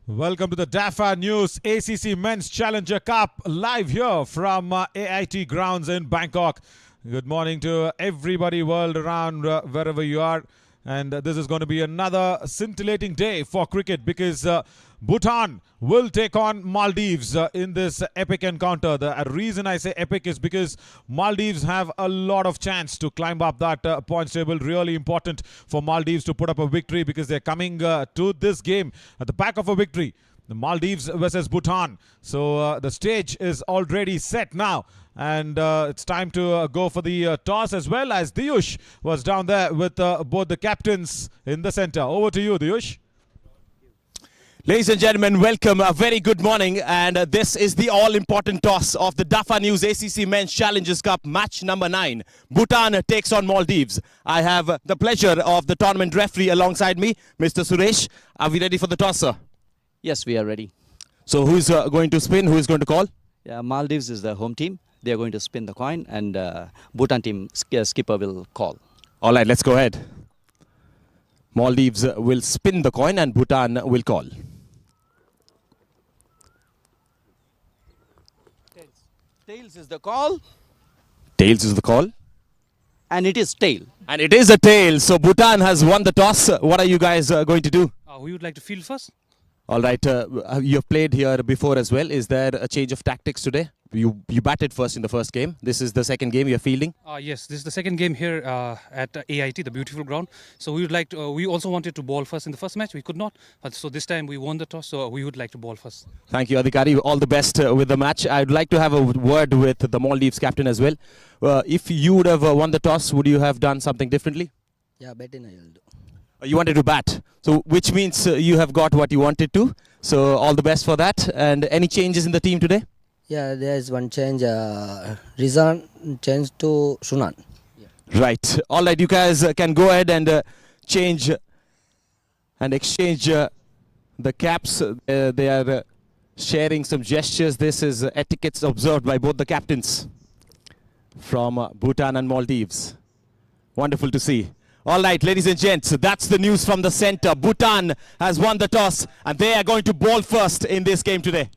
Welcome to the DAFA News ACC Men's Challenger Cup live here from AIT grounds in Bangkok. Good morning to everybody world around wherever you are. And this is going to be another scintillating day for cricket because Bhutan will take on Maldives in this epic encounter. The reason I say epic is because Maldives have a lot of chance to climb up that points table. Really important for Maldives to put up a victory because they're coming to this game at the back of a victory. The Maldives versus Bhutan. So the stage is already set now. And it's time to go for the toss as well as Diyush was down there with both the captains in the center. Over to you, Diyush. Ladies and gentlemen, welcome. A very good morning. And this is the all-important toss of the DAFA News ACC Men's Challengers Cup match number 9. Bhutan takes on Maldives. I have the pleasure of the tournament referee alongside me, Mr. Suresh. Are we ready for the toss, sir? Yes, we are ready. So who's going to spin? Who is going to call? Yeah, Maldives is the home team. They are going to spin the coin and Bhutan team skipper will call. All right, let's go ahead. Maldives will spin the coin and Bhutan will call. Tails is the call. Tails is the call. And it is tail. And it is a tail. So Bhutan has won the toss. What are you guys going to do? We would like to field first. All right. You have played here before as well. Is there a change of tactics today? You batted first in the first game. This is the second game you're fielding? Yes, this is the second game here at AIT, the beautiful ground. So we would like to, we also wanted to bowl first in the first match. We could not. But so this time we won the toss. So we would like to bowl first. Thank you, Adhikari. All the best with the match. I'd like to have a word with the Maldives captain as well. If you would have won the toss, would you have done something differently? Yeah, batting I will do. You wanted to bat. So which means you have got what you wanted to. So all the best for that. And any changes in the team today? Yeah, there is one change. Rizan changed to Sunan. Yeah. Right. All right, you guys can go ahead and change and exchange the caps. They are sharing some gestures. This is etiquettes observed by both the captains from Bhutan and Maldives. Wonderful to see. All right, ladies and gents, that's the news from the center. Bhutan has won the toss and they are going to bowl first in this game today.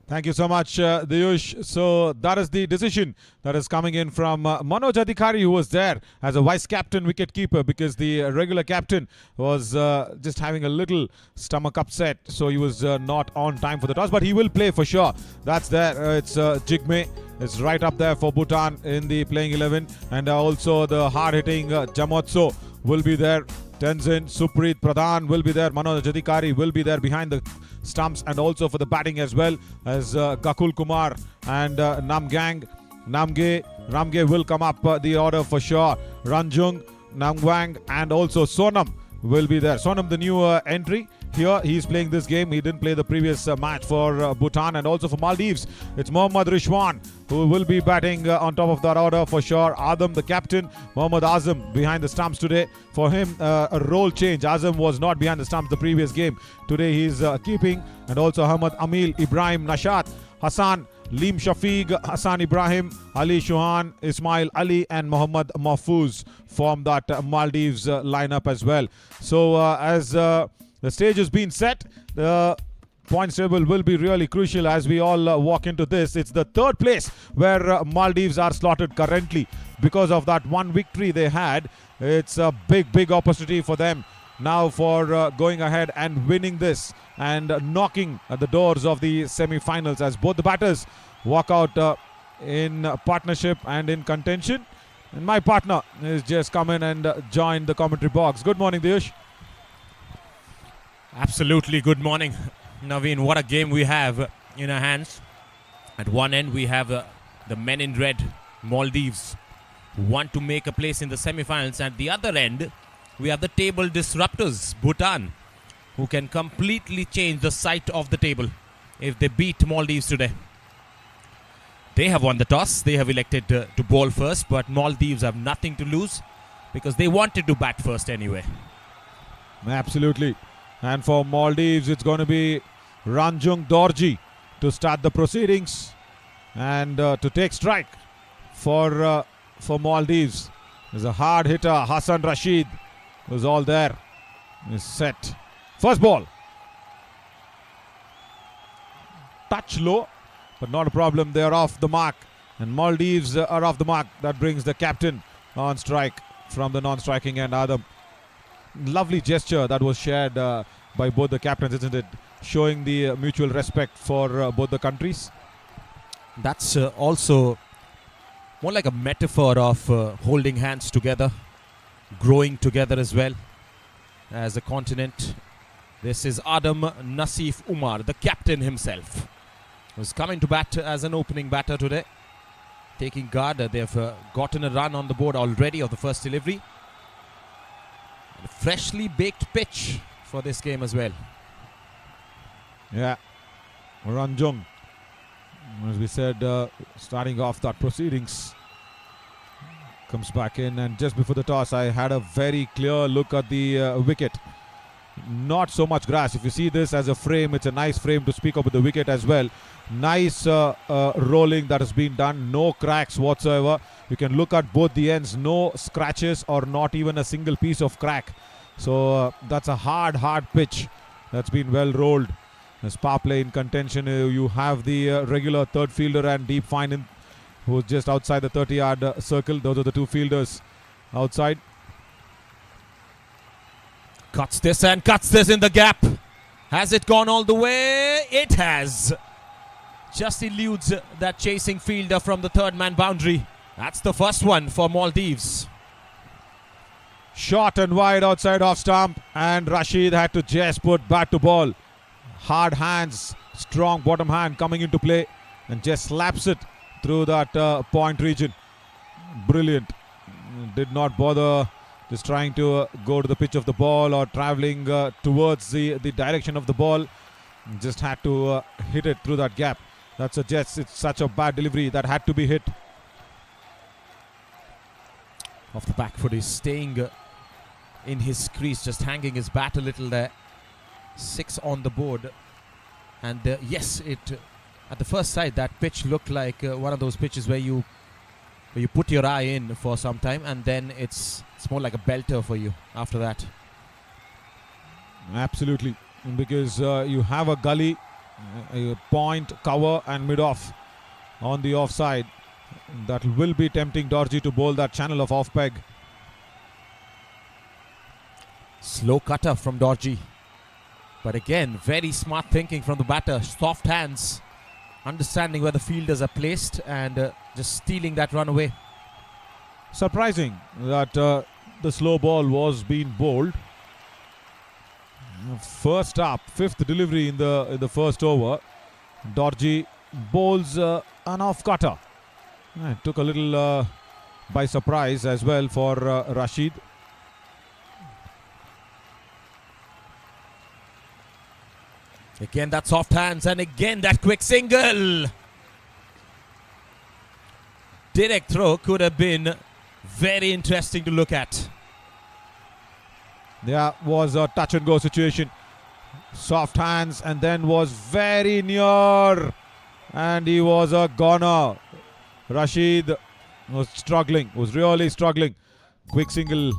Thank you so much, Diyush. So that is the decision that is coming in from Manoj Adhikari, who was there as a vice-captain wicket-keeper because the regular captain was just having a little stomach upset. So he was not on time for the toss, but he will play for sure. That's there. It's Jigme. It's right up there for Bhutan in the playing 11. And also the hard-hitting Jamotso will be there. Tenzin, Supreet, Pradhan will be there. Manoj Adhikari will be there behind the stumps and also for the batting as well as Gakul Kumar and Namge will come up the order for sure. Ranjung, Namwang and also Sonam will be there. Sonam, the new entry here, he's playing this game. He didn't play the previous match for Bhutan and also for Maldives. It's Mohammad Rishwan who will be batting on top of that order for sure. Adam, the captain, Mohammad Azam behind the stumps today. For him, a role change. Azam was not behind the stumps the previous game. Today he's keeping. And also Ahmad Amil, Ibrahim Nashat, Hassan, Leem Shafiq, Hassan Ibrahim, Ali Shuhan, Ismail Ali and Mohammad Mahfouz form that Maldives lineup as well. So as the stage has been set, the points table will be really crucial as we all walk into this. It's the third place where Maldives are slotted currently because of that one victory they had. It's a big opportunity for them now for going ahead and winning this and knocking at the doors of the semi-finals as both the batters walk out in partnership and in contention. And my partner has just come in and joined the commentary box. Good morning, Diyush. Absolutely, good morning, Naveen. What a game we have in our hands. At one end, we have the men in red, Maldives, who want to make a place in the semi-finals. At the other end, we have the table disruptors, Bhutan, who can completely change the sight of the table if they beat Maldives today. They have won the toss. They have elected to bowl first, but Maldives have nothing to lose because they wanted to bat first anyway. Absolutely. And for Maldives, it's going to be Ranjung Dorji to start the proceedings and to take strike for Maldives. There's a hard hitter, Hassan Rashid, who's all there. Is set. First ball touch low, but not a problem. They are off the mark, and Maldives are off the mark. That brings the captain on strike from the non-striking end. Adam, lovely gesture that was shared by both the captains, isn't it? Showing the mutual respect for both the countries. That's also more like a metaphor of holding hands together, growing together as well as a continent. This is Adam Nasif Umar, the captain himself, who's coming to bat as an opening batter today. Taking guard, they've gotten a run on the board already of the first delivery. And a freshly baked pitch for this game as well. Yeah, Ranjung, as we said, starting off that proceedings, comes back in, and just before the toss I had a very clear look at the wicket. Not so much grass. If you see this as a frame, it's a nice frame to speak of with the wicket as well. Nice rolling that has been done, no cracks whatsoever. You can look at both the ends, no scratches or not even a single piece of crack. So that's a hard pitch that's been well rolled. As power play in contention, you have the regular third fielder and Deep Finan, who's just outside the 30-yard circle. Those are the two fielders outside. Cuts this and cuts this in the gap. Has it gone all the way? It has. Just eludes that chasing fielder from the third man boundary. That's the first one for Maldives. Short and wide outside off stump, and Rashid had to just put bat to ball. Hard hands, strong bottom hand coming into play, and just slaps it through that point region. Brilliant. Did not bother just trying to go to the pitch of the ball or traveling towards the direction of the ball. Just had to hit it through that gap. That suggests it's such a bad delivery that had to be hit. Off the back foot, he's staying in his crease, just hanging his bat a little there. 6 on the board. And yes, it at the first sight, that pitch looked like one of those pitches where you put your eye in for some time, and then it's more like a belter for you after that. Absolutely, because you have a gully, a point, cover and mid-off on the offside. That will be tempting Dorji to bowl that channel of off-peg. Slow cutter from Dorji. But again, very smart thinking from the batter. Soft hands, understanding where the fielders are placed, and just stealing that run away. Surprising that the slow ball was being bowled. First up, 5th delivery in the first over. Dorji bowls an off cutter. It took a little by surprise as well for Rashid. Again that soft hands, and again that quick single. Direct throw could have been very interesting to look at. There was a touch and go situation. Soft hands, and then was very near, and he was a goner. Rashid was struggling, was really struggling. Quick single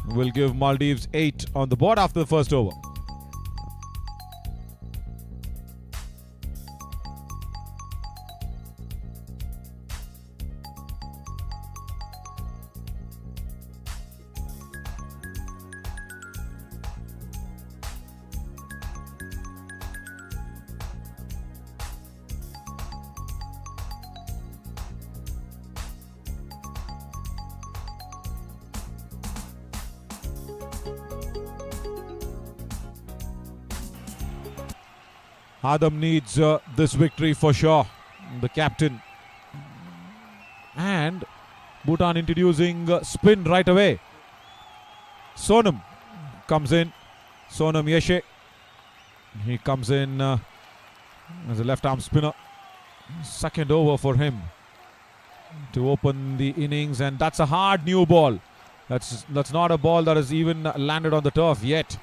will give Maldives 8 on the board after the first over. Adam needs this victory for sure, the captain. And Bhutan introducing spin right away. Sonam comes in. Sonam Yeshe. He comes in as a left arm spinner. Second over for him to open the innings, and that's a hard new ball. That's not a ball that has even landed on the turf yet,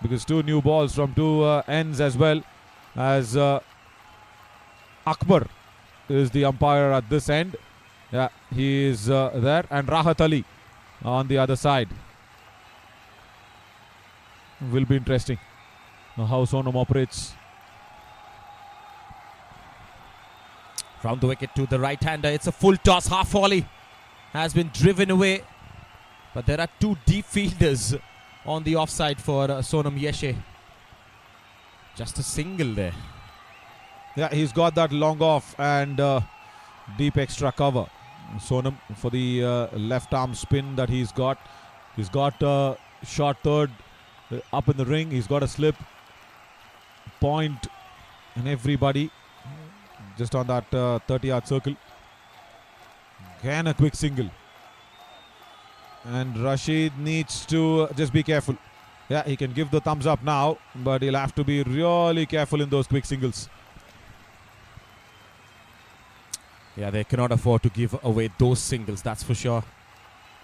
because 2 new balls from 2 ends as well. As Akbar is the umpire at this end. Yeah, he is there, and Rahat Ali on the other side. Will be interesting how Sonam operates. Round the wicket to the right-hander. It's a full toss. Half volley has been driven away. But there are two deep fielders on the offside for Sonam Yeshe. Just a single there. Yeah, he's got that long off and deep extra cover. Sonam for the left arm spin that he's got. He's got short third up in the ring. He's got a slip. Point and everybody just on that 30-yard circle. Again a quick single. And Rashid needs to just be careful. Yeah, he can give the thumbs up now, but he'll have to be really careful in those quick singles. Yeah, they cannot afford to give away those singles, that's for sure.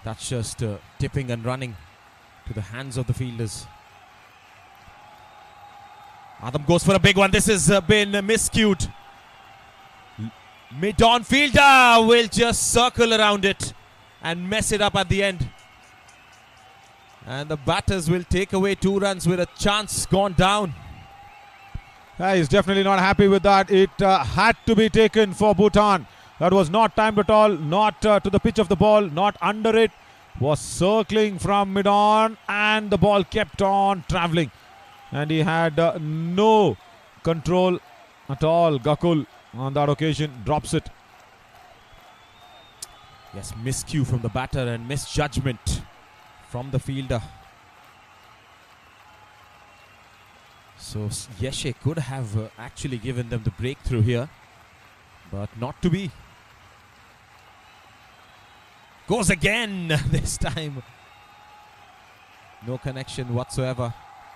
That's just tipping and running to the hands of the fielders. Adam goes for a big one. This has been miscued. Mid-on fielder will just circle around it and mess it up at the end. And the batters will take away 2 runs with a chance gone down. He's definitely not happy with that. It had to be taken for Bhutan. That was not timed at all, not to the pitch of the ball, not under it. Was circling from mid-on and the ball kept on travelling. And he had no control at all. Gakul on that occasion drops it. Yes, miscue from the batter and misjudgment from the fielder. So Yeshe could have actually given them the breakthrough here, but not to be. Goes again this time. No connection whatsoever.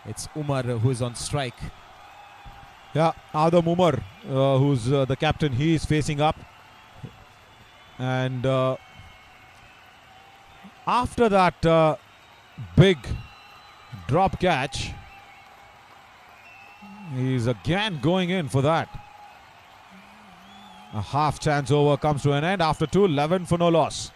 It's Umar who is on strike. Yeah, Adam Umar, who's the captain, he is facing up. And after that big drop catch, he's again going in for that. A half chance over comes to an end after 2, 11 for no loss.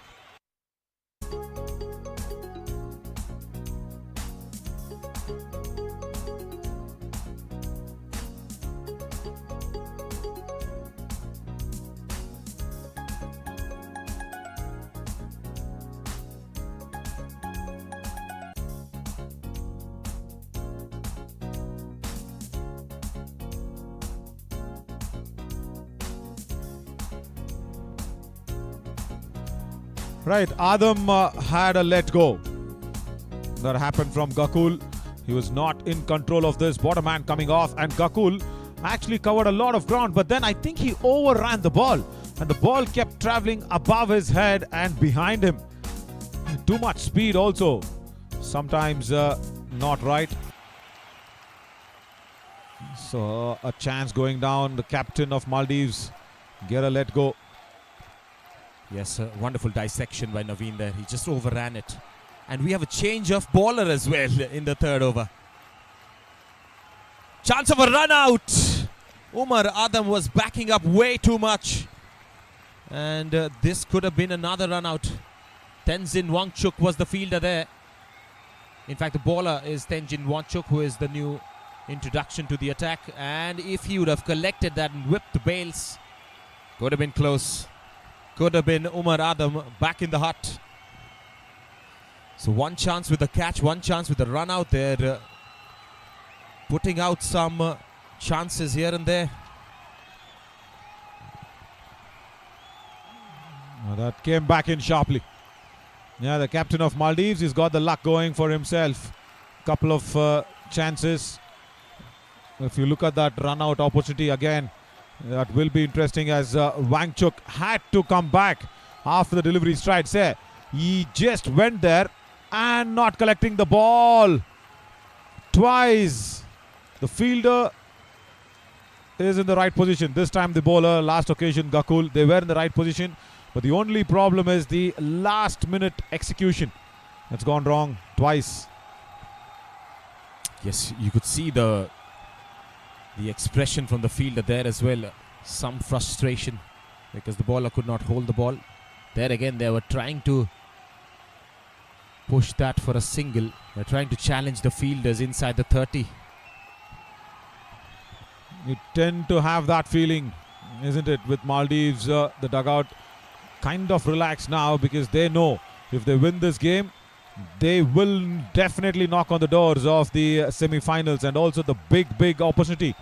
Right, Adam had a let go. That happened from Gakul. He was not in control of this. Bottom man coming off, and Gakul actually covered a lot of ground, but then I think he overran the ball, and the ball kept traveling above his head and behind him. Too much speed also. Sometimes not right. So a chance going down. The captain of Maldives get a let go. Yes, wonderful dissection by Naveen there. He just overran it. And we have a change of bowler as well in the 3rd over. Chance of a run out. Umar Adam was backing up way too much. And this could have been another run out. Tenzin Wangchuk was the fielder there. In fact, the bowler is Tenzin Wangchuk, who is the new introduction to the attack. And if he would have collected that and whipped the bails, could have been close. Could have been Umar Adam back in the hut. So one chance with the catch, one chance with the run out there. Putting out some chances here and there. That came back in sharply. Yeah, the captain of Maldives, he's got the luck going for himself. Couple of chances. If you look at that run out opportunity again, that will be interesting as Wangchuk had to come back after the delivery strides there. He just went there and not collecting the ball twice. The fielder is in the right position. This time the bowler, last occasion Gakul, they were in the right position. But the only problem is the last minute execution. That's gone wrong twice. Yes, you could see the expression from the fielder there as well. Some frustration because the bowler could not hold the ball. There again, they were trying to push that for a single. They're trying to challenge the fielders inside the 30. You tend to have that feeling isn't it? With Maldives, the dugout kind of relaxed now because they know if they win this game, they will definitely knock on the doors of the semi-finals and also the big opportunity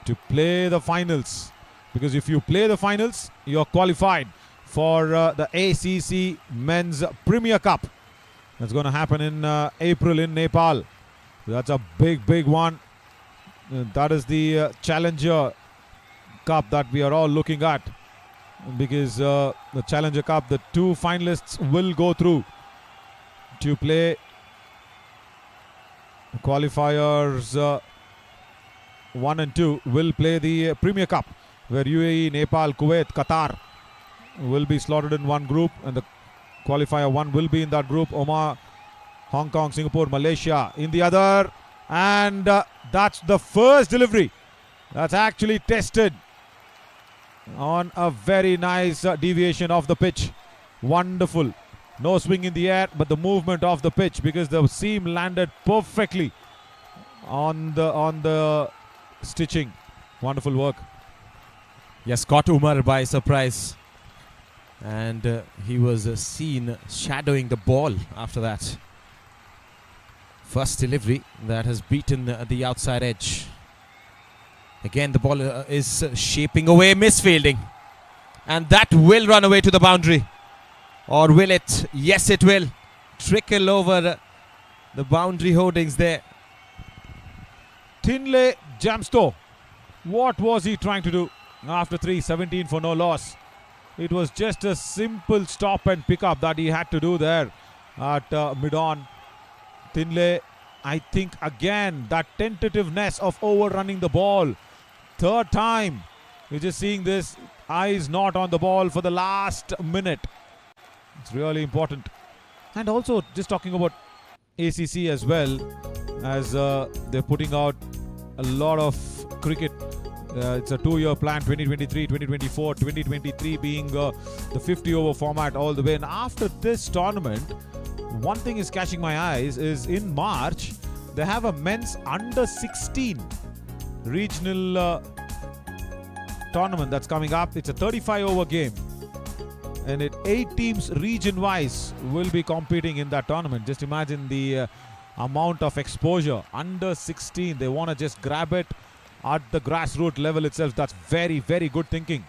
to play the finals. Because if you play the finals, you're qualified for the ACC Men's Premier Cup. That's going to happen in April in Nepal. That's a big one. That is the Challenger Cup that we are all looking at. Because the Challenger Cup, the two finalists will go through to play qualifiers 1 and 2 will play the Premier Cup, where UAE, Nepal, Kuwait, Qatar will be slotted in one group, and the qualifier 1 will be in that group. Oman, Hong Kong, Singapore, Malaysia in the other, and that's the first delivery that's actually tested on a very nice deviation of the pitch. Wonderful. No swing in the air, but the movement of the pitch, because the seam landed perfectly on the stitching. Wonderful work. Yes, caught Umar by surprise. And he was seen shadowing the ball after that. First delivery that has beaten the outside edge. Again, the ball is shaping away, misfielding. And that will run away to the boundary. Or will it? Yes, it will. Trickle over the boundary holdings there. Tinley Jamsto. What was he trying to do after 3-17 for no loss? It was just a simple stop and pick up that he had to do there at mid-on. Tinley, I think again, that tentativeness of overrunning the ball. Third time. You're just seeing this. Eyes not on the ball for the last minute. It's really important. And also just talking about ACC as well, as they're putting out a lot of cricket. It's a 2-year plan, 2023, 2024, 2023 being the 50-over format all the way. And after this tournament, one thing is catching my eyes is in March, they have a men's under 16 regional tournament that's coming up. It's a 35-over game. And 8 teams region-wise will be competing in that tournament. Just imagine the amount of exposure. Under 16, they want to just grab it at the grassroots level itself. That's very good thinking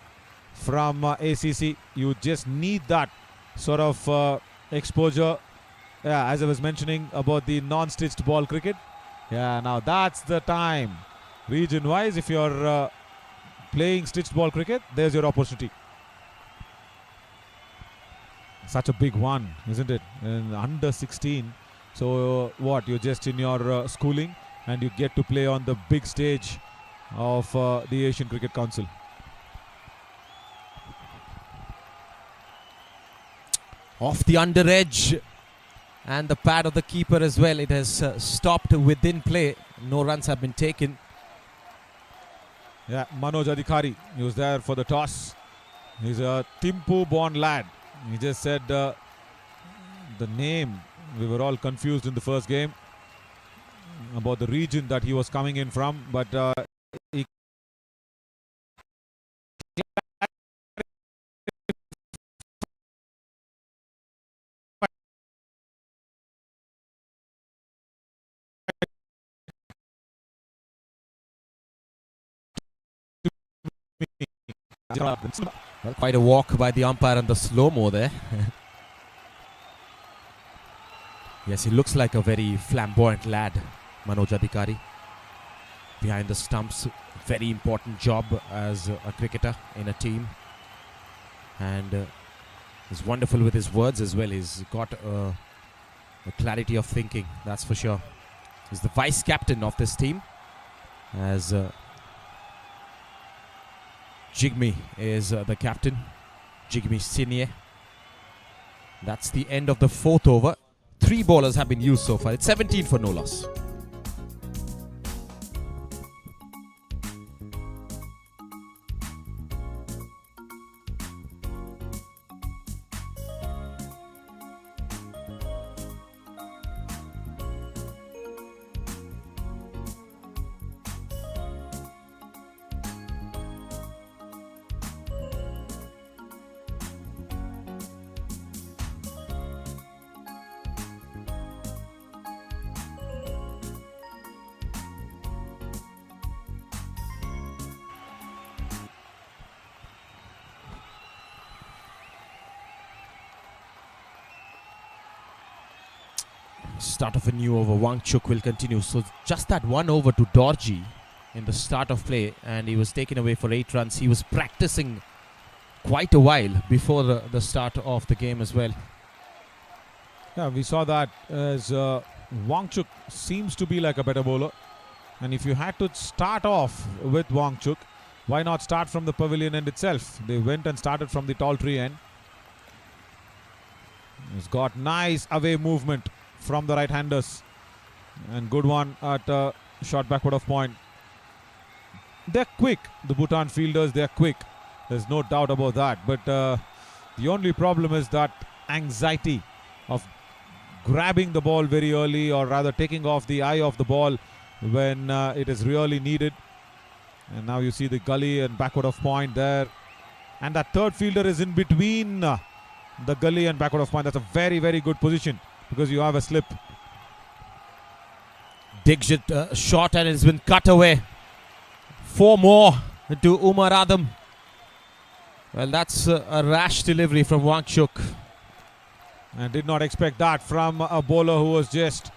from ACC. You just need that sort of exposure. Yeah, as I was mentioning about the non-stitched ball cricket. Yeah, now that's the time. Region-wise, if you're playing stitched ball cricket, there's your opportunity. Such a big one, isn't it? And under 16. So what? You're just in your schooling and you get to play on the big stage of the Asian Cricket Council. Off the under edge. And the pad of the keeper as well. It has stopped within play. No runs have been taken. Yeah, Manoj Adhikari. He was there for the toss. He's a Thimphu-born lad. He just said the name. We were all confused in the first game about the region that he was coming in from, but he well, quite a walk by the umpire on the slow-mo there. Yes, he looks like a very flamboyant lad, Manoj Adhikari. Behind the stumps, very important job as a cricketer in a team. And he's wonderful with his words as well. He's got a clarity of thinking, that's for sure. He's the vice captain of this team, as Jigme is the captain, Jigme Senior. That's the end of the 4th over. 3 bowlers have been used so far. It's 17 for no loss. Start of a new over. Wangchuk will continue. So just that one over to Dorji in the start of play, and he was taken away for 8 runs. He was practicing quite a while before the start of the game as well. Yeah, we saw that as Wangchuk seems to be like a better bowler. And if you had to start off with Wangchuk, why not start from the pavilion end itself? They went and started from the tall tree end. He's got nice away movement from the right-handers. And good one at short backward of point. They're quick, the Bhutan fielders, they're quick. There's no doubt about that. But the only problem is that anxiety of grabbing the ball very early, or rather taking off the eye of the ball when it is really needed. And now you see the gully and backward of point there. And that third fielder is in between the gully and backward of point. That's a very, very good position because you have a slip. Dixit shot and it's been cut away. 4 more to Umar Adam. Well, that's a rash delivery from Wangchuk. And did not expect that from a bowler who was just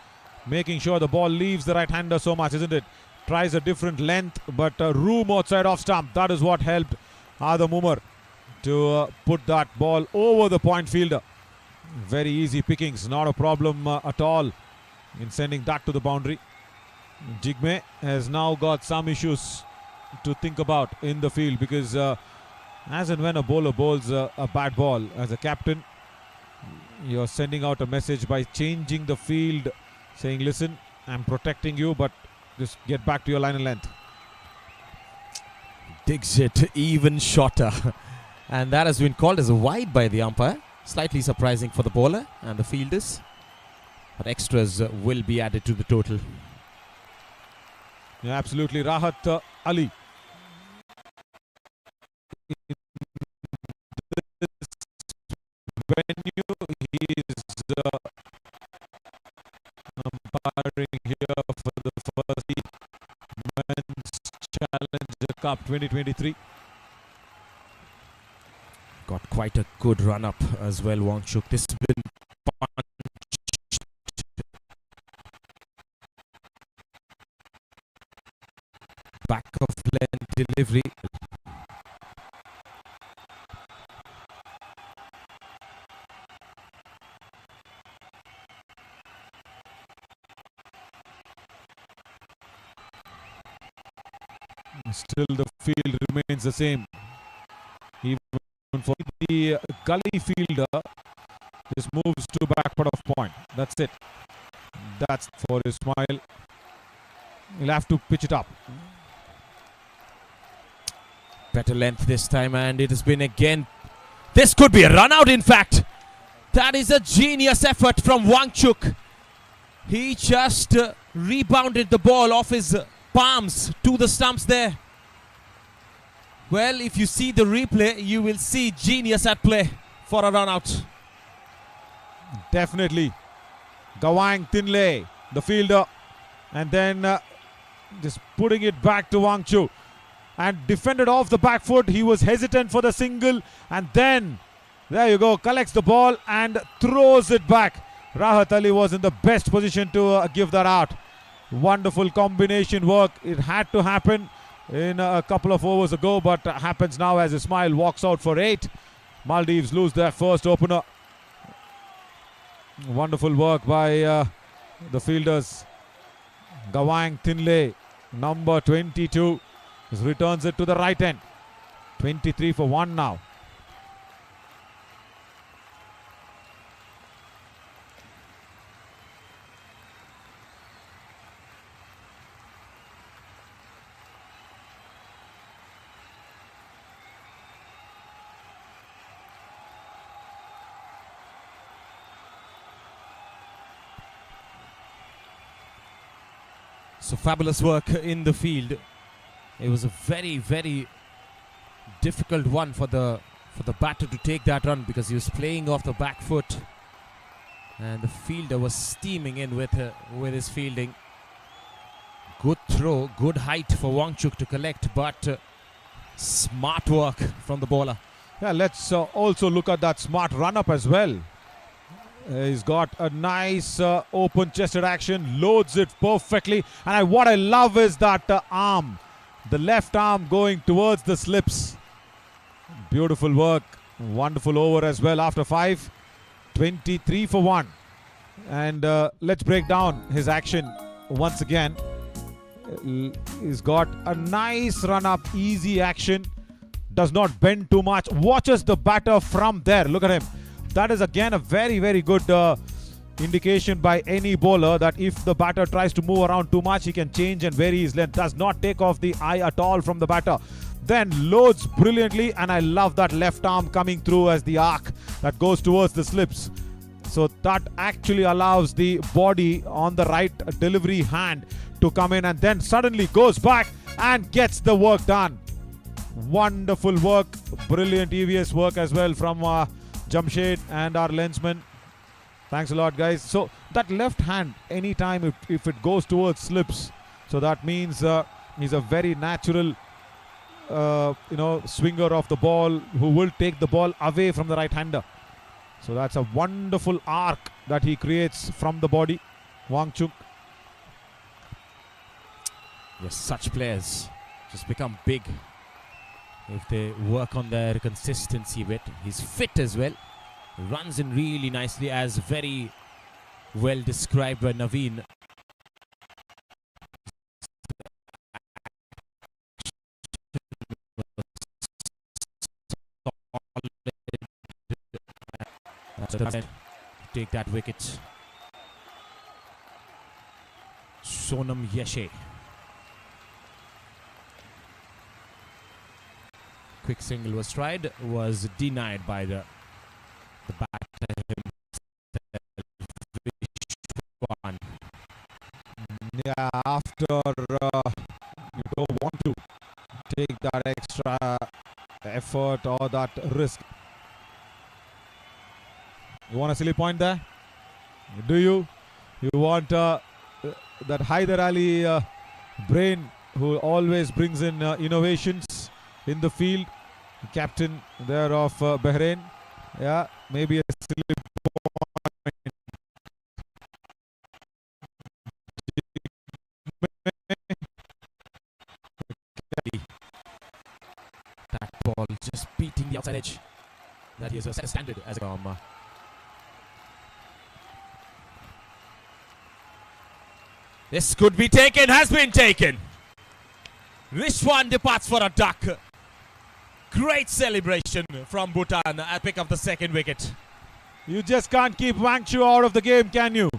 making sure the ball leaves the right-hander so much, isn't it? Tries a different length, but room outside off stump. That is what helped Adam Umar to put that ball over the point fielder. Very easy pickings, not a problem at all in sending that to the boundary. Jigme has now got some issues to think about in the field because as and when a bowler bowls a bad ball, as a captain, you're sending out a message by changing the field, saying, listen, I'm protecting you, but just get back to your line and length. Dixit even shorter. And that has been called as a wide by the umpire. Slightly surprising for the bowler and the fielders. But extras will be added to the total. Yeah, absolutely. Rahat Ali. Venue, he is umpiring here for the first Men's Challenger Cup 2023. Got quite a good run up as well, Wangchuk. This has been punched. Back of length delivery. Still the field remains the same. Even for the gully fielder, just moves to backward of point. That's it. That's for Ismail. He'll have to pitch it up. Better length this time, and it has been again. This could be a run out, in fact. That is a genius effort from Wangchuk. He just rebounded the ball off his palms to the stumps there. Well, if you see the replay, you will see genius at play for a run out. Definitely. Gawang Tinley, the fielder, and then just putting it back to Wangchuk. And defended off the back foot. He was hesitant for the single, and then there you go, collects the ball and throws it back. Rahat Ali was in the best position to give that out. Wonderful combination work. It had to happen in a couple of overs ago, but happens now as Ismail walks out for 8. Maldives lose their first opener. Wonderful work by the fielders. Gawang Tinley, number 22, returns it to the right end. 23 for 1 now. So fabulous work in the field. It was a very, very difficult one for the batter to take that run because he was playing off the back foot, and the fielder was steaming in with his fielding. Good throw, good height for Wangchuk to collect, but smart work from the bowler. Yeah, let's also look at that smart run up as well. He's got a nice open-chested action, loads it perfectly. And what I love is that arm, the left arm going towards the slips. Beautiful work. Wonderful over as well after 5. 23 for 1. And let's break down his action once again. He's got a nice run-up, easy action. Does not bend too much. Watches the batter from there. Look at him. That is again a very, very good indication by any bowler that if the batter tries to move around too much, he can change and vary his length. Does not take off the eye at all from the batter. Then loads brilliantly, and I love that left arm coming through as the arc that goes towards the slips. So that actually allows the body on the right delivery hand to come in, and then suddenly goes back and gets the work done. Wonderful work. Brilliant EVS work as well from Jamshed and our lensman. Thanks a lot, guys. So that left hand, anytime if it goes towards slips, so that means he's a very natural swinger of the ball who will take the ball away from the right hander. So that's a wonderful arc that he creates from the body. Wangchuk. Yes, such players just become big if they work on their consistency bit. He's fit as well. Runs in really nicely, as very well described by Naveen. Take that wicket. Sonam Yeshe. Quick single was tried, was denied by the batter himself. Yeah, after you don't want to take that extra effort or that risk. You want a silly point there? Do you? You want that Haider Ali brain who always brings in innovations in the field. Captain there of Bahrain. Yeah, maybe a silly point. That ball just beating the outside edge. That is a standard as a This could be taken, has been taken. Vishwan departs for a duck. Great celebration from Bhutan at pick up the second wicket. You just can't keep Wangchu out of the game, can you?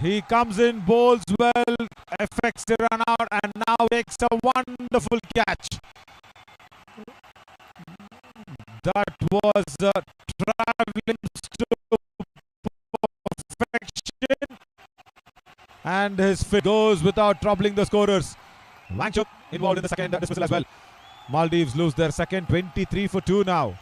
He comes in, bowls well, affects the run out, and now takes a wonderful catch. That was traveling to perfection. And his fit goes without troubling the scorers. Wangchuk involved in the second dismissal as well. Maldives lose their second, 23 for 2 now.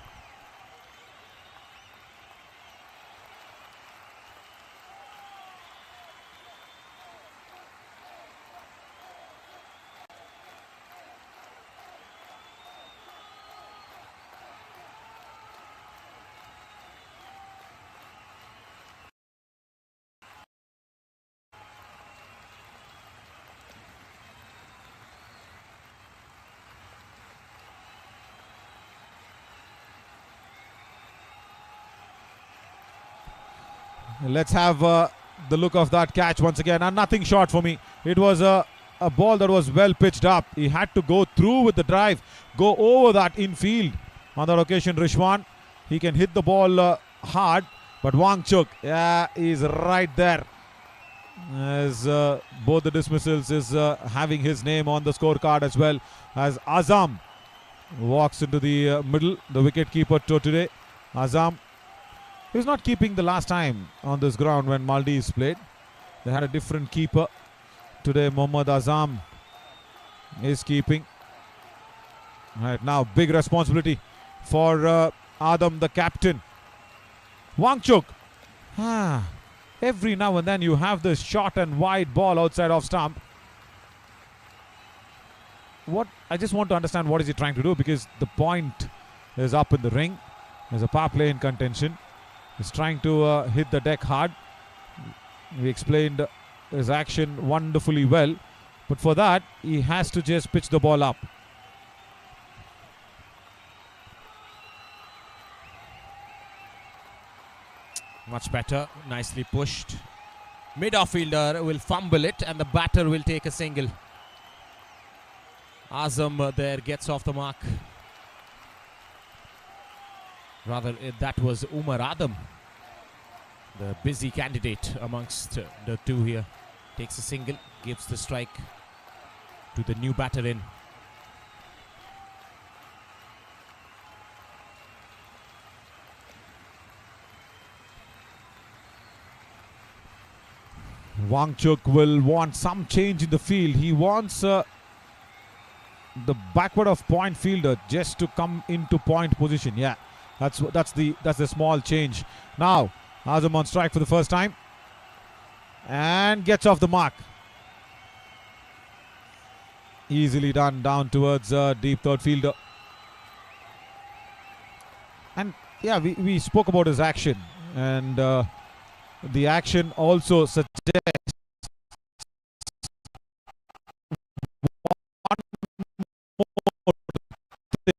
Let's have the look of that catch once again, and nothing short for me. It was a ball that was well pitched up. He had to go through with the drive, go over that infield. On that occasion, Rishwan, he can hit the ball hard, but Wangchuk, yeah, he's right there. As both the dismissals is having his name on the scorecard as well, as Azam walks into the middle, the wicket keeper today. Azam, he was not keeping the last time on this ground when Maldives played. They had a different keeper. Today, Mohammad Azam is keeping. Right now, big responsibility for Adam, the captain. Wangchuk. Every now and then you have this short and wide ball outside off stump. I just want to understand what is he trying to do, because the point is up in the ring. There's a power play in contention. He's trying to hit the deck hard. We explained his action wonderfully well, but for that he has to just pitch the ball up. Much better, nicely pushed. Mid-off fielder will fumble it and the batter will take a single. Azam there gets off the mark. Rather, that was Umar Adam, the busy candidate amongst the two here. Takes a single, gives the strike to the new batter in. Wangchuk will want some change in the field. He wants the backward of point fielder just to come into point position. Yeah, that's the small change. Now Azam on strike for the first time and gets off the mark. Easily done down towards deep third fielder. And yeah, we spoke about his action, and the action also suggests one more thing.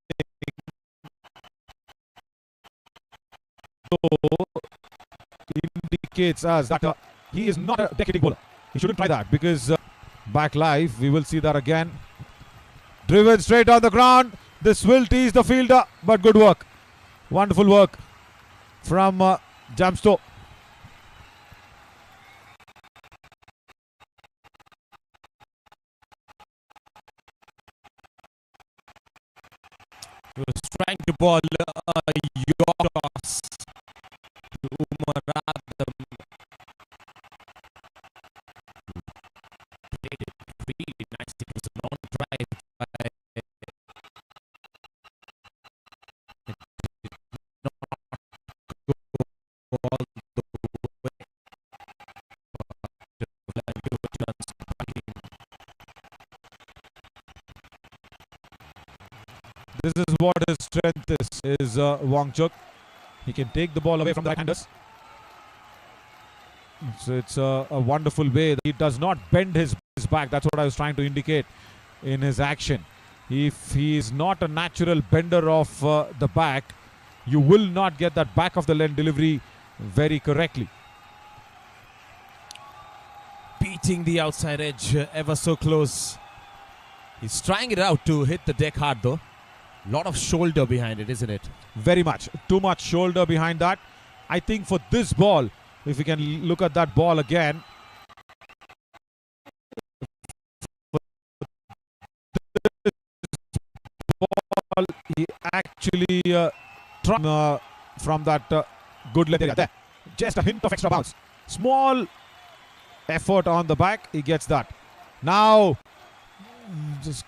Indicates us that he is not a decading bowler. He shouldn't try that, because back live we will see that again. Driven straight on the ground. This will tease the fielder, but good work. Wonderful work from Jamsto. He was trying to ball a York toss to Umar Adam. Played it really nice. It was a long drive by all the way. This is what his strength is Wangchuk. He can take the ball away from the right-handers. So it's a wonderful way that he does not bend his back. That's what I was trying to indicate in his action. If he is not a natural bender of the back, you will not get that back of the length delivery very correctly. Beating the outside edge ever so close. He's trying it out to hit the deck hard though. Lot of shoulder behind it, isn't it? Very much. Too much shoulder behind that. I think for this ball, if we can look at that ball again, ball, he actually from that good length area there. Just a hint of extra bounce. Small effort on the back, he gets that. Now just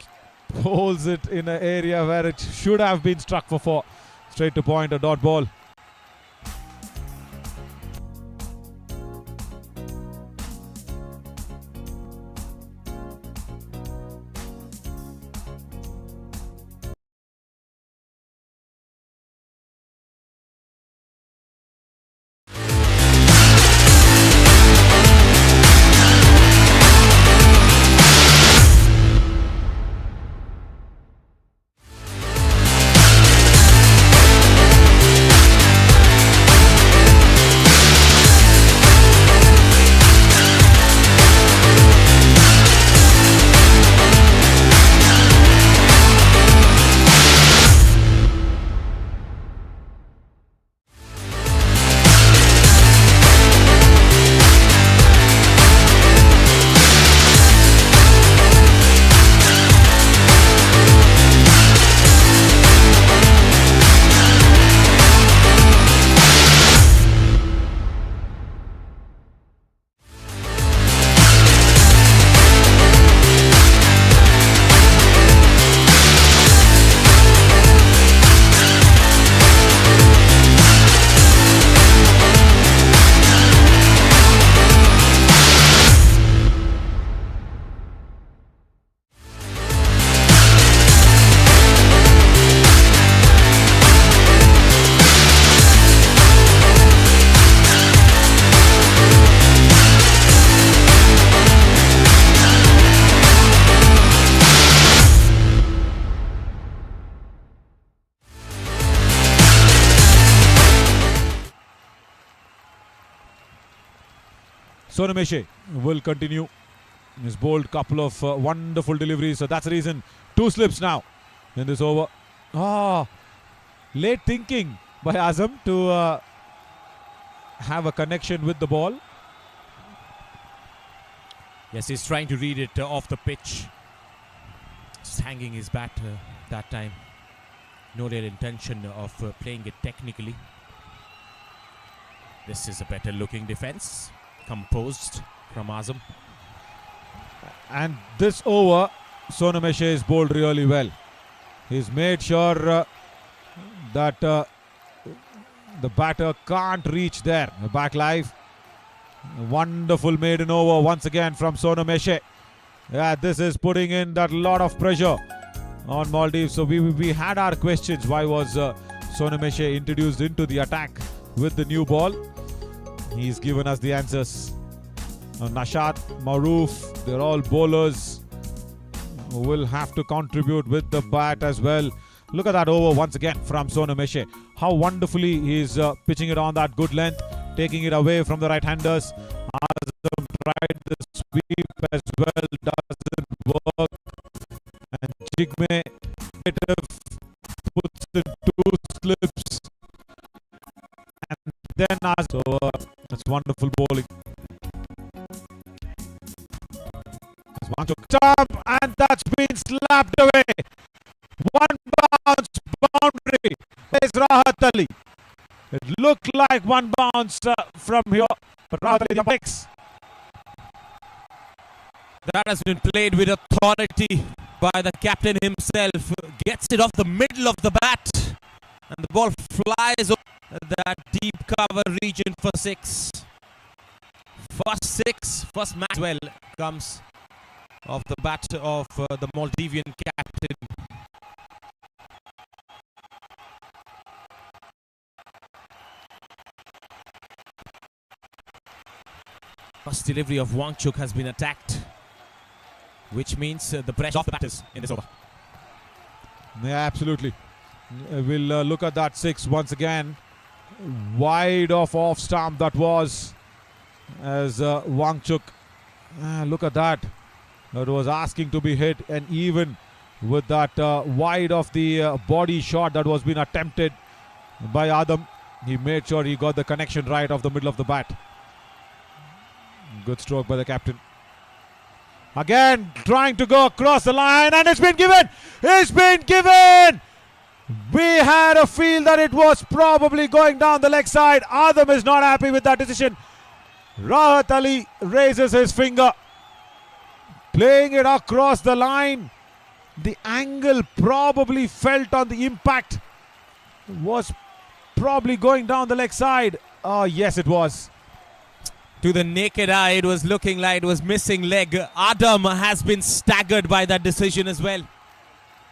holds it in an area where it should have been struck for 4. Straight to point, a dot ball. Sonameshe will continue. He's bowled couple of wonderful deliveries. So that's the reason. 2 slips now in this over. Late thinking by Azam to have a connection with the ball. Yes, he's trying to read it off the pitch. Just hanging his bat that time. No real intention of playing it technically. This is a better looking defense. Composed from Azam. And this over, Sonameshe is bowled really well. He's made sure that the batter can't reach there. Back live. Wonderful maiden over once again from Sonameshe. Yeah, this is putting in that lot of pressure on Maldives. So we had our questions. Why was Sonameshe introduced into the attack with the new ball? He's given us the answers. Nashat, Maroof, they're all bowlers who will have to contribute with the bat as well. Look at that over once again from Sonameshe. How wonderfully he's pitching it on that good length, taking it away from the right-handers. Azam tried the sweep as well, doesn't work. And Jigme puts in 2 slips. And then Azam. So that's wonderful bowling. Jump, and that's been slapped away. 1 bounce boundary. There's Rahat Ali. It looked like 1 bounce from here, but Rahat Ali picks. That has been played with authority by the captain himself. Gets it off the middle of the bat. And the ball flies over that deep cover region for 6. First match well comes off the bat of the Maldivian captain. First delivery of Wangchuk has been attacked, which means the pressure off the batters in this over. Yeah, absolutely. We'll look at that 6 once again. Wide off stump that was, as Wangchuk. Look at that. It was asking to be hit, and even with that wide of the body shot that was being attempted by Adam, he made sure he got the connection right off the middle of the bat. Good stroke by the captain. Again, trying to go across the line, and it's been given! It's been given! We had a feel that it was probably going down the leg side. Adam is not happy with that decision. Rahat Ali raises his finger. Playing it across the line. The angle probably felt on the impact was probably going down the leg side. Oh, yes, it was. To the naked eye, it was looking like it was missing leg. Adam has been staggered by that decision as well.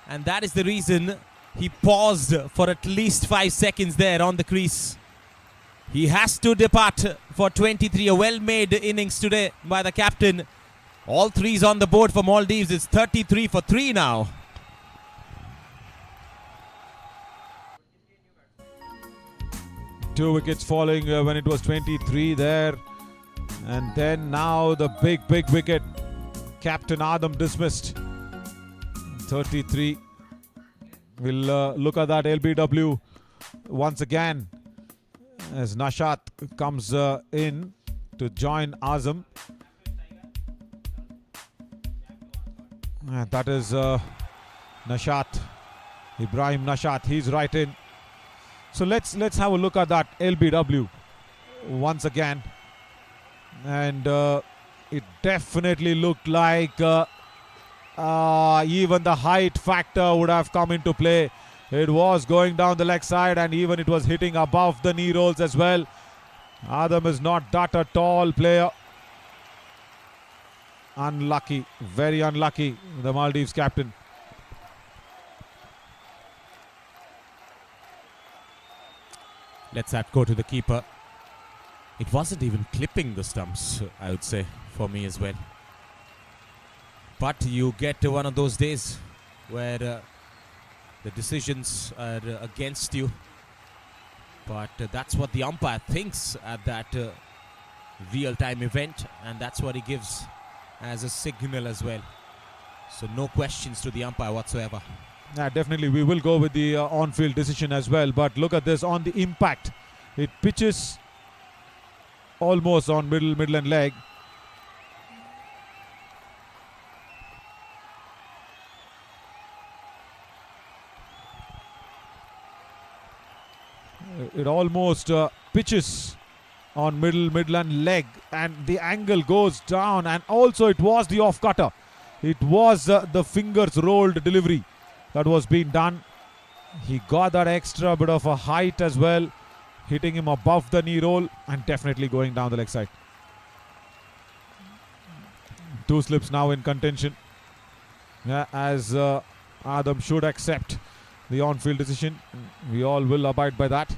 And that is the reason he paused for at least 5 seconds there on the crease. He has to depart for 23. A well-made innings today by the captain. All 3s on the board for Maldives. It's 33 for 3 now. Two wickets falling when it was 23 there. And then now the big wicket. Captain Adam dismissed. 33. We'll look at that LBW once again as Nashat comes in to join Azam. And that is Nashat, Ibrahim Nashat. He's right in. So let's have a look at that LBW once again. And it definitely looked like even the height factor would have come into play. It was going down the leg side, and even it was hitting above the knee rolls as well. Adam is not that a tall player. Unlucky, very unlucky, the Maldives captain. Let's that go to the keeper. It wasn't even clipping the stumps, I would say, for me as well. But you get to one of those days where the decisions are against you. But that's what the umpire thinks at that real-time event, and that's what he gives as a signal as well. So no questions to the umpire whatsoever. Yeah, definitely we will go with the on-field decision as well. But look at this on the impact. It pitches almost on middle and leg. It almost pitches on middle and leg, and the angle goes down, and also it was the off cutter. It was the fingers rolled delivery that was being done. He got that extra bit of a height as well, hitting him above the knee roll and definitely going down the leg side. 2 slips now in contention. Yeah, as Adam should accept the on-field decision. We all will abide by that.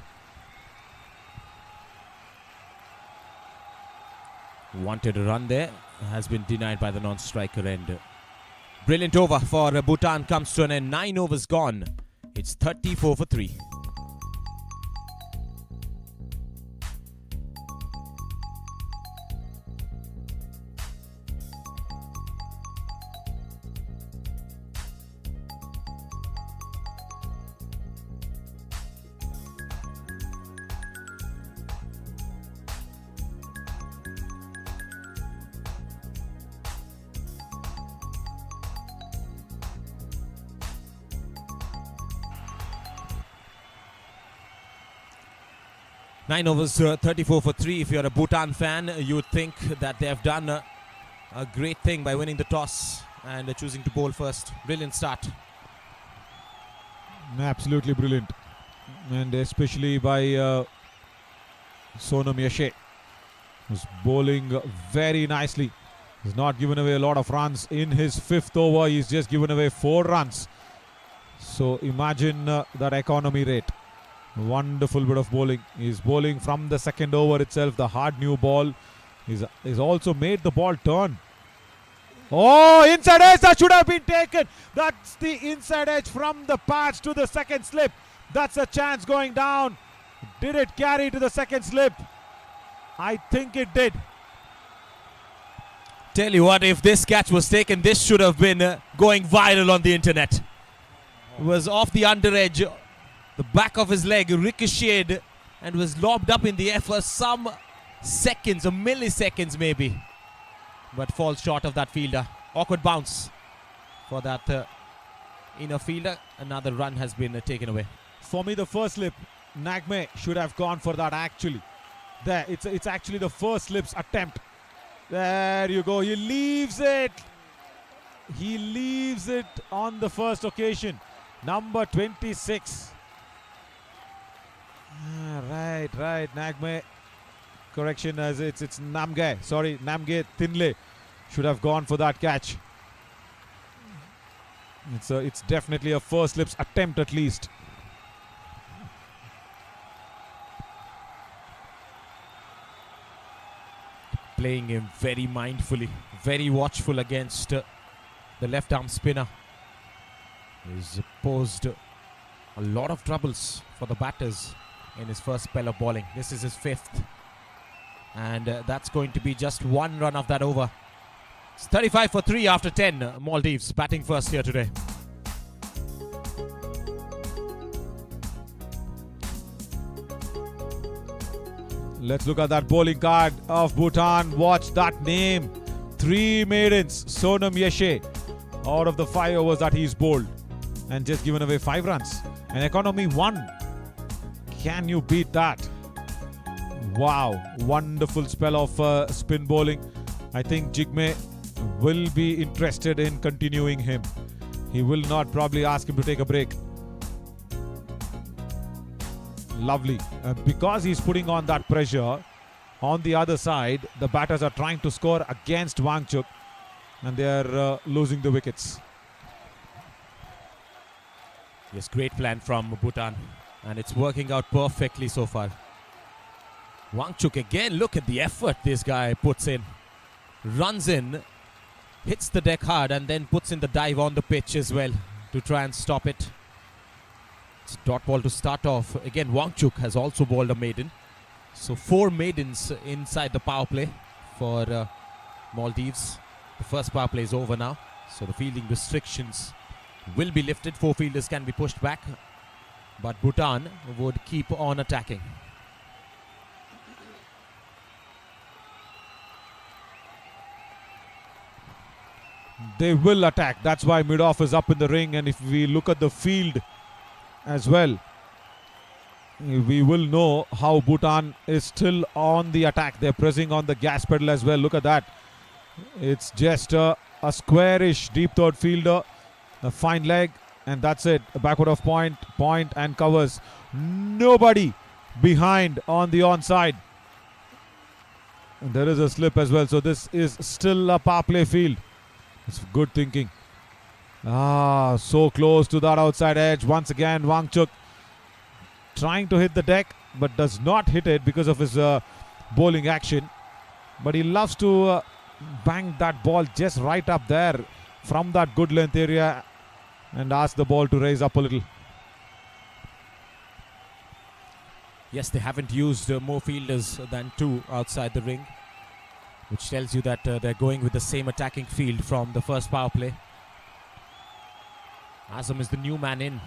Wanted a run there, has been denied by the non-striker end. Brilliant over for Bhutan comes to an end. 9 overs gone. It's 34 for 3. Nine overs, 34 for 3. If you're a Bhutan fan, you would think that they have done a great thing by winning the toss and choosing to bowl first. Brilliant start. Absolutely brilliant. And especially by Sonam Yashe, who's bowling very nicely. He's not given away a lot of runs. In his 5th over, he's just given away 4 runs. So imagine that economy rate. Wonderful bit of bowling. He's bowling from the 2nd over itself, the hard new ball. He's also made the ball turn. Oh, inside edge, that should have been taken. That's the inside edge from the patch to the 2nd slip. That's a chance going down. Did it carry to the 2nd slip? I think it did. Tell you what, if this catch was taken, this should have been going viral on the internet. It was off the under edge. The back of his leg ricocheted and was lobbed up in the air for some seconds, or milliseconds maybe. But falls short of that fielder. Awkward bounce for that inner fielder. Another run has been taken away. For me, the first slip, Nagme should have gone for that actually. There, it's actually the first slip's attempt. There you go. He leaves it. He leaves it on the first occasion. Number 26. Right. Nagme. Correction, as it's Namge. Sorry, Namge Tinle should have gone for that catch. It's definitely a first slips attempt at least. Playing him very mindfully, very watchful against the left arm spinner. He's posed a lot of troubles for the batters in his first spell of bowling. This is his 5th. And that's going to be just 1 run of that over. It's 35 for 3 after 10. Maldives batting first here today. Let's look at that bowling card of Bhutan. Watch that name. 3 maidens. Sonam Yashe out of the 5 overs that he's bowled. And just given away 5 runs. And economy 1. Can you beat that? Wow. Wonderful spell of spin bowling. I think Jigme will be interested in continuing him. He will not probably ask him to take a break. Lovely. Because he's putting on that pressure, on the other side, the batters are trying to score against Wangchuk, and they are losing the wickets. Yes, great plan from Bhutan, and it's working out perfectly so far. Wangchuk again, look at the effort this guy puts in. Runs in, hits the deck hard, and then puts in the dive on the pitch as well to try and stop it. It's dot ball to start off. Again, Wangchuk has also bowled a maiden. So 4 maidens inside the power play for Maldives. The first power play is over now, so the fielding restrictions will be lifted. 4 fielders can be pushed back, but Bhutan would keep on attacking. They will attack. That's why mid-off is up in the ring. And if we look at the field as well, we will know how Bhutan is still on the attack. They're pressing on the gas pedal as well. Look at that. It's just a squarish deep third fielder, a fine leg, and that's it. A backward of point and covers. Nobody behind on the onside. And there is a slip as well. So this is still a power play field. It's good thinking. So close to that outside edge. Once again, Wangchuk trying to hit the deck, but does not hit it because of his bowling action. But he loves to bang that ball just right up there from that good length area and ask the ball to raise up a little. Yes, they haven't used more fielders than 2 outside the ring, which tells you that they're going with the same attacking field from the first power play. Azam is the new man in.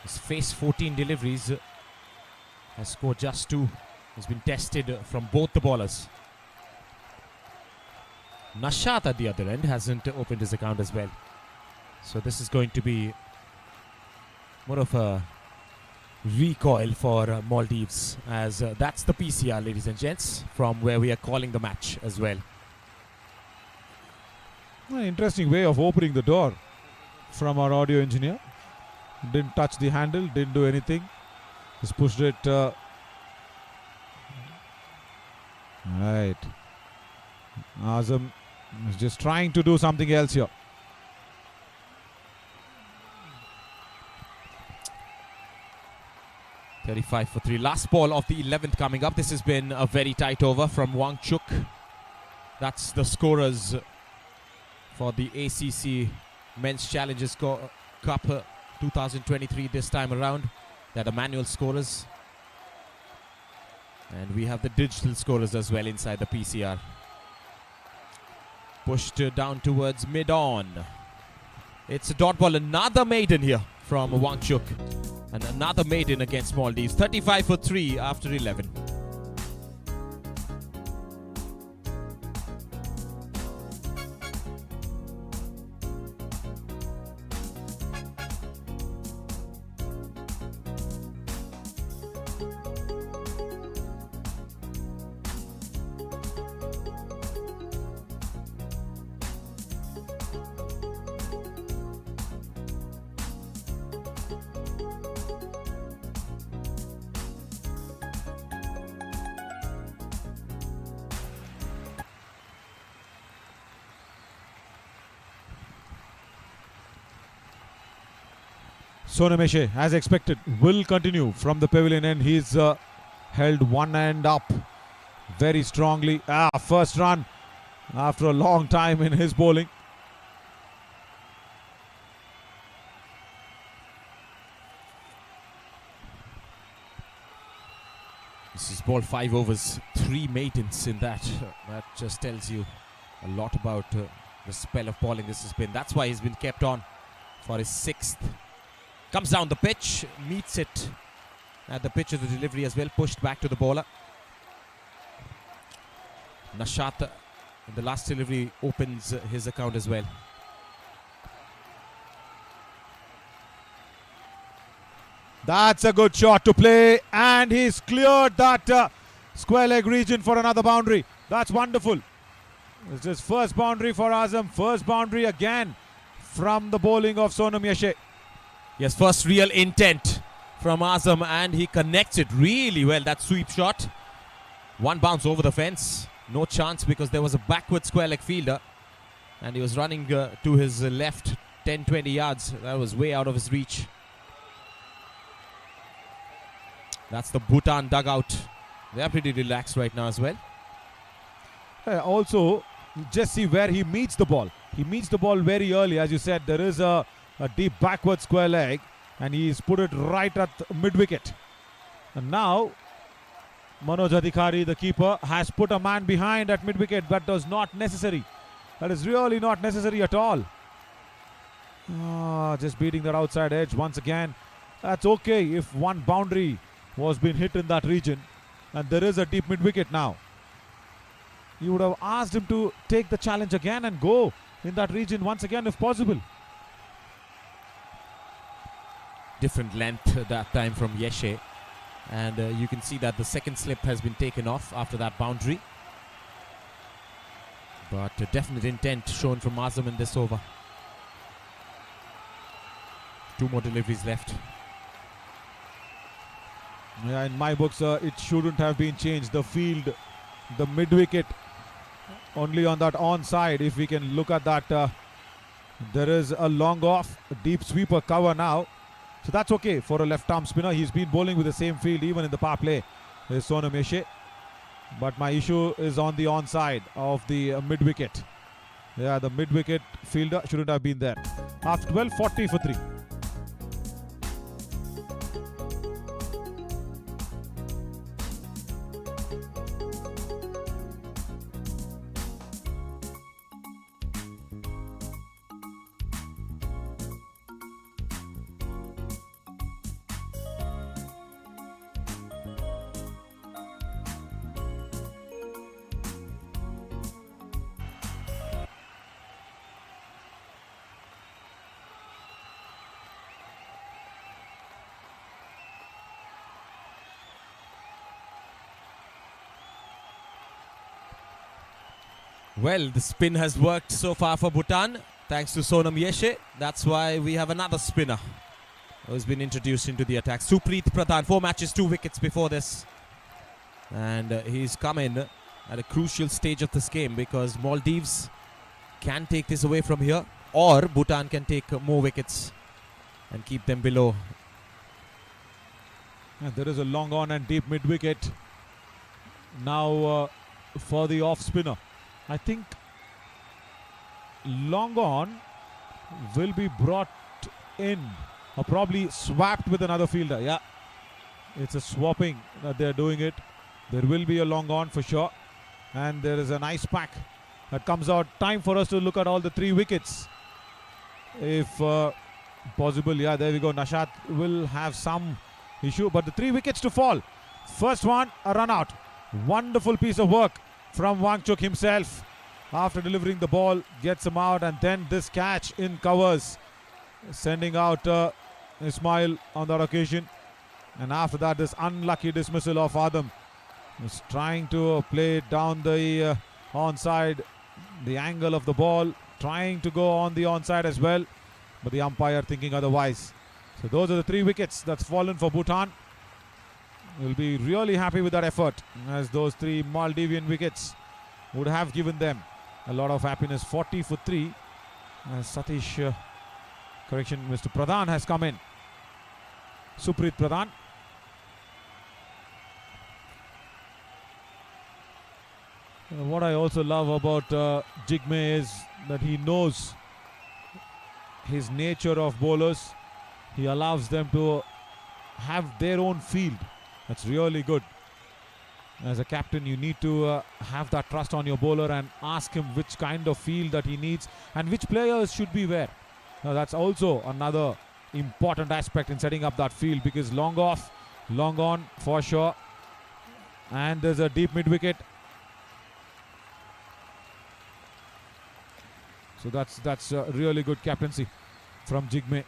He's faced 14 deliveries, has scored just 2. He's been tested from both the bowlers. Nashat at the other end hasn't opened his account as well. So this is going to be more of a recoil for Maldives, as that's the PCR, ladies and gents, from where we are calling the match as well. An interesting way of opening the door from our audio engineer. Didn't touch the handle, didn't do anything. Just pushed it. Right. Azam is just trying to do something else here. .35 for 3. Last ball of the 11th coming up. This has been a very tight over from Wangchuk. That's the scorers for the ACC Men's Challengers Cup 2023 this time around. They're the manual scorers. And we have the digital scorers as well inside the PCR. Pushed down towards mid-on. It's a dot ball. Another maiden here from Wangchuk. And another maiden against Maldives. 35 for 3 after 11. Sonameshe, as expected, will continue from the pavilion end. He's held one end up very strongly. First run after a long time in his bowling. This is ball 5 overs, 3 maidens in that. That just tells you a lot about the spell of bowling this has been. That's why he's been kept on for his 6th. Comes down the pitch, meets it at the pitch of the delivery as well, pushed back to the bowler. Nashat in the last delivery opens his account as well. That's a good shot to play, and he's cleared that square leg region for another boundary. That's wonderful. It's his first boundary for Azam, first boundary again from the bowling of Sonameshe. Yes, first real intent from Azam, and he connects it really well. That sweep shot. One bounce over the fence. No chance because there was a backward square leg fielder and he was running to his left 10-20 yards. That was way out of his reach. That's the Bhutan dugout. They are pretty relaxed right now as well. Also, just see where he meets the ball. He meets the ball very early. As you said, there is a deep backward square leg and he's put it right at mid wicket. And now Manoj Adhikari, the keeper, has put a man behind at mid-wicket. That was not necessary. That is really not necessary at all. Just beating that outside edge once again. That's okay if one boundary was being hit in that region. And there is a deep mid-wicket now. You would have asked him to take the challenge again and go in that region once again if possible. Different length that time from Yeshe. And you can see that the second slip has been taken off after that boundary. But definite intent shown from Azam in this over. 2 more deliveries left. Yeah, in my books, it shouldn't have been changed. The field, the mid-wicket, only on that onside. If we can look at that, there is a long off, a deep sweeper cover now. So that's okay for a left-arm spinner. He's been bowling with the same field even in the power play. There's Sonam Yeshe. But my issue is on the onside of the mid-wicket. Yeah, the mid-wicket fielder shouldn't have been there. After 12, 40 for 3. Well, the spin has worked so far for Bhutan, thanks to Sonam Yeshe. That's why we have another spinner who's been introduced into the attack. Supreet Pradhan, 4 matches, 2 wickets before this. And he's come in at a crucial stage of this game because Maldives can take this away from here, or Bhutan can take more wickets and keep them below. And there is a long on and deep mid-wicket now for the off-spinner. I think long on will be brought in or probably swapped with another fielder. Yeah, it's a swapping that they're doing it. There will be a long on for sure. And there is a nice pack that comes out. Time for us to look at all the 3 wickets. If possible, yeah, there we go. Nashat will have some issue, but the 3 wickets to fall. First one, a run out. Wonderful piece of work from Wangchuk himself. After delivering the ball, gets him out, and then this catch in covers, sending out Ismail on that occasion. And after that, this unlucky dismissal of Adam. He's trying to play down the onside, the angle of the ball, trying to go on the onside as well, but the umpire thinking otherwise. So those are the 3 wickets that's fallen for Bhutan. Will be really happy with that effort, as those 3 Maldivian wickets would have given them a lot of happiness. 40 for 3. Satish, correction, Mr. Pradhan has come in. Supreet Pradhan. What I also love about Jigme is that he knows his nature of bowlers. He allows them to have their own field. That's really good. As a captain, you need to have that trust on your bowler and ask him which kind of field that he needs and which players should be where. Now that's also another important aspect in setting up that field, because long off, long on for sure. And there's a deep mid-wicket. So that's really good captaincy from Jigme.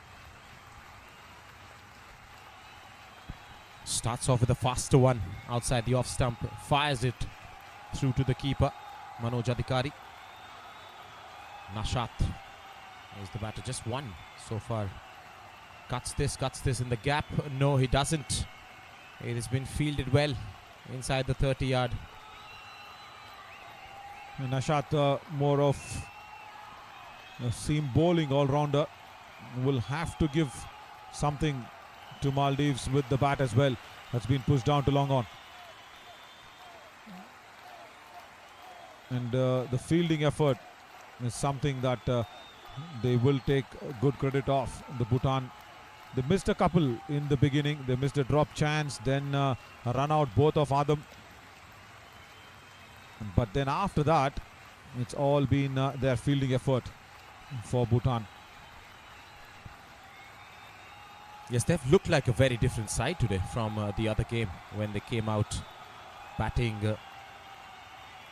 Starts off with a faster one outside the off stump, fires it through to the keeper, Manoj Adhikari. Nashat is the batter, just one so far. Cuts this in the gap. No, he doesn't. It has been fielded well inside the 30-yard. Nashat, more of a seam bowling all-rounder, will have to give something to Maldives with the bat as well. That's been pushed down to long on. And the fielding effort is something that they will take good credit of. The Bhutan, they missed a couple in the beginning. They missed a drop chance, then a run out both of Adam But then after that, it's all been their fielding effort for Bhutan. Yes, they've looked like a very different side today from the other game when they came out batting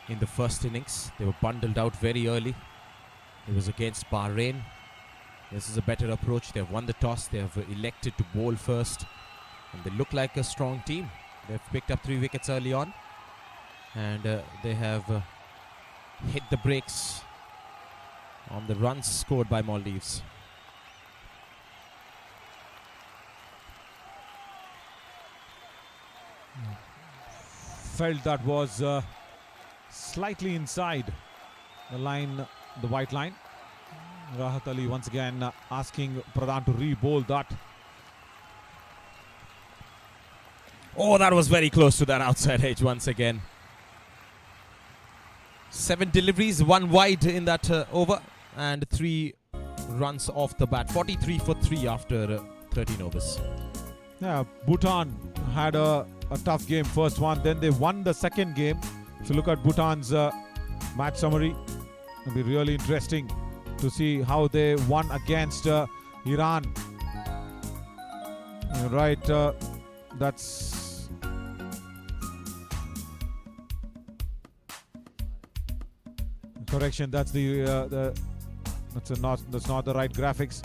in the first innings. They were bundled out very early. It was against Bahrain. This is a better approach. They've won the toss. They have elected to bowl first. And they look like a strong team. They've picked up 3 wickets early on. And they have hit the brakes on the runs scored by Maldives. Felt that was slightly inside the line, the white line. Rahat Ali once again asking Pradhan to re-bowl that. Oh, that was very close to that outside edge once again. 7 deliveries, 1 wide in that over, and 3 runs off the bat. 43 for 3 after 13 overs. Yeah, Bhutan had a tough game, first one. Then they won the second game. If you look at Bhutan's match summary, it'll be really interesting to see how they won against Iran. Right, that's correction. That's that's not the right graphics.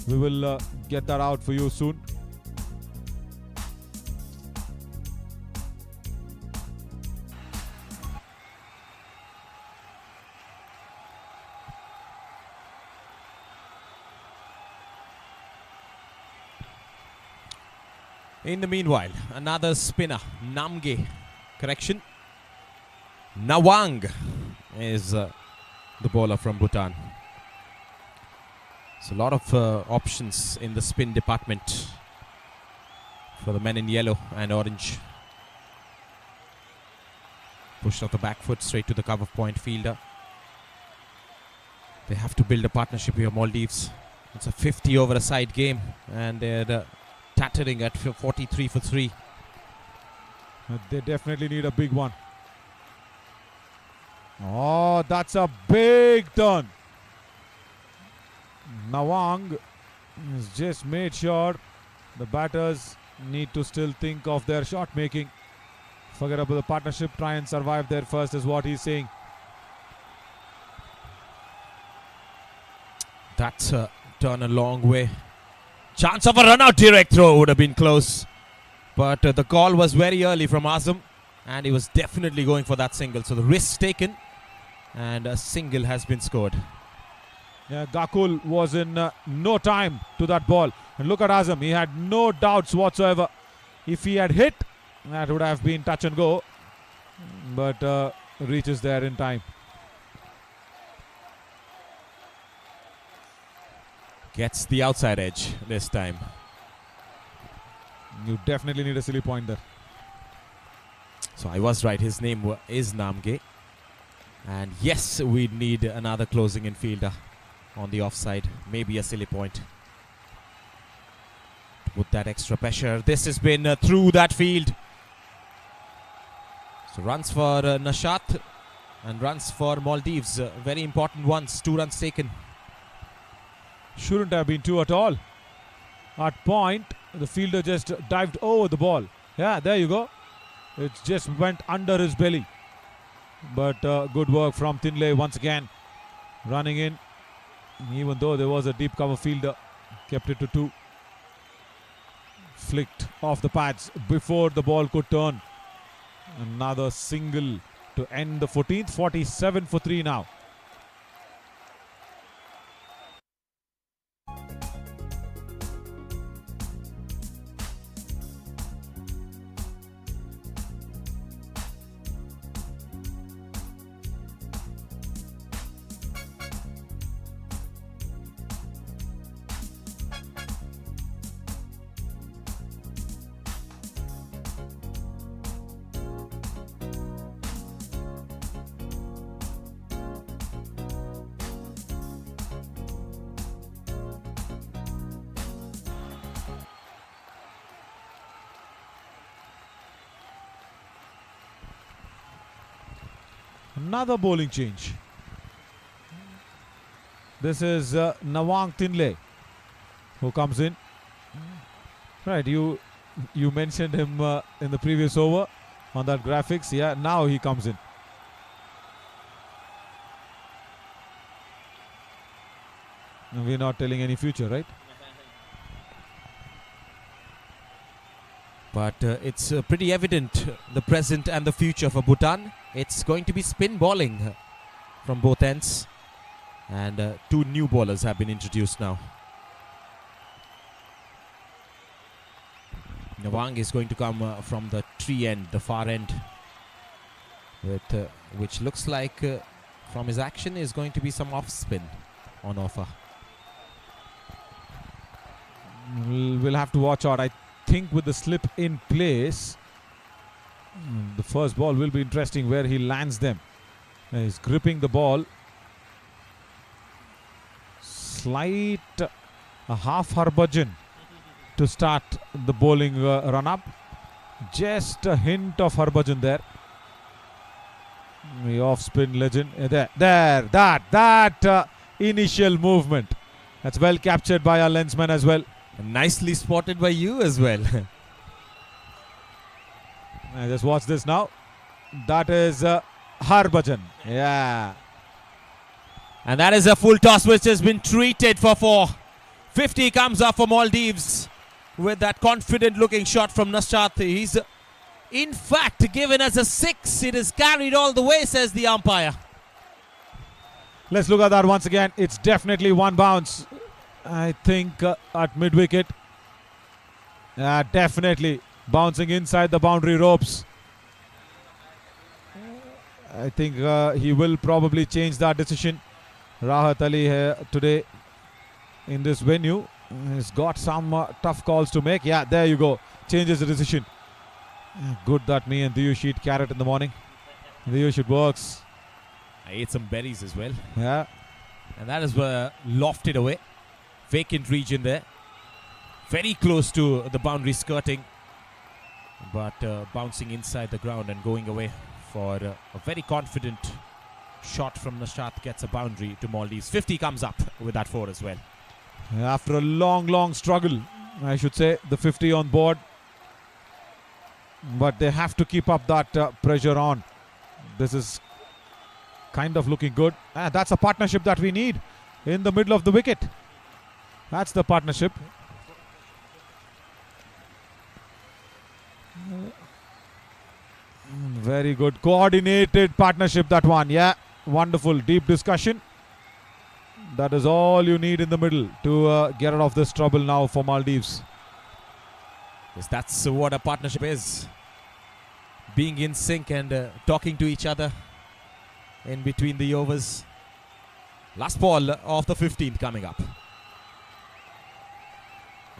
We will get that out for you soon. In the meanwhile, another spinner, Namge, correction. Nawang is the bowler from Bhutan. So a lot of options in the spin department for the men in yellow and orange. Pushed off the back foot straight to the cover point fielder. They have to build a partnership here, Maldives. It's a 50 over a side game, and they're tattering at 43 for 3. They definitely need a big one. Oh, that's a big turn. Nawang has just made sure the batters need to still think of their shot making. Forget about the partnership, try and survive there first is what he's saying. That's a turn a long way. Chance of a run out, direct throw would have been close. But the call was very early from Azam, and he was definitely going for that single. So the risk taken, and a single has been scored. Yeah, Gakul was in no time to that ball. And look at Azam, he had no doubts whatsoever. If he had hit, that would have been touch and go. But reaches there in time. Gets the outside edge this time. You definitely need a silly point there. So I was right, his name is Namge. And yes, we need another closing infielder on the offside. Maybe a silly point. Put that extra pressure. This has been through that field. So runs for Nashat and runs for Maldives. Very important ones. 2 runs taken. Shouldn't have been 2 at all. At point, the fielder just dived over the ball. Yeah, there you go. It just went under his belly. But good work from Tinley once again. Running in. Even though there was a deep cover fielder. Kept it to 2. Flicked off the pads before the ball could turn. Another single to end the 14th. 47 for 3 now. Another bowling change. This is Nawang Tinley who comes in. Right, you mentioned him in the previous over on that graphics. Yeah, now he comes in. We're not telling any future, right? But it's pretty evident the present and the future for Bhutan. It's going to be spin bowling from both ends. And two new bowlers have been introduced now. Nawang is going to come from the tree end, the far end, with which looks like from his action is going to be some off spin on offer. We'll have to watch out. I think with the slip in place, the first ball will be interesting where he lands them. He's gripping the ball. Slight half Harbhajan to start the bowling run up. Just a hint of Harbhajan there. The off spin legend. That initial movement. That's well captured by our lensman as well. And nicely spotted by you as well. Just watch this now. That is Harbhajan. Yeah. And that is a full toss which has been treated for 4. 50 comes up for Maldives with that confident looking shot from Nashat. He's in fact given as a 6. It is carried all the way, says the umpire. Let's look at that once again. It's definitely one bounce. I think at mid wicket. Definitely bouncing inside the boundary ropes. I think he will probably change that decision. Rahat Ali here today in this venue. He's got some tough calls to make. Yeah, there you go. Changes the decision. Good that me and Diyush eat carrot in the morning. Diyush, it works. I ate some berries as well. Yeah. And that is lofted away. Vacant region there. Very close to the boundary skirting. But bouncing inside the ground and going away for a very confident shot from Nashat. Gets a boundary to Maldives. 50 comes up with that 4 as well. After a long struggle, I should say, the 50 on board. But they have to keep up that pressure on. This is kind of looking good. That's a partnership that we need in the middle of the wicket. That's the partnership. Very good. Coordinated partnership, that one. Yeah, wonderful. Deep discussion. That is all you need in the middle to get out of this trouble now for Maldives. Yes, that's what a partnership is. Being in sync and talking to each other in between the overs. Last ball of the 15th coming up.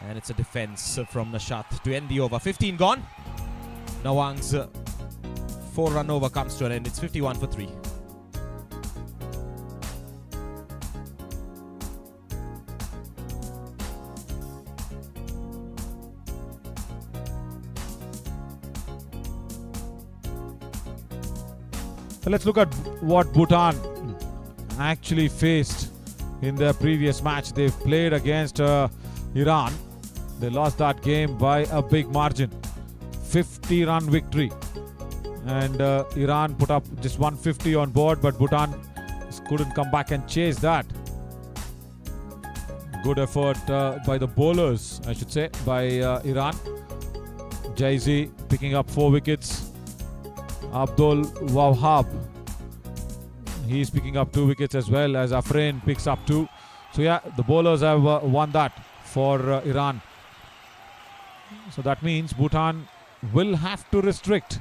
And it's a defense from Nashat to end the over. 15 gone. Nawang's 4-run over comes to an end. It's 51 for 3. So let's look at what Bhutan actually faced in their previous match. They've played against Iran. They lost that game by a big margin. 50-run victory. And Iran put up just 150 on board, but Bhutan couldn't come back and chase that. Good effort by the bowlers, I should say, by Iran. Jaizi picking up 4 wickets. Abdul Wahab, he's picking up 2 wickets as well, as Afrain picks up 2. So yeah, the bowlers have won that for Iran. So that means Bhutan will have to restrict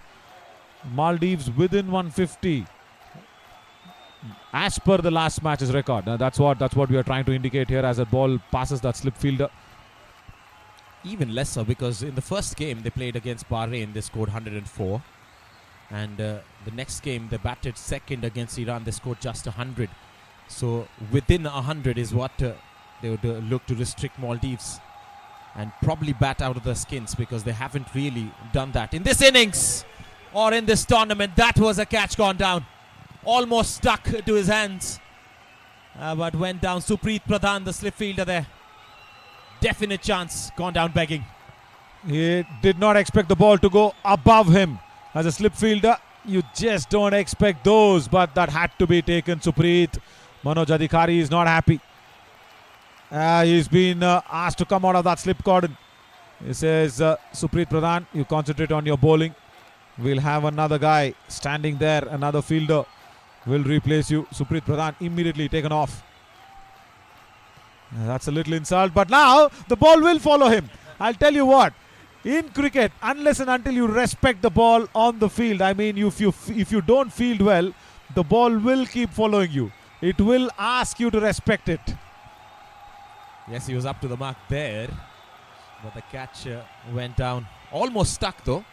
Maldives within 150 as per the last match's record. Now that's what we are trying to indicate here as a ball passes that slip fielder. Even lesser, because in the first game they played against Bahrain, they scored 104. And the next game they batted second against Iran, they scored just 100. So within 100 is what they would look to restrict Maldives and probably bat out of their skins, because they haven't really done that in this innings or in this tournament. That was a catch gone down. almost stuck to his hands. But went down. Supreet Pradhan, the slip fielder there. Definite chance. Gone down begging. He did not expect the ball to go above him. As a slip fielder, you just don't expect those. But that had to be taken. Supreet. Manoj Adhikari is not happy. He's been asked to come out of that slip cordon. He says, Supreet Pradhan, you concentrate on your bowling. We'll have another guy standing there. Another fielder will replace you. Supreet Pradhan immediately taken off. That's a little insult. But now the ball will follow him. I'll tell you what. In cricket, unless and until you respect the ball on the field, I mean, if you don't field well, the ball will keep following you. It will ask you to respect it. Yes, he was up to the mark there. But the catch went down. Almost stuck though.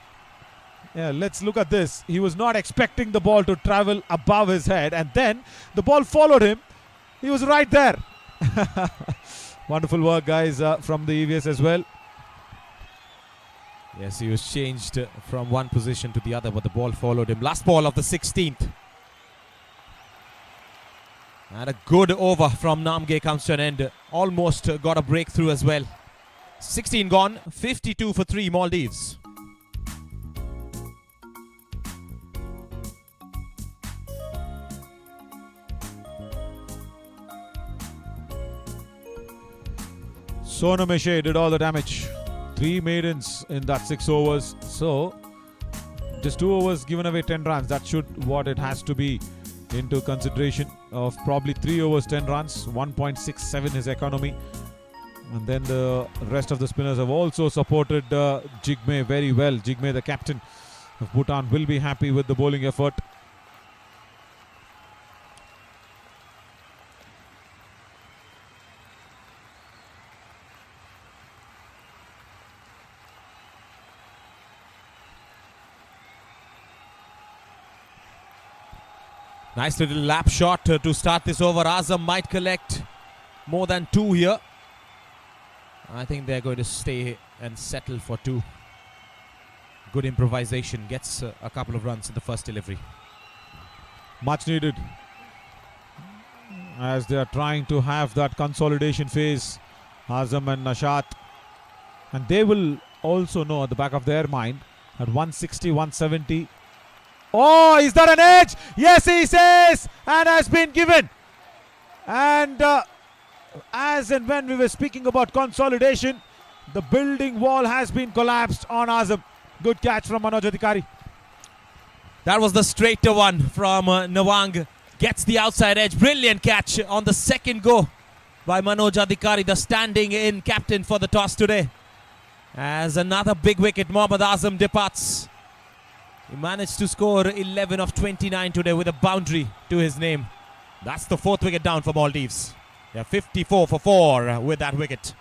Yeah, let's look at this. He was not expecting the ball to travel above his head, and then the ball followed him. He was right there. Wonderful work, guys, from the EVS as well. Yes, he was changed from one position to the other, but the ball followed him. Last ball of the 16th. And a good over from Namge comes to an end. Almost got a breakthrough as well. 16 gone, 52 for 3 Maldives. Sonam Eshe did all the damage. 3 maidens in that 6 overs. So, just 2 overs given away 10 runs. That should what it has to be into consideration of probably 3 overs 10 runs. 1.67 his economy. And then the rest of the spinners have also supported Jigme very well. Jigme, the captain of Bhutan, will be happy with the bowling effort. Nice little lap shot to start this over. Azam might collect more than 2 here. I think they're going to stay and settle for 2. Good improvisation. Gets a couple of runs in the first delivery. Much needed. As they are trying to have that consolidation phase. Azam and Nashat. And they will also know at the back of their mind at 160, 170. Oh, is that an edge? Yes, he says, and has been given. And as and when we were speaking about consolidation, the building wall has been collapsed on Azam. Good catch from Manoj Adhikari. That was the straighter one from Nawang. Gets the outside edge. Brilliant catch on the second go by Manoj Adhikari, the standing in captain for the toss today. As another big wicket, Mohammad Azam departs. He managed to score 11 of 29 today with a boundary to his name. That's the 4th wicket down for Maldives. They're 54 for 4 with that wicket.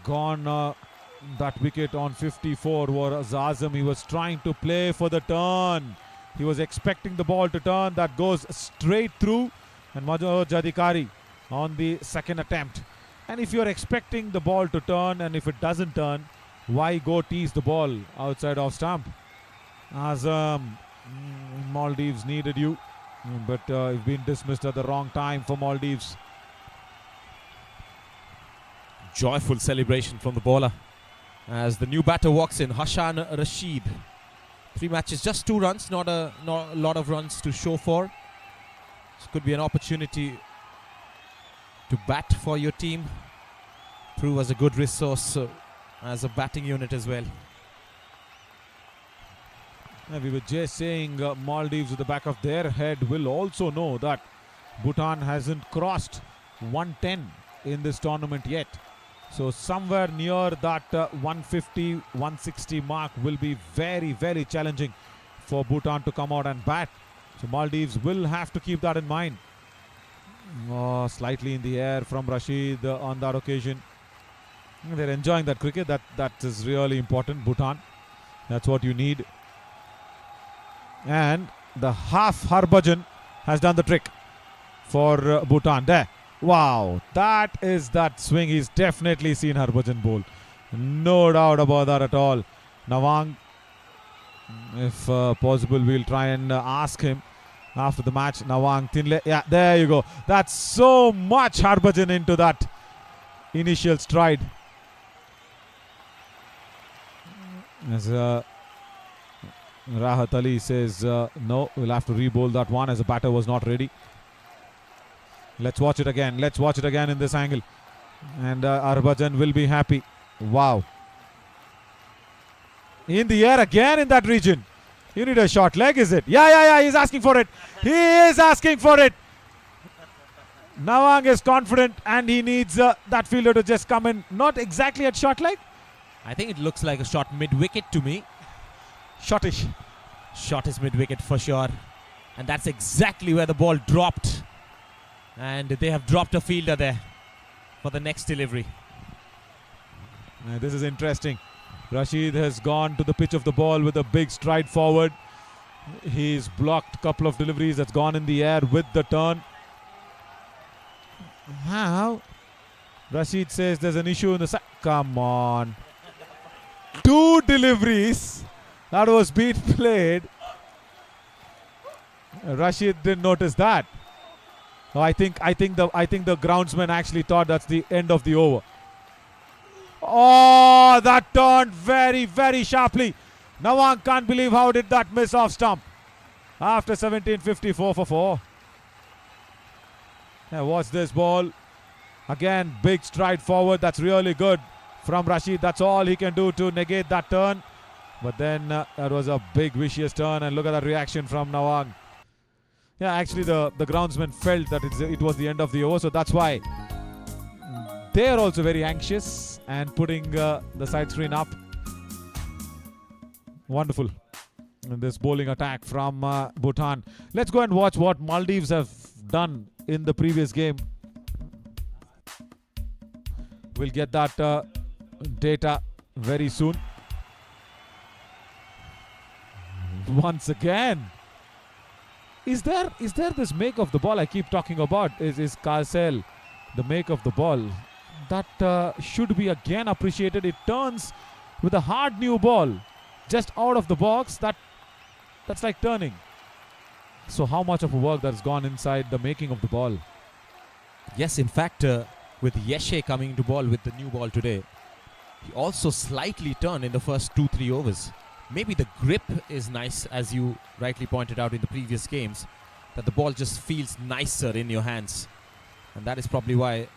Gone that wicket on 54 was Azam. He was trying to play for the turn. He was expecting the ball to turn. That goes straight through. And Manoj Adhikari on the second attempt. And if you're expecting the ball to turn and if it doesn't turn, why go tease the ball outside off stump? Azam, Maldives needed you. But you've been dismissed at the wrong time for Maldives. Joyful celebration from the bowler as the new batter walks in, Hashan Rashid. 3 matches, just 2 runs, not a lot of runs to show for. This could be an opportunity to bat for your team, prove as a good resource as a batting unit as well. We were just saying Maldives at the back of their head will also know that Bhutan hasn't crossed 110 in this tournament yet. So somewhere near that 150, 160 mark will be very, very challenging for Bhutan to come out and bat. So Maldives will have to keep that in mind. Slightly in the air from Rashid on that occasion. They're enjoying that cricket. That is really important. Bhutan. That's what you need. And the half Harbhajan has done the trick for Bhutan. There. Wow. That swing. He's definitely seen Harbhajan bowl. No doubt about that at all. Nawang, if possible, we'll try and ask him after the match. Nawang, Tinle. Yeah, there you go. That's so much Harbhajan into that initial stride. As Rahat Ali says, no, we'll have to re-bowl that one as the batter was not ready. Let's watch it again. Let's watch it again in this angle. And Harbhajan will be happy. Wow. In the air again in that region. You need a short leg, is it? Yeah. He's asking for it. He is asking for it. Nawang is confident and he needs that fielder to just come in. Not exactly at short leg. I think it looks like a shot mid-wicket to me. Shortish. Shot is mid-wicket for sure. And that's exactly where the ball dropped. And they have dropped a fielder there for the next delivery. This is interesting. Rashid has gone to the pitch of the ball with a big stride forward. He's blocked a couple of deliveries that's gone in the air with the turn. How? Rashid says there's an issue in the side. Come on. 2 deliveries. That was beat played. Rashid didn't notice that. I think the groundsman actually thought that's the end of the over. Oh, that turned very, very sharply. Nawang can't believe how did that miss off stump. After 17:54 for 4. Now watch this ball. Again, big stride forward. That's really good from Rashid. That's all he can do to negate that turn. But then that was a big vicious turn, and look at that reaction from Nawang. Yeah, actually the groundsman felt that it was the end of the over, so that's why they are also very anxious and putting the side screen up. Wonderful. And this bowling attack from Bhutan. Let's go and watch what Maldives have done in the previous game. We'll get that data very soon. Once again. Is there this make of the ball I keep talking about? Is Karsel the make of the ball? That should be again appreciated. It turns with a hard new ball just out of the box. That's like turning. So how much of a work that's gone inside the making of the ball? Yes, in fact, with Yeshe coming to ball with the new ball today, he also slightly turned in the first 2-3 overs. Maybe the grip is nice, as you rightly pointed out in the previous games, that the ball just feels nicer in your hands. And that is probably why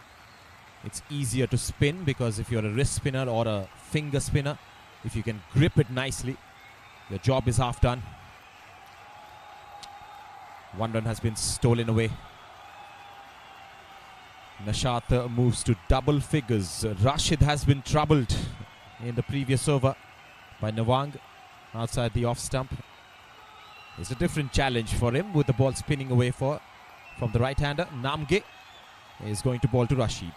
it's easier to spin, because if you're a wrist spinner or a finger spinner, if you can grip it nicely, your job is half done. One run has been stolen away. Nishat moves to double figures. Rashid has been troubled in the previous over by Nawang outside the off stump. It's a different challenge for him with the ball spinning away from the right-hander. Namge is going to bowl to Rashid.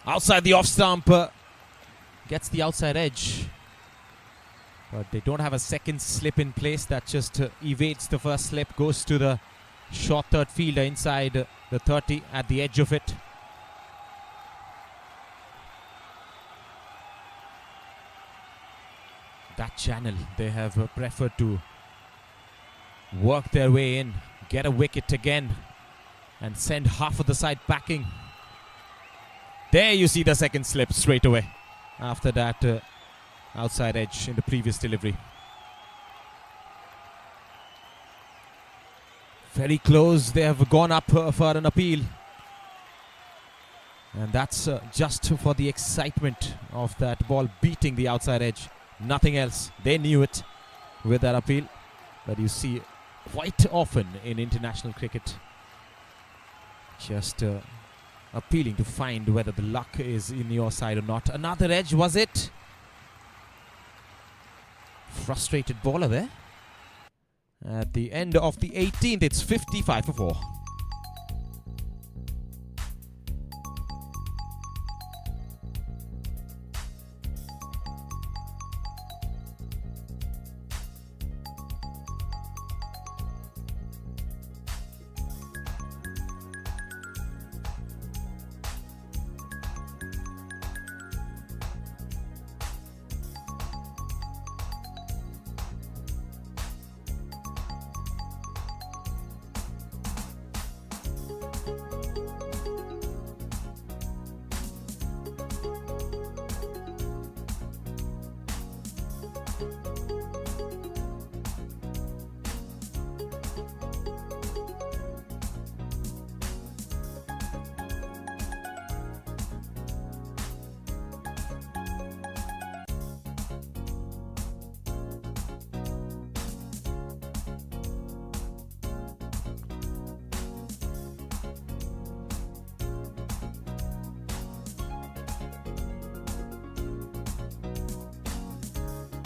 Outside the off stump, gets the outside edge. But they don't have a second slip in place. That just evades the first slip, goes to the short third fielder inside the 30 at the edge of it. That channel, they have preferred to work their way in, get a wicket again, and send half of the side packing. There you see the second slip straight away after that outside edge in the previous delivery. Very close. They have gone up for an appeal. And that's just for the excitement of that ball beating the outside edge. Nothing else. They knew it with that appeal. But you see quite often in international cricket. Just appealing to find whether the luck is in your side or not. Another edge, was it? Frustrated bowler there. At the end of the 18th, it's 55 for 4.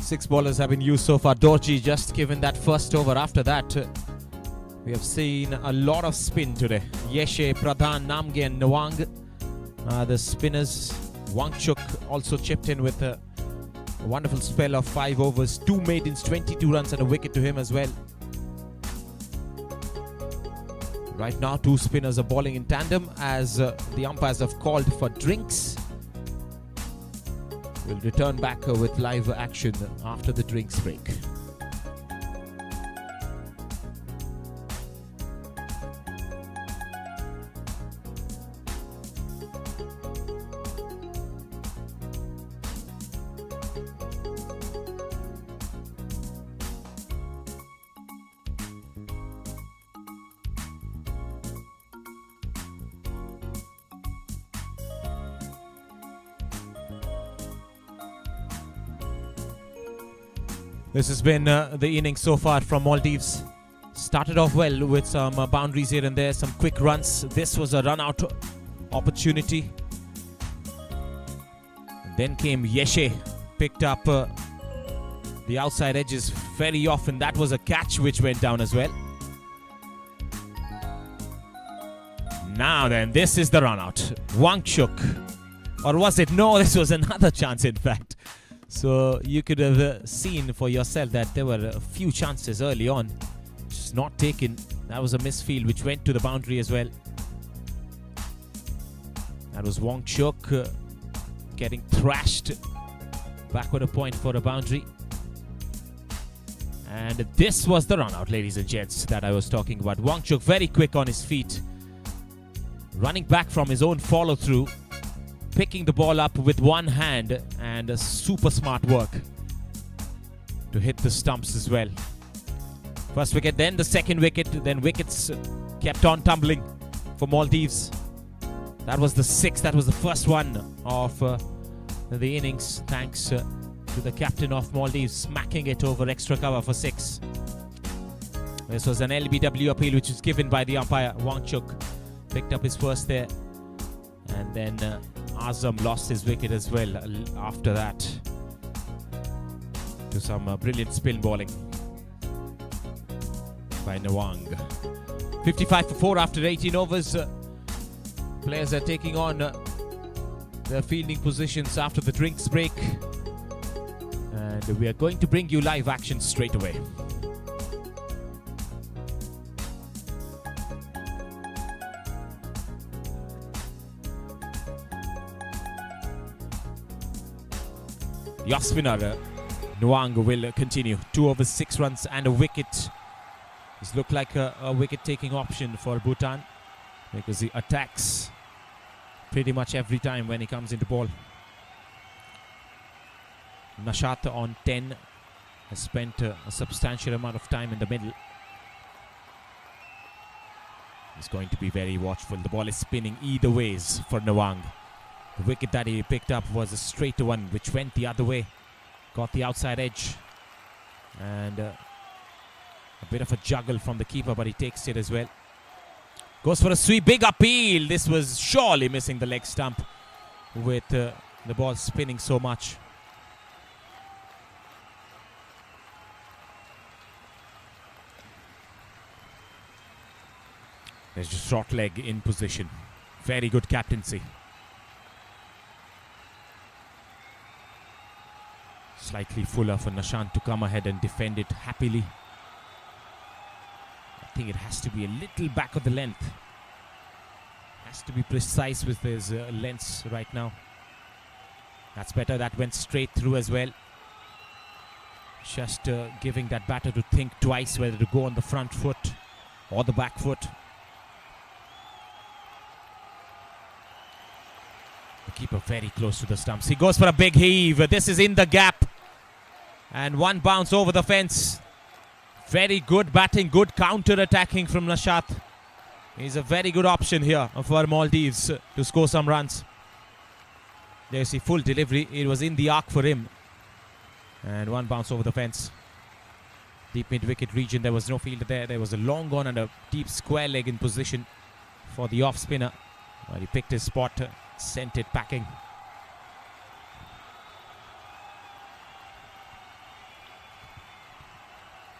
Six bowlers have been used so far. Dorji just given that first over. After that, we have seen a lot of spin today. Yeshe, Pradhan, Namge and Nawang, the spinners. Wangchuk also chipped in with a wonderful spell of 5 overs. 2 maidens, 22 runs and a wicket to him as well. Right now, 2 spinners are bowling in tandem as the umpires have called for drinks. We'll return back with live action after the drinks break. This has been the innings so far from Maldives. Started off well with some boundaries here and there, some quick runs. This was a run-out opportunity. And then came Yeshe, picked up the outside edges very often. That was a catch which went down as well. Now then, this is the run-out. Wangchuk. Or was it? No, this was another chance in fact. So you could have seen for yourself that there were a few chances early on. Just not taken. That was a misfield which went to the boundary as well. That was Wangchuk getting thrashed backward a point for a boundary. And this was the run out, ladies and gents, that I was talking about. Wangchuk very quick on his feet. Running back from his own follow through. Picking the ball up with one hand and a super smart work to hit the stumps as well. First wicket, then the second wicket, then wickets kept on tumbling for Maldives. That was the 6th, that was the first one of the innings, thanks to the captain of Maldives smacking it over extra cover for 6. This was an LBW appeal which was given by the umpire. Wangchuk picked up his first there, and then Azam lost his wicket as well after that to some brilliant spin bowling by Nawang. 55 for 4 after 18 overs. Players are taking on their fielding positions after the drinks break, and we are going to bring you live action straight away. The off spinner, Nawang, will continue. 2 overs, 6 runs and a wicket. This looked like a wicket-taking option for Bhutan because he attacks pretty much every time when he comes into ball. Nashat on 10 has spent a substantial amount of time in the middle. He's going to be very watchful. The ball is spinning either ways for Nawang. The wicket that he picked up was a straight one which went the other way. Got the outside edge. And A bit of a juggle from the keeper, but he takes it as well. Goes for a sweep, big appeal. This was surely missing the leg stump with the ball spinning so much. There's just short leg in position. Very good captaincy. Slightly fuller for Nishant to come ahead and defend it happily. I think it has to be a little back of the length. Has to be precise with his lengths right now. That's better. That went straight through as well. Just giving that batter to think twice whether to go on the front foot or the back foot. The keeper very close to the stumps. He goes for a big heave. This is in the gap. And one bounce over the fence. Very good batting, good counter-attacking from Nishant. He's a very good option here for Maldives to score some runs. There's the full delivery. It was in the arc for him. And one bounce over the fence. Deep mid-wicket region. There was no fielder there. There was a long on and a deep square leg in position for the off-spinner. But he picked his spot, sent it packing.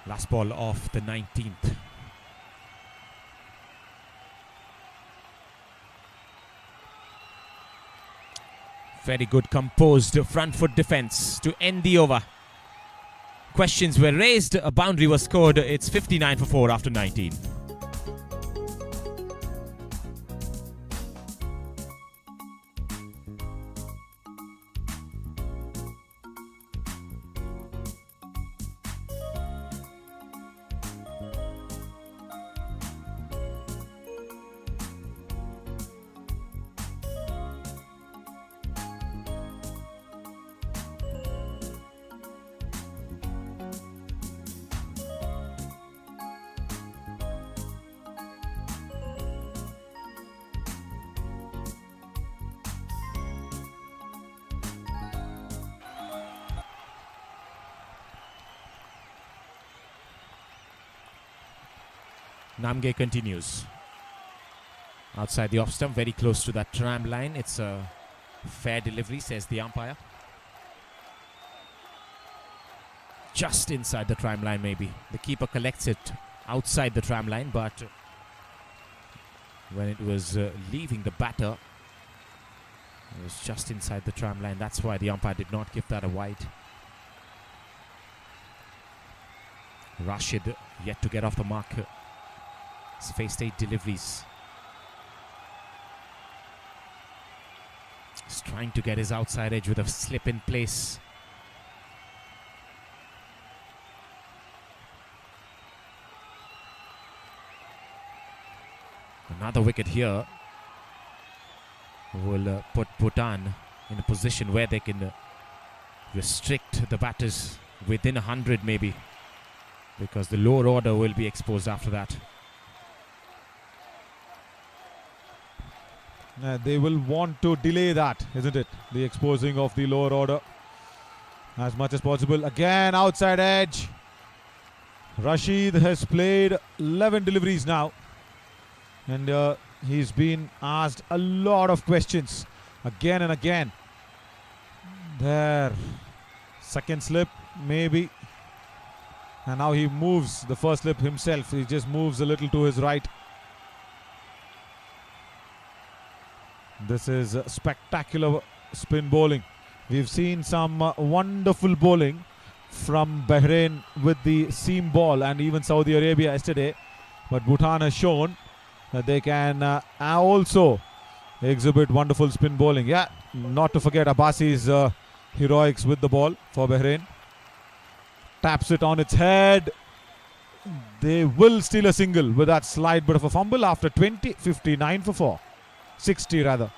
Last ball of the 19th. Very good composed front foot defense to end the over. Questions were raised, a boundary was scored. It's 59 for 4 after 19. Namge continues. Outside the off stump, very close to that tram line. It's a fair delivery, says the umpire. Just inside the tram line, maybe. The keeper collects it outside the tram line, but when it was leaving the batter, it was just inside the tram line. That's why the umpire did not give that a wide. Rashid yet to get off the mark. He's faced 8 deliveries. He's trying to get his outside edge with a slip in place. Another wicket here will put Bhutan in a position where they can restrict the batters within 100 maybe, because the lower order will be exposed after that. They will want to delay that, isn't it? The exposing of the lower order as much as possible. Again, outside edge. Rashid has played 11 deliveries now. And he's been asked a lot of questions again and again. There. Second slip, maybe. And now he moves the first slip himself. He just moves a little to his right. This is spectacular spin bowling. We've seen some wonderful bowling from Bahrain with the seam ball and even Saudi Arabia yesterday. But Bhutan has shown that they can also exhibit wonderful spin bowling. Yeah, not to forget Abbasi's heroics with the ball for Bahrain. Taps it on its head. They will steal a single with that slight bit of a fumble after 20, 59 for 4. 60 rather.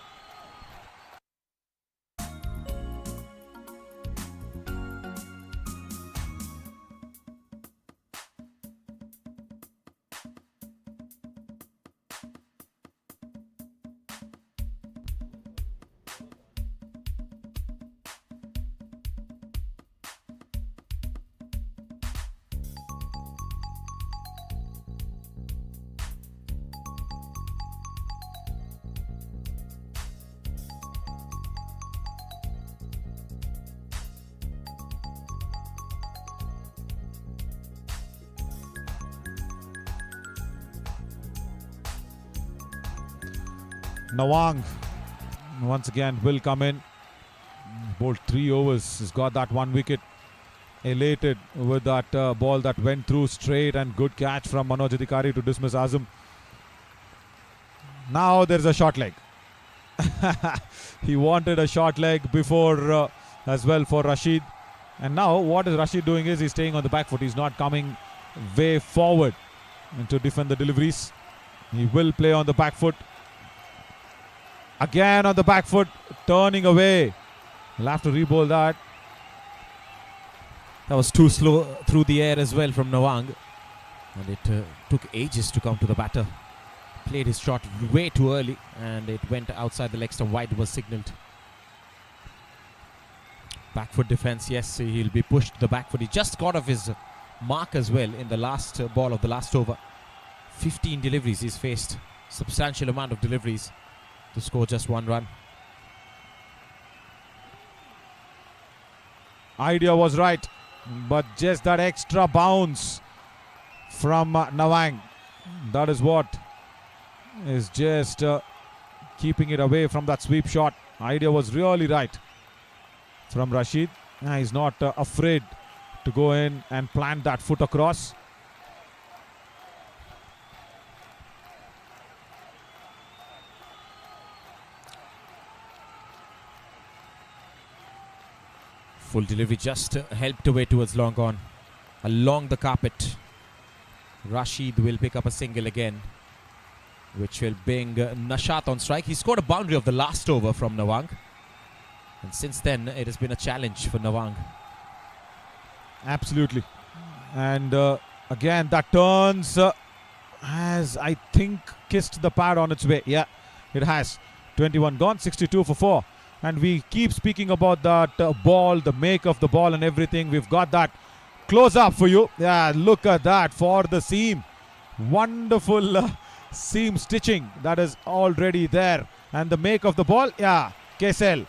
Nawang once again will come in. Bowled 3 overs. He's got that 1 wicket. Elated with that ball that went through straight, and good catch from Manoj Adhikari to dismiss Azam. Now there's a short leg. He wanted a short leg before as well for Rashid. And now what is Rashid doing is he's staying on the back foot. He's not coming way forward and to defend the deliveries. He will play on the back foot. Again on the back foot, turning away. He'll have to re-bowl that. That was too slow through the air as well from Nawang. And it took ages to come to the batter. Played his shot way too early and it went outside the leg stump. Wide was signalled. Back foot defence, yes, he'll be pushed to the back foot. He just got off his mark as well in the last ball of the last over. 15 deliveries he's faced. Substantial amount of deliveries to score just 1 run. Idea was right, but just that extra bounce from Nawang. That is what is just keeping it away from that sweep shot. Idea was really right from Rashid. He's not afraid to go in and plant that foot across. Full delivery just helped away towards long on. Along the carpet. Rashid will pick up a single again, which will bring Nashat on strike. He scored a boundary of the last over from Nawang. And since then, it has been a challenge for Nawang. Absolutely. And again, that turns has, I think, kissed the pad on its way. Yeah, it has. 21 gone, 62 for 4. And we keep speaking about that ball, the make of the ball and everything. We've got that close up for you. Yeah, look at that for the seam. Wonderful seam stitching that is already there. And the make of the ball, yeah, Kesel.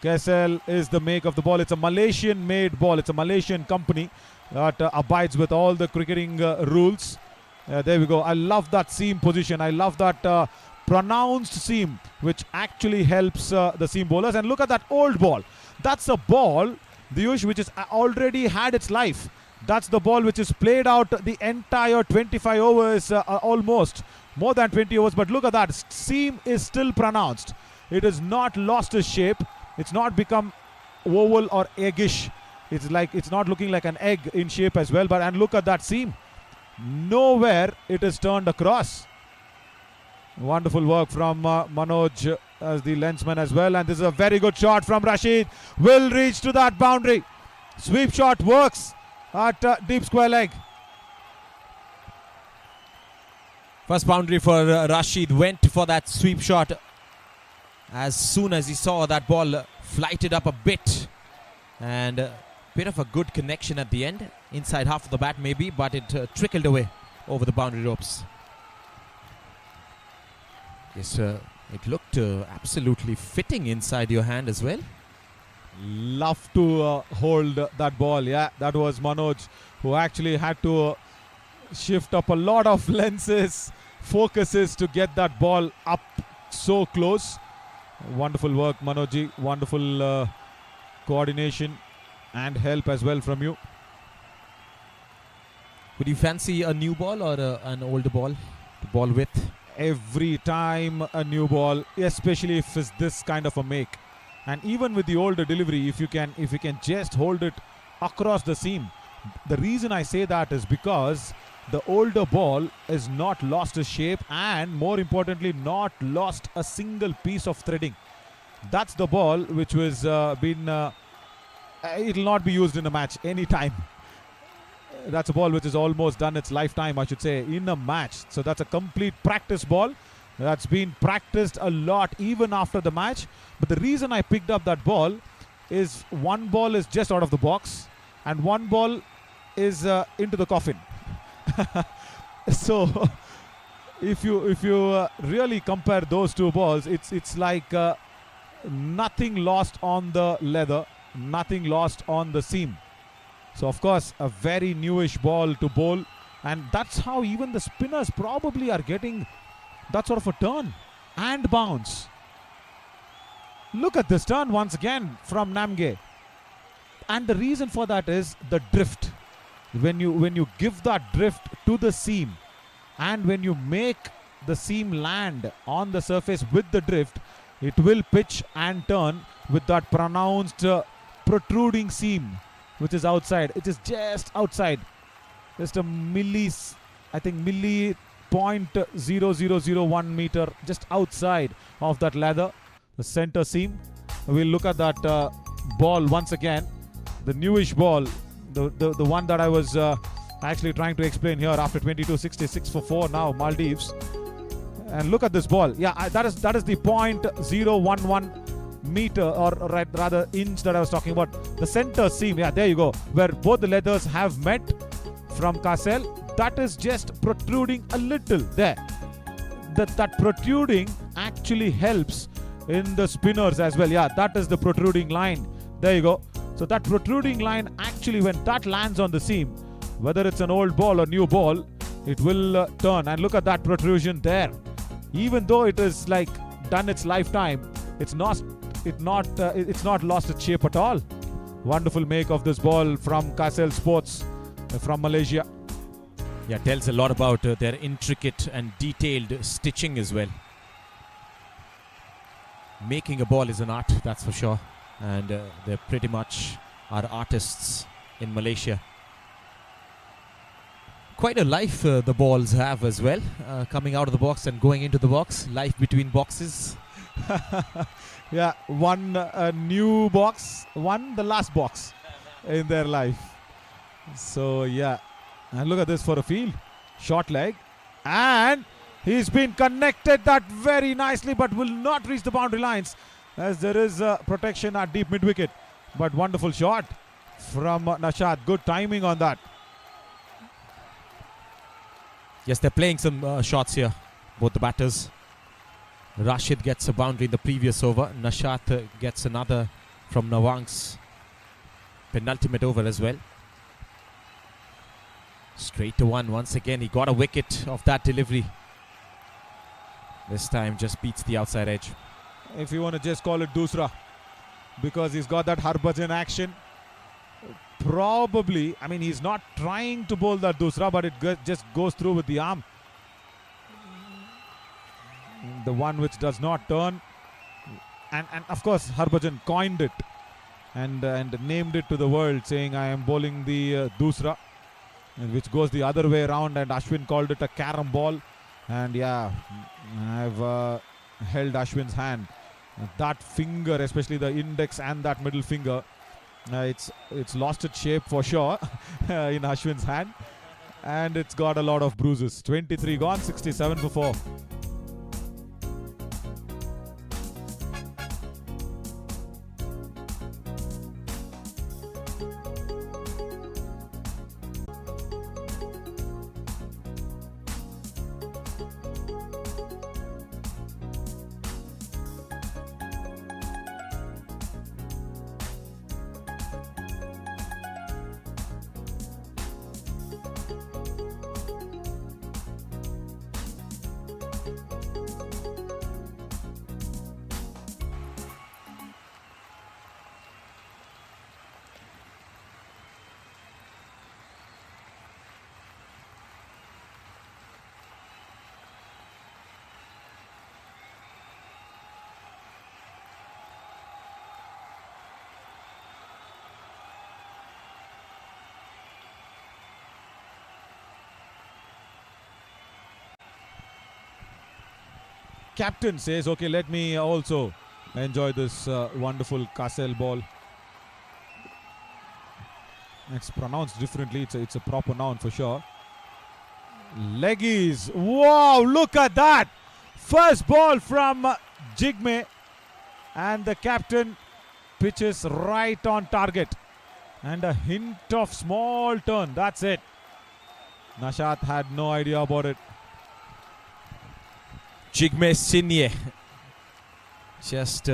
Kesel is the make of the ball. It's a Malaysian made ball. It's a Malaysian company that abides with all the cricketing rules. There we go. I love that seam position. I love that pronounced seam, which actually helps the seam bowlers. And look at that old ball. That's a ball, Diyush, which has already had its life. That's the ball which is played out the entire 25 overs, almost more than 20 overs. But look at that, seam is still pronounced. It has not lost its shape. It's not become oval or eggish. It's like, it's not looking like an egg in shape as well. But and look at that seam. Nowhere it is turned across. Wonderful work from Manoj as the lensman as well. And this is a very good shot from Rashid. Will reach to that boundary. Sweep shot works at deep square leg. First boundary for Rashid. Went for that sweep shot as soon as he saw that ball flighted up a bit. And a bit of a good connection at the end. Inside half of the bat maybe, but it trickled away over the boundary ropes. Yes, it looked absolutely fitting inside your hand as well. Love to hold that ball. Yeah, that was Manoj who actually had to shift up a lot of lenses, focuses to get that ball up so close. Wonderful work, Manojji. Wonderful coordination and help as well from you. Would you fancy a new ball or an older ball to bowl with? Every time a new ball, especially if it's this kind of a make. And even with the older delivery, if you can just hold it across the seam. The reason I say that is because the older ball is not lost its shape and more importantly not lost a single piece of threading. That's the ball which was it'll not be used in a match anytime. That's a ball which has almost done its lifetime, I should say, in a match. So that's a complete practice ball. That's been practiced a lot even after the match. But the reason I picked up that ball is one ball is just out of the box and one ball is into the coffin. So if you really compare those two balls, it's like nothing lost on the leather, nothing lost on the seam. So of course a very newish ball to bowl, and that's how even the spinners probably are getting that sort of a turn. and bounce. Look at this turn once again from Namge. And the reason for that is the drift. When you give that drift to the seam, and when you make the seam land on the surface with the drift, it will pitch and turn with that pronounced protruding seam, which is outside. It is just outside, just a milli, I think milli 0.0001 meter, just outside of that leather, the center seam. We'll look at that ball once again, the newish ball, the one that I was actually trying to explain here after 22.66 for 4 now, Maldives. And look at this ball. Yeah, that is the 0.011 meter, or rather inch, that I was talking about. The center seam, yeah, there you go, where both the leathers have met from Castle. That is just protruding a little there. That protruding actually helps in the spinners as well. Yeah, that is the protruding line. There you go. So that protruding line actually, when that lands on the seam, whether it's an old ball or new ball, it will turn. And look at that protrusion there. Even though it is like done its lifetime, it's not lost its shape at all. Wonderful make of this ball from Castle Sports from Malaysia. Yeah, tells a lot about their intricate and detailed stitching as well. Making a ball is an art, that's for sure. And they pretty much are artists in Malaysia. Quite a life the balls have as well, coming out of the box and going into the box. Life between boxes. Yeah, one new box, one the last box in their life. So yeah, and look at this for a field. Short leg, and he's been connected that very nicely, but will not reach the boundary lines as there is protection at deep mid wicket. But wonderful shot from Nashad. Good timing on that. Yes, they're playing some shots here, both the batters. Rashid gets a boundary in the previous over. Nashat gets another from Nawang's penultimate over as well. Straight to one once again. He got a wicket off that delivery. This time just beats the outside edge. If you want to just call it Dusra, because he's got that Harbhajan action. Probably, I mean, he's not trying to bowl that Dusra, but it just goes through with the arm. The one which does not turn. And of course, Harbhajan coined it and named it to the world, saying, I am bowling the Dusra, which goes the other way around, and Ashwin called it a carom ball. And yeah, I've held Ashwin's hand. That finger, especially the index and that middle finger, it's lost its shape for sure in Ashwin's hand, and it's got a lot of bruises. 23 gone, 67 for 4. Captain says, okay, let me also enjoy this wonderful Castle ball. It's pronounced differently. It's a proper noun for sure. Leggies. Wow, look at that. First ball from Jigme, and the captain pitches right on target. And a hint of small turn. That's it. Nashat had no idea about it. Jigme Sinye just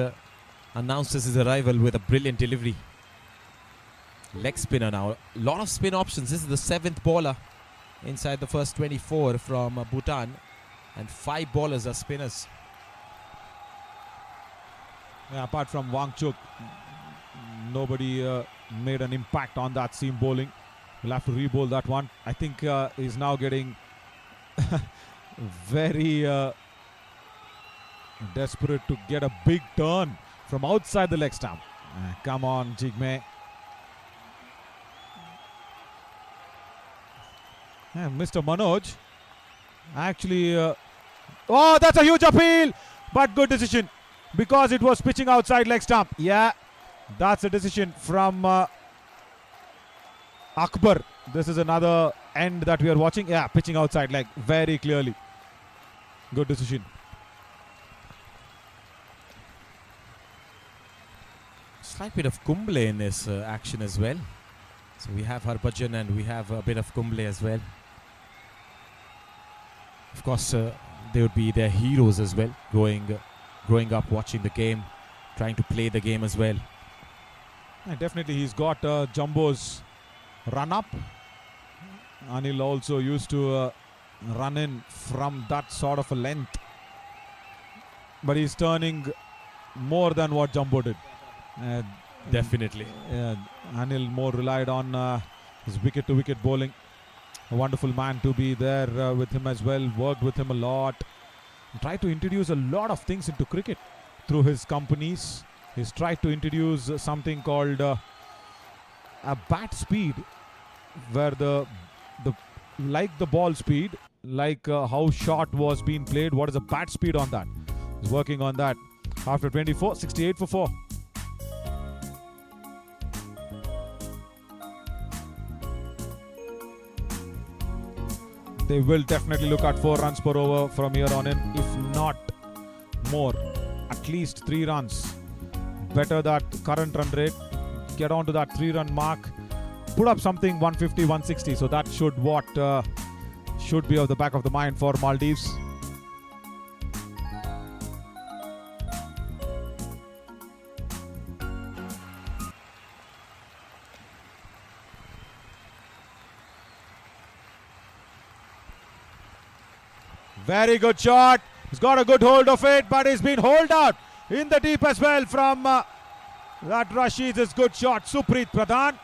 announces his arrival with a brilliant delivery. Leg spinner now. A lot of spin options. This is the 7th bowler inside the first 24 from Bhutan, and 5 bowlers are spinners. Yeah, apart from Wangchuk, nobody made an impact on that seam bowling. We'll have to re-bowl that one. I think he's now getting very desperate to get a big turn from outside the leg stump. Come on, Jigme. Mr. Manoj actually oh, that's a huge appeal, but good decision because it was pitching outside leg stump. Yeah, that's a decision from Akbar. This is another end that we are watching. Yeah, pitching outside leg very clearly. Good decision. Slight bit of Kumble in this action as well. So we have Harbhajan and we have a bit of Kumble as well. Of course, they would be their heroes as well, growing up watching the game, trying to play the game as well. And definitely he's got Jumbo's run up. Anil also used to run in from that sort of a length. But he's turning more than what Jumbo did. Definitely. Anil more relied on his wicket-to-wicket bowling. A wonderful man to be there with him as well. Worked with him a lot. Tried to introduce a lot of things into cricket through his companies. He's tried to introduce something called a bat speed, where the like the ball speed, like how short was being played. What is the bat speed on that? He's working on that. After 24, 68 for 4. They will definitely look at 4 runs per over from here on in, if not more. At least 3 runs. Better that current run rate. Get on to that 3-run mark. Put up something 150, 160. So that should should be at the back of the mind for Maldives. Very good shot. He's got a good hold of it, but he's been holed out in the deep as well from that Rashid. Is good shot. Supreet Pradhan.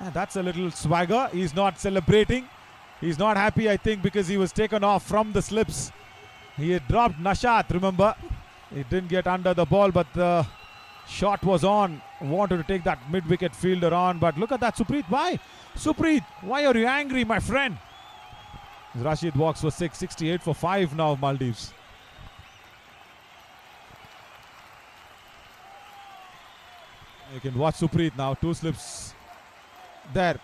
And that's a little swagger. He's not celebrating. He's not happy, I think, because he was taken off from the slips. He had dropped Nashat, remember. He didn't get under the ball, but the shot was on. Wanted to take that mid-wicket fielder on, but look at that, Supreet. Why? Supreet, why are you angry, my friend? Rashid walks for 6, 68 for 5 now, Maldives. You can watch Supreet now, 2 slips there.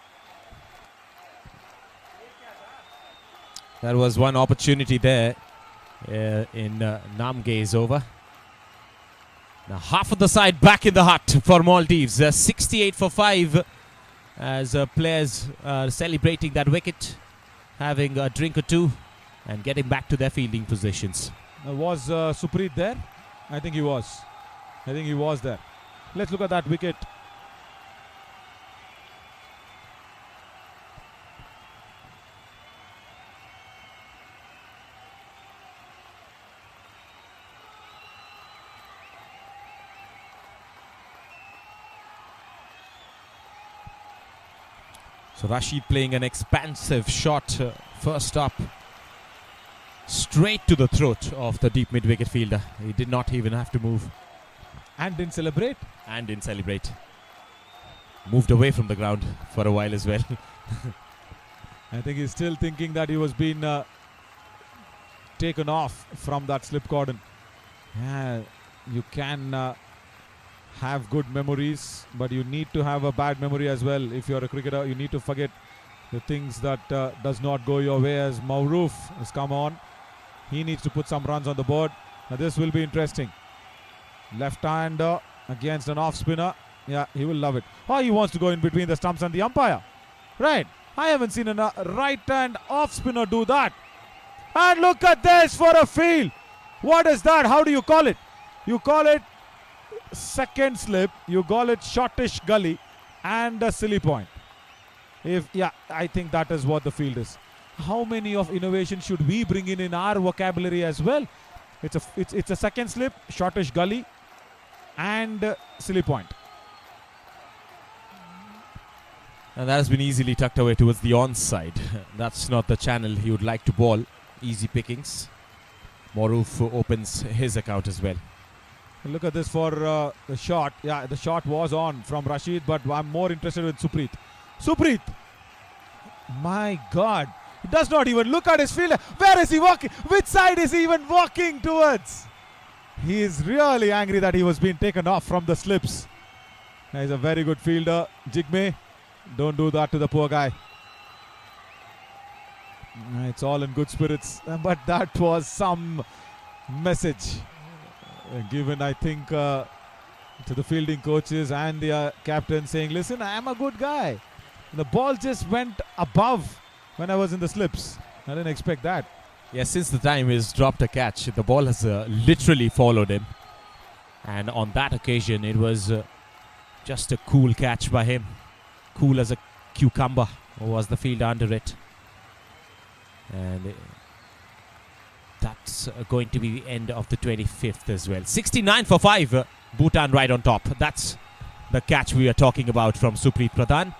There was one opportunity there in Namge's over. Now half of the side back in the hut for Maldives. 68 for 5 as players celebrating that wicket, having a drink or two and getting back to their fielding positions. Was Supreet there? I think he was. I think he was there. Let's look at that wicket. So Rashid playing an expansive shot first up, straight to the throat of the deep mid-wicket fielder. He did not even have to move. And didn't celebrate. And didn't celebrate. Moved away from the ground for a while as well. I think he's still thinking that he was being taken off from that slip cordon. Yeah, you can have good memories, but you need to have a bad memory as well. If you're a cricketer, you need to forget the things that does not go your way. As Mauroof has come on, he needs to put some runs on the board. Now this will be interesting. Left-hander against an off-spinner. Yeah, he will love it. Oh, he wants to go in between the stumps and the umpire. Right. I haven't seen a right-hand off-spinner do that. And look at this for a field. What is that? How do you call it? You call it second slip. You call it shortish gully and a silly point. I think that is what the field is. How many of innovation should we bring in our vocabulary as well? It's a second slip, shortish gully, and silly point. And that has been easily tucked away towards the onside. That's not the channel he would like to ball. Easy pickings. Maruf opens his account as well. Look at this for the shot. Yeah, the shot was on from Rashid, but I'm more interested with Supreet. Supreet! My God. He does not even look at his fielder. Where is he walking? Which side is he even walking towards? He is really angry that he was being taken off from the slips. He's a very good fielder. Jigme, don't do that to the poor guy. It's all in good spirits. But that was some message given, I think, to the fielding coaches and the captain saying, listen, I am a good guy. The ball just went above when I was in the slips. I didn't expect that. Yeah, since the time he's dropped a catch, the ball has literally followed him. And on that occasion, it was just a cool catch by him. Cool as a cucumber was the fielder under it. And that's going to be the end of the 25th as well. 69 for 5. Bhutan right on top. That's the catch we are talking about from Supreet Pradhan.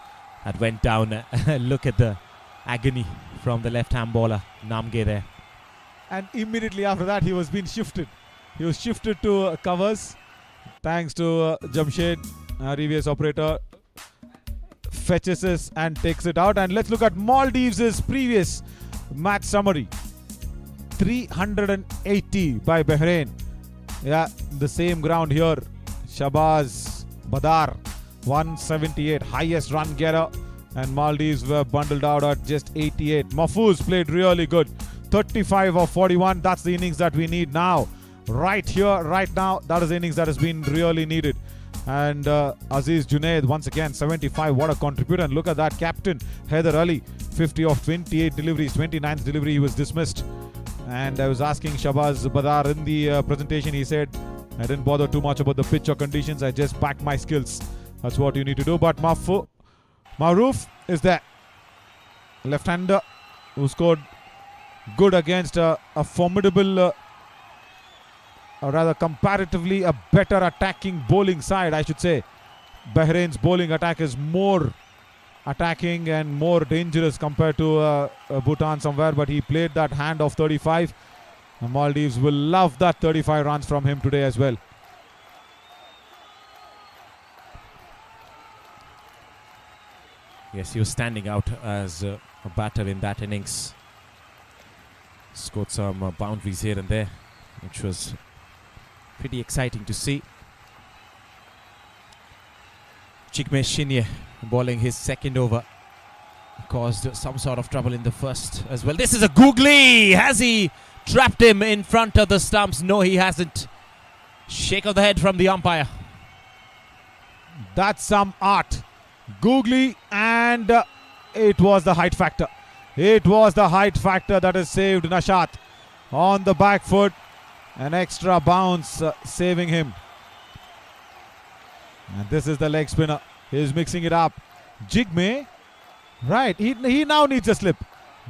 That went down. Look at the agony from the left-hand bowler, Namge there. And immediately after that, he was being shifted. He was shifted to covers. Thanks to Jamshed, our previous operator. Fetches this and takes it out. And let's look at Maldives' previous match summary. 380 by Bahrain. Yeah, the same ground here. Shabaz Badar, 178, highest run getter. And Maldives were bundled out at just 88. Mahfouz played really good. 35 of 41. That's the innings that we need now. Right here, right now. That is the innings that has been really needed. And Aziz Junaid, once again, 75. What a contributor. And look at that captain, Haider Ali. 50 of 28 deliveries. 29th delivery, he was dismissed. And I was asking Shabaz Badar in the presentation. He said, I didn't bother too much about the pitch or conditions. I just backed my skills. That's what you need to do. But Maruf is there. Left-hander who scored good against a formidable, or rather comparatively a better attacking bowling side, I should say. Bahrain's bowling attack is more attacking and more dangerous compared to Bhutan somewhere, but he played that hand of 35. The Maldives will love that 35 runs from him today as well. Yes, he was standing out as a batter in that innings. Scored some boundaries here and there, which was pretty exciting to see. Jigme Shinye bowling his second over. Caused some sort of trouble in the first as well. This is a googly! Has he trapped him in front of the stumps? No, he hasn't. Shake of the head from the umpire. That's some art. Googly, and it was the height factor. It was the height factor that has saved Nashat on the back foot. An extra bounce saving him. And this is the leg spinner. He's mixing it up. Jigme, right, he now needs a slip.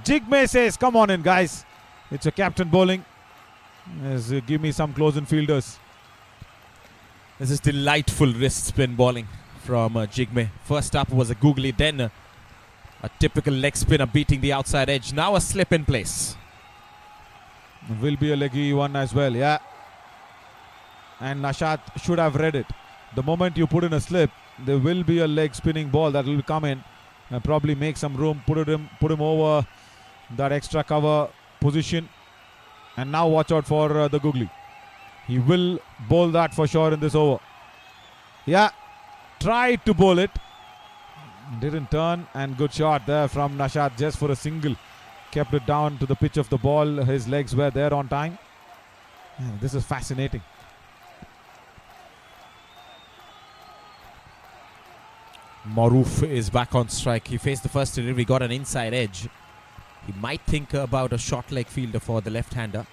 Jigme says, come on in, guys. It's a captain bowling. Yes, give me some close-in fielders. This is delightful wrist spin bowling from Jigme. First up was a googly, then a typical leg spinner beating the outside edge. Now a slip in place. Will be a leggy one as well, yeah. And Nashat should have read it. The moment you put in a slip, there will be a leg spinning ball that will come in and probably make some room, put him over that extra cover position. And now watch out for the googly. He will bowl that for sure in this over. Yeah, tried to bowl it. Didn't turn, and good shot there from Nashat just for a single. Kept it down to the pitch of the ball. His legs were there on time. Yeah, this is fascinating. Maruf is back on strike. He faced the first delivery, got an inside edge. He might think about a short leg fielder for the left-hander.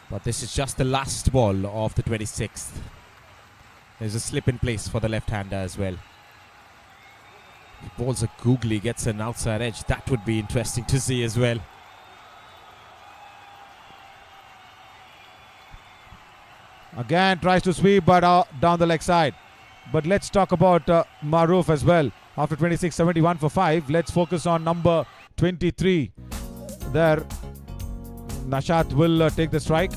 But this is just the last ball of the 26th. There's a slip in place for the left-hander as well. He bowls a googly, gets an outside edge. That would be interesting to see as well. Again tries to sweep, but down the leg side. But let's talk about Maruf as well. After 26, 71 for 5. Let's focus on number 23. There, Nashat will take the strike.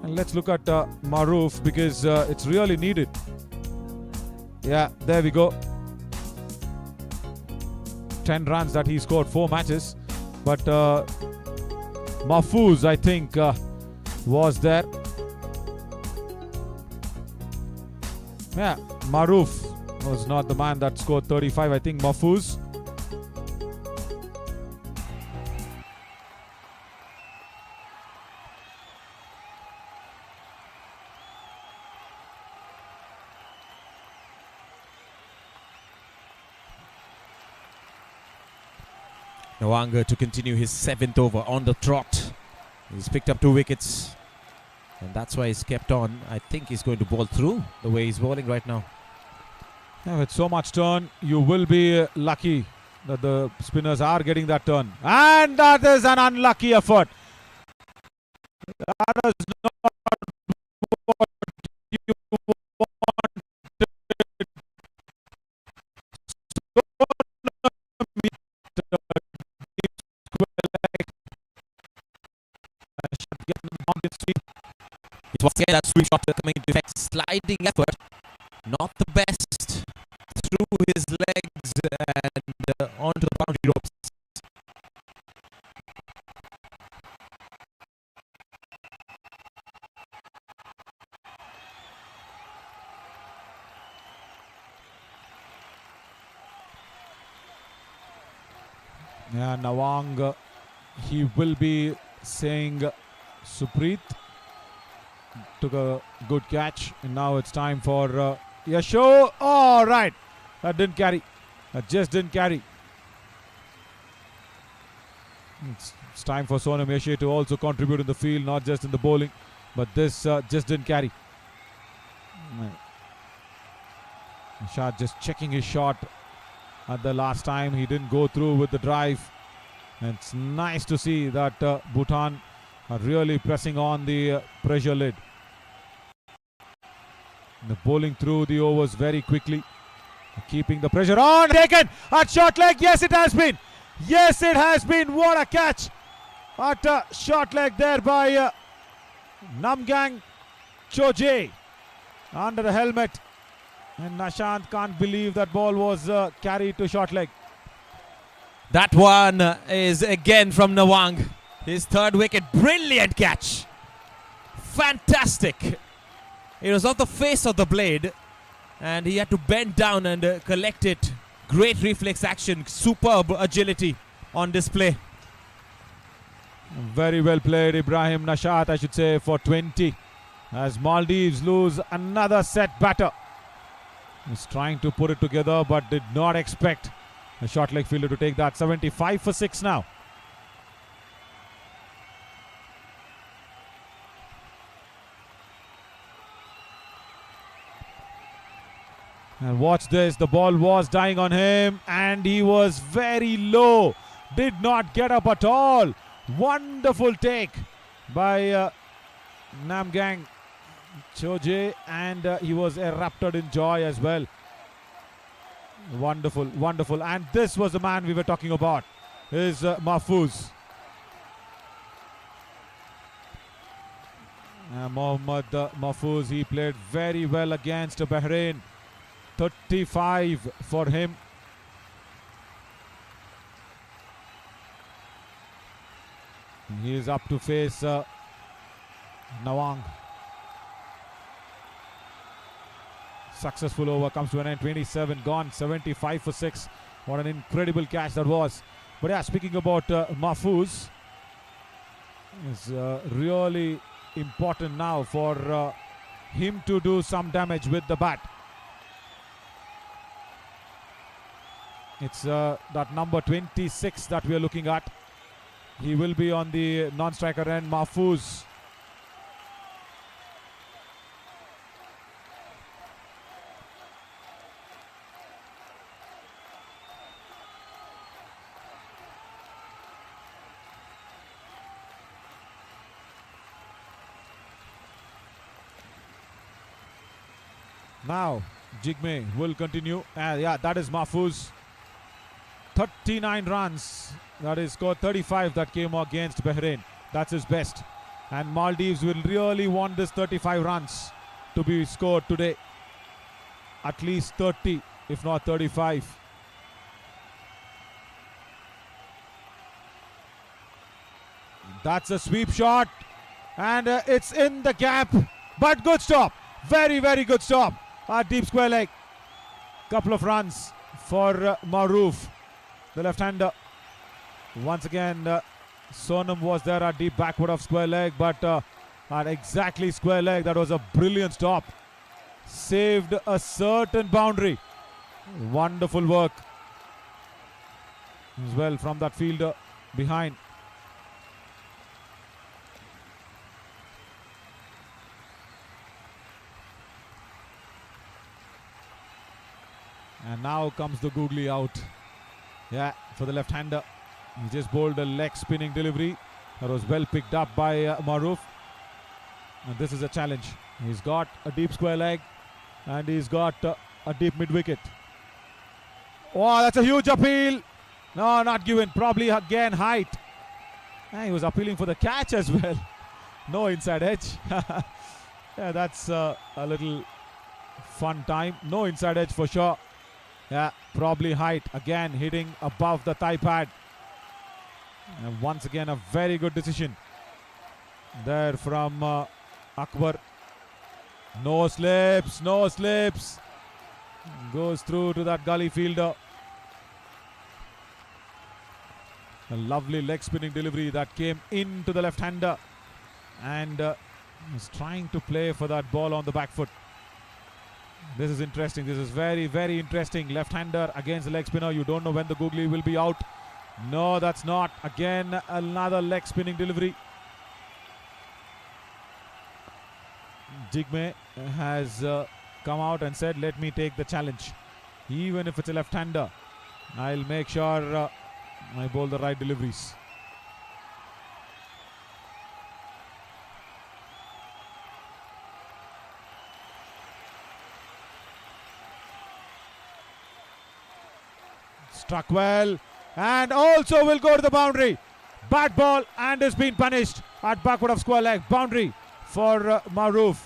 And let's look at Maruf because it's really needed. Yeah, there we go. 10 runs that he scored, 4 matches. But Mahfouz, I think, was there. Yeah, Maruf was not the man that scored 35. I think Mahfouz. Nawang to continue his 7th over on the trot. He's picked up 2 wickets. And that's why he's kept on. I think he's going to bowl through the way he's bowling right now. Yeah, with so much turn, you will be lucky that the spinners are getting that turn. And that is an unlucky effort. That is not what you wanted. It was again that sweep shot coming into effect. Sliding effort. Not the best. Through his legs and onto the boundary ropes. Yeah, Nawang, he will be saying Supreet took a good catch, and now it's time for Yasho. All right, that didn't carry. That just didn't carry. It's time for Sonam Yashe to also contribute in the field, not just in the bowling, but this just didn't carry. Shah just checking his shot at the last time. He didn't go through with the drive. And it's nice to see that Bhutan are really pressing on the pressure lid. The bowling through the overs very quickly, keeping the pressure on. Taken at short leg. Yes, it has been. Yes, it has been. What a catch at short leg there by Namgang Choje under the helmet. And Nashant can't believe that ball was carried to short leg. That one is again from Nawang. His 3rd wicket. Brilliant catch. Fantastic. It was off the face of the blade and he had to bend down and collect it. Great reflex action. Superb agility on display. Very well played, Ibrahim Nashat, I should say, for 20. As Maldives lose another set batter. He's trying to put it together but did not expect the short leg fielder to take that. 75 for 6 now. And watch this, the ball was dying on him and he was very low. Did not get up at all. Wonderful take by Namgang Choje, and he was erupted in joy as well. Wonderful, wonderful. And this was the man we were talking about, is Mahfouz. Mohammad Mahfouz, he played very well against Bahrain. 35 for him. He is up to face Nawang. Successful over comes to an end. 27 gone. 75 for 6. What an incredible catch that was. But yeah, speaking about Mahfouz, it's really important now for him to do some damage with the bat. It's that number 26 that we are looking at. He will be on the non-striker end. Mahfouz. Now, Jigme will continue. Yeah, that is Mahfouz. 39 runs. That is score 35 that came against Bahrain. That's his best. And Maldives will really want this 35 runs to be scored today. At least 30, if not 35. That's a sweep shot. And it's in the gap. But good stop. Very, very good stop. A deep square leg. Couple of runs for Maroof, the left-hander. Once again, Sonam was there at deep backward of square leg, but at exactly square leg, that was a brilliant stop. Saved a certain boundary. Wonderful work as well from that fielder behind. And now comes the googly out. Yeah, for the left-hander. He just bowled a leg spinning delivery. That was well picked up by Maroof. And this is a challenge. He's got a deep square leg and he's got a deep mid-wicket. Oh, that's a huge appeal. No, not given. Probably again height. And he was appealing for the catch as well. No inside edge. Yeah, that's a little fun time. No inside edge for sure. Yeah, probably height. Again, hitting above the thigh pad. And once again, a very good decision there from Akbar. No slips, no slips. Goes through to that gully fielder. A lovely leg spinning delivery that came into the left-hander. And was trying to play for that ball on the back foot. This is interesting. This is very, very interesting. Left-hander against the leg spinner. You don't know when the googly will be out. No, that's not. Again, another leg spinning delivery. Jigme has come out and said, let me take the challenge. Even if it's a left-hander, I'll make sure I bowl the right deliveries. Struck well and also will go to the boundary. Bad ball and has been punished at backward of square leg. Boundary for Maroof.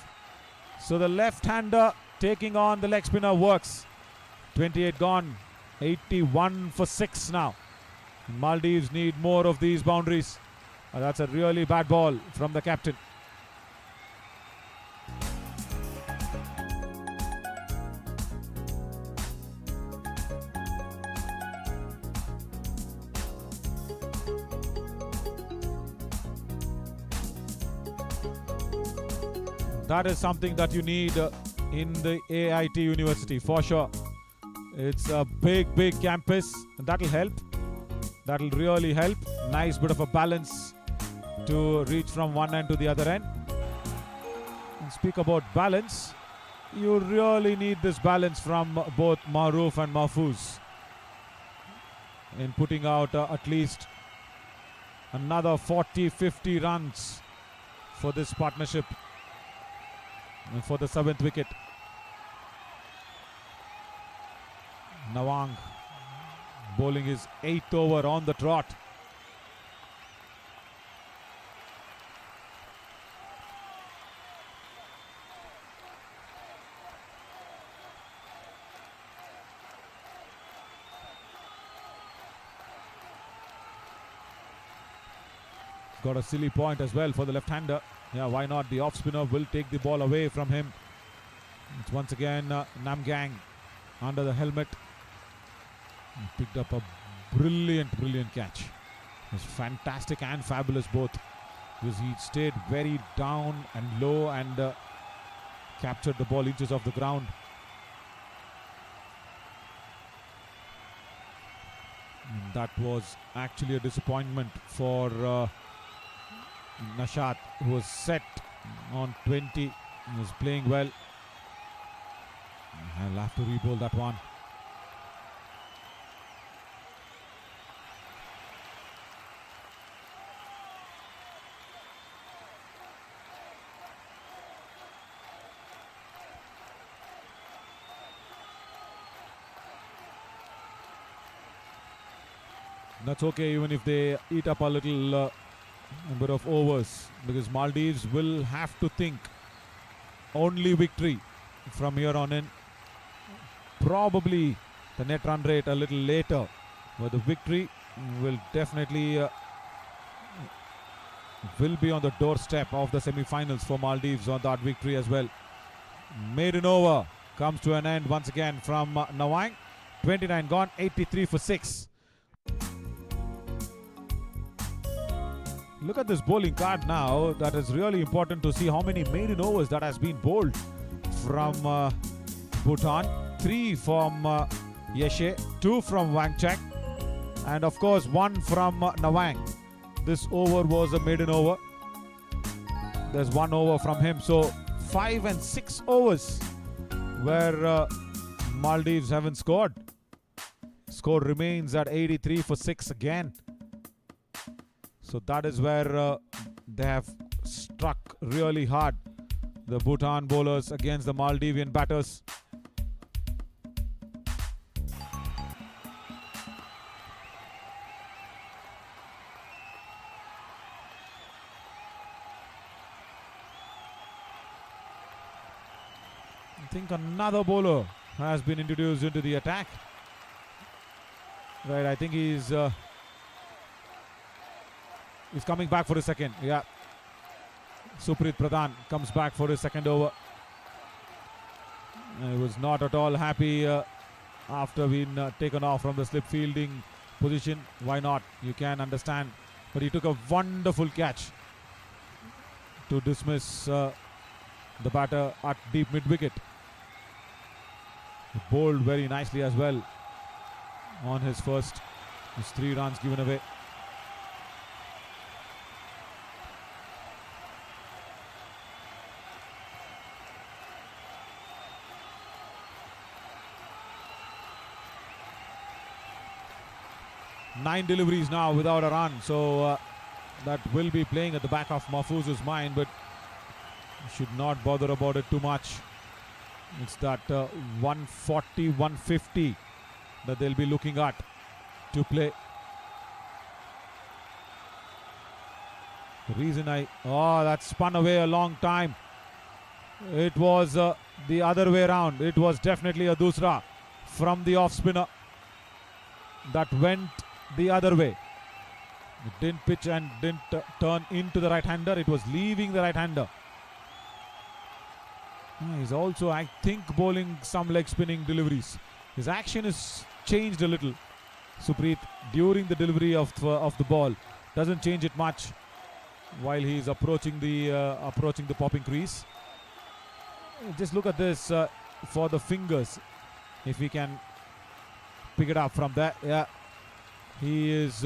So the left-hander taking on the leg spinner works. 28 gone, 81 for 6 now. Maldives need more of these boundaries. That's a really bad ball from the captain. That is something that you need in the AIT University for sure. It's a big, big campus, and that'll help. That'll really help. Nice bit of a balance to reach from one end to the other end. And speak about balance, you really need this balance from both Maroof and Mahfouz in putting out at least another 40-50 runs for this partnership and for the 7th wicket. Nawang bowling his 8th over on the trot. Got a silly point as well for the left-hander. Yeah, why not? The off-spinner will take the ball away from him. It's once again Namgang under the helmet. He picked up a brilliant catch. It was fantastic and fabulous both. Because he stayed very down and low and captured the ball inches off the ground. And that was actually a disappointment for Nashat, who was set on 20. He was playing well. I'll have to re-bowl that one. That's okay, even if they eat up a little number of overs, because Maldives will have to think only victory from here on in. Probably the net run rate a little later, but the victory will definitely will be on the doorstep of the semi-finals for Maldives on that victory as well. Maiden over comes to an end once again from Nawang. 29 gone, 83 for 6. Look at this bowling card now. That is really important to see how many maiden overs that has been bowled from Bhutan. 3 from Yeshe, 2 from Wangchak, and of course 1 from Nawang. This over was a maiden over. There's 1 over from him. So 5 and 6 overs where Maldives haven't scored. Score remains at 83 for 6 again. So that is where they have struck really hard, the Bhutan bowlers against the Maldivian batters. I think another bowler has been introduced into the attack. Right, I think he's coming back for a second. Yeah. Suprit Pradhan comes back for his second over. He was not at all happy after being taken off from the slip fielding position. Why not? You can understand. But he took a wonderful catch to dismiss the batter at deep mid-wicket. Bowled very nicely as well on his 3 runs given away. Nine deliveries now without a run, so that will be playing at the back of Mahfouz's mind, but should not bother about it too much. It's that 140, 150 that they'll be looking at to play. The reason that spun away a long time. It was the other way around. It was definitely a dusra from the off spinner that went the other way. It didn't pitch and didn't turn into the right-hander. It was leaving the right-hander. He's also, I think, bowling some leg spinning deliveries. His action is changed a little, Suprit, during the delivery of the ball. Doesn't change it much while he's approaching the popping crease. Just look at this for the fingers, if we can pick it up from there. Yeah, he is.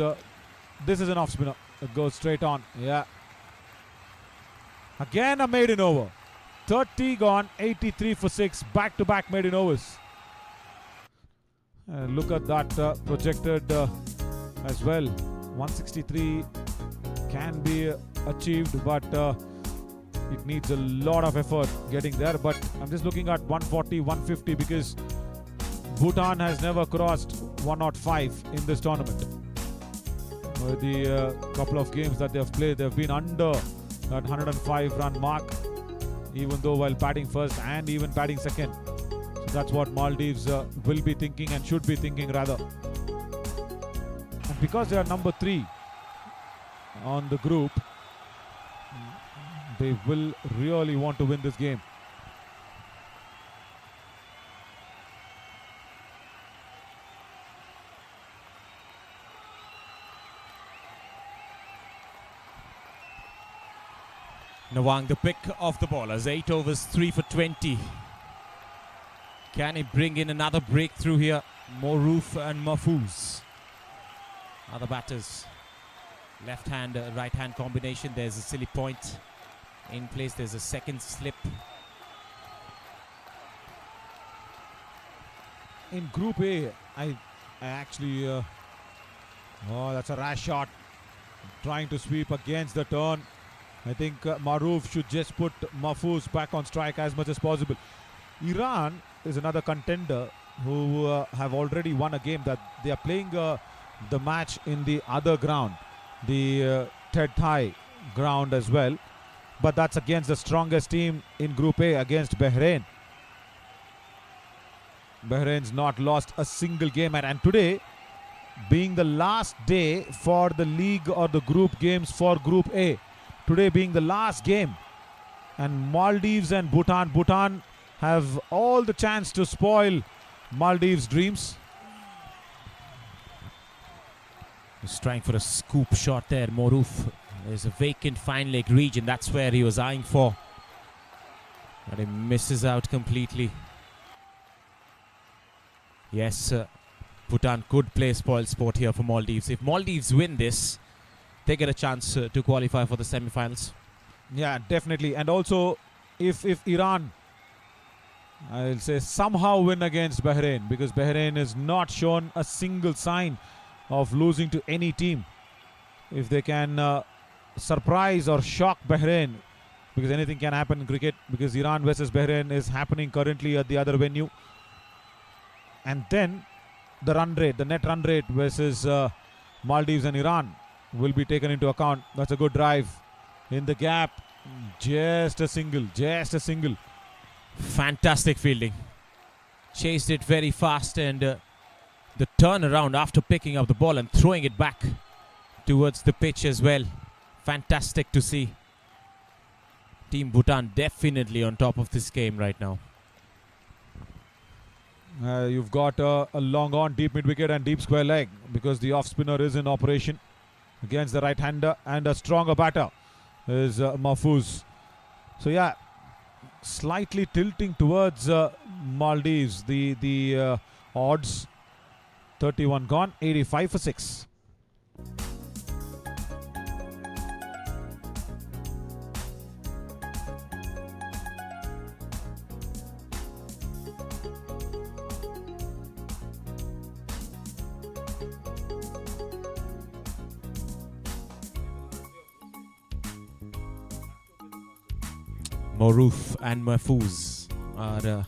This is an off spinner. It goes straight on. Yeah. Again a maiden over. 30 gone, 83 for 6. Back-to-back maiden overs. Look at that projected as well. 163 can be achieved, but it needs a lot of effort getting there. But I'm just looking at 140, 150 because Bhutan has never crossed 105 in this tournament. The couple of games that they've played, they've been under that 105 run mark, even though while batting first and even batting second. So that's what Maldives will be thinking and should be thinking rather. And because they are number 3 on the group, they will really want to win this game. Nawang, the pick of the bowlers. 8 overs, 3 for 20. Can he bring in another breakthrough here? Moroof and Mahfouz are the batters. Left hand, right hand combination. There's a silly point in place. There's a second slip. In Group A, I actually... oh, that's a rash shot. Trying to sweep against the turn. I think Maroof should just put Mahfouz back on strike as much as possible. Iran is another contender who have already won a game. That they are playing the match in the other ground, the Ted Thai ground as well. But that's against the strongest team in Group A, against Bahrain. Bahrain's not lost a single game, and today being the last day for the league or the group games for Group A, today being the last game, and Maldives and Bhutan have all the chance to spoil Maldives' dreams. He's trying for a scoop shot there. Moruf. There's a vacant fine leg region. That's where he was eyeing for. But he misses out completely. Yes, Bhutan could play spoil sport here for Maldives. If Maldives win this, they get a chance to qualify for the semi-finals. Yeah, definitely. And also, if Iran, I'll say, somehow win against Bahrain, because Bahrain has not shown a single sign of losing to any team. If they can surprise or shock Bahrain, because anything can happen in cricket, because Iran versus Bahrain is happening currently at the other venue. And then the run rate, the net run rate versus Maldives and Iran will be taken into account. That's a good drive in the gap. Just a single. Fantastic fielding. Chased it very fast, and the turnaround after picking up the ball and throwing it back towards the pitch as well. Fantastic to see. Team Bhutan definitely on top of this game right now. You've got a long on, deep mid wicket and deep square leg, because the off spinner is in operation against the right hander, and a stronger batter is Mahfouz. So yeah, slightly tilting towards Maldives. The odds, 31 gone, 85 for 6. Moruf and Mahfouz are the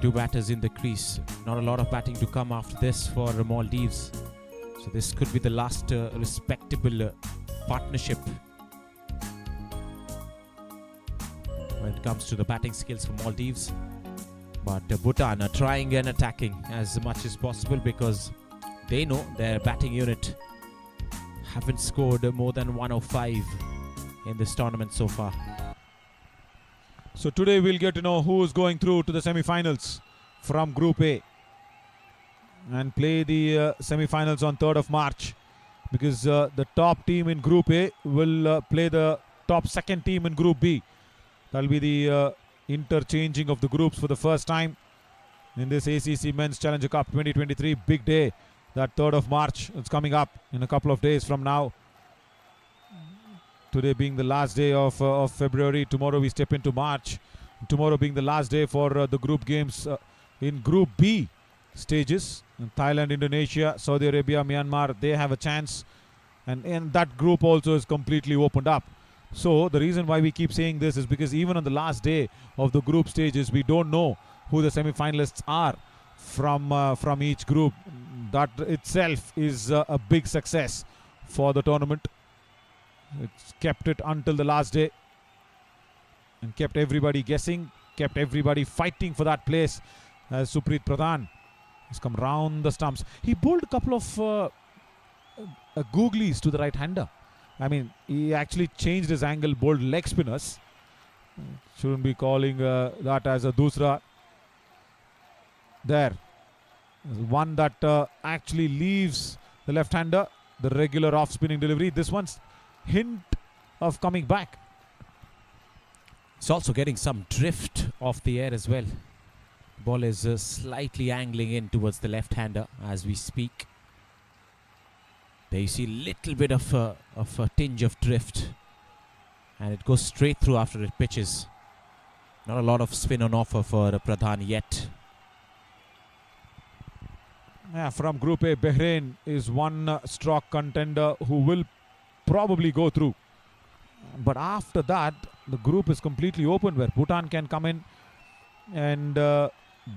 two batters in the crease. Not a lot of batting to come after this for Maldives. So this could be the last respectable partnership when it comes to the batting skills for Maldives. But Bhutan are trying and attacking as much as possible, because they know their batting unit haven't scored more than 105 in this tournament so far. So today we'll get to know who is going through to the semi-finals from Group A, and play the semi-finals on 3rd of March, because the top team in Group A will play the top second team in Group B. That'll be the interchanging of the groups for the first time in this ACC Men's Challenger Cup 2023. Big day, that 3rd of March. It's coming up in a couple of days from now. Today being the last day of February, tomorrow we step into March. Tomorrow being the last day for the group games in Group B stages. In Thailand, Indonesia, Saudi Arabia, Myanmar, they have a chance. And that group also is completely opened up. So the reason why we keep saying this is because even on the last day of the group stages, we don't know who the semi-finalists are from each group. That itself is a big success for the tournament. It's kept it until the last day and kept everybody guessing, kept everybody fighting for that place, as Supreet Pradhan has come round the stumps. He bowled a couple of googlies to the right-hander. I mean, he actually changed his angle, bowled leg spinners. Shouldn't be calling that as a dusra. There. One that actually leaves the left-hander, the regular off-spinning delivery. This one's hint of coming back. It's also getting some drift off the air as well. Ball is slightly angling in towards the left-hander as we speak. There you see a little bit of a tinge of drift, and it goes straight through after it pitches. Not a lot of spin on offer for Pradhan yet. Yeah, from Group A, Bahrain is one stroke contender who will probably go through. But after that, the group is completely open, where Bhutan can come in and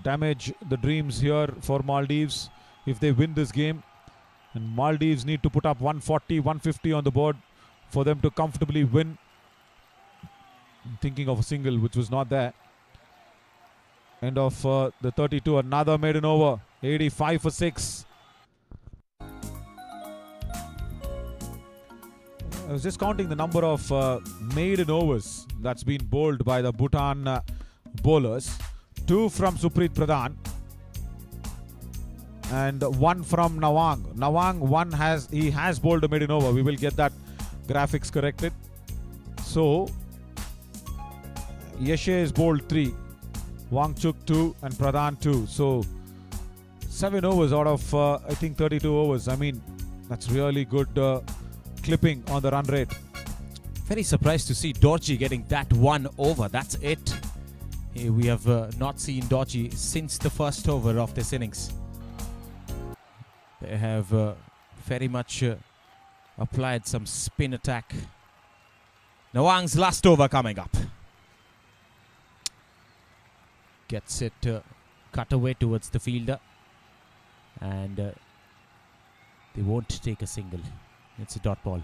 damage the dreams here for Maldives if they win this game. And Maldives need to put up 140, 150 on the board for them to comfortably win. I'm thinking of a single which was not there. End of the 32, another maiden over, 85 for 6. I was just counting the number of maiden overs that's been bowled by the Bhutan bowlers. 2 from Supreet Pradhan and 1 from Nawang. Nawang has bowled a maiden over. We will get that graphics corrected. So Yeshe is bowled 3, Wangchuk 2 and Pradhan 2. So 7 overs out of I think 32 overs. I mean, that's really good clipping on the run rate. Very surprised to see Dorji getting that 1 over. That's it. We have not seen Dorji since the first over of this innings. They have very much applied some spin attack. Nawang's last over coming up. Gets it cut away towards the fielder. And they won't take a single. It's a dot ball.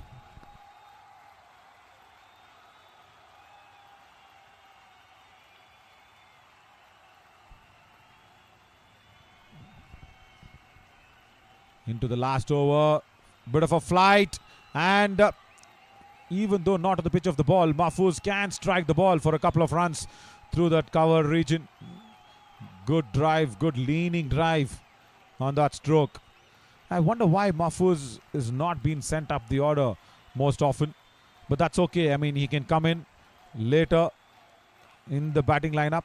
Into the last over, bit of a flight, and even though not on the pitch of the ball, Mahfouz can strike the ball for a couple of runs through that cover region. Good drive, good leaning drive on that stroke. I wonder why Mahfouz is not being sent up the order most often, but that's okay. I mean, he can come in later in the batting lineup.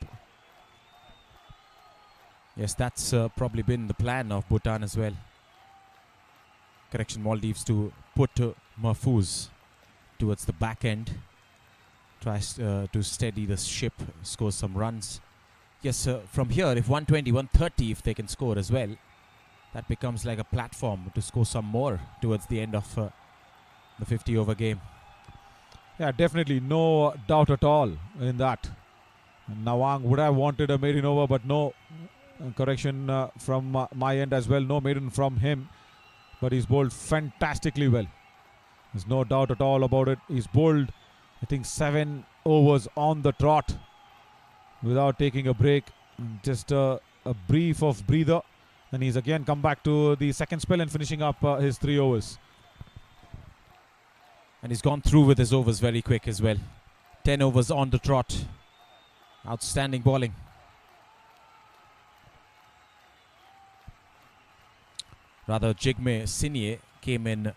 Yes, that's probably been the plan of Bhutan as well. Correction, Maldives to put Mahfouz towards the back end. Tries to steady the ship, score some runs. Yes, from here, if 120, 130, if they can score as well, that becomes like a platform to score some more towards the end of the 50 over game. Yeah, definitely no doubt at all in that. Nawang would have wanted a maiden over, but no. Correction from my end as well. No maiden from him. But he's bowled fantastically well. There's no doubt at all about it. He's bowled, I think, 7 overs on the trot without taking a break. Just a brief of breather. Then he's again come back to the second spell and finishing up his 3 overs. And he's gone through with his overs very quick as well. 10 overs on the trot. Outstanding bowling. Rather, Jigme Sinye came in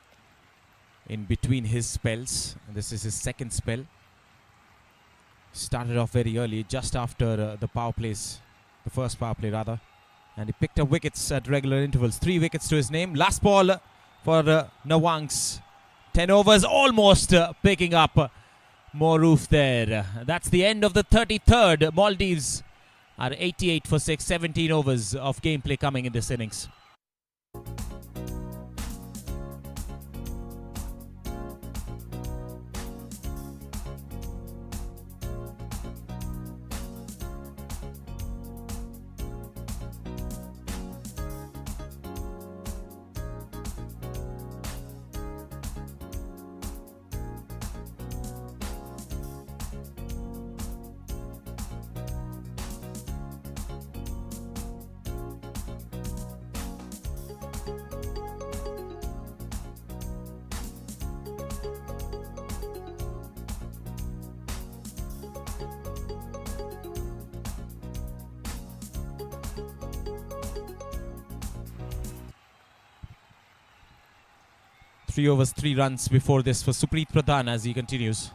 between his spells. This is his second spell. Started off very early, just after the power plays, the first power play rather. And he picked up wickets at regular intervals. 3 wickets to his name. Last ball for Nawang's 10 overs, almost picking up more roof there. That's the end of the 33rd. Maldives are 88 for 6, 17 overs of gameplay coming in this innings. Three overs, 3 runs before this for Supreet Pradhan as he continues.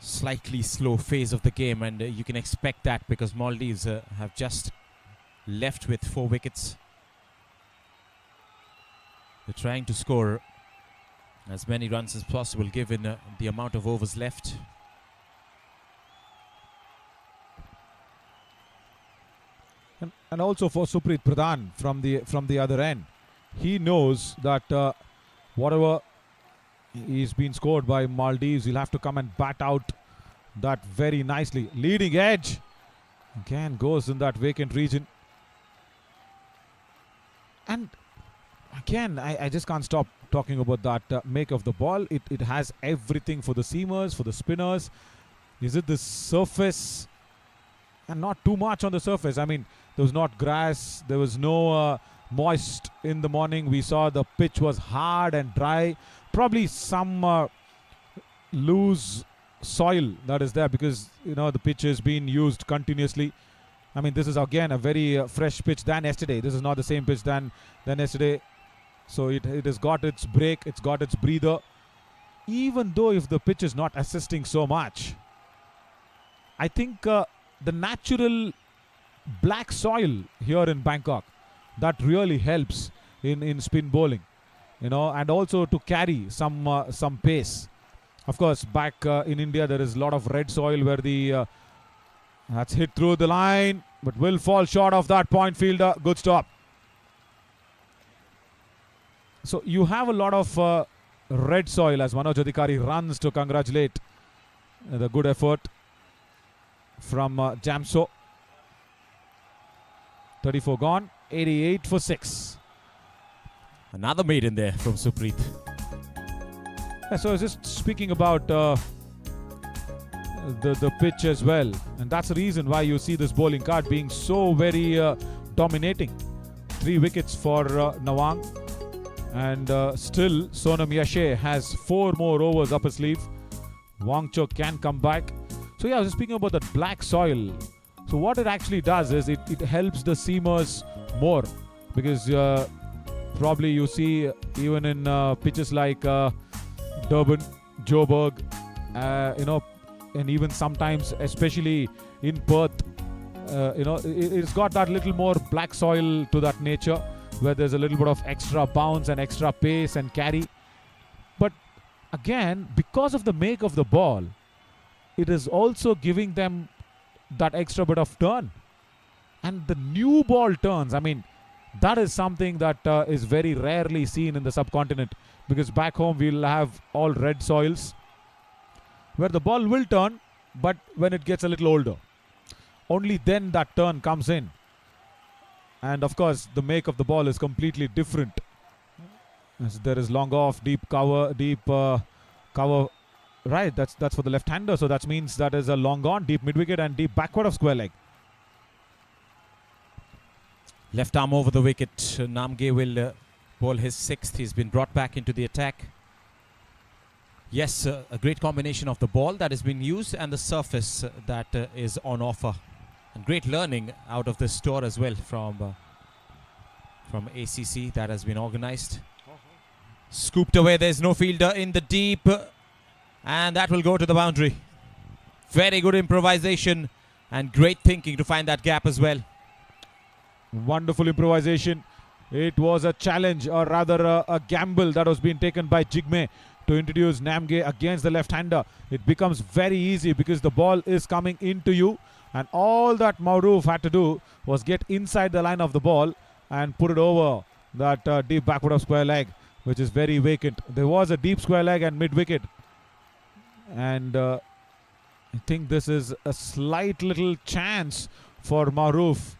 Slightly slow phase of the game, and you can expect that because Maldives have just left with 4 wickets. They're trying to score as many runs as possible given the amount of overs left. And also for Supreet Pradhan from the other end, he knows that whatever is being scored by Maldives, he'll have to come and bat out that very nicely. Leading edge again goes in that vacant region. And again, I just can't stop talking about that make of the ball. It has everything for the seamers, for the spinners. Is it the surface? And not too much on the surface. I mean, there was not grass. There was no moist in the morning. We saw the pitch was hard and dry. Probably some loose soil that is there because, you know, the pitch has been used continuously. I mean, this is again a very fresh pitch than yesterday. This is not the same pitch than yesterday. So it has got its break, it's got its breather. Even though if the pitch is not assisting so much, I think the natural black soil here in Bangkok, that really helps in spin bowling, you know, and also to carry some pace. Of course, back in India, there is a lot of red soil where the that's hit through the line, but will fall short of that point fielder. Good stop. So you have a lot of red soil as Manoj Adhikari runs to congratulate the good effort from Jamso. 34 gone, 88 for 6. Another maiden there from Supreet. Yeah, so I was just speaking about the pitch as well, and that's the reason why you see this bowling card being so very dominating. 3 wickets for Nawang, and still Sonam Yashe has 4 more overs up his sleeve. Wangchuk can come back. So yeah, I was just speaking about that black soil. So what it actually does is it helps the seamers more, because probably you see even in pitches like Durban, Joburg, you know, and even sometimes, especially in Perth, you know, it's got that little more black soil to that nature, where there's a little bit of extra bounce and extra pace and carry. But again, because of the make of the ball, it is also giving them that extra bit of turn. And the new ball turns, I mean, that is something that is very rarely seen in the subcontinent, because back home we'll have all red soils where the ball will turn, but when it gets a little older, only then that turn comes in. And of course, the make of the ball is completely different. As there is long off, deep cover, right, that's for the left-hander, so that means that is a long on, deep mid-wicket and deep backward of square leg. Left arm over the wicket. Namge will bowl his 6th. He's been brought back into the attack. Yes, a great combination of the ball that has been used and the surface that is on offer. And great learning out of this tour as well from ACC that has been organized. Scooped away. There's no fielder in the deep. And that will go to the boundary. Very good improvisation and great thinking to find that gap as well. Wonderful improvisation. It was a challenge, or rather a gamble that was being taken by Jigme to introduce Namge against the left-hander. It becomes very easy because the ball is coming into you, and all that Maruf had to do was get inside the line of the ball and put it over that deep backward of square leg, which is very vacant. There was a deep square leg and mid-wicket, and I think this is a slight little chance for Maruf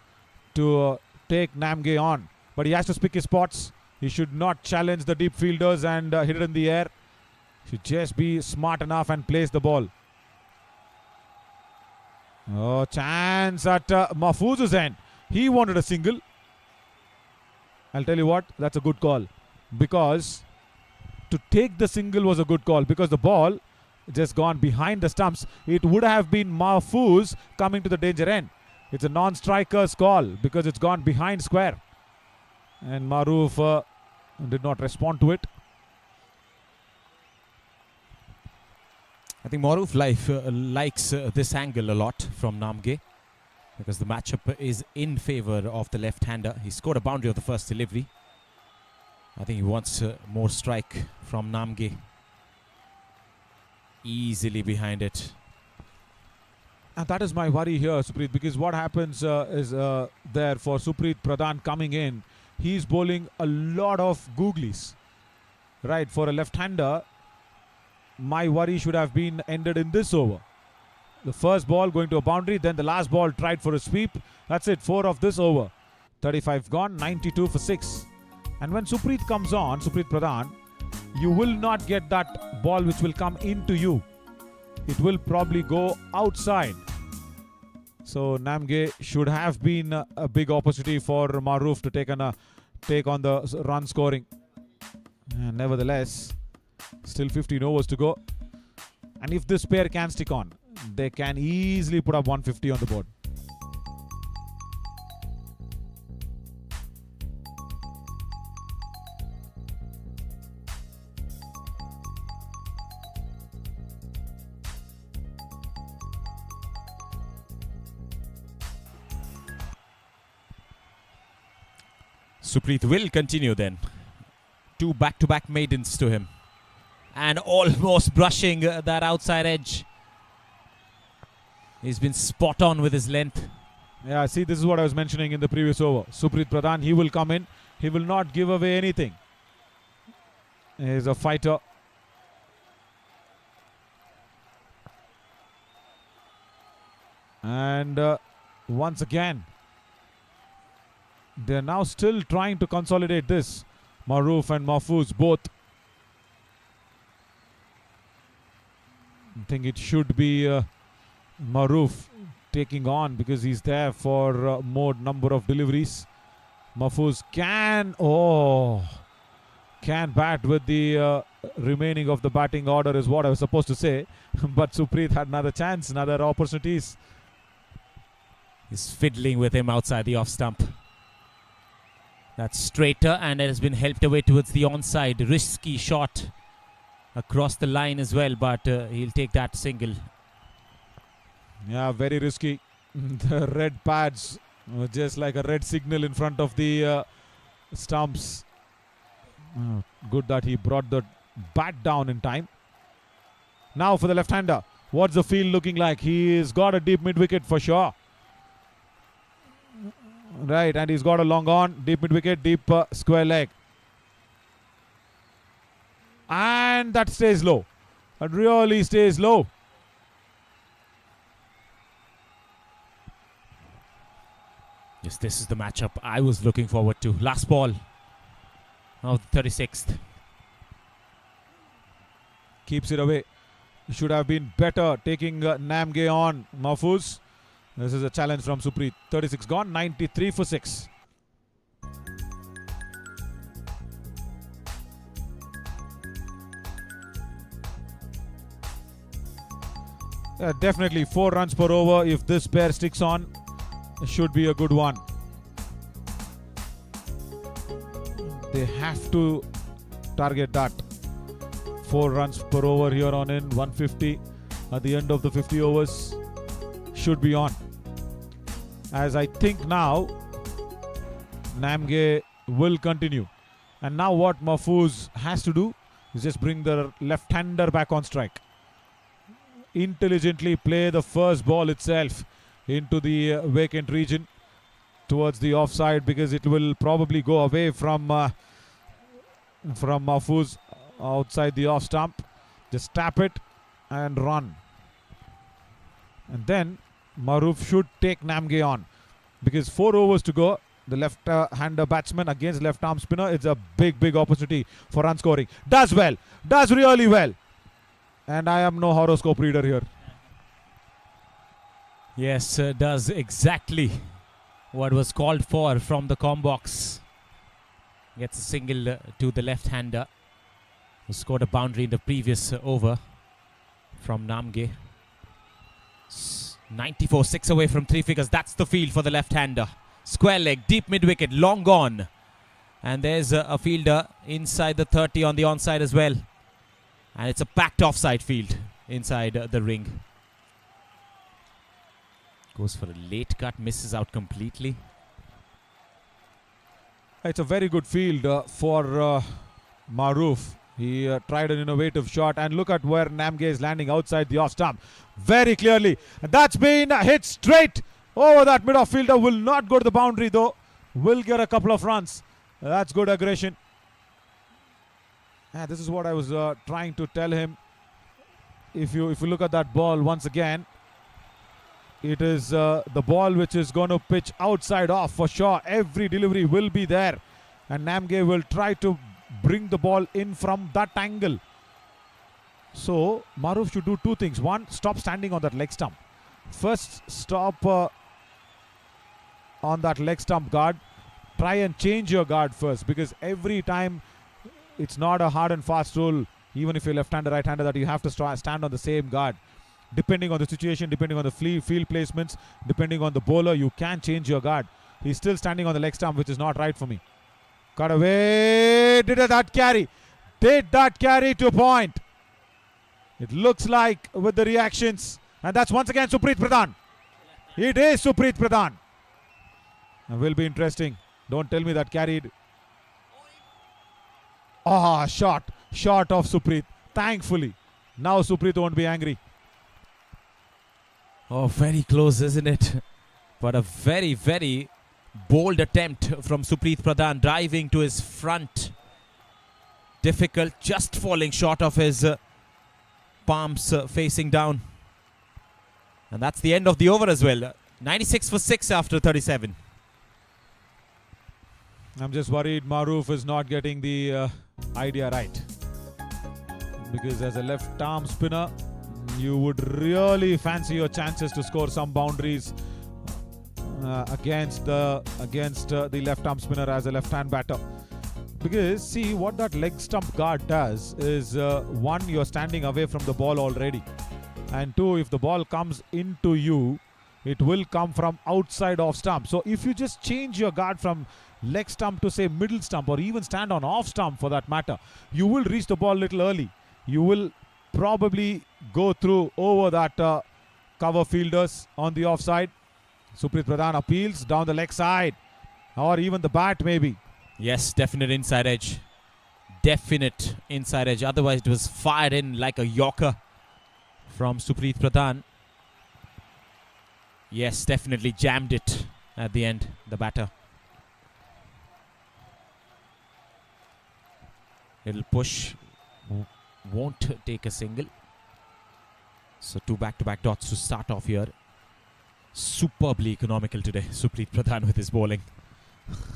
to take Namge on. But he has to pick his spots. He should not challenge the deep fielders and hit it in the air. He should just be smart enough and place the ball. Oh, chance at Mahfouz's end. He wanted a single. I'll tell you what, that's a good call. Because to take the single was a good call. Because the ball just gone behind the stumps. It would have been Mahfouz coming to the danger end. It's a non-striker's call because it's gone behind square. And Maruf did not respond to it. I think Maruf likes this angle a lot from Namge, because the matchup is in favor of the left-hander. He scored a boundary of the first delivery. I think he wants more strike from Namge. Easily behind it. And that is my worry here, Supreet, because what happens is there for Supreet Pradhan coming in, he's bowling a lot of googlies. Right, for a left-hander, my worry should have been ended in this over. The first ball going to a boundary, then the last ball tried for a sweep. That's it, 4 of this over. 35 gone, 92 for 6. And when Supreet comes on, Supreet Pradhan, you will not get that ball which will come into you. It will probably go outside. So Namge should have been a big opportunity for Maruf to take on the run scoring. And nevertheless, still 15 overs to go. And if this pair can stick on, they can easily put up 150 on the board. Supreet will continue then. 2 back-to-back maidens to him. And almost brushing that outside edge. He's been spot on with his length. Yeah, see, this is what I was mentioning in the previous over. Supreet Pradhan, he will come in. He will not give away anything. He's a fighter. And once again, they're now still trying to consolidate this. Maruf and Mahfouz both. I think it should be Maruf taking on because he's there for more number of deliveries. Mahfouz can bat with the remaining of the batting order is what I was supposed to say. But Supreet had another chance, another opportunities. He's fiddling with him outside the off stump. That's straighter and it has been helped away towards the onside. Risky shot across the line as well, but he'll take that single. Yeah, very risky. The red pads were just like a red signal in front of the stumps. Good that he brought the bat down in time. Now for the left-hander. What's the field looking like? He's got a deep mid-wicket for sure. Right, and he's got a long on, deep mid-wicket, deep square leg. And that stays low. That really stays low. Yes, this is the matchup I was looking forward to. Last ball of the 36th. Keeps it away. Should have been better taking Namge on. Mahfouz. This is a challenge from Supreet. 36 gone, 93 for 6. Definitely 4 runs per over if this pair sticks on. Should be a good one. They have to target that. 4 runs per over here on in, 150 at the end of the 50 overs. Should be on. As I think now, Namge will continue. And now what Mahfouz has to do is just bring the left-hander back on strike. Intelligently play the first ball itself into the vacant region towards the offside because it will probably go away from Mahfouz outside the off stump. Just tap it and run. And then Maruf should take Namge on because 4 overs to go. The left-hander batsman against left-arm spinner. It's a big opportunity for run scoring. Does well. Does really well. And I am no horoscope reader here. Yes, does exactly what was called for from the com box. Gets a single to the left-hander who scored a boundary in the previous over from Namge. 94, 6 away from 3 figures. That's the field for the left-hander. Square leg, deep mid-wicket, long gone. And there's a fielder inside the 30 on the onside as well. And it's a packed offside field inside the ring. Goes for a late cut, misses out completely. It's a very good field for Maruf. He tried an innovative shot and look at where Namge is landing outside the off stump. Very clearly. And that's been hit straight over that mid-off fielder. Will not go to the boundary though. Will get a couple of runs. That's good aggression. This is what I was trying to tell him. If you look at that ball once again, it is the ball which is going to pitch outside off for sure. Every delivery will be there and Namge will try to bring the ball in from that angle. So Maruf should do two things. One, stop standing on that leg stump. First, stop on that leg stump guard. Try and change your guard first, because every time it's not a hard and fast rule, even if you're left-hander, right-hander, that you have to stand on the same guard. Depending on the situation, depending on the field placements, depending on the bowler, you can change your guard. He's still standing on the leg stump, which is not right for me. Cut away. Did that carry? Did that carry to a point? It looks like with the reactions. And that's once again Supreet Pradhan. It is Supreet Pradhan. It will be interesting. Don't tell me that carried. Ah, short of Supreet. Thankfully. Now Supreet won't be angry. Oh, very close, isn't it? But a very, very bold attempt from Supreet Pradhan, driving to his front. Difficult, just falling short of his palms facing down. And that's the end of the over as well. 96 for 6 after 37. I'm just worried Maruf is not getting the idea right. Because as a left arm spinner, you would really fancy your chances to score some boundaries against the left arm spinner as a left hand batter. Because see, what that leg stump guard does is one, you're standing away from the ball already, and two, if the ball comes into you, it will come from outside off stump. So if you just change your guard from leg stump to say middle stump, or even stand on off stump for that matter, you will reach the ball a little early. You will probably go through over that cover fielders on the offside. Supreet Pradhan appeals down the leg side, or even the bat maybe. Yes, definite inside edge. Definite inside edge. Otherwise, it was fired in like a Yorker from Supreet Pradhan. Yes, definitely jammed it at the end, the batter. Little push. Won't take a single. So 2 back-to-back dots to start off here. Superbly economical today, Supreet Pradhan with his bowling.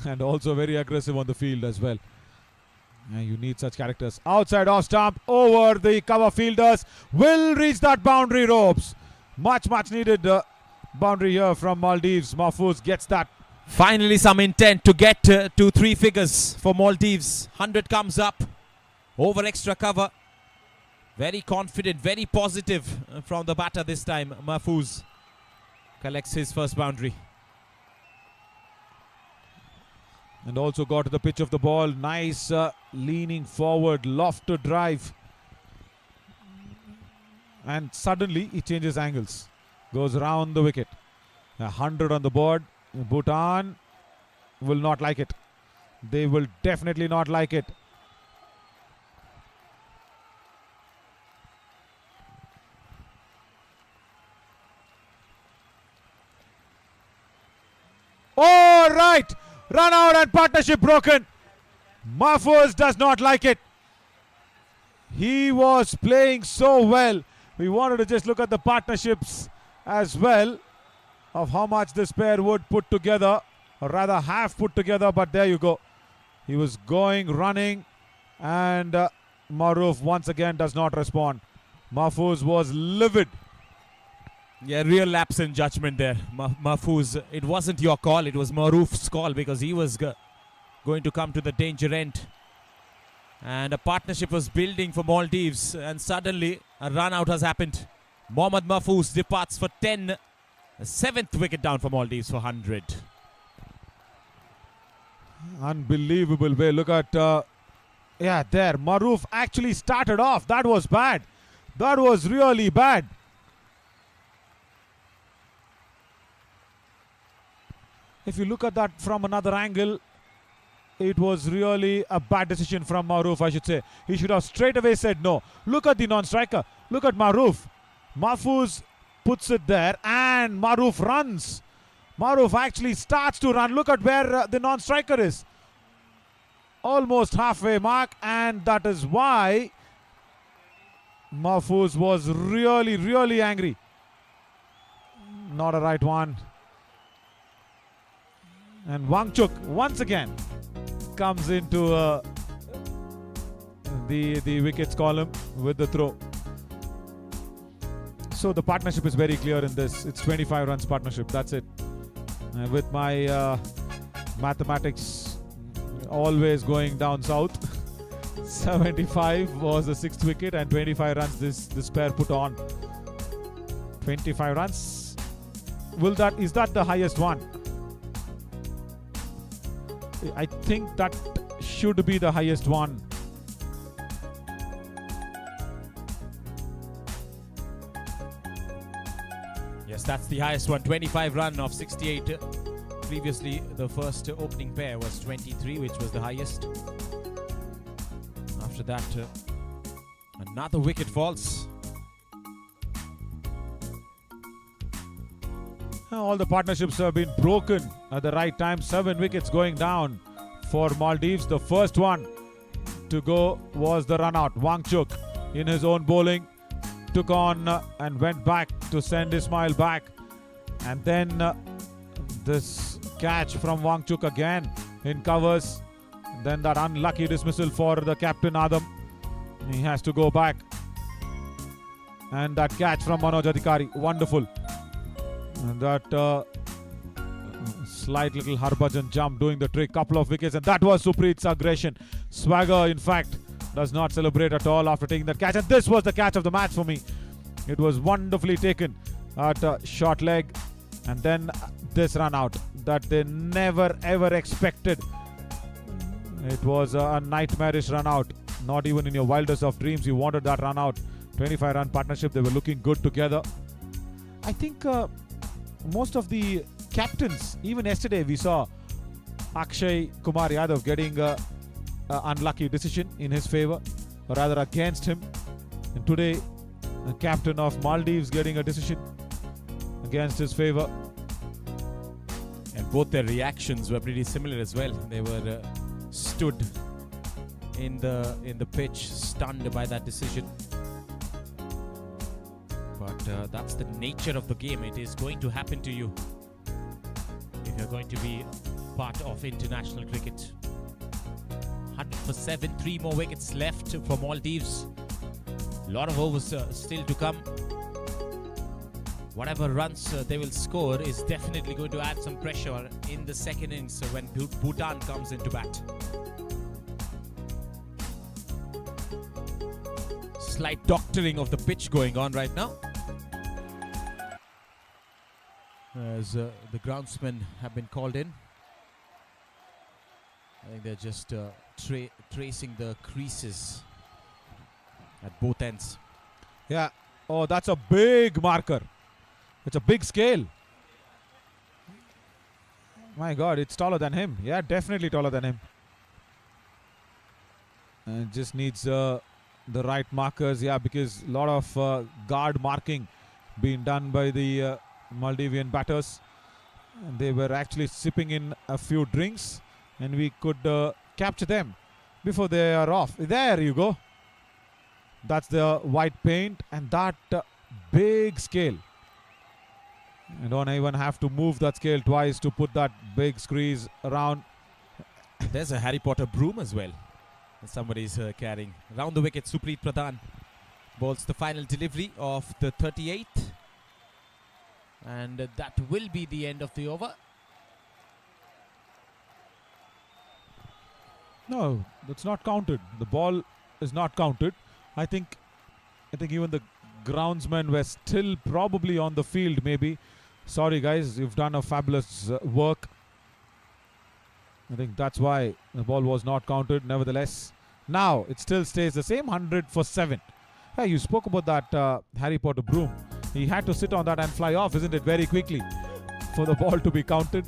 And also very aggressive on the field as well. You need such characters. Outside off stump, over the cover fielders, will reach that boundary ropes. Much needed boundary here from Maldives. Mahfouz gets that. Finally some intent to get to 3 figures for Maldives. 100 comes up over extra cover. Very confident, very positive from the batter this time. Mahfouz collects his first boundary. And also got to the pitch of the ball. Nice leaning forward, lofted drive. And suddenly he changes angles. Goes around the wicket. 100 on the board. Bhutan will not like it. They will definitely not like it. All right. Run out and partnership broken. Mahfouz does not like it. He was playing so well. We wanted to just look at the partnerships as well of how much this pair would put together, or rather have put together, but there you go. He was going, running, and Maruf once again does not respond. Mahfouz was livid. Yeah, real lapse in judgment there. Mahfouz, it wasn't your call, it was Maruf's call, because he was going to come to the danger end. And a partnership was building for Maldives, and suddenly a run out has happened. Mohammad Mahfouz departs for 10. The 7th wicket down for Maldives for 100. Unbelievable way. Look at, yeah, there. Maruf actually started off. That was bad. That was really bad. If you look at that from another angle, it was really a bad decision from Maruf, I should say. He should have straight away said no. Look at the non-striker. Look at Maruf. Mahfouz puts it there and Maruf runs. Maruf actually starts to run. Look at where the non-striker is. Almost halfway mark, and that is why Mahfouz was really angry. Not a right one. And Wangchuk once again comes into the wickets column with the throw. So the partnership is very clear in this. It's 25 runs partnership. That's it. With my mathematics always going down south, 75 was the 6th wicket and 25 runs this pair put on. 25 runs. Is that the highest one? I think that should be the highest one. Yes, that's the highest one. 25 run of 68. Previously, the first opening pair was 23, which was the highest. After that, another wicket falls. All the partnerships have been broken at the right time. 7 wickets going down for Maldives. The first one to go was the run out. Wangchuk in his own bowling took on and went back to send Ismail back. And then this catch from Wangchuk again in covers. Then that unlucky dismissal for the captain Adam. He has to go back. And that catch from Manoj Adhikari. Wonderful. And that slight little Harbhajan jump doing the trick. Couple of wickets. And that was Supreet's aggression. Swagger, in fact, does not celebrate at all after taking that catch. And this was the catch of the match for me. It was wonderfully taken at short leg. And then this run out that they never ever expected. It was a nightmarish run out. Not even in your wildest of dreams you wanted that run out. 25 run partnership. They were looking good together. I think most of the captains, even yesterday we saw Akshay Kumar Yadav getting an unlucky decision in his favor, or rather against him. And today, the captain of Maldives getting a decision against his favor. And both their reactions were pretty similar as well. They were stood in the pitch, stunned by that decision. But that's the nature of the game. It is going to happen to you if you're going to be part of international cricket. 100 for 7, 3 more wickets left for Maldives. A lot of overs still to come. Whatever runs they will score is definitely going to add some pressure in the second innings when Bhutan comes into bat. Slight doctoring of the pitch going on right now, as the groundsmen have been called in. I think they're just tracing the creases at both ends. Yeah. Oh, that's a big marker. It's a big scale. My God, it's taller than him. Yeah, definitely taller than him. And just needs the right markers. Yeah, because a lot of guard marking being done by the Maldivian batters. And they were actually sipping in a few drinks, and we could capture them before they are off. There you go. That's the white paint and that big scale. You don't even have to move that scale twice to put that big squeeze around. There's a Harry Potter broom as well that somebody's carrying. Round the wicket, Supreet Pradhan bowls the final delivery of the 38th. And that will be the end of the over. No, that's not counted. The ball is not counted. I think even the groundsmen were still probably on the field maybe. Sorry guys, you've done a fabulous work. I think that's why the ball was not counted. Nevertheless, now it still stays the same, 100 for 7. Hey, you spoke about that Harry Potter broom. He had to sit on that and fly off, isn't it, very quickly for the ball to be counted.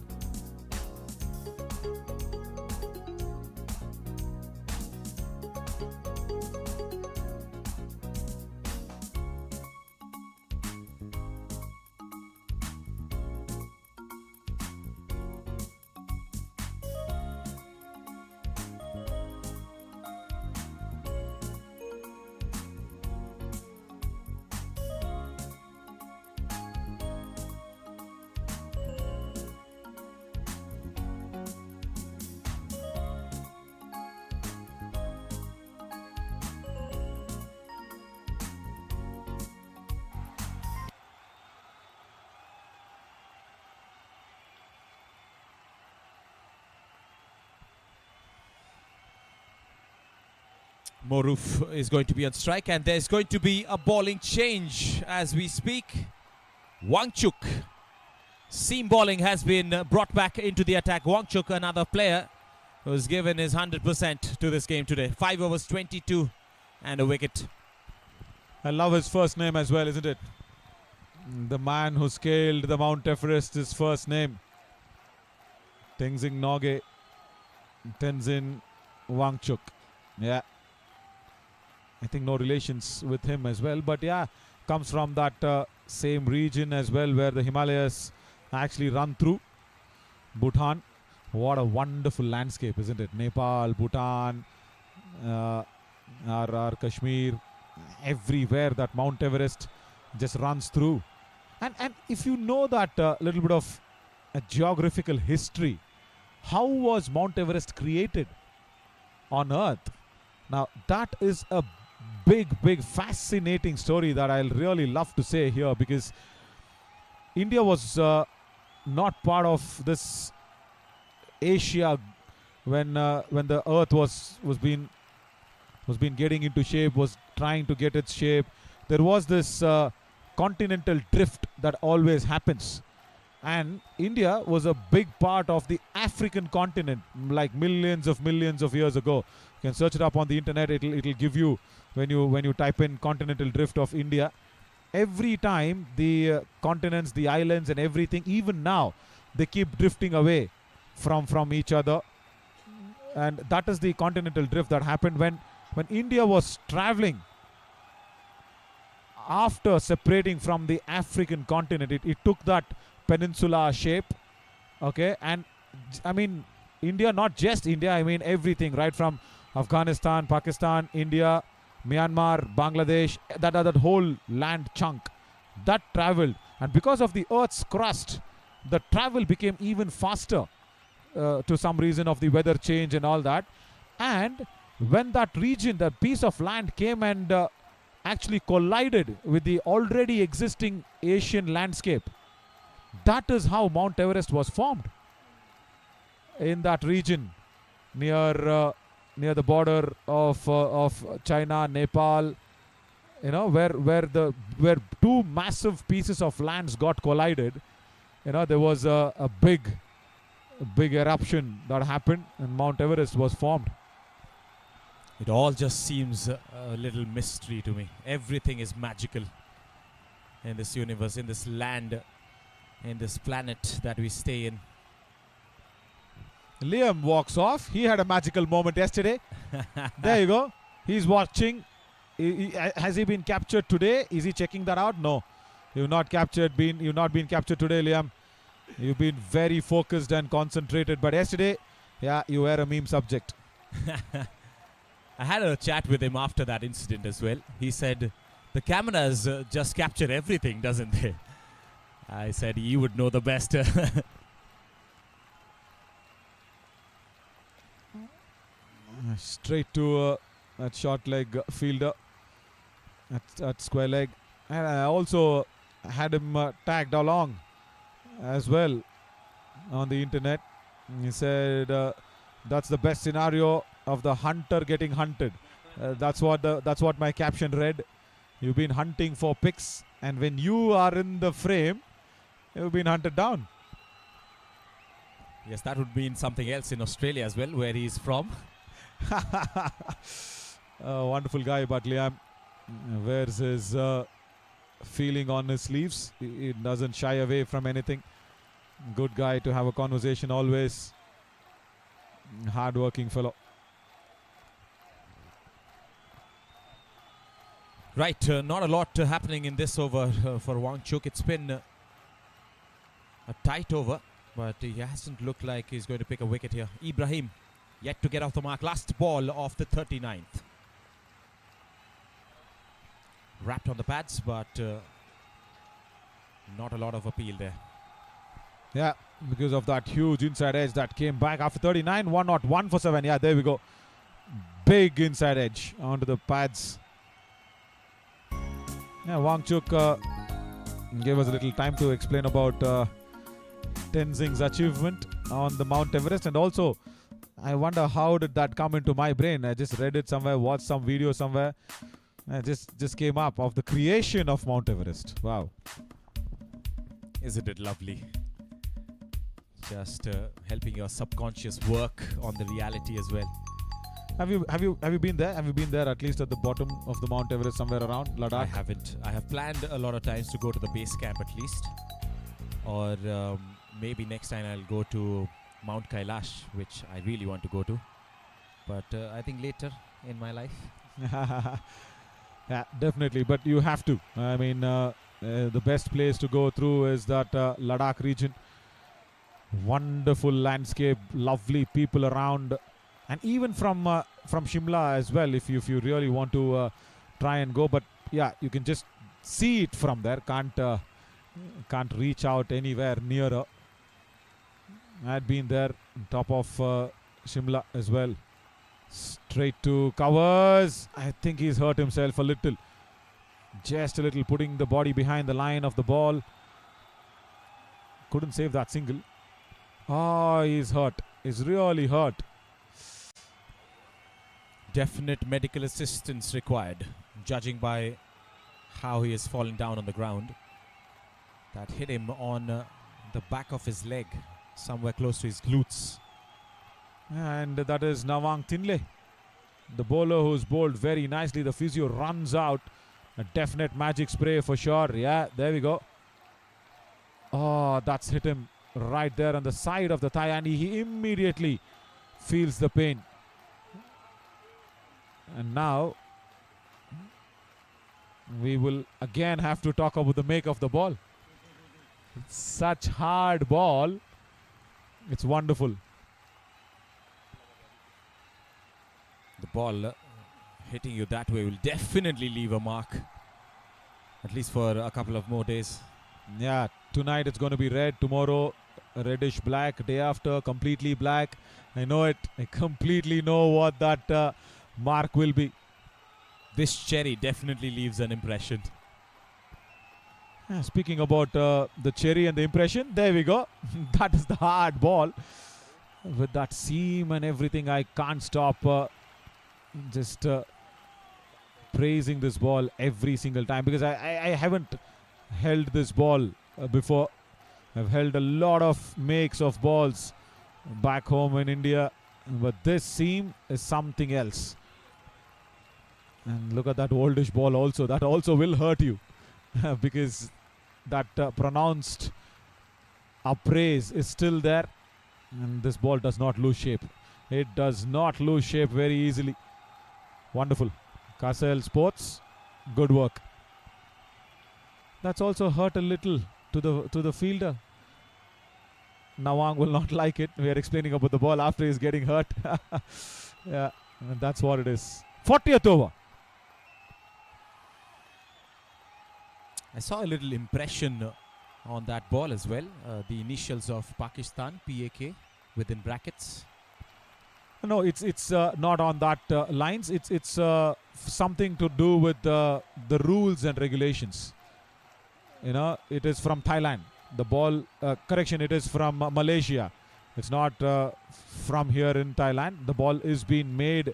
Moruf is going to be on strike, and there's going to be a bowling change as we speak. Wangchuk. Seam bowling has been brought back into the attack. Wangchuk, another player who's given his 100% to this game today. 5 overs, 22 and a wicket. I love his first name as well, isn't it? The man who scaled the Mount Everest, his first name. Tenzing Norgay. Tenzin Wangchuk. Yeah. I think no relations with him as well. But yeah, comes from that same region as well where the Himalayas actually run through. Bhutan. What a wonderful landscape, isn't it? Nepal, Bhutan, RR, Kashmir. Everywhere that Mount Everest just runs through. And if you know that little bit of a geographical history, how was Mount Everest created on Earth? Now that is a big fascinating story that I'll really love to say here, because India was not part of this Asia when the Earth was being getting into shape, was trying to get its shape. There was this continental drift that always happens, and India was a big part of the African continent, like millions of years ago. You can search it up on the internet. It'll give you when you type in continental drift of India. Every time the continents, the islands, and everything, even now, they keep drifting away from each other, and that is the continental drift that happened when India was traveling after separating from the African continent. It took that peninsula shape, okay? And I mean, India, not just India, I mean everything, right from Afghanistan, Pakistan, India, Myanmar, Bangladesh, that whole land chunk, that traveled. And because of the Earth's crust, the travel became even faster to some reason of the weather change and all that. And when that region, that piece of land came and actually collided with the already existing Asian landscape, that is how Mount Everest was formed. In that region near the border of China, Nepal, you know, where two massive pieces of lands got collided, you know, there was a big eruption that happened and Mount Everest was formed. It all just seems a little mystery to me. Everything is magical in this universe, in this land, in this planet that we stay in. Liam walks off. He had a magical moment yesterday. There you go. He's watching. Has he been captured today? Is he checking that out? No. You've not been captured today, Liam. You've been very focused and concentrated. But yesterday, yeah, you were a meme subject. I had a chat with him after that incident as well. He said, the cameras just capture everything, doesn't they? I said, you would know the best. Straight to that short leg fielder at square leg. And I also had him tagged along as well on the internet. He said that's the best scenario of the hunter getting hunted. That's what my caption read. You've been hunting for pics, and when you are in the frame, you've been hunted down. Yes, that would mean something else in Australia as well, where he's from. Wonderful guy, but Liam wears his feeling on his sleeves. He doesn't shy away from anything. Good guy to have a conversation always. Hard-working fellow. Right, not a lot happening in this over for Wangchuk. It's been a tight over, but he hasn't looked like he's going to pick a wicket here. Ibrahim yet to get off the mark. Last ball of the 39th. Wrapped on the pads, but not a lot of appeal there. Yeah, because of that huge inside edge that came back after 39. 1 not 1 for 7. Yeah, there we go. Big inside edge onto the pads. Yeah, Wangchuk gave us a little time to explain about Tenzing's achievement on the Mount Everest, and also I wonder how did that come into my brain. I just read it somewhere, watched some video somewhere. And just came up of the creation of Mount Everest. Wow. Isn't it lovely? Just helping your subconscious work on the reality as well. Have you been there? Have you been there at least at the bottom of the Mount Everest somewhere around Ladakh? I haven't. I have planned a lot of times to go to the base camp at least. Or maybe next time I'll go to Mount Kailash, which I really want to go to. But I think later in my life. Yeah, definitely. But you have to. I mean, the best place to go through is that Ladakh region. Wonderful landscape, lovely people around, and even from Shimla as well. If you really want to try and go, but yeah, you can just see it from there. Can't reach out anywhere nearer. I had been there on top of Shimla as well. Straight to covers. I think he's hurt himself a little. Just a little, putting the body behind the line of the ball. Couldn't save that single. Oh, he's hurt. He's really hurt. Definite medical assistance required, judging by how he has fallen down on the ground. That hit him on the back of his leg, somewhere close to his glutes. And that is Nawang Tinle, the bowler who's bowled very nicely. The physio runs out. A definite magic spray for sure. Yeah, there we go. Oh, that's hit him right there on the side of the thigh, and he immediately feels the pain. And now we will again have to talk about the make of the ball. It's such hard ball. It's wonderful. The ball hitting you that way will definitely leave a mark, at least for a couple of more days. Yeah, tonight it's going to be red, tomorrow reddish black, day after completely black. I know it. I completely know what that mark will be. This cherry definitely leaves an impression. Yeah, speaking about the cherry and the impression, there we go. That is the hard ball. With that seam and everything, I can't stop just praising this ball every single time, because I haven't held this ball before. I've held a lot of makes of balls back home in India, but this seam is something else. And look at that oldish ball also. That also will hurt you because that pronounced upraise is still there, and this ball does not lose shape. It does not lose shape very easily. Wonderful. Kasel Sports, good work. That's also hurt a little to the fielder. Nawang will not like it. We are explaining about the ball after he's getting hurt. Yeah, and that's what it is. 40th over. I saw a little impression on that ball as well. The initials of Pakistan, PAK, within brackets. No, it's not on that lines. It's something to do with the rules and regulations. You know, it is from Thailand. The ball, correction, it is from Malaysia. It's not from here in Thailand. The ball is being made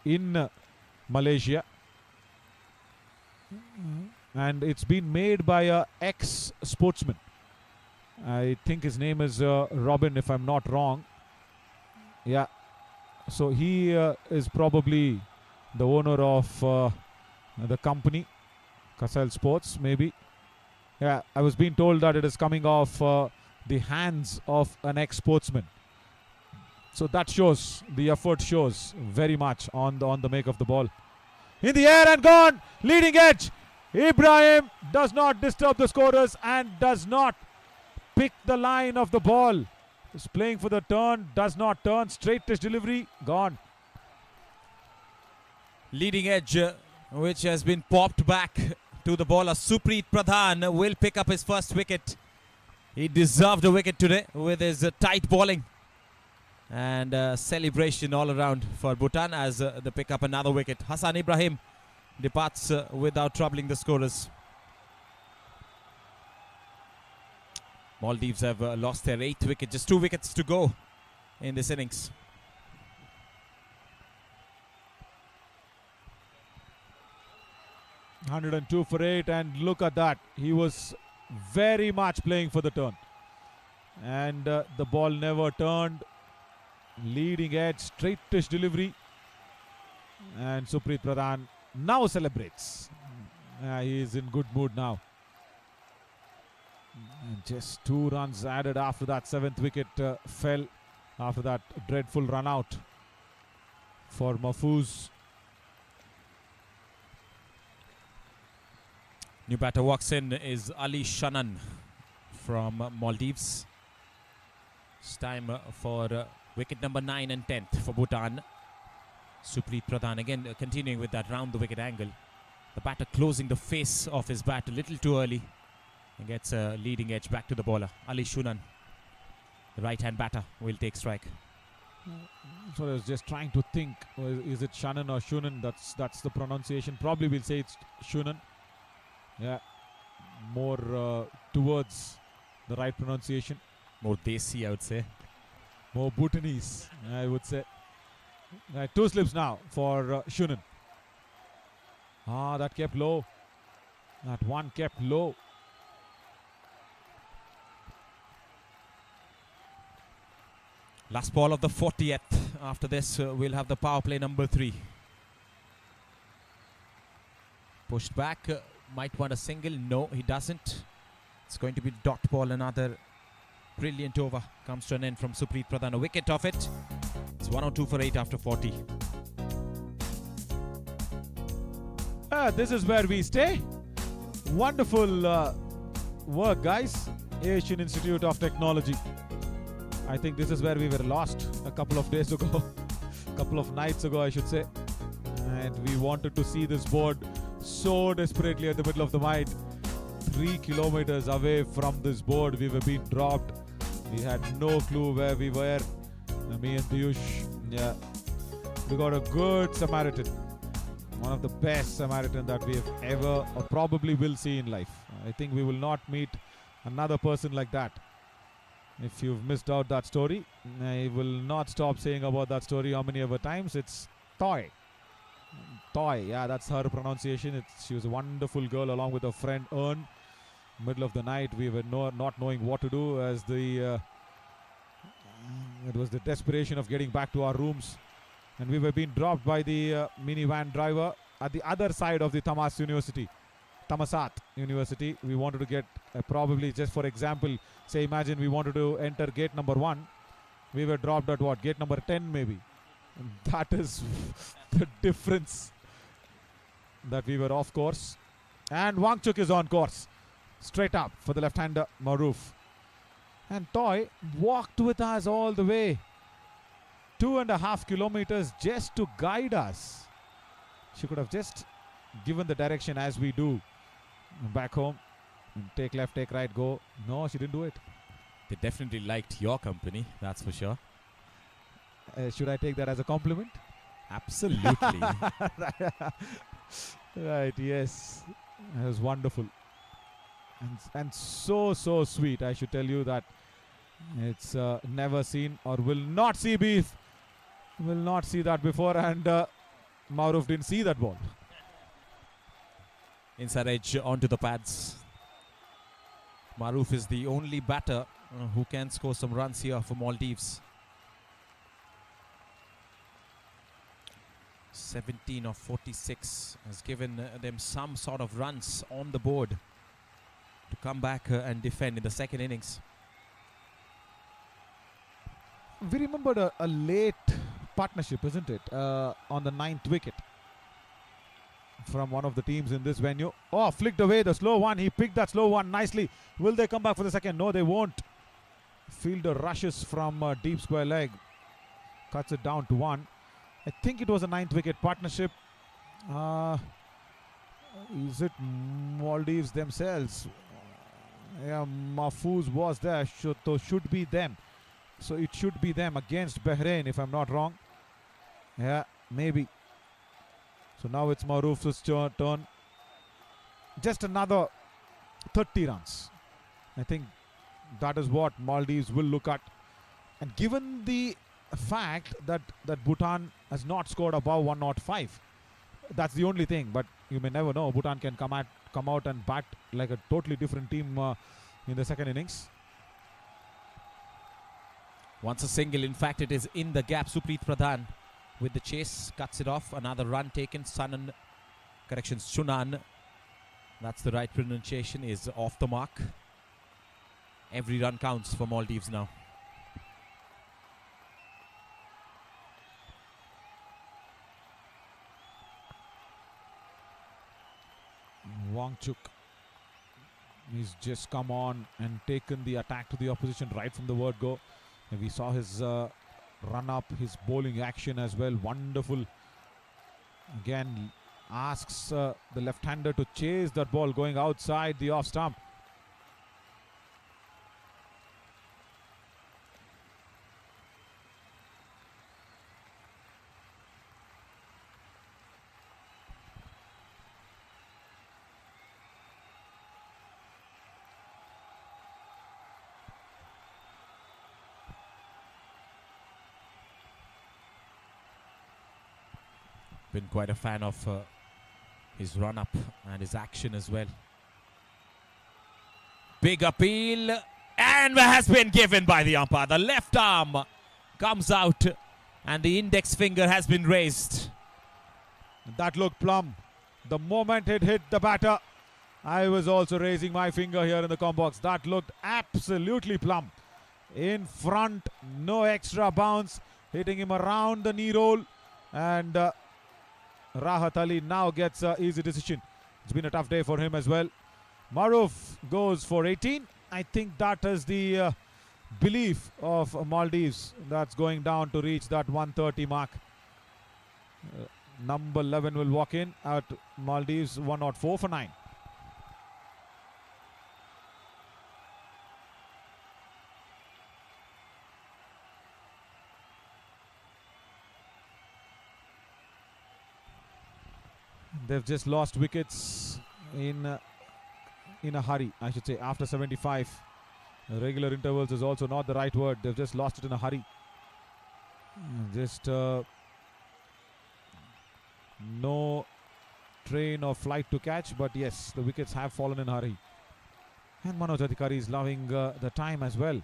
in Malaysia. And it's been made by a ex-sportsman. I think his name is Robin, if I'm not wrong. Yeah. So he is probably the owner of the company, Kasel Sports, maybe. Yeah, I was being told that it is coming off the hands of an ex-sportsman. So that shows, the effort shows very much on the make of the ball. In the air and gone, leading edge. Ibrahim does not disturb the scorers and does not pick the line of the ball. Is playing for the turn, does not turn, straight touch delivery, gone. Leading edge, which has been popped back to the bowler. Supreet Pradhan will pick up his first wicket. He deserved a wicket today with his tight bowling. And celebration all around for Bhutan as they pick up another wicket. Hassan Ibrahim departs without troubling the scorers. Maldives have lost their 8th wicket. Just 2 wickets to go in this innings. 102 for 8, and look at that. He was very much playing for the turn. And the ball never turned. Leading edge, straightish delivery. And Supreet Pradhan now celebrates. He is in good mood now. And just 2 runs added after that 7th wicket fell after that dreadful run out for Mahfouz. New batter walks in is Ali Shanan from Maldives. It's time for wicket number 9 and 10th for Bhutan. Supreet Pradhan again continuing with that round the wicket angle. The batter closing the face of his bat a little too early and gets a leading edge back to the bowler. Ali Shunan, the right hand batter, will take strike. So I was just trying to think, is it Shannon or Shunan? That's the pronunciation. Probably we'll say it's Shunan. Yeah, more towards the right pronunciation. More Desi, I would say. More Bhutanese, I would say. Right, 2 slips now for Shunan. That kept low. That one kept low. Last ball of the 40th. After this, we'll have the power play number 3. Pushed back. Might want a single. No, he doesn't. It's going to be dot ball. Another brilliant over comes to an end from Supreet Pradhan. A wicket off it. It's 102 for 8 after 40. This is where we stay. Wonderful work, guys. Asian Institute of Technology. I think this is where we were lost a couple of days ago. Couple of nights ago, I should say. And we wanted to see this board so desperately at the middle of the night. 3 kilometers away from this board, we were being dropped. We had no clue where we were. Me and Piyush, yeah. We got a good Samaritan. One of the best Samaritan that we have ever or probably will see in life. I think we will not meet another person like that. If you've missed out that story, I will not stop saying about that story how many ever times. It's Toy. Toy, yeah, that's her pronunciation. She was a wonderful girl along with her friend Ern. Middle of the night, we were not knowing what to do as it was the desperation of getting back to our rooms. And we were being dropped by the minivan driver at the other side of the Thammasat University. We wanted to get probably, just for example, say imagine we wanted to enter gate number 1. We were dropped at what? Gate number 10 maybe. And that is the difference, that we were off course. And Wangchuk is on course. Straight up for the left-hander Maroof. And Toy walked with us all the way. 2.5 kilometers just to guide us. She could have just given the direction as we do back home. Take left, take right, go. No, she didn't do it. They definitely liked your company, that's for sure. Should I take that as a compliment? Absolutely. Right, yes. It was wonderful. And so sweet. I should tell you that it's never seen or will not see beef. Will not see that before, and Maroof didn't see that ball. Inside edge onto the pads. Maroof is the only batter who can score some runs here for Maldives. 17 of 46 has given them some sort of runs on the board to come back and defend in the second innings. We remembered a late partnership, isn't it? On the 9th wicket from one of the teams in this venue. Oh, flicked away the slow one. He picked that slow one nicely. Will they come back for the second? No, they won't. Fielder rushes from deep square leg. Cuts it down to 1. I think it was a 9th wicket partnership. Is it Maldives themselves? Yeah, Mahfouz was there. Should be them. So it should be them against Bahrain, if I'm not wrong. Yeah, maybe. So now it's Maroof's turn. Just another 30 runs. I think that is what Maldives will look at. And given the fact that Bhutan has not scored above 105, That's the only thing. But you may never know. Bhutan can come out and bat like a totally different team in the second innings. Once a single, in fact, it is in the gap. Supreet Pradhan with the chase cuts it off. Another run taken. Shunan. That's the right pronunciation. Is off the mark. Every run counts for Maldives now. Wangchuk. He's just come on and taken the attack to the opposition right from the word go. And we saw his run up, his bowling action as well. Wonderful. Again, asks the left-hander to chase that ball going outside the off stump. Been quite a fan of his run up and his action as well. Big appeal and has been given by the umpire. The left arm comes out and the index finger has been raised. That looked plumb. The moment it hit the batter, I was also raising my finger here in the com box. That looked absolutely plumb. In front, no extra bounce, hitting him around the knee roll, and Rahat Ali now gets an easy decision. It's been a tough day for him as well. Maruf goes for 18. I think that is the belief of Maldives that's going down to reach that 130 mark. Number 11 will walk in at Maldives 104 for 9. They've just lost wickets in a hurry, I should say, after 75. Regular intervals is also not the right word. They've just lost it in a hurry. Just no train or flight to catch, but yes, the wickets have fallen in a hurry. And Manoj Adhikari is loving the time as well.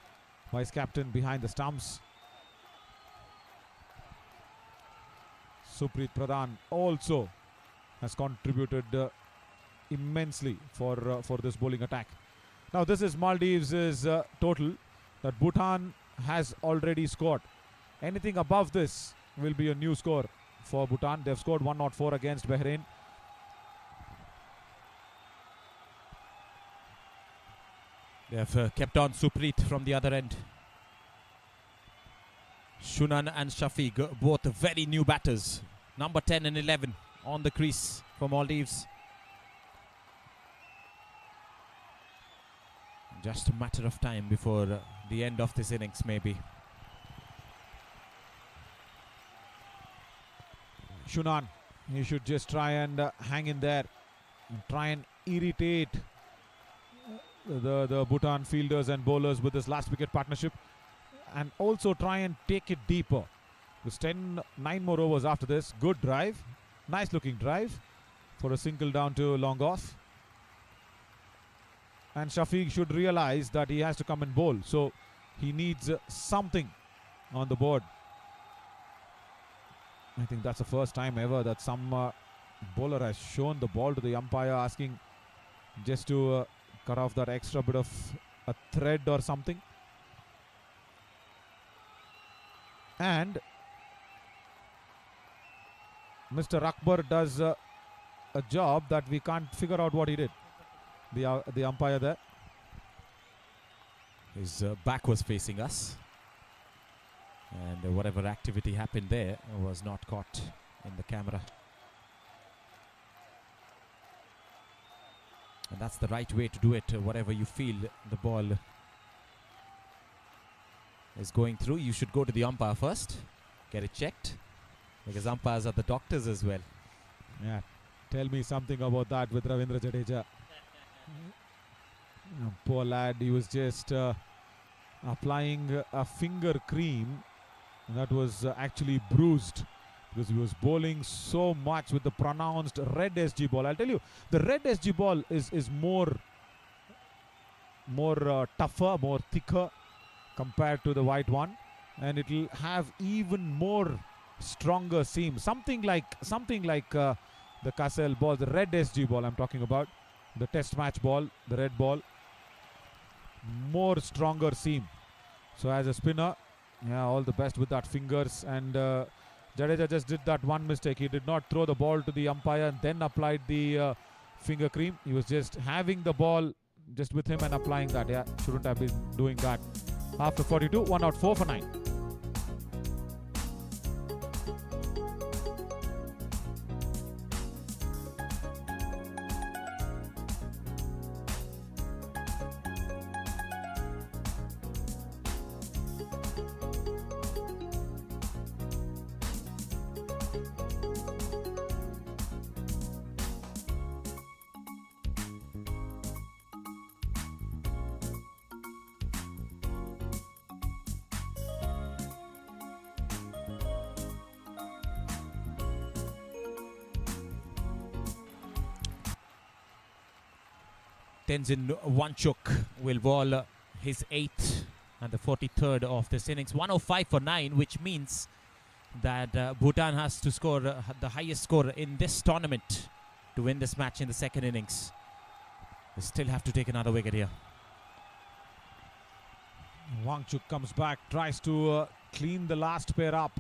Vice captain behind the stumps. Supreet Pradhan also has contributed immensely for this bowling attack. Now this is Maldives' total that Bhutan has already scored. Anything above this will be a new score for Bhutan. They've scored 104 against Bahrain. They have kept on Supreet from the other end. Shunan and Shafiq, both very new batters. Number 10 and 11 on the crease for Maldives. Just a matter of time before the end of this innings, maybe. Shunan, he should just try and hang in there, and try and irritate the Bhutan fielders and bowlers with this last wicket partnership, and also try and take it deeper. There's 9 more overs after this. Good drive, nice looking drive for a single down to long off. And Shafiq should realize that he has to come and bowl, so he needs something on the board. I think that's the first time ever that some bowler has shown the ball to the umpire, asking just to cut off that extra bit of a thread or something. And Mr. Akbar does a job that we can't figure out what he did. The umpire there. His back was facing us. And whatever activity happened there was not caught in the camera. And that's the right way to do it. Whatever you feel the ball is going through, you should go to the umpire first, get it checked, because umpires are the doctors as well. Yeah, tell me something about that with Ravindra Jadeja. Poor lad, he was just applying a finger cream that was actually bruised because he was bowling so much with the pronounced red SG ball. I'll tell you, the red SG ball is more tougher, more thicker compared to the white one, and it will have even more stronger seam. Something like the Castle ball, the red SG ball I'm talking about, the test match ball, the red ball, more stronger seam. So as a spinner, yeah, all the best with that fingers. And Jadeja just did that one mistake. He did not throw the ball to the umpire and then applied the finger cream. He was just having the ball just with him and applying that. Yeah, shouldn't have been doing that. After 42, 1 out, 4 for 9. Tenzin Wanchuk will bowl his 8th and the 43rd of this innings. 105 for 9, which means that Bhutan has to score the highest score in this tournament to win this match in the second innings. They still have to take another wicket here. Wanchuk comes back, tries to clean the last pair up.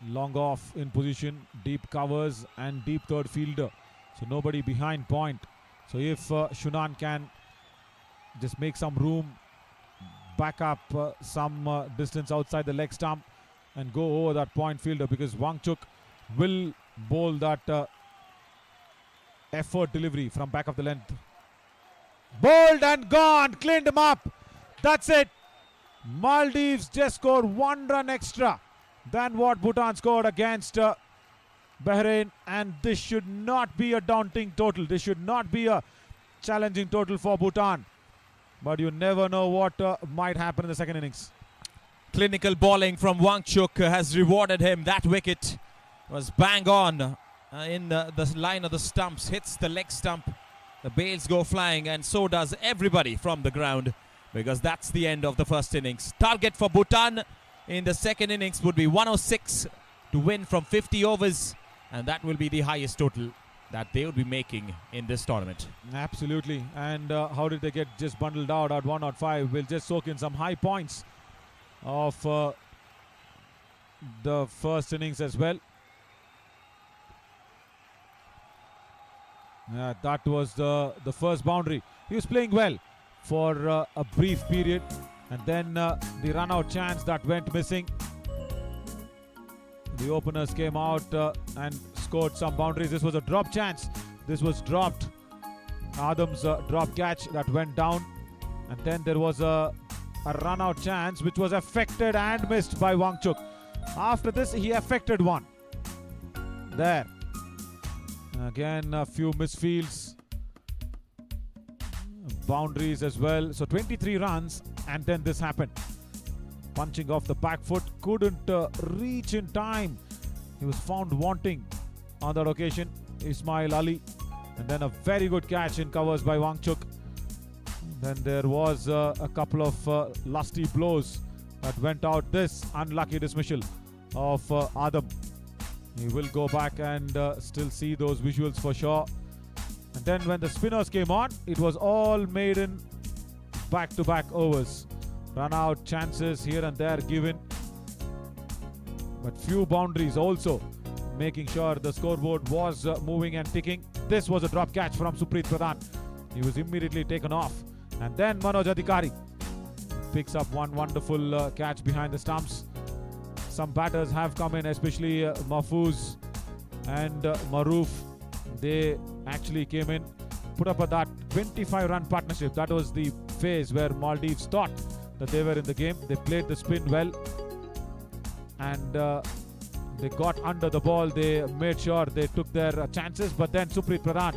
Long off in position, deep covers and deep third fielder. So nobody behind point. So if Shunan can just make some room, back up some distance outside the leg stump and go over that point fielder, because Wanchuk will bowl that effort delivery from back of the length. Bowled and gone, cleaned him up. That's it. Maldives just scored 1 run extra than what Bhutan scored against Bahrain, and this should not be a daunting total. This should not be a challenging total for Bhutan. But you never know what might happen in the second innings. Clinical bowling from Wanchuk has rewarded him. That wicket was bang on in the line of the stumps. Hits the leg stump. The bails go flying, and so does everybody from the ground, because that's the end of the first innings. Target for Bhutan in the second innings would be 106 to win from 50 overs. And that will be the highest total that they will be making in this tournament. Absolutely. And how did they get just bundled out at 105? We'll just soak in some high points of the first innings as well. That was the first boundary. He was playing well for a brief period. And then the run-out chance that went missing. The openers came out and scored some boundaries. This was a drop chance. This was dropped. Adam's drop catch that went down. And then there was a run-out chance which was affected and missed by Wanchuk. After this, he affected one. There. Again, a few misfields. Boundaries as well. So 23 runs, and then this happened. Punching off the back foot, couldn't reach in time. He was found wanting on that occasion, Ismail Ali. And then a very good catch in covers by Wanchuk. Then there was a couple of lusty blows that went out. This unlucky dismissal of Adam. He will go back and still see those visuals for sure. And then when the spinners came on, it was all maiden back-to-back overs. Run out chances here and there given, but few boundaries also, making sure the scoreboard was moving and ticking. This was a drop catch from Supreet Pradhan. He was immediately taken off. And then Manoj Adhikari picks up one wonderful catch behind the stumps. Some batters have come in, especially Mahfouz and Maroof. They actually came in, put up that 25-run partnership. That was the phase where Maldives thought that they were in the game. They played the spin well, and they got under the ball. They made sure they took their chances, but then Supreet Pradhan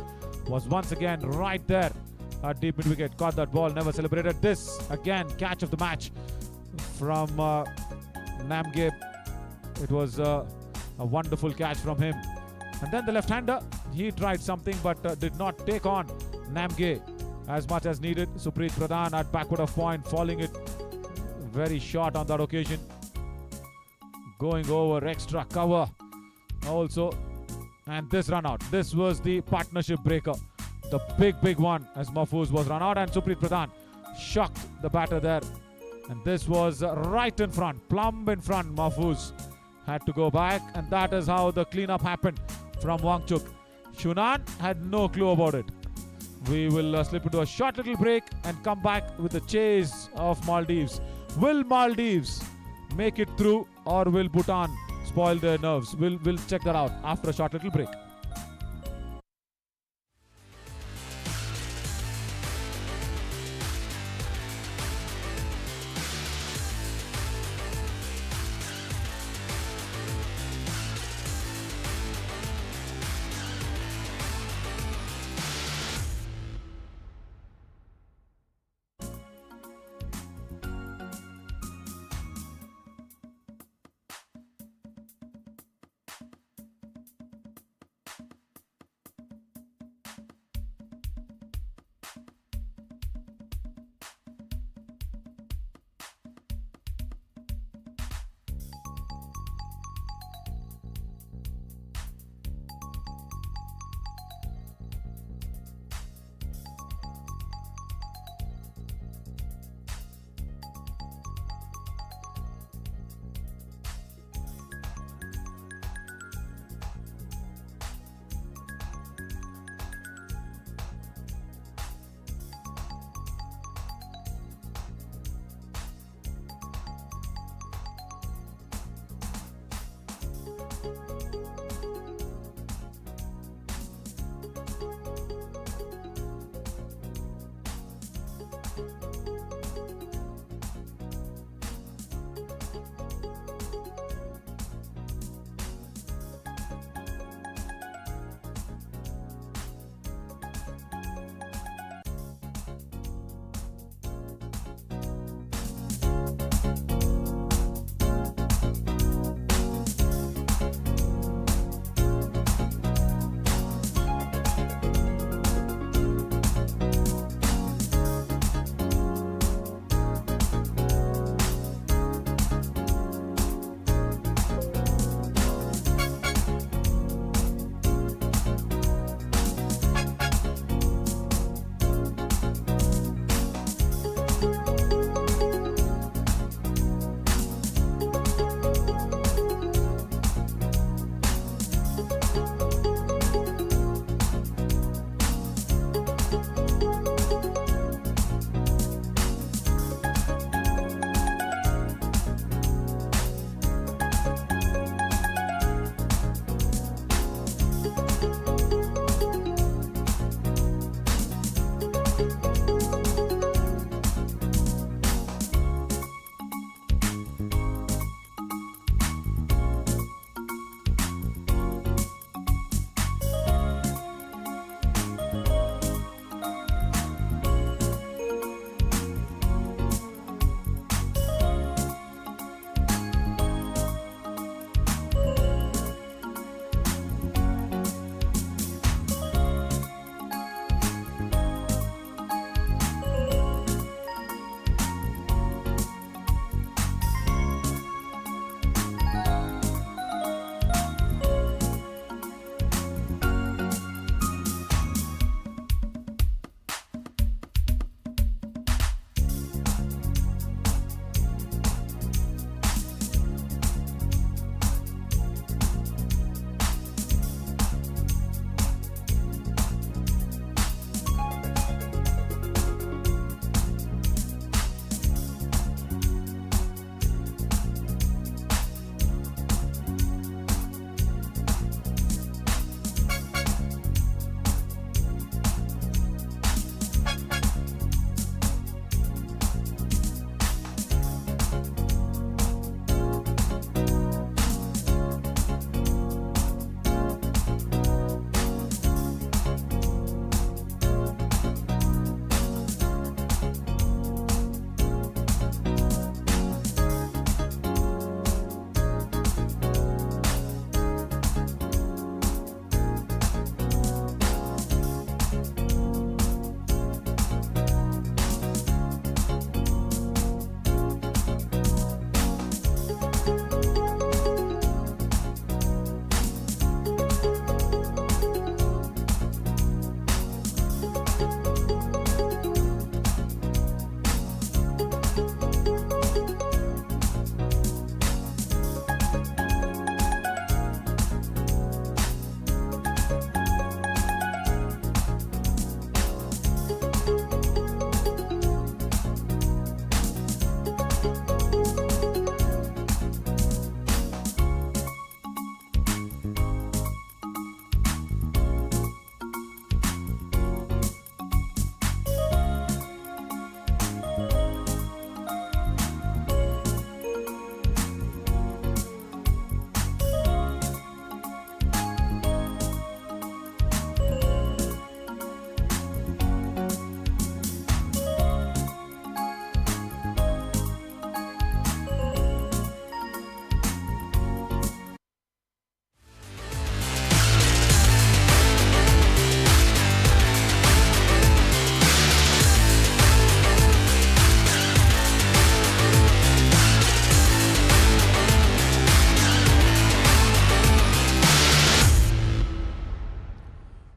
was once again right there at deep mid wicket, caught that ball, never celebrated. This again, catch of the match from Namgay It was a wonderful catch from him. And then the left-hander, he tried something but did not take on Namge as much as needed. Supreet Pradhan at backward of point, falling it very short on that occasion. Going over extra cover also. And this run out, this was the partnership breaker. The big one as Mahfouz was run out and Supreet Pradhan shocked the batter there. And this was right in front, plumb in front. Mahfouz had to go back, and that is how the cleanup happened from Wangchuk. Shunan had no clue about it. We will slip into a short little break and come back with the chase of Maldives. Will Maldives make it through, or will Bhutan spoil their nerves? We'll check that out after a short little break.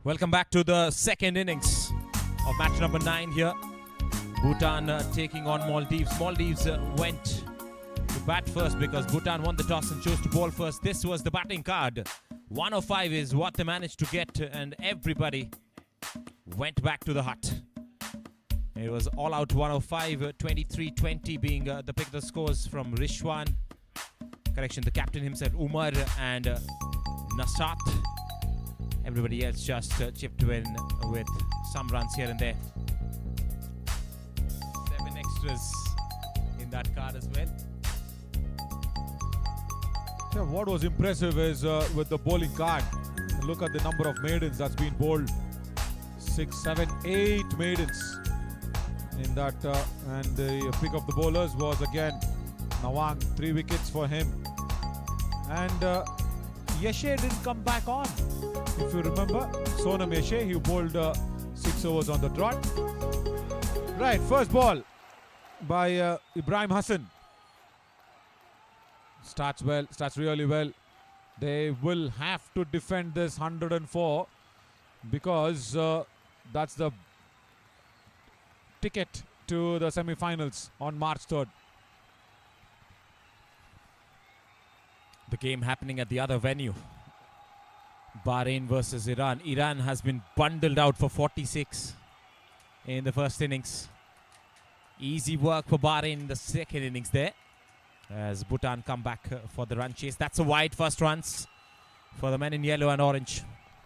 Welcome back to the second innings of match number 9 here. Bhutan taking on Maldives. Maldives went to bat first because Bhutan won the toss and chose to bowl first. This was the batting card. 105 is what they managed to get, and everybody went back to the hut. It was all out 105, 23-20 being the pick of the scores from Rishwan. Correction, the captain himself, Umar, and Nasat. Everybody else just chipped in with some runs here and there. 7 extras in that card as well. Yeah, what was impressive is with the bowling card, look at the number of maidens that's been bowled. 6, 7, 8 maidens in that, and the pick of the bowlers was again Nawang, 3 wickets for him. And Yeshe didn't come back on. If you remember, Sonam Yeshe, he bowled 6 overs on the trot. Right, first ball by Ibrahim Hassan. Starts well, starts really well. They will have to defend this 104 because that's the ticket to the semi-finals on March 3rd. The game happening at the other venue. Bahrain versus Iran. Iran has been bundled out for 46 in the first innings. Easy work for Bahrain in the second innings there, as Bhutan come back for the run chase. That's a wide first runs for the men in yellow and orange.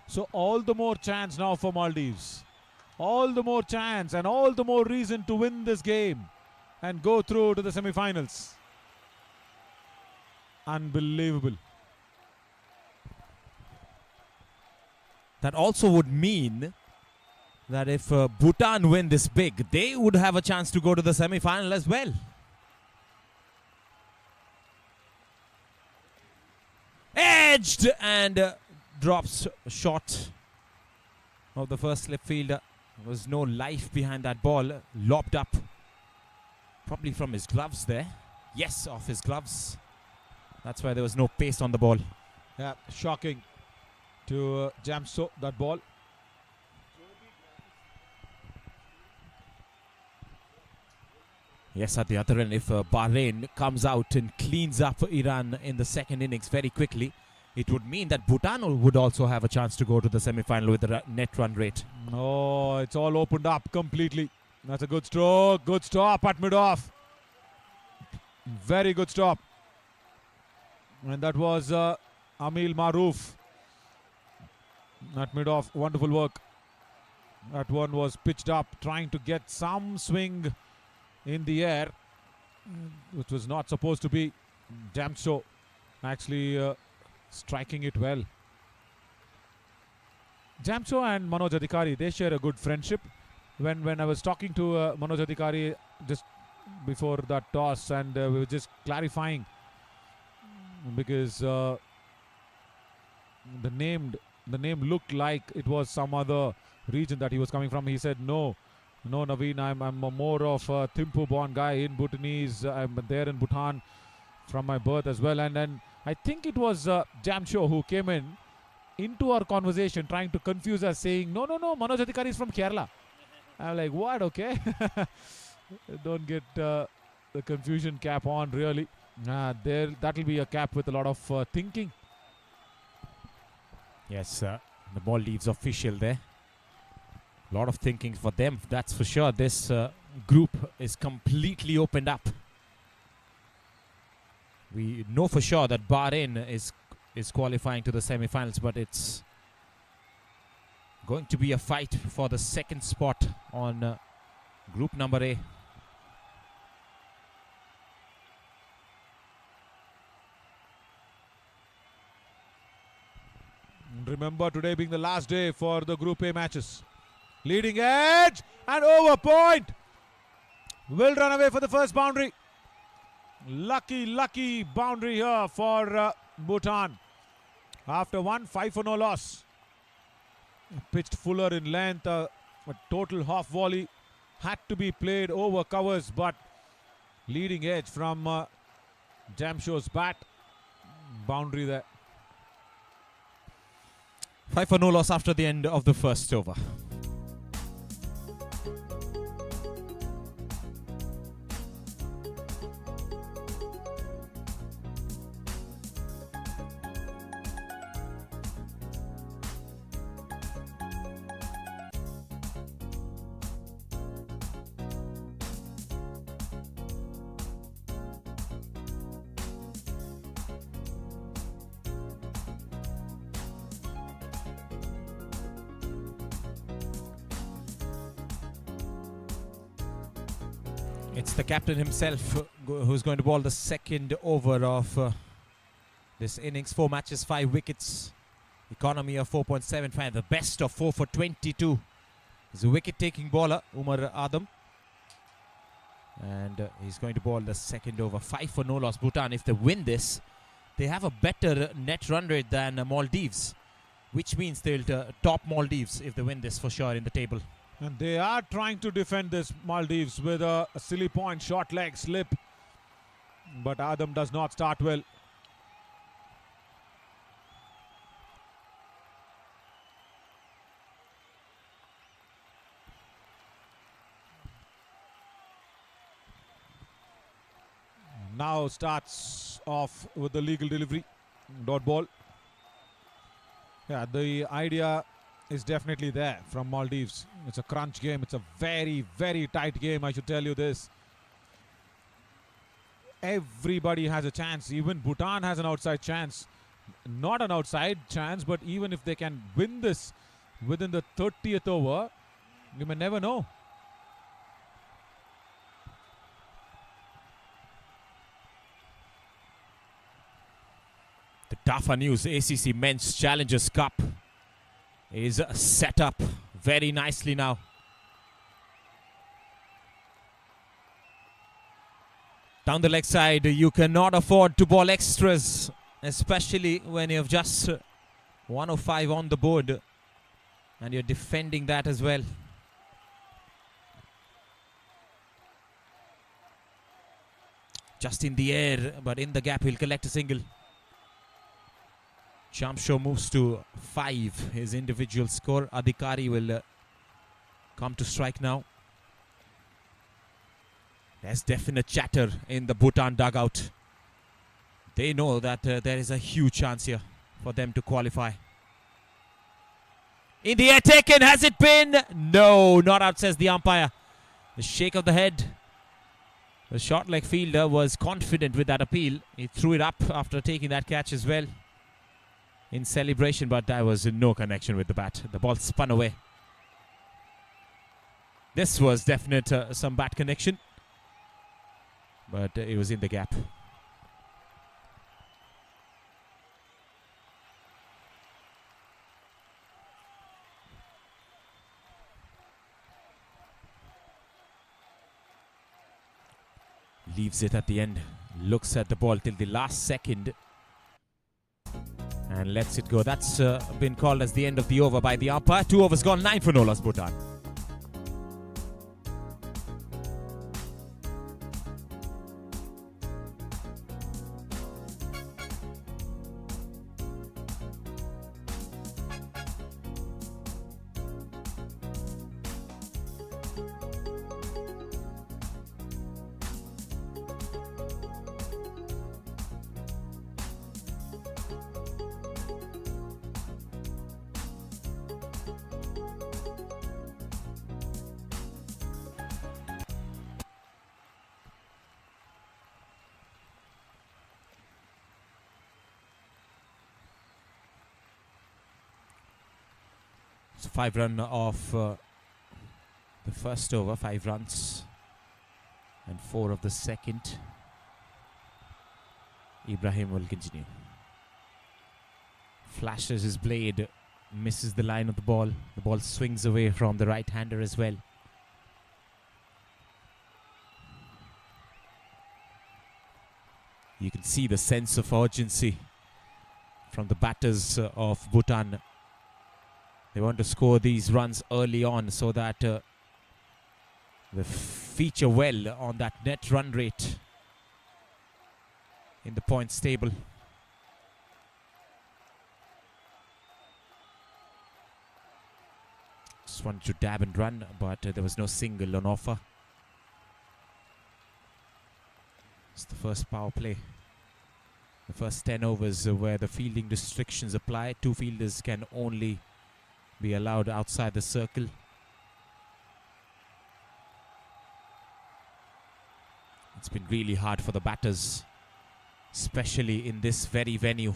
So all the more chance now for Maldives. All the more chance and all the more reason to win this game and go through to the semi-finals. Unbelievable. That also would mean that if Bhutan win this big, they would have a chance to go to the semi-final as well. Edged and drops short of the first slip fielder. There was no life behind that ball. Lobbed up. Probably from his gloves there. Yes, off his gloves. That's why there was no pace on the ball. Yeah, shocking to Jamso, that ball. Yes, at the other end, if Bahrain comes out and cleans up Iran in the second innings very quickly, it would mean that Bhutan would also have a chance to go to the semi-final with the net run rate. Oh, it's all opened up completely. That's a good stroke. Good stop at mid-off. Very good stop. And that was Amil Maroof at mid-off. Wonderful work. That one was pitched up, trying to get some swing in the air, which was not supposed to be. Jamso actually striking it well. Jamso and Manoj Adhikari, they share a good friendship. When I was talking to Manoj Adhikari just before that toss, and we were just clarifying, because the name looked like it was some other region that he was coming from. He said, no Naveen, I'm more of a Thimphu born guy in Bhutanese. I'm there in Bhutan from my birth as well. And then I think it was Jamsho who came into our conversation trying to confuse us, saying, no, Manoj Adhikari is from Kerala. I'm like, what? Okay. Don't get the confusion cap on, really. That'll be a cap with a lot of thinking. Yes, the Maldives official there. A lot of thinking for them, that's for sure. This group is completely opened up. We know for sure that Bahrain is qualifying to the semi-finals, but it's going to be a fight for the second spot on group number A. Remember, today being the last day for the Group A matches. Leading edge and over point. Will run away for the first boundary. Lucky boundary here for Bhutan. After 5 for no loss. Pitched fuller in length. A total half volley had to be played over covers, but leading edge from Jamsho's bat. Boundary there. 5 for no loss after the end of the first over. It's the captain himself who's going to bowl the second over of this innings. 4 matches, 5 wickets. Economy of 4.75. The best of 4 for 22. He's a wicket-taking bowler, Umar Adam. And he's going to bowl the second over. 5 for no loss. Bhutan, if they win this, they have a better net run rate than Maldives, which means they'll top Maldives if they win this for sure in the table. And they are trying to defend this Maldives with a silly point, short leg slip. But Adam does not start well. Now starts off with the legal delivery. Dot ball. Yeah, the idea is definitely there from Maldives. It's a crunch game. It's a very, very tight game, I should tell you this. Everybody has a chance. Even Bhutan has an outside chance. Not an outside chance, but even if they can win this within the 30th over, you may never know. The Tafa News ACC Men's Challengers Cup is set up very nicely now. Down the leg side, you cannot afford to bowl extras, especially when you have just 105 on the board and you're defending that as well. Just in the air, but in the gap, he'll collect a single. Chamsho moves to 5, his individual score. Adhikari will come to strike now. There's definite chatter in the Bhutan dugout. They know that there is a huge chance here for them to qualify. In the air taken, has it been? No, not out, says the umpire. The shake of the head. The short leg fielder was confident with that appeal. He threw it up after taking that catch as well in celebration, but there was no connection with the bat. The ball spun away. This was definite some bat connection, but it was in the gap. Leaves it at the end, looks at the ball till the last second and lets it go. That's been called as the end of the over by the umpire. 2 overs gone, 9 for no loss, Bhutan. So 5 run off the first over, 5 runs and 4 of the second. Ibrahim will continue. Flashes his blade, misses the line of the ball. The ball swings away from the right-hander as well. You can see the sense of urgency from the batters of Bhutan. They want to score these runs early on so that they feature well on that net run rate in the points table. Just wanted to dab and run, but there was no single on offer. It's the first power play. The first 10 overs where the fielding restrictions apply. 2 fielders can only be allowed outside the circle. It's been really hard for the batters, especially in this very venue.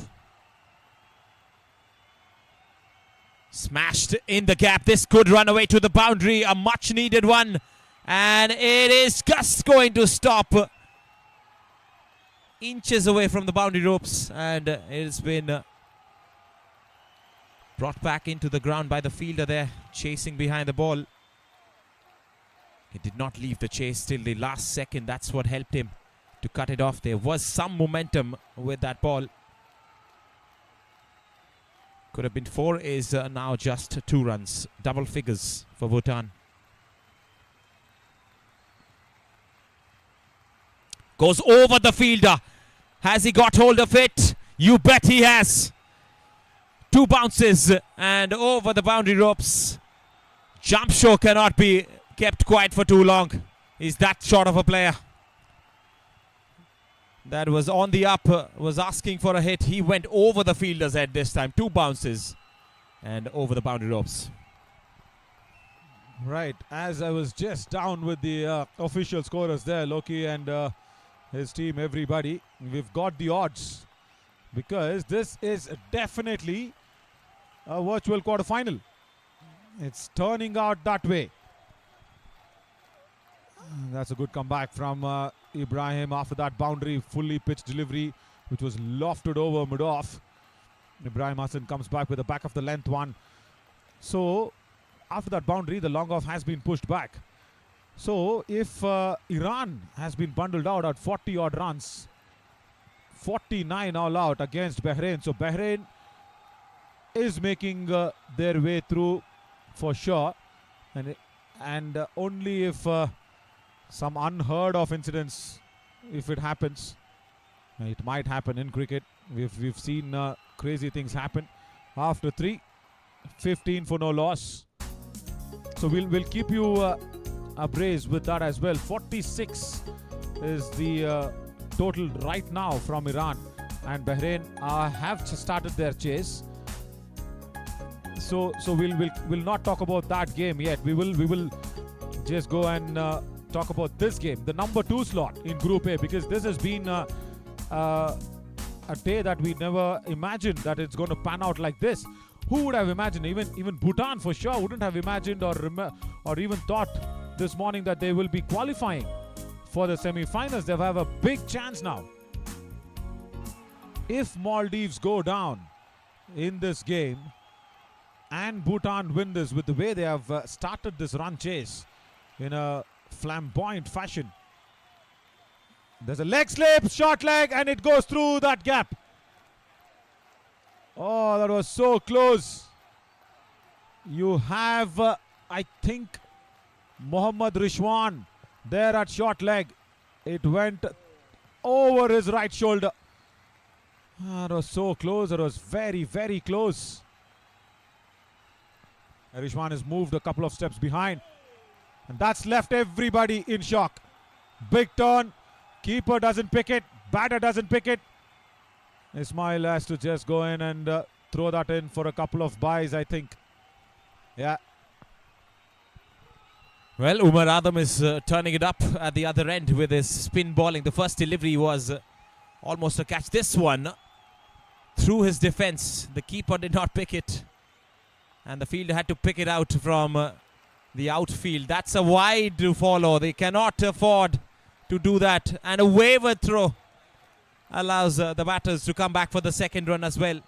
Smashed in the gap. This could run away to the boundary. A much needed one. And it is just going to stop inches away from the boundary ropes. And it's been brought back into the ground by the fielder there, chasing behind the ball. He did not leave the chase till the last second. That's what helped him to cut it off. There was some momentum with that ball. Could have been 4, is now just 2 runs. Double figures for Bhutan. Goes over the fielder. Has he got hold of it? You bet he has. 2 bounces and over the boundary ropes. Jump show cannot be kept quiet for too long. He's that short of a player. That was on the up, was asking for a hit. He went over the fielder's head this time. 2 bounces and over the boundary ropes. Right, as I was just down with the official scorers there, Loki and his team, everybody, we've got the odds because this is definitely a virtual quarterfinal. It's turning out that way. That's a good comeback from Ibrahim after that boundary, fully pitched delivery, which was lofted over mid-off. Ibrahim Hassan comes back with a back of the length one. So after that boundary, the long off has been pushed back. So if Iran has been bundled out at 40 odd runs, 49 all out against Bahrain. So Bahrain is making their way through for sure. And only if some unheard of incidents, if it happens, it might happen in cricket. We've seen crazy things happen. After 3, 15 for no loss. So we'll keep you abreast with that as well. 46 is the total right now from Iran, and Bahrain have started their chase. So we'll not talk about that game yet. We will just go and talk about this game, the number 2 slot in Group A, because this has been a day that we never imagined that it's going to pan out like this. Who would have imagined? Even Bhutan for sure wouldn't have imagined or even thought this morning that they will be qualifying for the semi-finals. They have a big chance now. If Maldives go down in this game and Bhutan win this with the way they have started this run chase in a flamboyant fashion. There's a leg slip, short leg, and it goes through that gap. Oh, that was so close. You have, I think, Mohammad Rishwan there at short leg. It went over his right shoulder. That was so close. It was very, very close. Rishwan has moved a couple of steps behind. And that's left everybody in shock. Big turn. Keeper doesn't pick it. Batter doesn't pick it. Ismail has to just go in and throw that in for a couple of byes, I think. Yeah. Well, Umar Adam is turning it up at the other end with his spin bowling. The first delivery was almost a catch. This one, through his defense, the keeper did not pick it. And the fielder had to pick it out from the outfield. That's a wide to follow. They cannot afford to do that. And a wayward throw allows the batters to come back for the second run as well.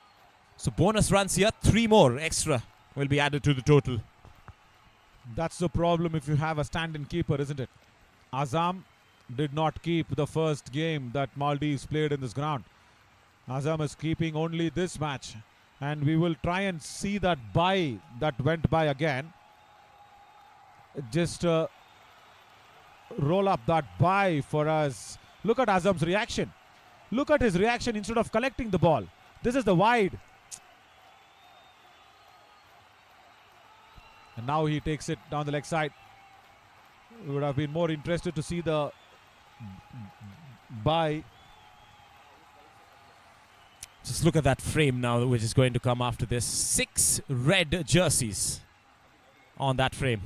So bonus runs here, 3 more extra will be added to the total. That's the problem if you have a stand-in keeper, isn't it? Azam did not keep the first game that Maldives played in this ground. Azam is keeping only this match. And we will try and see that bye that went by again. Just roll up that bye for us. Look at Azam's reaction. Look at his reaction instead of collecting the ball. This is the wide. And now he takes it down the leg side. We would have been more interested to see the bye. Just look at that frame now, which is going to come after this. 6 red jerseys on that frame.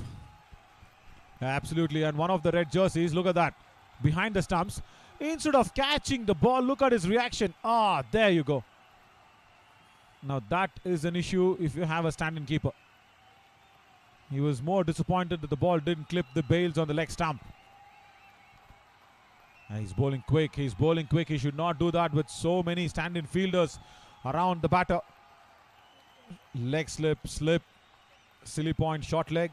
Absolutely, and one of the red jerseys, look at that, behind the stumps. Instead of catching the ball, look at his reaction. Ah, there you go. Now that is an issue if you have a stand-in keeper. He was more disappointed that the ball didn't clip the bails on the leg stump. And he's bowling quick. He's bowling quick. He should not do that with so many stand-in fielders around the batter. Leg slip, silly point, short leg.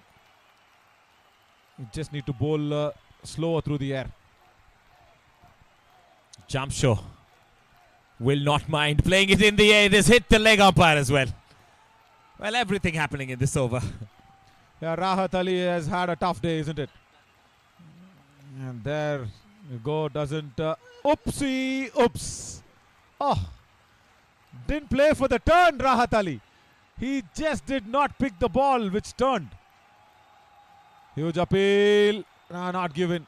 You just need to bowl slower through the air. Jamsho will not mind playing it in the air. This hit the leg umpire as well. Well, everything happening in this over. Yeah, Rahat Ali has had a tough day, isn't it? And there you go, doesn't... oopsie, oops. Oh, didn't play for the turn, Rahat Ali. He just did not pick the ball which turned. Huge appeal. Not given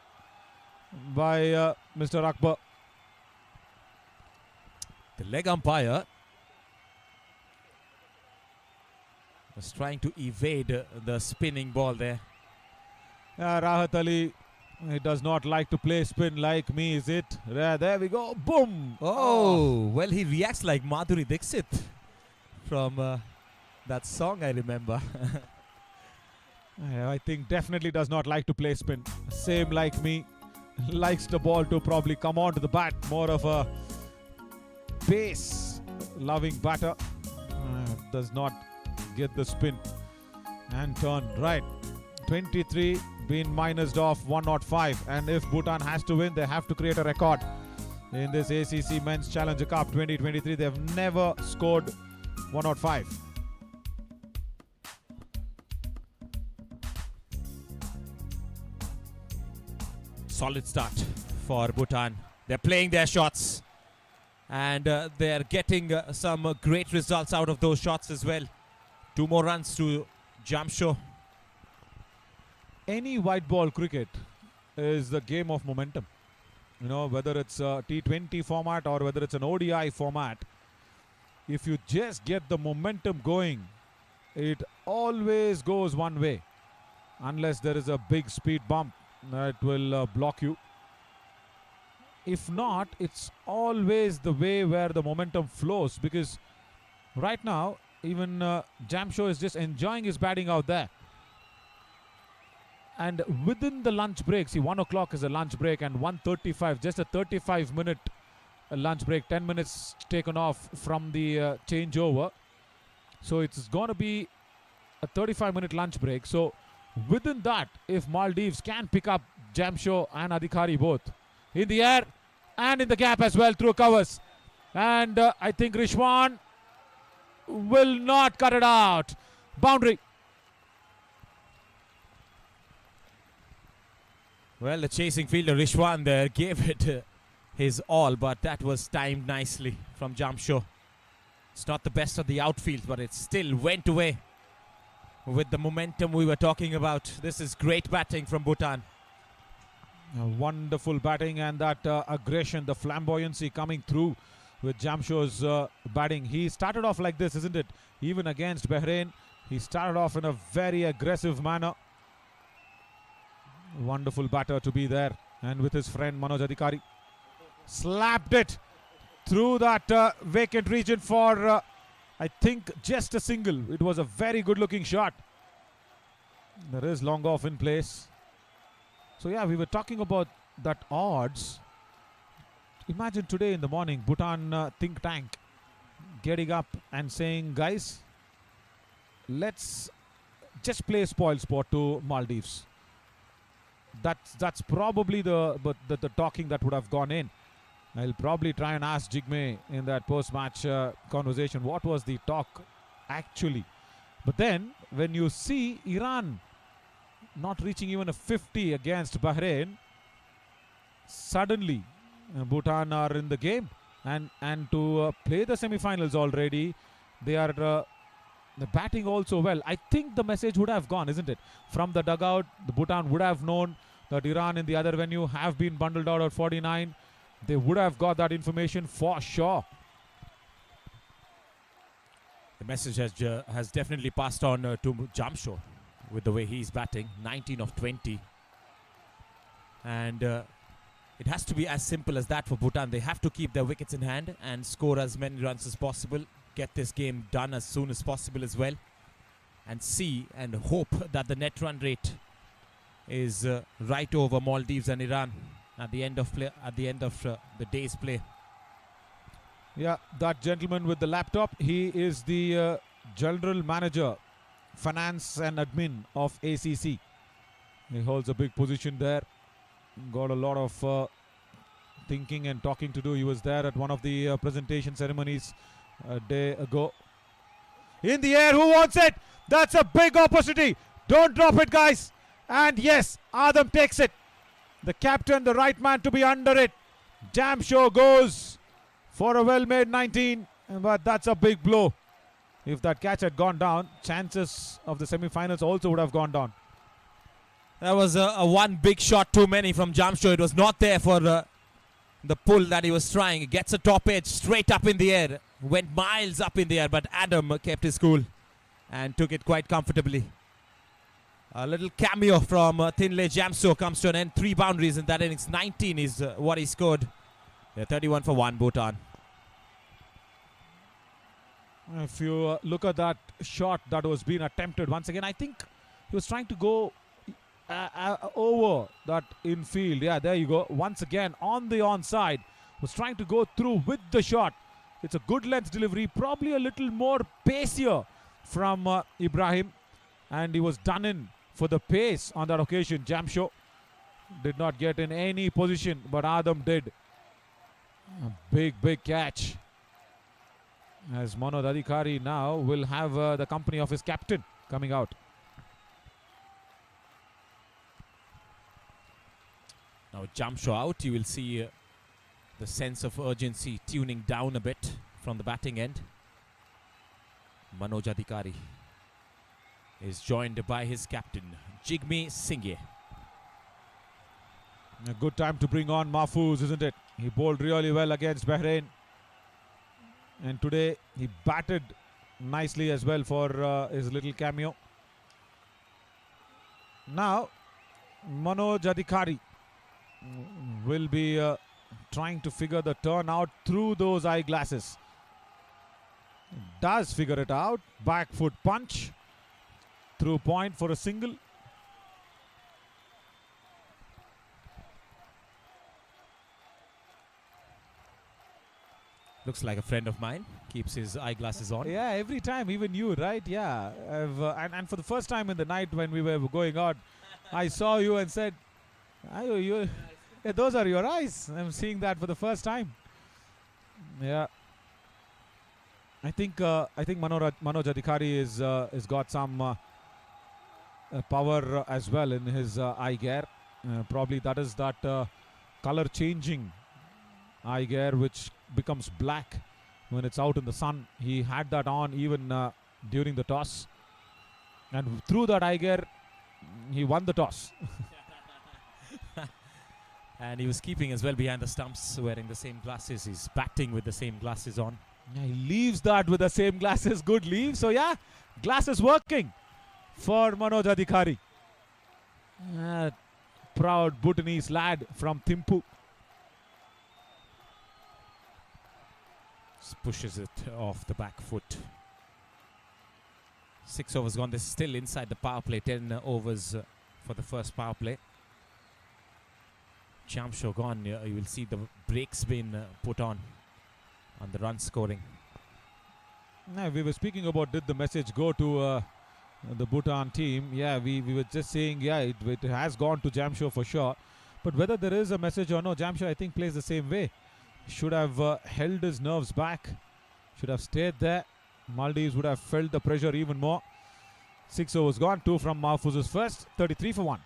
by Mr. Akbar. The leg umpire was trying to evade the spinning ball there. Rahat Ali, he does not like to play spin like me, is it? There we go. Boom. Oh, well, he reacts like Madhuri Dixit from that song, I remember. I think definitely does not like to play spin. Same like me. Likes the ball to probably come onto the bat. More of a pace loving batter. Does not get the spin and turn. Right. 23 being minused off 105. And if Bhutan has to win, they have to create a record. In this ACC Men's Challenger Cup 2023, they have never scored 105. Solid start for Bhutan. They're playing their shots and they're getting some great results out of those shots as well. 2 more runs to Jamsho. Any white ball cricket is the game of momentum. You know, whether it's a T20 format or whether it's an ODI format, if you just get the momentum going, it always goes one way. Unless there is a big speed bump that will block you. If not, it's always the way where the momentum flows, because right now even Jamsho is just enjoying his batting out there. And within the lunch break, see, 1 o'clock is a lunch break and 1:35, just a 35-minute lunch break, 10 minutes taken off from the changeover. So it's going to be a 35-minute lunch break. So within that, if Maldives can pick up Jamsho and Adhikari both in the air and in the gap as well through covers, and I think Rishwan will not cut it out. Boundary. Well, the chasing fielder Rishwan there gave it his all, but that was timed nicely from Jamsho. It's not the best of the outfield, but it still went away with the momentum we were talking about. This is great batting from Bhutan. Wonderful batting, and that aggression, the flamboyancy coming through with Jamsho's batting. He started off like this, isn't it? Even against Bahrain, he started off in a very aggressive manner. Wonderful batter to be there, and with his friend Manoj Adhikari. Slapped it through that vacant region for I think just a single. It was a very good looking shot. There is long off in place. So yeah, we were talking about that odds. Imagine today in the morning, Bhutan think tank getting up and saying, guys, let's just play spoil sport to Maldives. That's probably the talking that would have gone in. I'll probably try and ask Jigme in that post-match conversation what was the talk actually. But then when you see Iran not reaching even a 50 against Bahrain, suddenly Bhutan are in the game, and to play the semi-finals already, they are the batting also well. I think the message would have gone, isn't it? From the dugout, the Bhutan would have known that Iran in the other venue have been bundled out at 49. They would have got that information for sure. The message has definitely passed on to Jamshor with the way he's batting. 19 of 20. And it has to be as simple as that for Bhutan. They have to keep their wickets in hand and score as many runs as possible. Get this game done as soon as possible as well. And see and hope that the net run rate is right over Maldives and Iran at the end of the day's play. Yeah, that gentleman with the laptop, he is the general manager, finance and admin of ACC. He holds a big position there. Got a lot of thinking and talking to do. He was there at one of the presentation ceremonies a day ago. In the air, who wants it? That's a big opportunity. Don't drop it, guys. And yes, Adam takes it. The captain, the right man to be under it. Jamshor goes for a well-made 19, but that's a big blow. If that catch had gone down, chances of the semi-finals also would have gone down. That was a one big shot too many from Jamshor. It was not there for the pull that he was trying. He gets a top edge straight up in the air. Went miles up in the air, but Adam kept his cool and took it quite comfortably. A little cameo from Thinley Jamshor comes to an end. 3 boundaries in that innings. 19 is what he scored. Yeah, 31 for 1, Bhutan. If you look at that shot that was being attempted once again, I think he was trying to go over that infield. Yeah, there you go. Once again on the onside. Was trying to go through with the shot. It's a good length delivery. Probably a little more pacier from Ibrahim. And he was done in for the pace on that occasion. Jamshor did not get in any position, but Adam did. A big catch. As Manoj Adhikari now will have the company of his captain coming out. Now Jamshor out, you will see the sense of urgency tuning down a bit from the batting end. Manoj Adhikari is joined by his captain, Jigme Singh. A good time to bring on Mahfouz, isn't it? He bowled really well against Bahrain. And today he batted nicely as well for his little cameo. Now, Manoj Adhikari will be trying to figure the turn out through those eyeglasses. Does figure it out. Back foot punch. Through point for a single. Looks like a friend of mine. Keeps his eyeglasses on. Yeah, every time, even you, right? Yeah. And for the first time in the night when we were going out, I saw you and said, yeah, those are your eyes. I'm seeing that for the first time. Yeah. I think Manoj Adhikari is got some power as well in his eye gear. Probably that is that color changing eye gear which becomes black when it's out in the sun. He had that on even during the toss, and through that eye gear he won the toss. And he was keeping as well behind the stumps, wearing the same glasses. He's batting with the same glasses on. Yeah, he leaves that with the same glasses. Good leave. So yeah, glasses working for Manoj Adhikari. Proud Bhutanese lad from Thimphu. Just pushes it off the back foot. 6 overs gone. This is still inside the power play. 10 overs for the first power play. Jamshor gone. You will see the brakes being put on the run scoring. Now, we were speaking about did the message go to the Bhutan team. Yeah, we were just saying, yeah, it has gone to Jamshor for sure. But whether there is a message or no, Jamshor I think plays the same way. Should have held his nerves back. Should have stayed there. Maldives would have felt the pressure even more. 6 overs gone. 2 from Mahfouz's first. 33 for 1.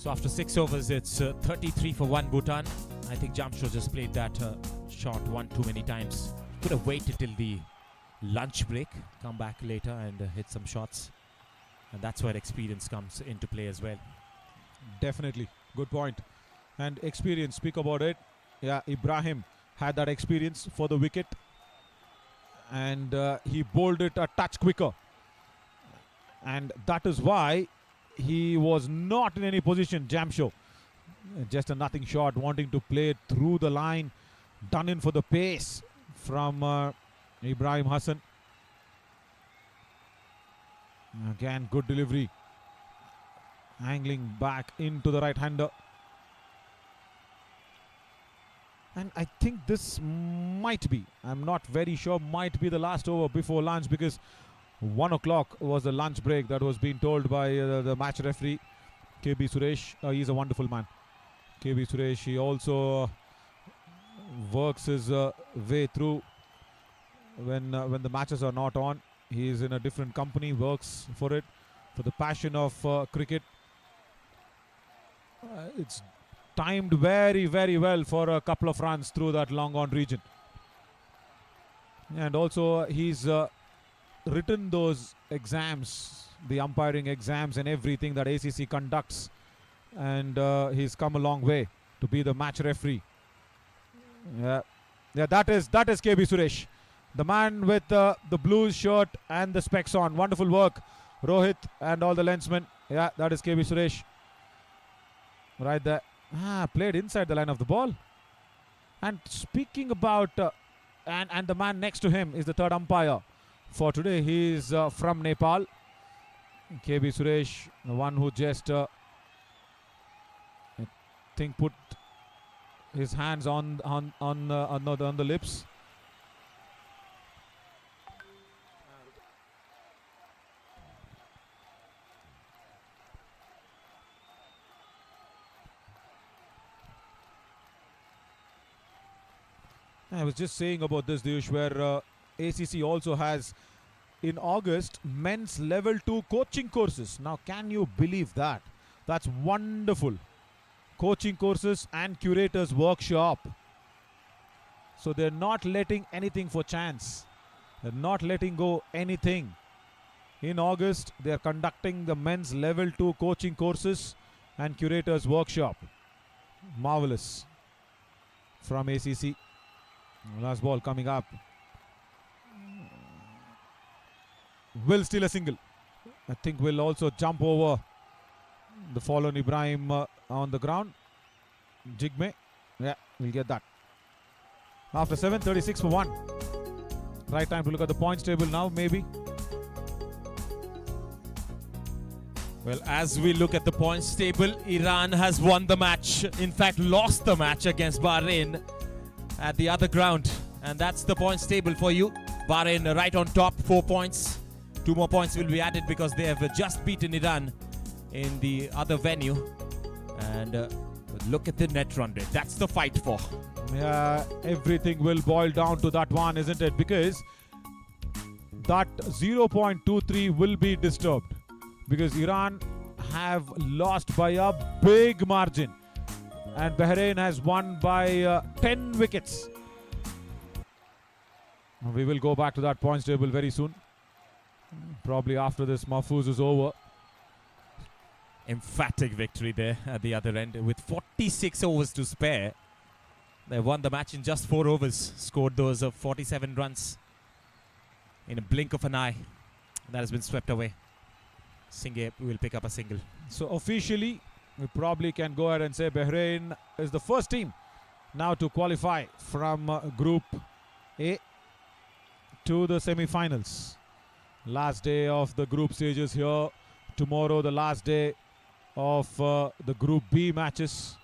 So after 6 overs, it's 33 for 1 Bhutan. I think Jamshid just played that shot one too many times. Could have waited till the lunch break, come back later and hit some shots. And that's where experience comes into play as well. Definitely. Good point. And experience, speak about it. Yeah, Ibrahim had that experience for the wicket. And he bowled it a touch quicker. And that is why he was not in any position, Jamsho. Just a nothing shot, wanting to play it through the line. Done in for the pace from Ibrahim Hassan. Again, good delivery. Angling back into the right-hander. And I think this might be, I'm not very sure, might be the last over before lunch, because 1 o'clock was the lunch break that was being told by the match referee, KB Suresh. He's a wonderful man. KB Suresh, he also works his way through when the matches are not on. He is in a different company, works for it, for the passion of cricket. It's timed very, very well for a couple of runs through that long on region. And also he's written those exams, the umpiring exams and everything that ACC conducts. And he's come a long way to be the match referee. Yeah, that is KB Suresh. The man with the blue shirt and the specs on. Wonderful work, Rohit and all the lensmen. Yeah, that is KB Suresh. Right there. Played inside the line of the ball. And speaking about, and the man next to him is the third umpire for today. He is from Nepal. KB Suresh, the one who just, I think, put his hands on the lips. I was just saying about this, Diyush, where ACC also has in August men's level 2 coaching courses. Now, can you believe that? That's wonderful. Coaching courses and curators workshop. So they're not letting anything for chance. They're not letting go anything. In August, they're conducting the men's level 2 coaching courses and curators workshop. Marvelous from ACC. Last ball coming up. Will steal a single. I think will also jump over the fallen Ibrahim on the ground. Jigme. Yeah, we'll get that. After 7, 36 for 1. Right time to look at the points table now, maybe. Well, as we look at the points table, Iran has won the match. In fact, lost the match against Bahrain at the other ground. And that's the points table for you. Bahrain right on top, 4 points. 2 more points will be added because they have just beaten Iran in the other venue. And look at the net run rate. That's the fight for. Yeah, everything will boil down to that one, isn't it? Because that 0.23 will be disturbed. Because Iran have lost by a big margin. And Bahrain has won by 10 wickets. We will go back to that points table very soon. Probably after this Mahfouz is over. Emphatic victory there at the other end. With 46 overs to spare, they won the match in just 4 overs. Scored those 47 runs in a blink of an eye. That has been swept away. Singh will pick up a single. So officially, we probably can go ahead and say Bahrain is the first team now to qualify from Group A to the semi-finals. Last day of the group stages here. Tomorrow, the last day of the Group B matches.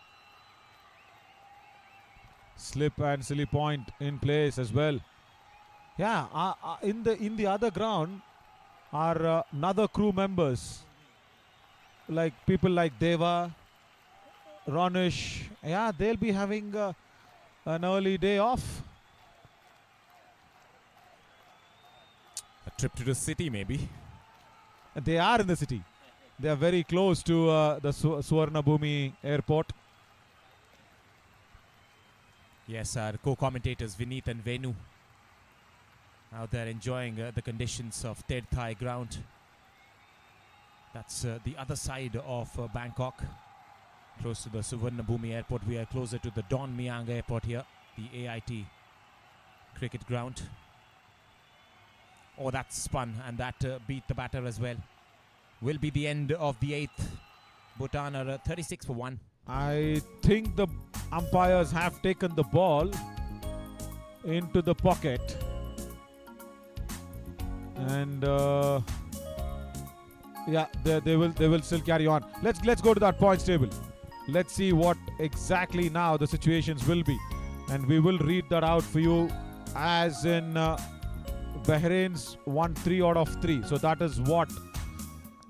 Slip and Silly Point in place as well. Yeah, in the other ground are another crew members, like people like Deva, Ronish. Yeah, they'll be having an early day off. A trip to the city, maybe. And they are in the city. They are very close to the Suvarna Bhumi airport. Yes, our co-commentators Vineet and Venu out there enjoying the conditions of Ted Thai ground. That's the other side of Bangkok, close to the Suvarna Bhumi airport. We are closer to the Don Mueang airport here, the AIT cricket ground. Oh, that spun and that beat the batter as well. Will be the end of the 8th. Bhutan are 36 for 1. I think the umpires have taken the ball into the pocket, and yeah, they will still carry on. Let's go to that points table. Let's see what exactly now the situations will be, and we will read that out for you. As in Bahrain's won 3 out of 3, so that is what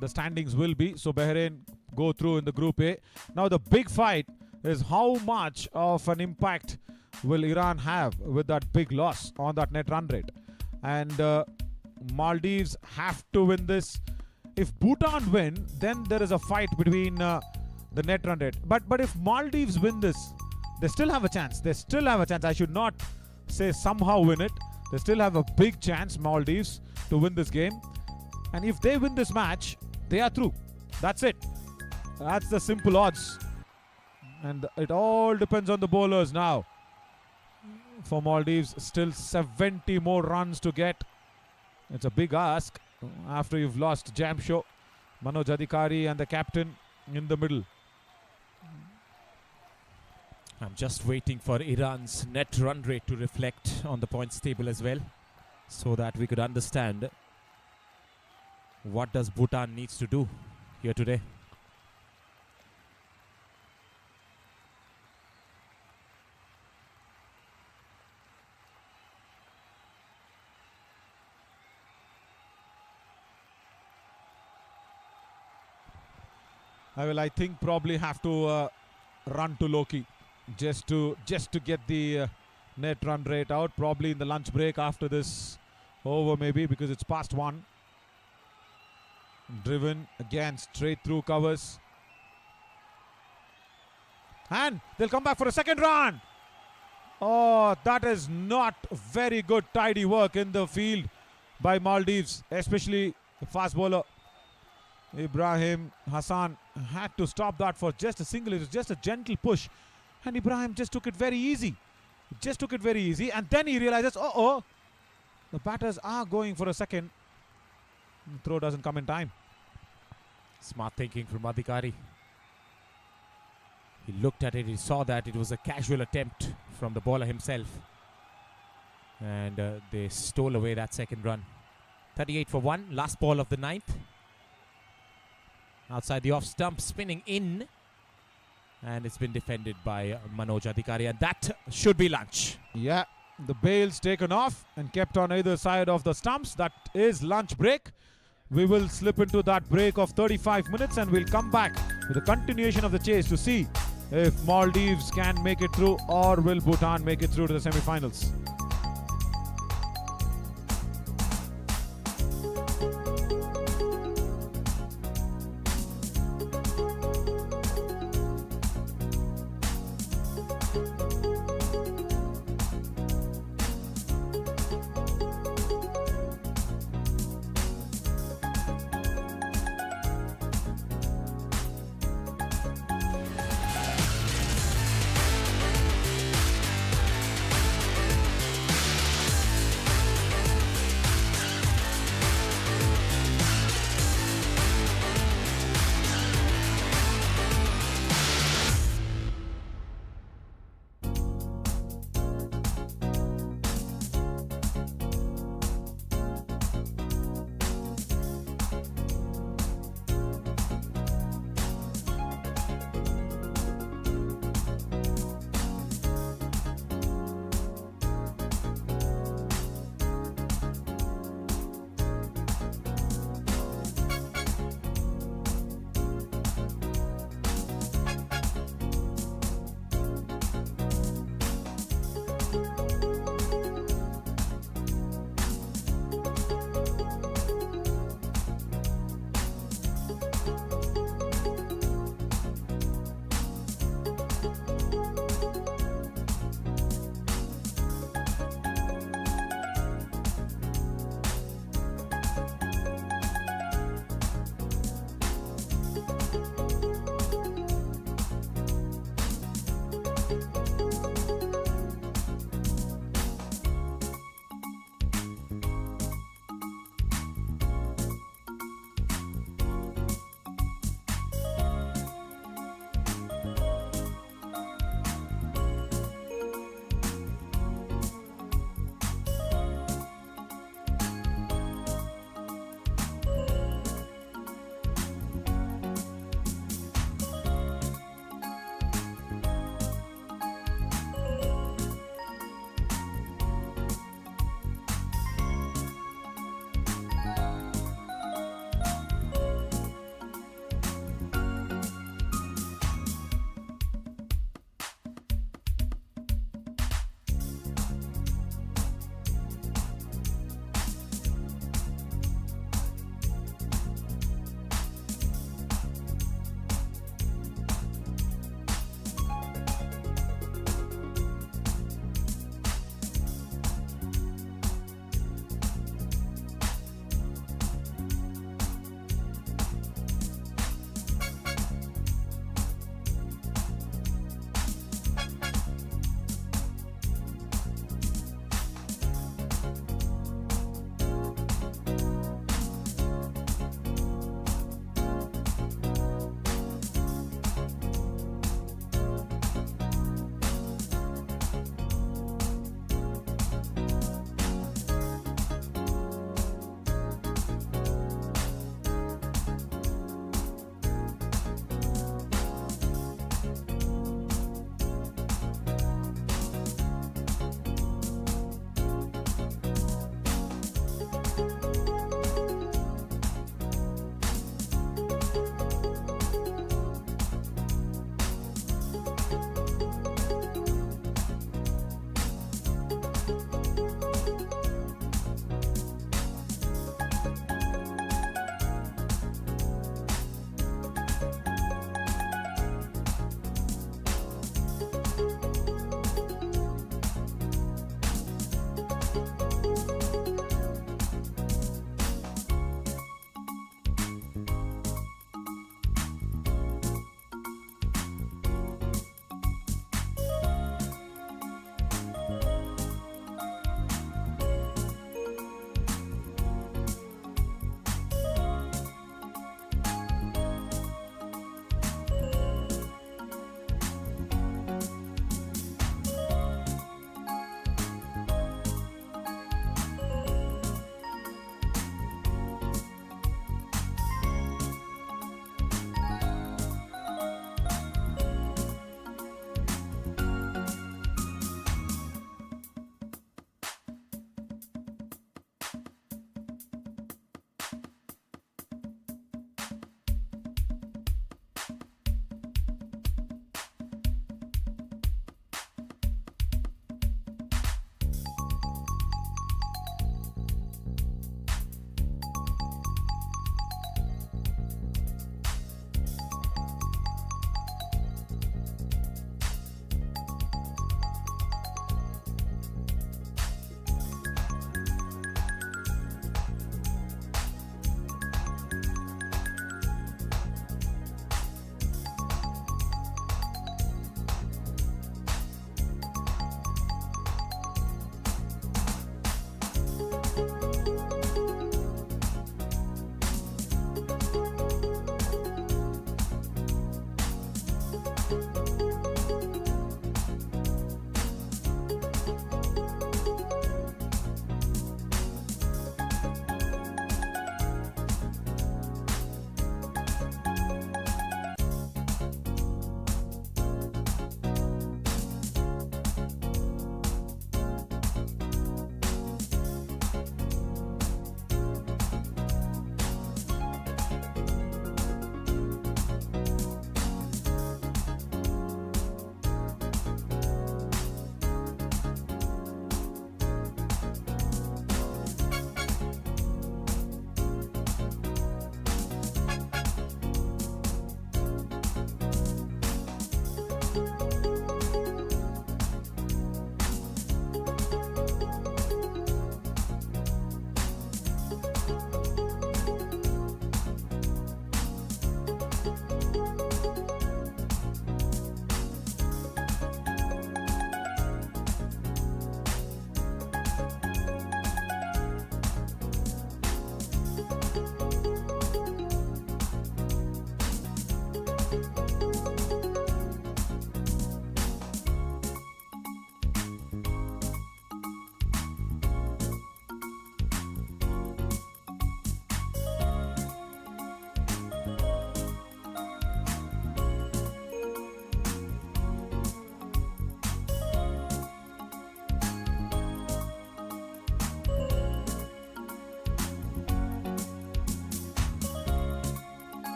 the standings will be. So Bahrain go through in the Group A. Now the big fight is how much of an impact will Iran have with that big loss on that net run rate. And Maldives have to win this. If Bhutan win, then there is a fight between the net run rate. But if Maldives win this, they still have a chance. They still have a chance. I should not say somehow win it. They still have a big chance, Maldives, to win this game. And if they win this match, they are through. That's it. That's the simple odds. And it all depends on the bowlers now. For Maldives, still 70 more runs to get. It's a big ask after you've lost Jamsho, Manoj Adhikari and the captain in the middle. I'm just waiting for Iran's net run rate to reflect on the points table as well, so that we could understand what does Bhutan needs to do here today. I think probably have to run to Loki just to get the net run rate out. Probably in the lunch break after this over, maybe, because it's past 1. Driven again straight through covers, and they'll come back for a second run. Oh, that is not very good tidy work in the field by Maldives, especially the fast bowler Ibrahim Hassan had to stop that for just a single. It was just a gentle push, and Ibrahim just took it very easy. And then he realizes, oh, the batters are going for a second. The throw doesn't come in time. Smart thinking from Adhikari. He looked at it, he saw that it was a casual attempt from the bowler himself, and they stole away that second run. 38 for 1, last ball of the 9th. Outside the off stump, spinning in, and it's been defended by Manoj Adhikari, and that should be lunch. Yeah, the bails taken off and kept on either side of the stumps. That is lunch break. We will slip into that break of 35 minutes, and we'll come back with a continuation of the chase to see if Maldives can make it through, or will Bhutan make it through to the semi-finals.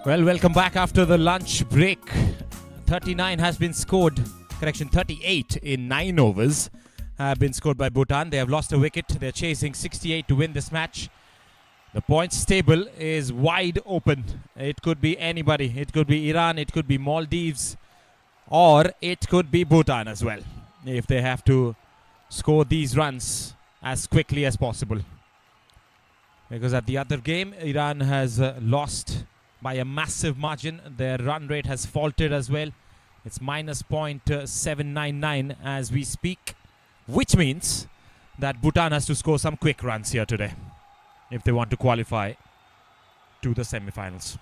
Well, welcome back after the lunch break. 39 has been scored. Correction, 38 in 9 overs have been scored by Bhutan. They have lost a wicket. They're chasing 68 to win this match. The points table is wide open. It could be anybody. It could be Iran, it could be Maldives, or it could be Bhutan as well, if they have to score these runs as quickly as possible. Because at the other game, Iran has lost by a massive margin. Their run rate has faltered as well. It's minus 0.799 as we speak, which means that Bhutan has to score some quick runs here today if they want to qualify to the semi-finals.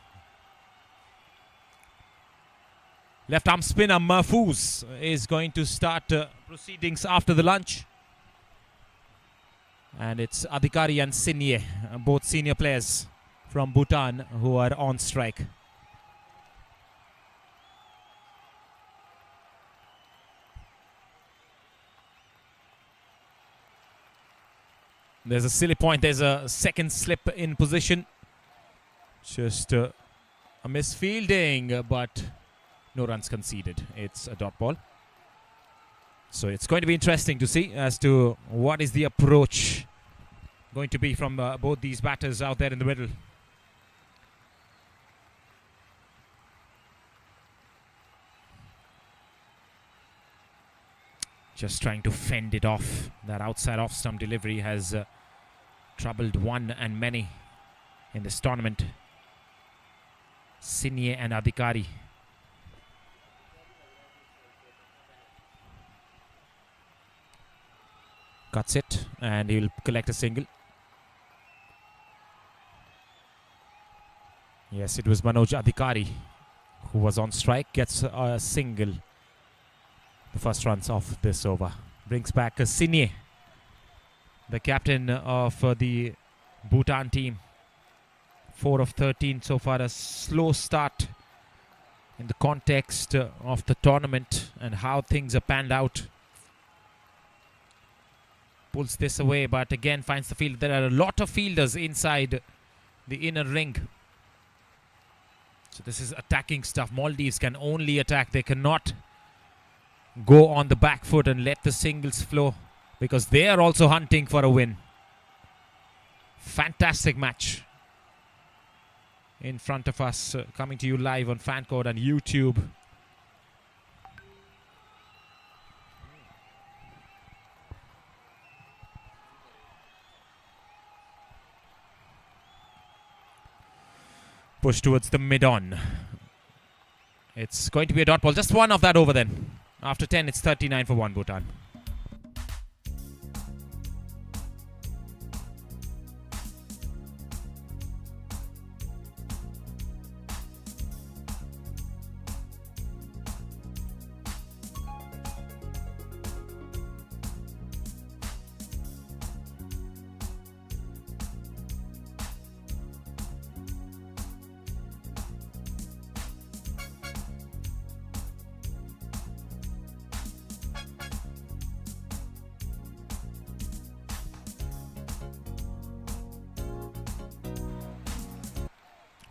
Left arm spinner Mahfouz is going to start proceedings after the lunch. And it's Adhikari and Sinye, both senior players from Bhutan, who are on strike. There's a silly point. There's a second slip in position. Just a misfielding, but no runs conceded. It's a dot ball. So it's going to be interesting to see as to what is the approach going to be from both these batters out there in the middle. Just trying to fend it off. That outside off-stump delivery has troubled one and many in this tournament. Sinye and Adhikari. Cuts it and he'll collect a single. Yes, it was Manoj Adhikari who was on strike. Gets a single. The first runs of this over. Brings back Sinye, the captain of the Bhutan team. 4 of 13 so far. A slow start in the context of the tournament and how things are panned out. Pulls this away, but again finds the field. There are a lot of fielders inside the inner ring. So this is attacking stuff. Maldives can only attack. They cannot go on the back foot and let the singles flow, because they are also hunting for a win. Fantastic match in front of us, coming to you live on FanCode and YouTube. Push towards the mid-on. It's going to be a dot ball. Just one of that over then. After 10, it's 39 for 1 Bhutan.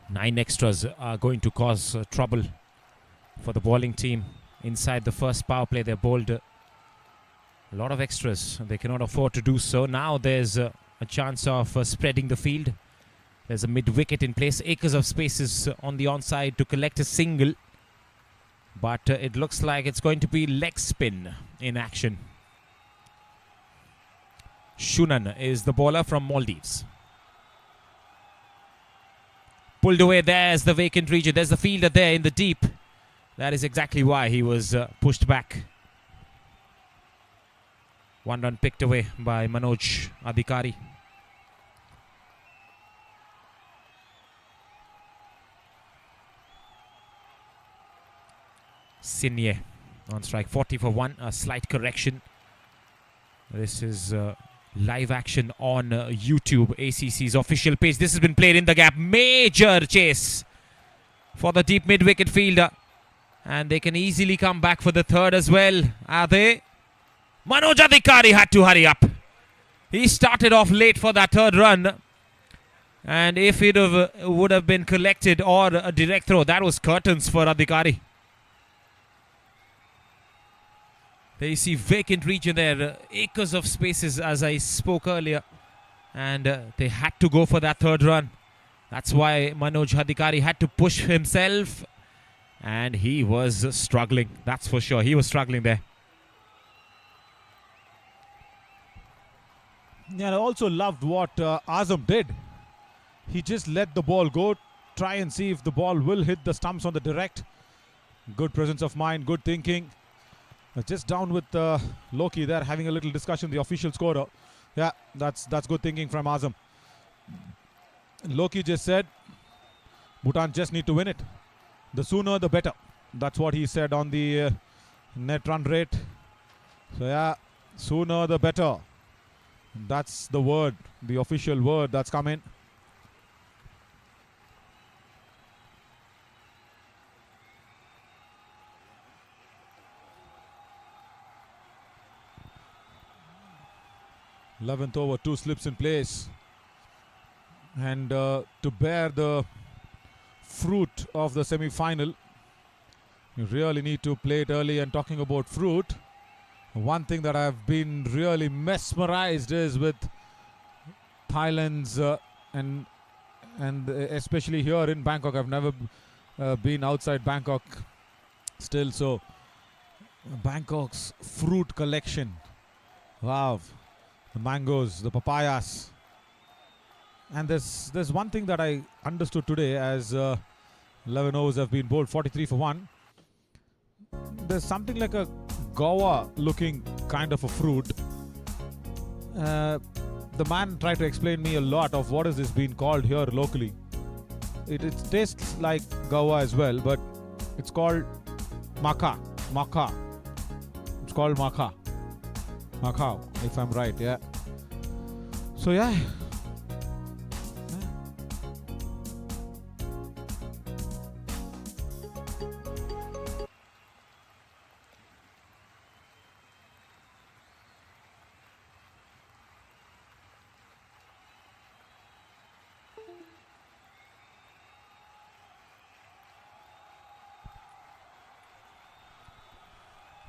Nine extras are going to cause trouble for the bowling team. Inside the first power play, they bowled a lot of extras. They cannot afford to do so. Now there's a chance of spreading the field. There's a mid-wicket in place. Acres of spaces on the onside to collect a single. But it looks like it's going to be leg spin in action. Shunan is the bowler from Maldives. Pulled away. There's the vacant region. There's the fielder there in the deep. That is exactly why he was pushed back. 1 run picked away by Manoj Adhikari. Sinye on strike. 40 for 1. A slight correction. This is live action on YouTube, ACC's official page. This has been played in the gap. Major chase for the deep mid-wicket fielder. And they can easily come back for the third as well. Are they? Manoj Adhikari had to hurry up. He started off late for that third run. And if it would have been collected or a direct throw, that was curtains for Adhikari. There you see vacant region there, acres of spaces as I spoke earlier. And they had to go for that third run. That's why Manoj Adhikari had to push himself. And he was struggling, that's for sure. He was struggling there. Yeah, I also loved what Azam did. He just let the ball go, try and see if the ball will hit the stumps on the direct. Good presence of mind, good thinking. Just down with Loki there, having a little discussion, the official scorer. Yeah, that's good thinking from Azam. Loki just said, Bhutan just need to win it. The sooner the better. That's what he said on the net run rate. So yeah, sooner the better. That's the word, the official word that's come in. Eleventh over, 2 slips in place. And to bear the fruit of the semi-final, you really need to play it early. And talking about fruit, one thing that I've been really mesmerized is with Thailand's and especially here in Bangkok. I've never been outside Bangkok still, so Bangkok's fruit collection. Wow, the mangoes, the papayas. And there's one thing that I understood today as 11 overs have been bowled, 43 for 1. There's something like a guava looking kind of a fruit. The man tried to explain me a lot of what is this being called here locally. It tastes like guava as well, but it's called maca. It's called maca. Macao, if I'm right, yeah. So yeah.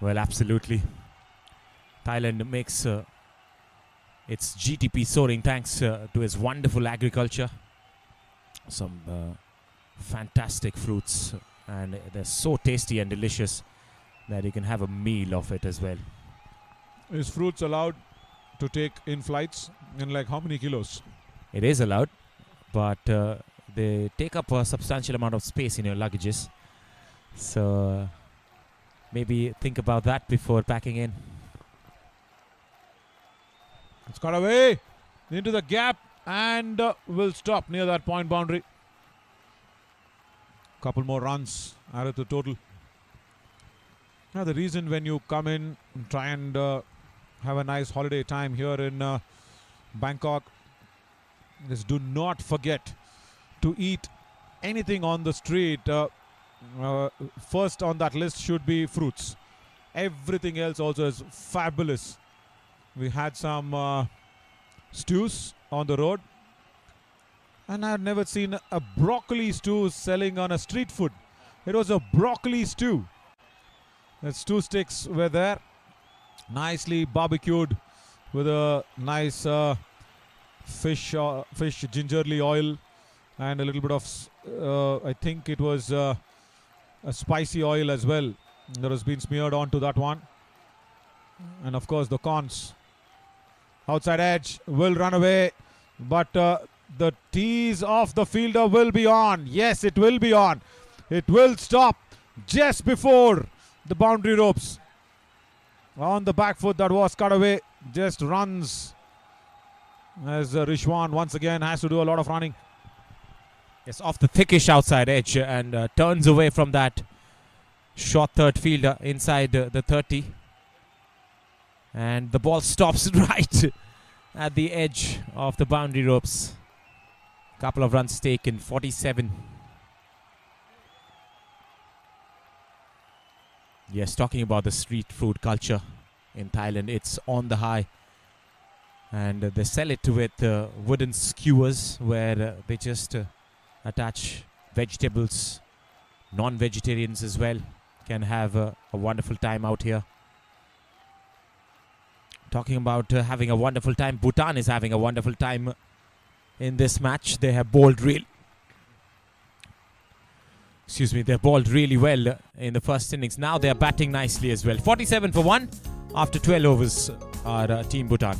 Well, absolutely. Thailand makes its GDP soaring thanks to its wonderful agriculture. Some fantastic fruits, and they're so tasty and delicious that you can have a meal of it as well. Is fruits allowed to take in flights in like how many kilos? It is allowed, but they take up a substantial amount of space in your luggages. So maybe think about that before packing in. It's got away into the gap and will stop near that point boundary. Couple more runs added to the total. Now the reason when you come in and try and have a nice holiday time here in Bangkok is do not forget to eat anything on the street. First on that list should be fruits. Everything else also is fabulous. We had some stews on the road, and I had never seen a broccoli stew selling on a street food. It was a broccoli stew. The stew sticks were there, nicely barbecued with a nice fish gingerly oil and a little bit of I think it was a spicy oil as well that has been smeared onto that one. And of course the corns. Outside edge will run away, but the tees of the fielder will be on. Yes, it will be on. It will stop just before the boundary ropes. On the back foot that was cut away, just runs as Rishwan once again has to do a lot of running. Yes, off the thickish outside edge and turns away from that short third fielder inside the 30. And the ball stops right at the edge of the boundary ropes. Couple of runs taken, 47. Yes, talking about the street food culture in Thailand, it's on the high. And they sell it with wooden skewers where they just attach vegetables. Non-vegetarians as well can have a wonderful time out here. Talking about having a wonderful time, Bhutan is having a wonderful time in this match. They have bowled they bowled really well in the first innings. Now they are batting nicely as well. 47 for 1 after 12 overs are Team Bhutan.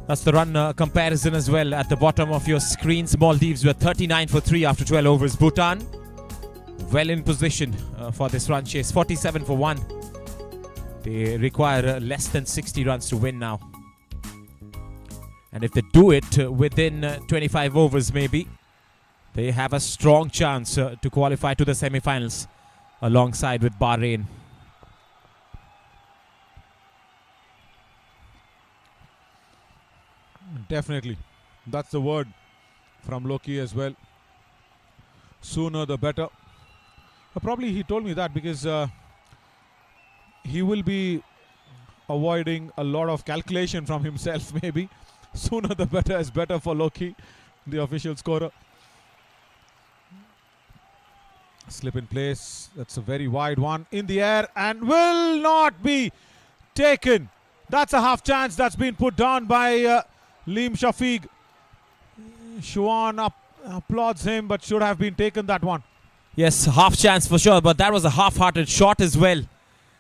That's the run comparison as well at the bottom of your screens. Maldives were 39 for 3 after 12 overs. Bhutan well in position for this run chase. 47 for 1. They require less than 60 runs to win now. And if they do it within 25 overs maybe, they have a strong chance to qualify to the semi-finals alongside with Bahrain. Definitely. That's the word from Loki as well. Sooner the better. Probably he told me that because he will be avoiding a lot of calculation from himself maybe. Sooner the better is better for Loki, the official scorer. Slip in place. That's a very wide one in the air and will not be taken. That's a half chance that's been put down by Liam Shafiq. Shuan applauds him, but should have been taken that one. Yes, half chance for sure, but that was a half-hearted shot as well.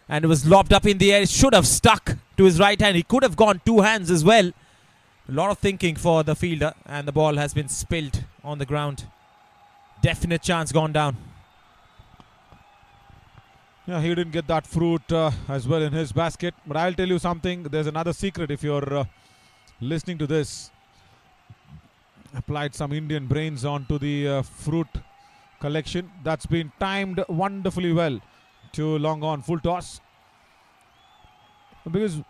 And it was lobbed up in the air. It should have stuck to his right hand. He could have gone two hands as well. A lot of thinking for the fielder, and the ball has been spilled on the ground. Definite chance gone down. Yeah, he didn't get that fruit as well in his basket. But I'll tell you something. There's another secret if you're listening to this. Applied some Indian brains onto the fruit collection. That's been timed wonderfully well to long on full toss. Because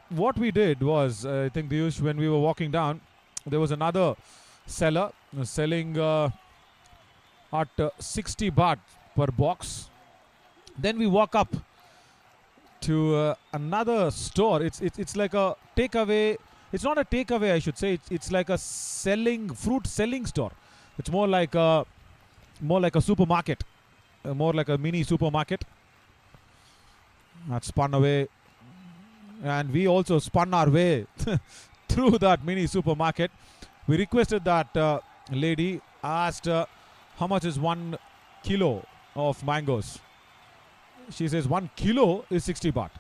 what we did was, I think when we were walking down, there was another seller selling at 60 baht per box. Then we walk up to another store. It's like a takeaway. It's not a takeaway, I should say. It's like a fruit selling store. It's more like a supermarket, more like a mini supermarket. That spun away, and we also spun our way through that mini supermarket. We requested that lady, asked how much is 1 kilo of mangoes. She says 1 kilo is 60 baht.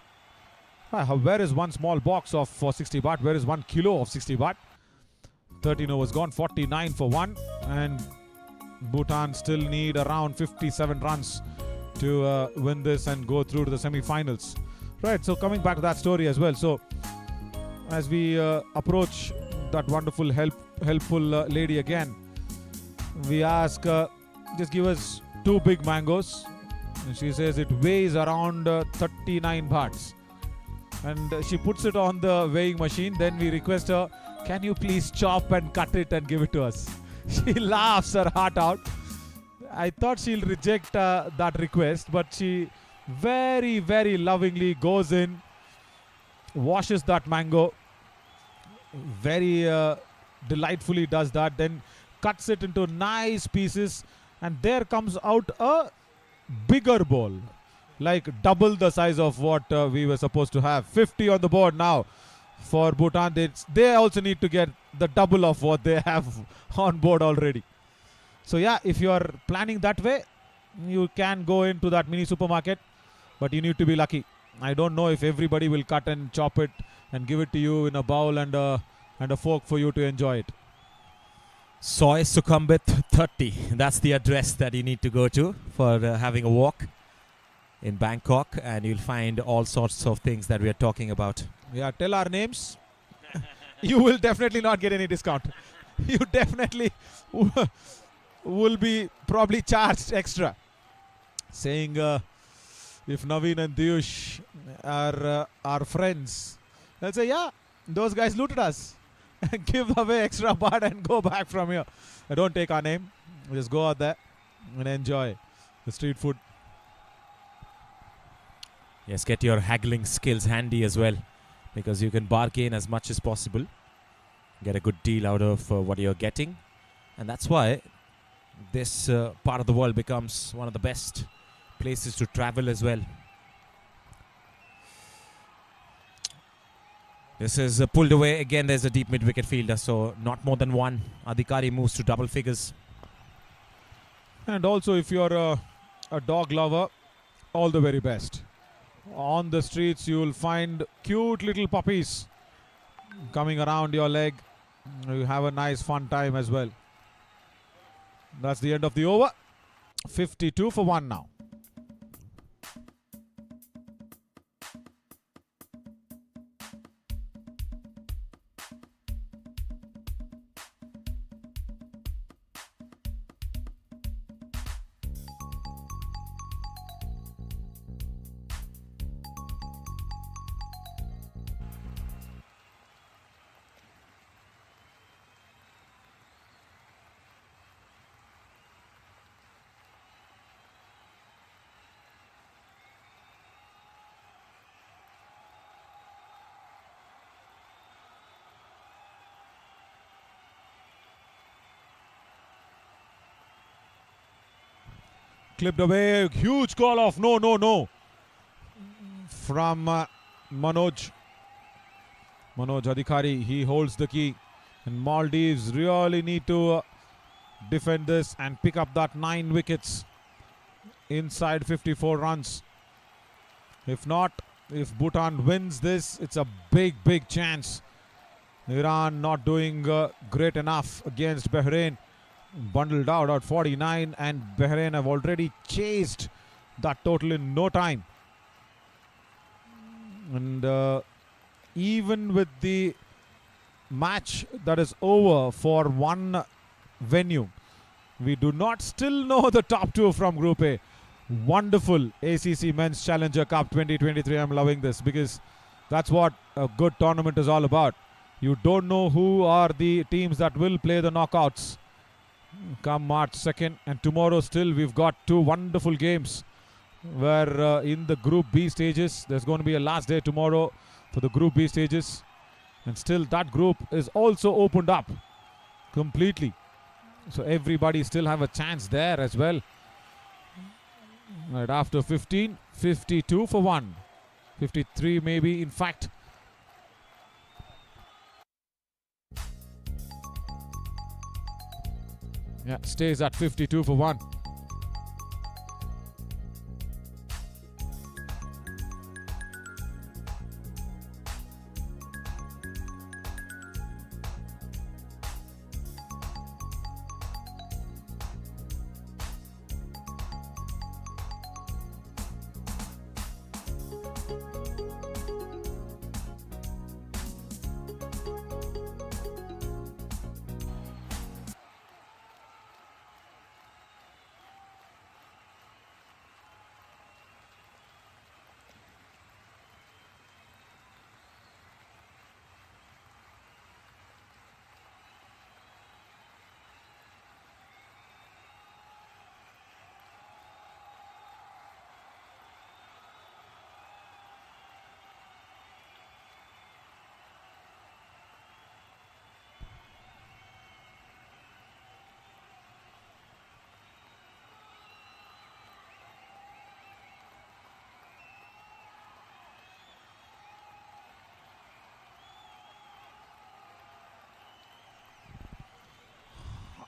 Where is one small box for 60 baht? Where is 1 kilo of 60 baht? 13 overs gone, 49 for 1, and Bhutan still need around 57 runs to win this and go through to the semi-finals. Right, so coming back to that story as well. So as we approach that wonderful helpful lady again, we ask, just give us 2 big mangoes. And she says it weighs around 39 bahts. And she puts it on the weighing machine. Then we request her, can you please chop and cut it and give it to us? She laughs her heart out. I thought she'll reject that request, but she very, very lovingly goes in, washes that mango, very delightfully does that, then cuts it into nice pieces, and there comes out a bigger bowl, like double the size of what we were supposed to have. 50 on the board now for Bhutan. They also need to get the double of what they have on board already. So yeah, if you are planning that way, you can go into that mini supermarket, but you need to be lucky. I don't know if everybody will cut and chop it and give it to you in a bowl and a fork for you to enjoy it. Soy Sukhumvit 30. That's the address that you need to go to for having a walk in Bangkok, and you'll find all sorts of things that we are talking about. Yeah, tell our names. You will definitely not get any discount. You definitely will be probably charged extra. Saying if Naveen and Diyush are our friends, they'll say, yeah, those guys looted us. give away extra part and go back from here. Don't take our name. Just go out there and enjoy the street food. Yes, get your haggling skills handy as well, because you can bargain as much as possible. Get a good deal out of what you're getting. And that's why this part of the world becomes one of the best places to travel as well. This is pulled away. Again, there's a deep mid-wicket fielder, so not more than one. Adhikari moves to double figures. And also, if you're a dog lover, all the very best. On the streets, you will find cute little puppies coming around your leg. You have a nice fun time as well. That's the end of the over. 52 for 1 now. Clipped away, huge call off, no, from Manoj Adhikari. He holds the key, and Maldives really need to defend this and pick up that 9 wickets inside 54 runs. If not, if Bhutan wins this, it's a big chance. Iran not doing great enough against Bahrain. Bundled out at 49, and Bahrain have already chased that total in no time. And even with the match that is over for one venue, we do not still know the top 2 from Group A. Wonderful ACC Men's Challenger Cup 2023. I'm loving this, because that's what a good tournament is all about. You don't know who are the teams that will play the knockouts come March 2nd, and tomorrow still we've got 2 wonderful games where in the Group B stages, there's going to be a last day tomorrow for the Group B stages, and still that group is also opened up completely, so everybody still have a chance there as well. Right after 15, 52 for 1, 53 maybe in fact. Yeah, stays at 52 for 1.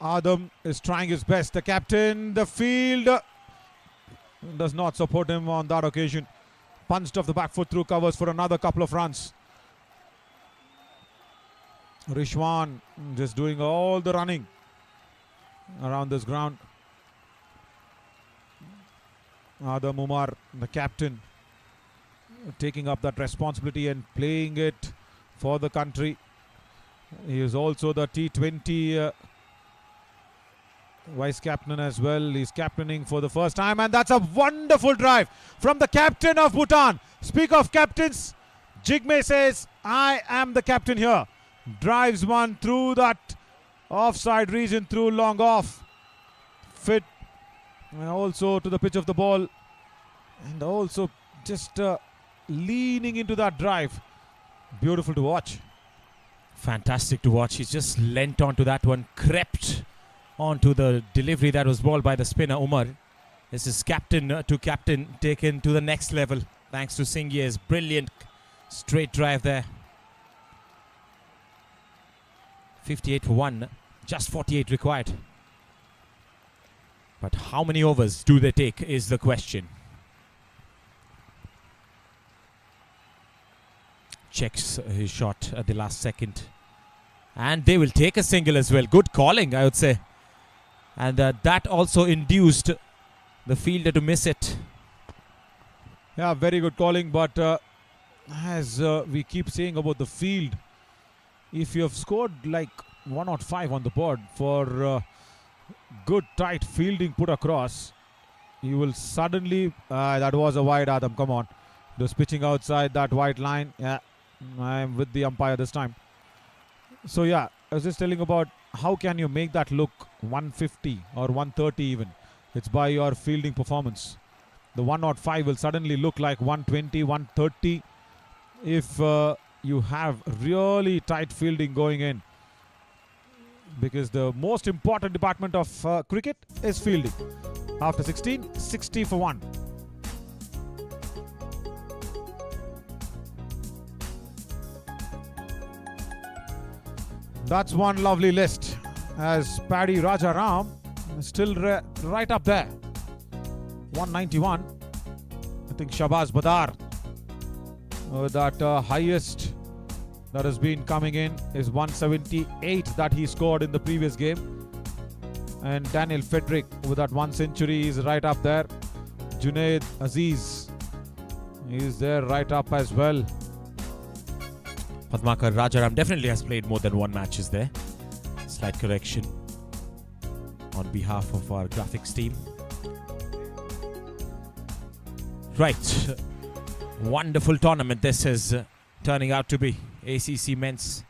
Adam is trying his best. The captain, the field does not support him on that occasion. Punched off the back foot through covers for another couple of runs. Rishwan just doing all the running around this ground. Adam Umar, the captain, taking up that responsibility and playing it for the country. He is also the T20 vice captain as well. He's captaining for the first time, and that's a wonderful drive from the captain of Bhutan. Speak of captains, Jigme says, I am the captain here. Drives one through that offside region, through long off. Fit. And also to the pitch of the ball. And also just leaning into that drive. Beautiful to watch. Fantastic to watch. He's just leant onto that one, crept onto the delivery that was bowled by the spinner Umar. This is captain to captain, taken to the next level thanks to Singh's brilliant straight drive there. 58 for 1, just 48 required. But how many overs do they take is the question. Checks his shot at the last second. And they will take a single as well. Good calling, I would say. And that also induced the fielder to miss it. Yeah, very good calling. But as we keep saying about the field, if you have scored like 105 on the board for good tight fielding put across, you will suddenly... that was a wide, Adam, come on. It was pitching outside that white line. Yeah, I'm with the umpire this time. So yeah, I was just telling about how can you make that look 150 or 130 even. It's by your fielding performance. The 105 will suddenly look like 120, 130 if you have really tight fielding going in. Because the most important department of cricket is fielding. After 16, 60 for 1. That's one lovely list as Paddy Rajaram is still right up there. 191. I think Shabaz Badar that highest that has been coming in is 178 that he scored in the previous game. And Daniel Frederick with that 1 century is right up there. Junaid Aziz is there right up as well. Padmakar Rajaram definitely has played more than 1 matches there. Slight correction on behalf of our graphics team. Right. Wonderful tournament this is turning out to be. ACC Men's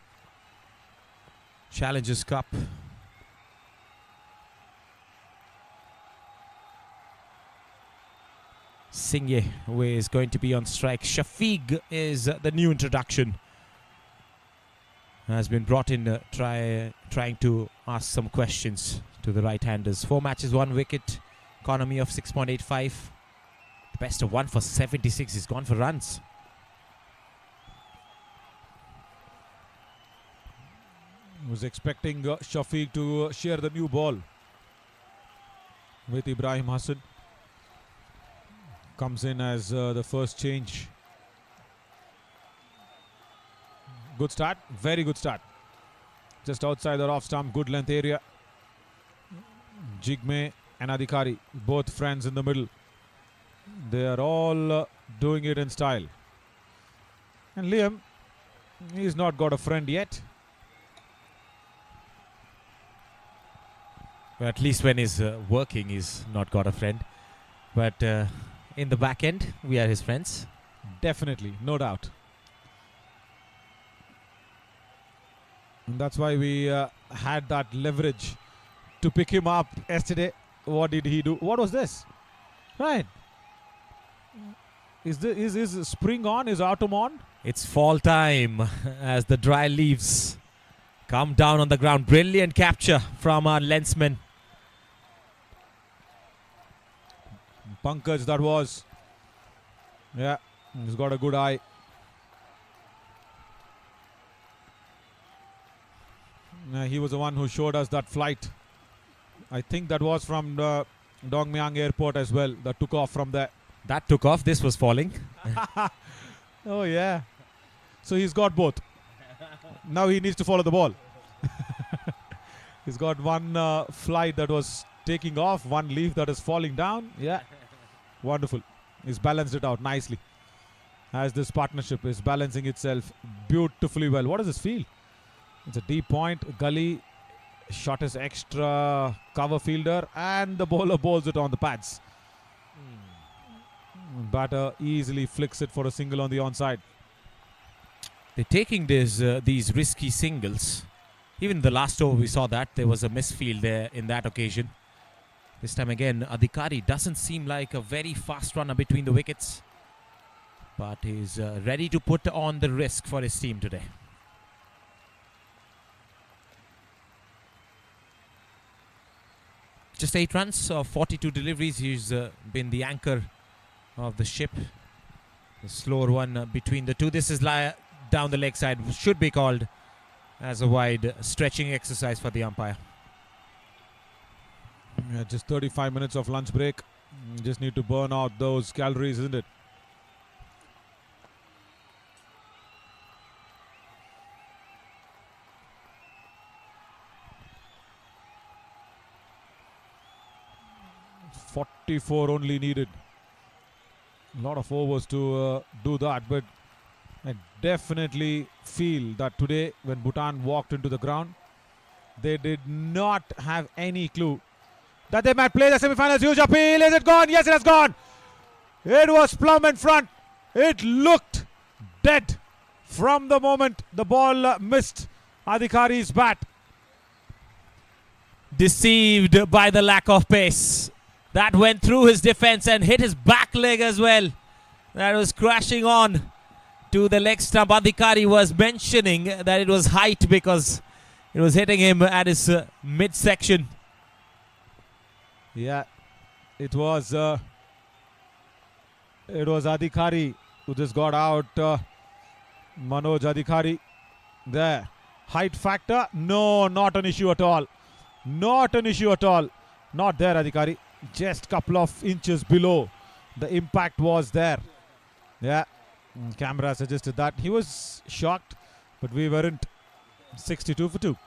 Challengers Cup. Singh who is going to be on strike. Shafiq is the new introduction. Has been brought in trying to ask some questions to the right-handers. 4 matches, 1 wicket, economy of 6.85. Best of 1 for 76. He's gone for runs. Was expecting Shafiq to share the new ball with Ibrahim Hassan. Comes in as the first change. Good start, very good start. Just outside the off stump, good length area. Jigme and Adhikari, both friends in the middle. They are all doing it in style. And Liam, he's not got a friend yet. Well, at least when he's working, he's not got a friend. But in the back end, we are his friends. Definitely, no doubt. And that's why we had that leverage to pick him up yesterday. What did he do? What was this? Right. Is spring on? Is autumn on? It's fall time as the dry leaves come down on the ground. Brilliant capture from our lensman. Pankaj, that was. Yeah, he's got a good eye. He was the one who showed us that flight. I think that was from the Dongmyang airport as well. That took off from there. That took off. This was falling. Oh, yeah. So he's got both. Now he needs to follow the ball. He's got one flight that was taking off, one leaf that is falling down. Yeah. Wonderful. He's balanced it out nicely. As this partnership is balancing itself beautifully well. What does this feel? It's a deep point. Gully shot his extra cover fielder and the bowler bowls it on the pads. Batter easily flicks it for a single on the onside. They're taking these risky singles. Even the last over we saw that there was a misfield there in that occasion. This time again, Adhikari doesn't seem like a very fast runner between the wickets, but he's ready to put on the risk for his team today. Just 8 runs of 42 deliveries. He's been the anchor of the ship. The slower one between the two. This is down the leg side. Should be called as a wide stretching exercise for the umpire. Yeah, just 35 minutes of lunch break. Just need to burn out those calories, isn't it? .44 only needed. A lot of overs to do that, but I definitely feel that today when Bhutan walked into the ground, they did not have any clue that they might play the semi-finals. Huge appeal. Is it gone? Yes, it has gone. It was plumb in front. It looked dead from the moment the ball missed Adhikari's bat. Deceived by the lack of pace. That went through his defense and hit his back leg as well. That was crashing on to the leg stump. Adhikari was mentioning that it was height because it was hitting him at his midsection. Yeah, it was Adhikari who just got out. Manoj Adhikari there. Height factor? No, not an issue at all. Not an issue at all. Not there, Adhikari. Just couple of inches below. The impact was there. Yeah, camera suggested that. He was shocked, but we weren't. 62 for 2.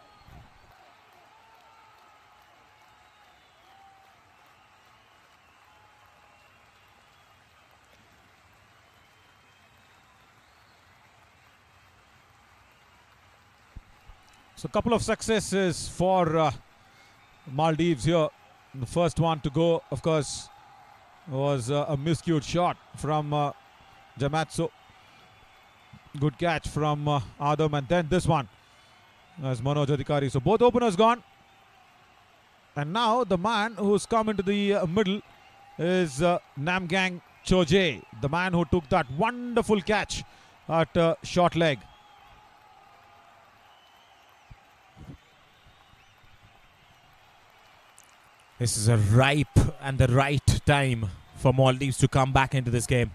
So a couple of successes for Maldives here. The first one to go, of course, was a miscued shot from Jamatso. Good catch from Adam, and then this one as Manoj Adhikari. So both openers gone. And now the man who's come into the middle is Namgang Choje, the man who took that wonderful catch at short leg. This is a ripe and the right time for Maldives to come back into this game.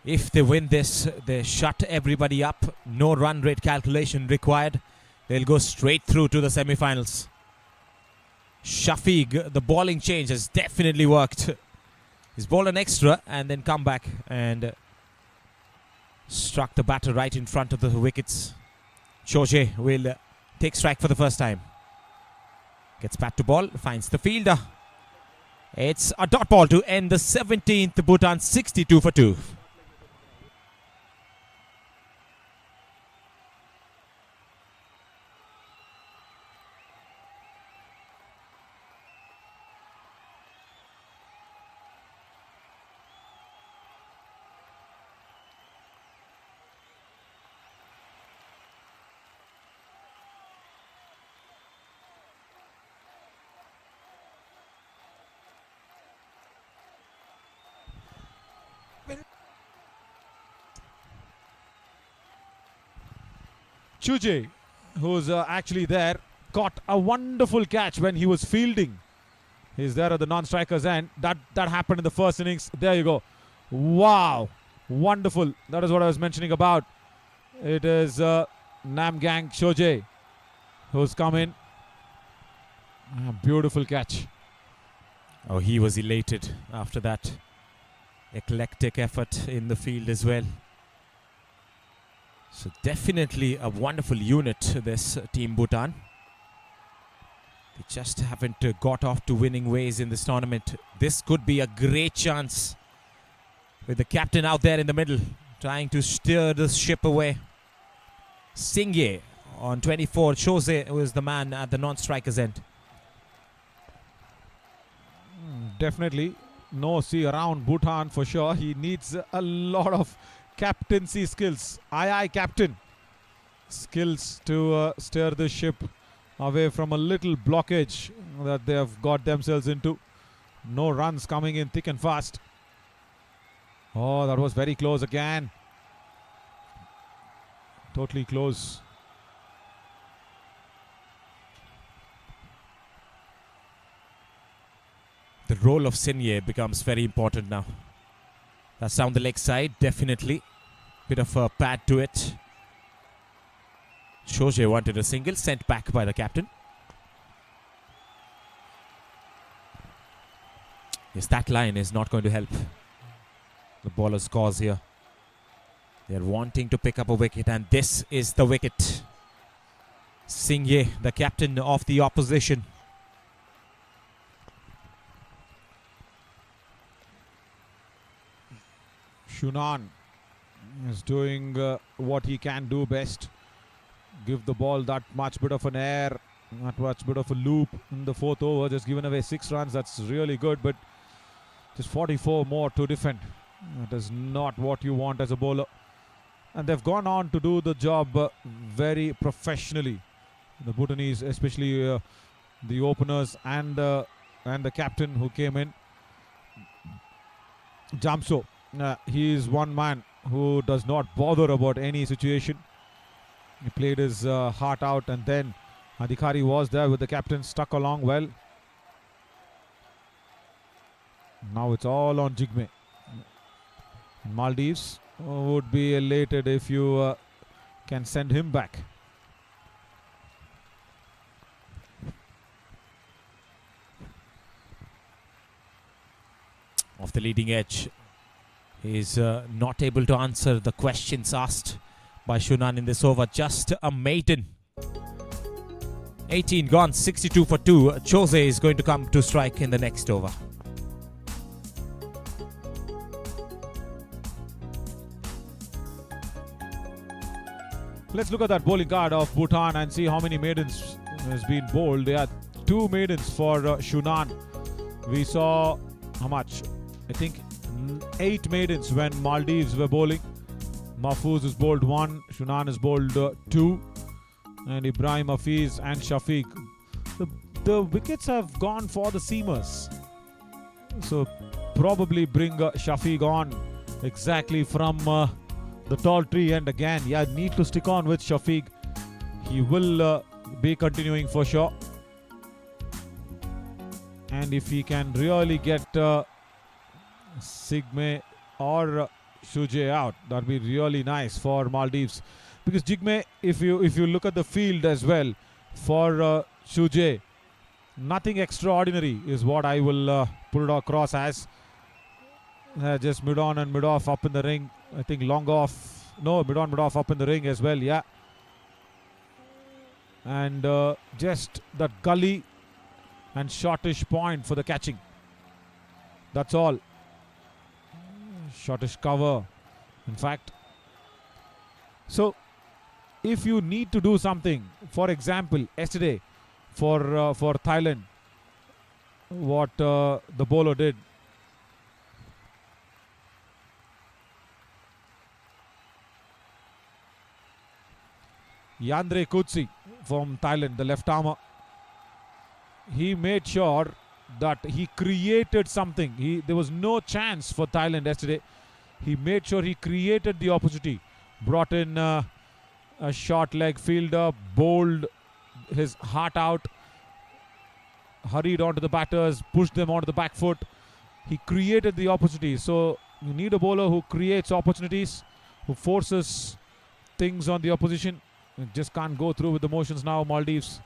If they win this, they shut everybody up. No run rate calculation required. They'll go straight through to the semi-finals. Shafiq, the bowling change has definitely worked. He's bowled an extra and then come back and struck the batter right in front of the wickets. Choje will take strike for the first time. Gets back to ball, finds the fielder. It's a dot ball to end the 17th. Bhutan 62 for 2. Chuje, who's actually there, caught a wonderful catch when he was fielding. He's there at the non-striker's end. That happened in the first innings. There you go. Wow. Wonderful. That is what I was mentioning about. It is Namgang Choje who's come in. Beautiful catch. Oh, he was elated after that eclectic effort in the field as well. So definitely a wonderful unit, this team Bhutan. They just haven't got off to winning ways in this tournament. This could be a great chance with the captain out there in the middle trying to steer the ship away. Singye on 24. Chose was the man at the non-striker's end. Definitely no see around Bhutan for sure. He needs a lot of captaincy skills. Aye, captain. Skills to steer the ship away from a little blockage that they have got themselves into. No runs coming in thick and fast. Oh, that was very close again. Totally close. The role of Sinye becomes very important now. That's down the leg side, definitely. Bit of a pad to it. Shoje wanted a single, sent back by the captain. Yes, that line is not going to help the bowler's cause here. They're wanting to pick up a wicket, and this is the wicket. Singye, the captain of the opposition. Shunan is doing what he can do best. Give the ball that much bit of an air, that much bit of a loop in the 4th over. Just given away 6 runs. That's really good, but just 44 more to defend. That is not what you want as a bowler. And they've gone on to do the job very professionally. The Bhutanese, especially the openers and the captain who came in. Jamso, he is one man who does not bother about any situation. He played his heart out, and then Adhikari was there with the captain, stuck along well. Now it's all on Jigme. Maldives would be elated if you can send him back. Off the leading edge. He's not able to answer the questions asked by Shunan in this over. Just a maiden. 18 gone, 62 for 2. Chose is going to come to strike in the next over. Let's look at that bowling card of Bhutan and see how many maidens has been bowled. There are 2 maidens for Shunan. We saw how much? I think 8 maidens when Maldives were bowling. Mahfouz has bowled 1, Shunan has bowled 2, and Ibrahim Hafiz and Shafiq. The wickets have gone for the seamers. So probably bring Shafiq on exactly from the tall tree, and again, yeah, need to stick on with Shafiq. He will be continuing for sure. And if he can really get Sigme or Shuje out, that'd be really nice for Maldives. Because Jigme, if you look at the field as well, for Shuje, nothing extraordinary is what I will put it across as. Just mid on and mid off up in the ring. I think long off. No, mid on, mid off up in the ring as well, yeah. And just that gully and shortish point for the catching. That's all. Shortish cover, in fact. So, if you need to do something, for example, yesterday for Thailand, what the bowler did. Yandre Kutsi from Thailand, the left armer. He made sure that he created something. There was no chance for Thailand yesterday. He made sure he created the opportunity. Brought in a short leg fielder, bowled his heart out, hurried onto the batters, pushed them onto the back foot. He created the opportunity. So you need a bowler who creates opportunities, who forces things on the opposition. You just can't go through with the motions now, Maldives.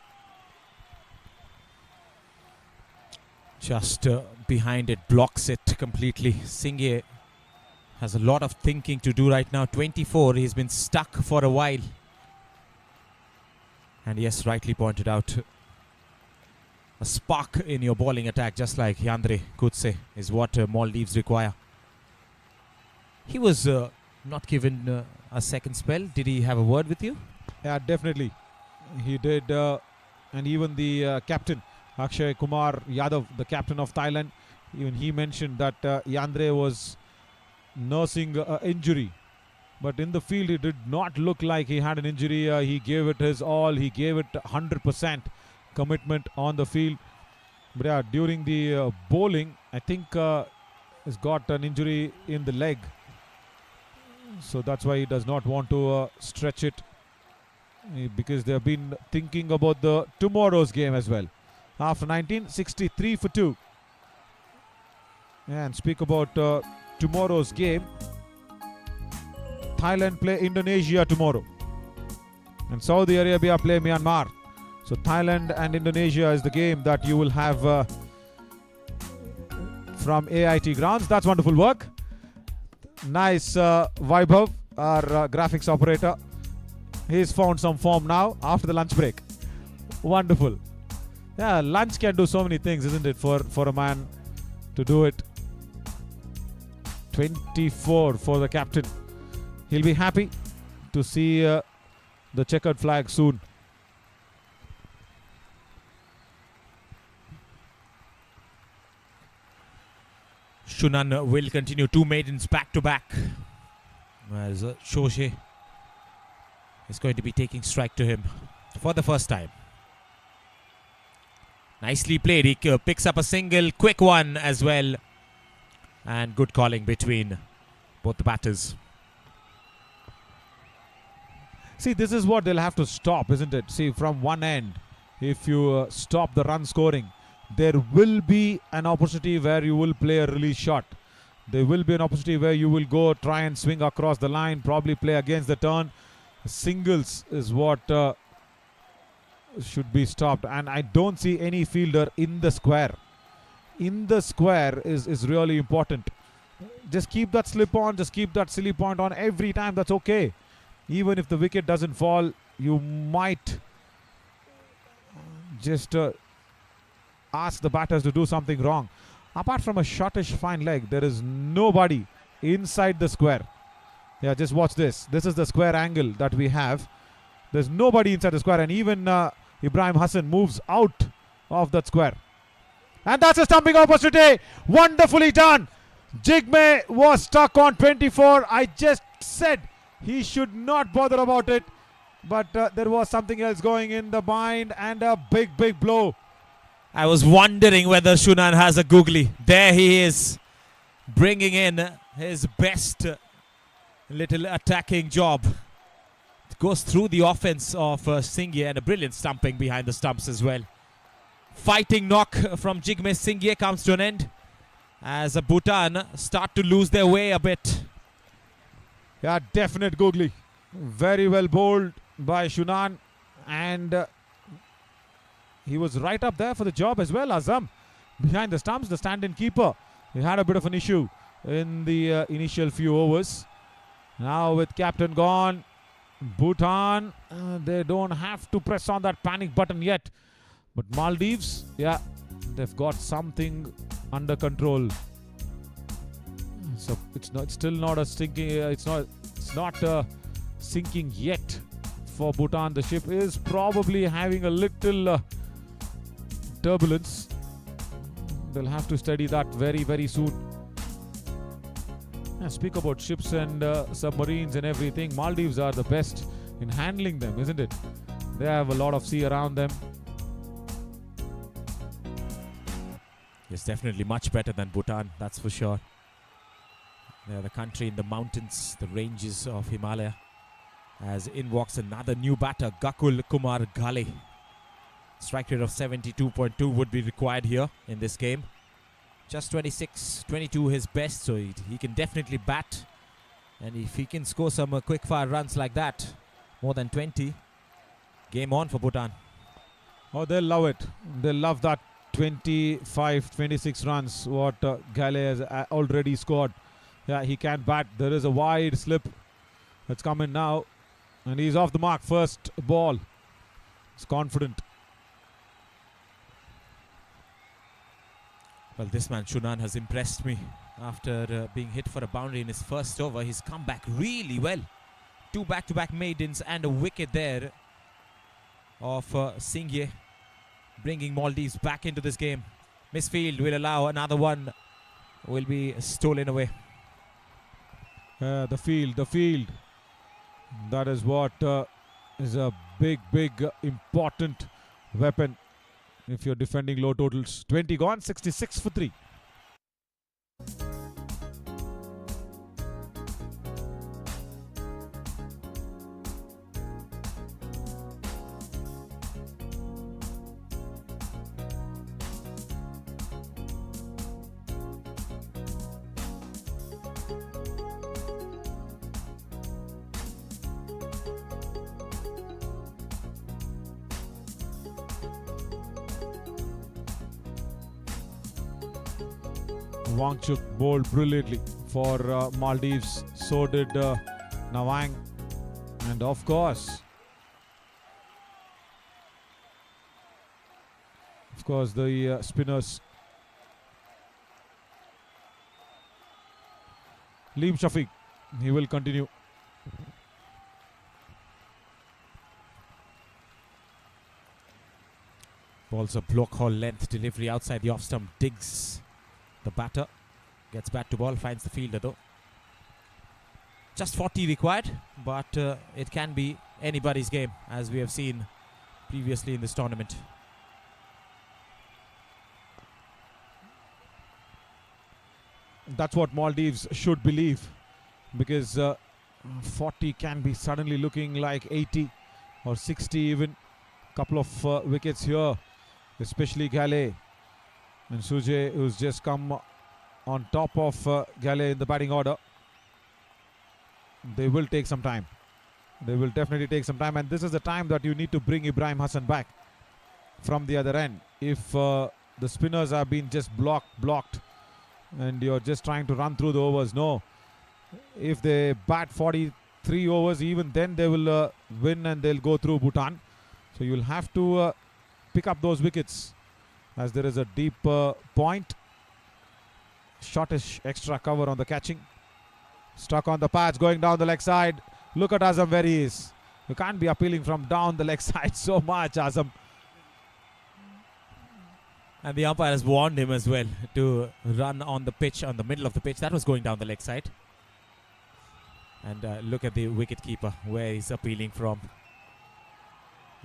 Just behind it, blocks it completely. Singye has a lot of thinking to do right now. 24, he's been stuck for a while. And yes, rightly pointed out, a spark in your bowling attack, just like Yandre Kutse, is what Maldives require. He was not given a second spell. Did he have a word with you? Yeah, definitely. He did. And even the captain, Akshay Kumar Yadav, the captain of Thailand, even he mentioned that Yandre was nursing injury but in the field, it did not look like he had an injury. He gave it his all. He gave it 100% commitment on the field. But yeah, during the bowling, I think he's got an injury in the leg. So that's why he does not want to stretch it, because they have been thinking about the tomorrow's game as well. After 19, 63 for 2. And speak about tomorrow's game. Thailand play Indonesia tomorrow, and Saudi Arabia play Myanmar. So Thailand and Indonesia is the game that you will have from AIT grounds. That's wonderful work. Nice, Vaibhav, our graphics operator. He's found some form now after the lunch break. Wonderful. Yeah, lunch can do so many things, isn't it, for a man to do it. 24 for the captain. He'll be happy to see the checkered flag soon. Shunan will continue 2 maidens back to back, as Shoshe is going to be taking strike to him for the first time. Nicely played. He picks up a single, quick one as well, and good calling between both the batters. See, this is what they'll have to stop, isn't it? See, from one end, if you stop the run scoring, there will be an opportunity where you will play a release shot. There will be an opportunity where you will go try and swing across the line, probably play against the turn. Singles is what should be stopped. And I don't see any fielder in the square. In the square is really important. Just keep that slip on, just keep that silly point on every time. That's okay. Even if the wicket doesn't fall, you might just ask the batters to do something wrong. Apart from a shortish fine leg, there is nobody inside the square. Yeah, just watch this. This is the square angle that we have. There's nobody inside the square, and even Ibrahim Hassan moves out of that square. And that's a stumping opportunity. Wonderfully done. Jigme was stuck on 24. I just said he should not bother about it, but there was something else going in the mind, and a big blow. I was wondering whether Shunan has a googly. There he is, bringing in his best little attacking job. It goes through the offense of Singye, and a brilliant stumping behind the stumps as well. Fighting knock from Jigme Singye comes to an end as Bhutan start to lose their way a bit. Yeah, definite googly. Very well bowled by Shunan, and he was right up there for the job as well. Azam behind the stumps, the stand-in keeper. He had a bit of an issue in the initial few overs. Now with captain gone, Bhutan, they don't have to press on that panic button yet. But Maldives, yeah, they've got something under control. So it's still not a sinking. It's not sinking yet for Bhutan. The ship is probably having a little turbulence. They'll have to study that very soon. Yeah, speak about ships and submarines and everything. Maldives are the best in handling them, isn't it? They have a lot of sea around them. Yes, definitely much better than Bhutan, that's for sure. They are the country in the mountains, the ranges of Himalaya. As in walks another new batter, Gakul Kumar Ghale. Strike rate of 72.2 would be required here in this game. Just 26-22 his best, so he can definitely bat. And if he can score some quick fire runs like that, more than 20, game on for Bhutan. Oh, they'll love it. They'll love that 25-26 runs what Ghale has already scored. Yeah, he can bat. There is a wide slip that's coming now, and he's off the mark. First ball. He's confident. Well, this man Shunan has impressed me after being hit for a boundary in his first over. He's come back really well. 2 back-to-back maidens and a wicket there of Singye, bringing Maldives back into this game. Misfield will allow another one, will be stolen away. The field. That is what is a big, important weapon if you're defending low totals. 20 gone, 66 for 3. Wangchuk bowled brilliantly for Maldives. So did Nawang. And of course, the spinners. Liam Shafiq, he will continue. Ball's a block hole length delivery outside the off stump. Digs the batter. Gets bat to ball. Finds the fielder though. Just 40 required, but it can be anybody's game, as we have seen previously in this tournament. That's what Maldives should believe, because 40 can be suddenly looking like 80 or 60 even. Couple of wickets here, especially Gale and Sujay, who's just come on top of Gale in the batting order. They will take some time. They will definitely take some time, and this is the time that you need to bring Ibrahim Hassan back from the other end. If the spinners have been just blocked and you're just trying to run through the overs, no. If they bat 43 overs, even then they will win and they'll go through Bhutan. So you'll have to pick up those wickets, as there is a deep point. Shortish extra cover on the catching. Stuck on the patch, going down the leg side. Look at Azam where he is. You can't be appealing from down the leg side so much, Azam. And the umpire has warned him as well to run on the pitch, on the middle of the pitch. That was going down the leg side. And look at the wicket keeper, where he's appealing from.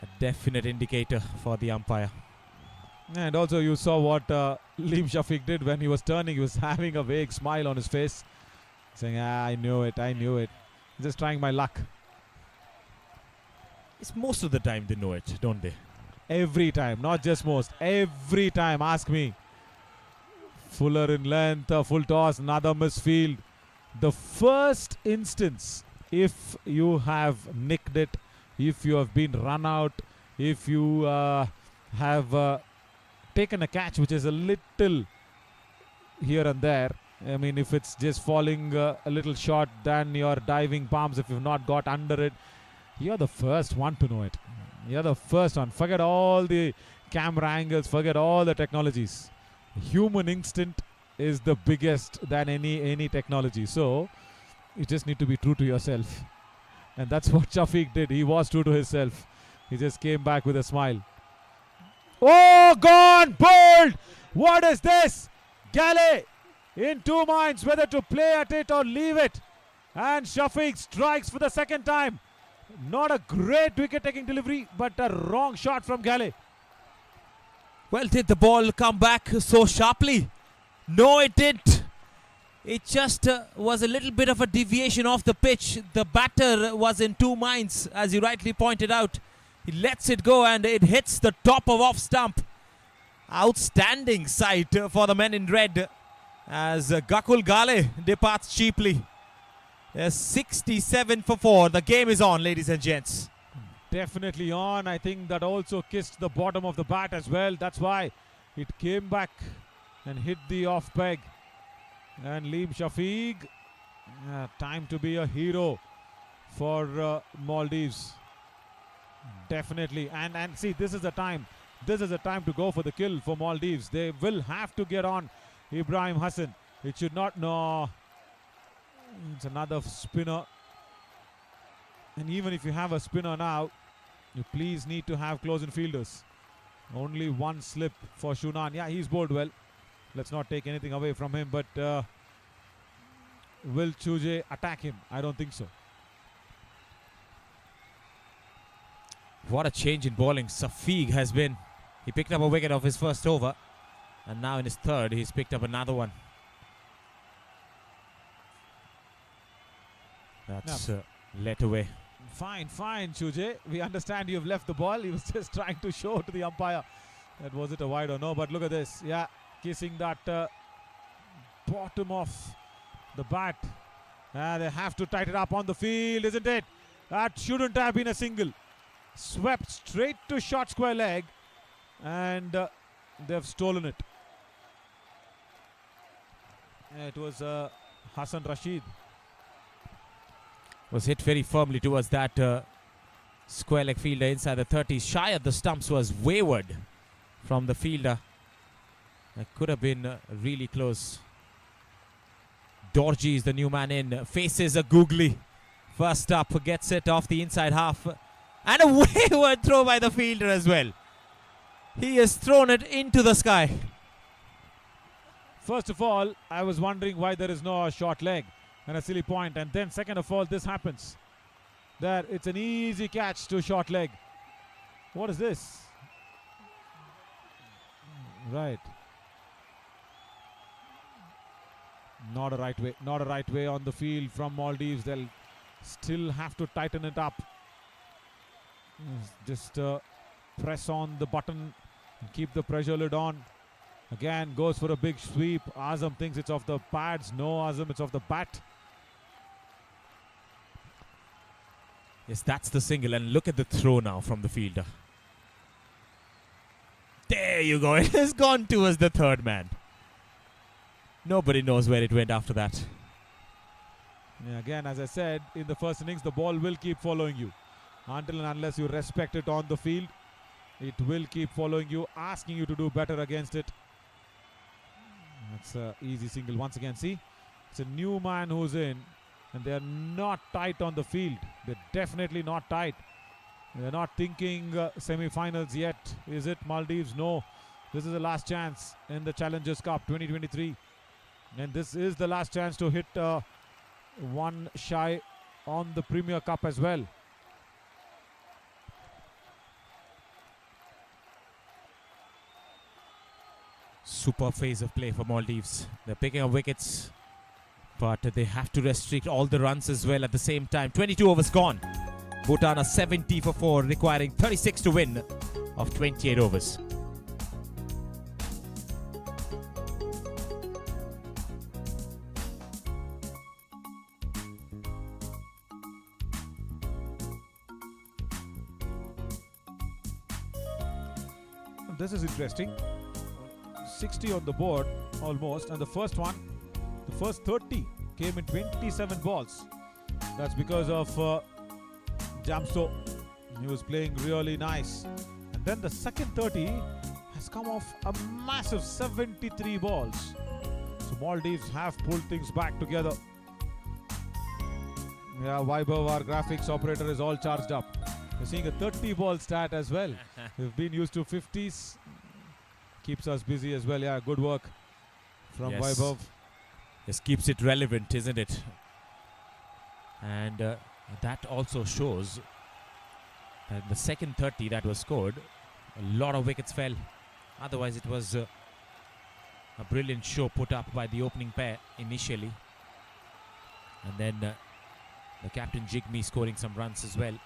A definite indicator for the umpire. And also you saw what Liam Shafiq did when he was turning. He was having a vague smile on his face, saying, I knew it. Just trying my luck. It's most of the time they know it, don't they? Every time, not just most. Every time, ask me. Fuller in length, a full toss, another misfield. The first instance, if you have nicked it, if you have been run out, if you have taken a catch which is a little here and there, I mean, if it's just falling a little short than your diving palms, if you've not got under it, you're the first one to know it. You're the first one. Forget all the camera angles, forget all the technologies. Human instinct is the biggest than any technology. So you just need to be true to yourself. And that's what Shafiq did. He was true to himself. He just came back with a smile. Oh, gone! Bowled! What is this? Gale in two minds whether to play at it or leave it. And Shafiq strikes for the second time. Not a great wicket-taking delivery, but a wrong shot from Gale. Well, did the ball come back so sharply? No, it didn't. It just was a little bit of a deviation off the pitch. The batter was in two minds, as you rightly pointed out. He lets it go and it hits the top of off stump. Outstanding sight for the men in red as Gakul Gale departs cheaply. 67 for 4. The game is on, ladies and gents. Definitely on. I think that also kissed the bottom of the bat as well. That's why it came back and hit the off peg. And Liam Shafiq, time to be a hero for Maldives. Definitely. And see, this is the time. This is the time to go for the kill for Maldives. They will have to get on Ibrahim Hassan. It should not. No. It's another spinner. And even if you have a spinner now, you please need to have close-in fielders. Only one slip for Shunan. Yeah, he's bowled well. Let's not take anything away from him. But will Chuje attack him? I don't think so. What a change in bowling. Safiq has been. He picked up a wicket off his first over. And now in his third, he's picked up another one. That's let away. Fine, Shuje. We understand you've left the ball. He was just trying to show to the umpire that was it a wide or no. But look at this. Yeah, kissing that bottom of the bat. They have to tighten up on the field, isn't it? That shouldn't have been a single. Swept straight to short square leg. And they've stolen it. It was Hassan Rashid. Was hit very firmly towards that square leg fielder inside the 30s. Shy of the stumps, was wayward from the fielder. That could have been really close. Dorji is the new man in. Faces a googly. First up, gets it off the inside half. And a wayward throw by the fielder as well. He has thrown it into the sky. First of all, I was wondering why there is no short leg and a silly point. And then second of all, this happens. There, it's an easy catch to short leg. What is this? Right. Not a right way. Not a right way on the field from Maldives. They'll still have to tighten it up. Just press on the button and keep the pressure lid on. Again, goes for a big sweep. Azam thinks it's off the pads. No, Azam, it's off the bat. Yes, that's the single. And look at the throw now from the fielder. There you go. It has gone towards the third man. Nobody knows where it went after that. Yeah, again, as I said, in the first innings, the ball will keep following you. Until and unless you respect it on the field, it will keep following you, asking you to do better against it. That's an easy single once again. See, it's a new man who's in, and they're not tight on the field. They're definitely not tight. They're not thinking semi-finals yet. Is it Maldives? No. This is the last chance in the Challengers Cup 2023. And this is the last chance to hit one shy on the Premier Cup as well. Super phase of play for Maldives. They're picking up wickets, but they have to restrict all the runs as well at the same time. 22 overs gone. Bhutan are 70 for 4, requiring 36 to win of 28 overs. This is interesting. 60 on the board almost, and the first 30 came in 27 balls. That's because of Jamsto. He was playing really nice. And then the second 30 has come off a massive 73 balls. So Maldives have pulled things back together. Yeah, Vaibhav, our graphics operator, is all charged up. We're seeing a 30 ball stat as well. We've been used to 50s. Keeps us busy as well. Yeah, good work from Vaibhav. This keeps it relevant, isn't it? And that also shows that the second 30 that was scored, a lot of wickets fell. Otherwise, it was a brilliant show put up by the opening pair initially. And then the captain Jigme scoring some runs as well.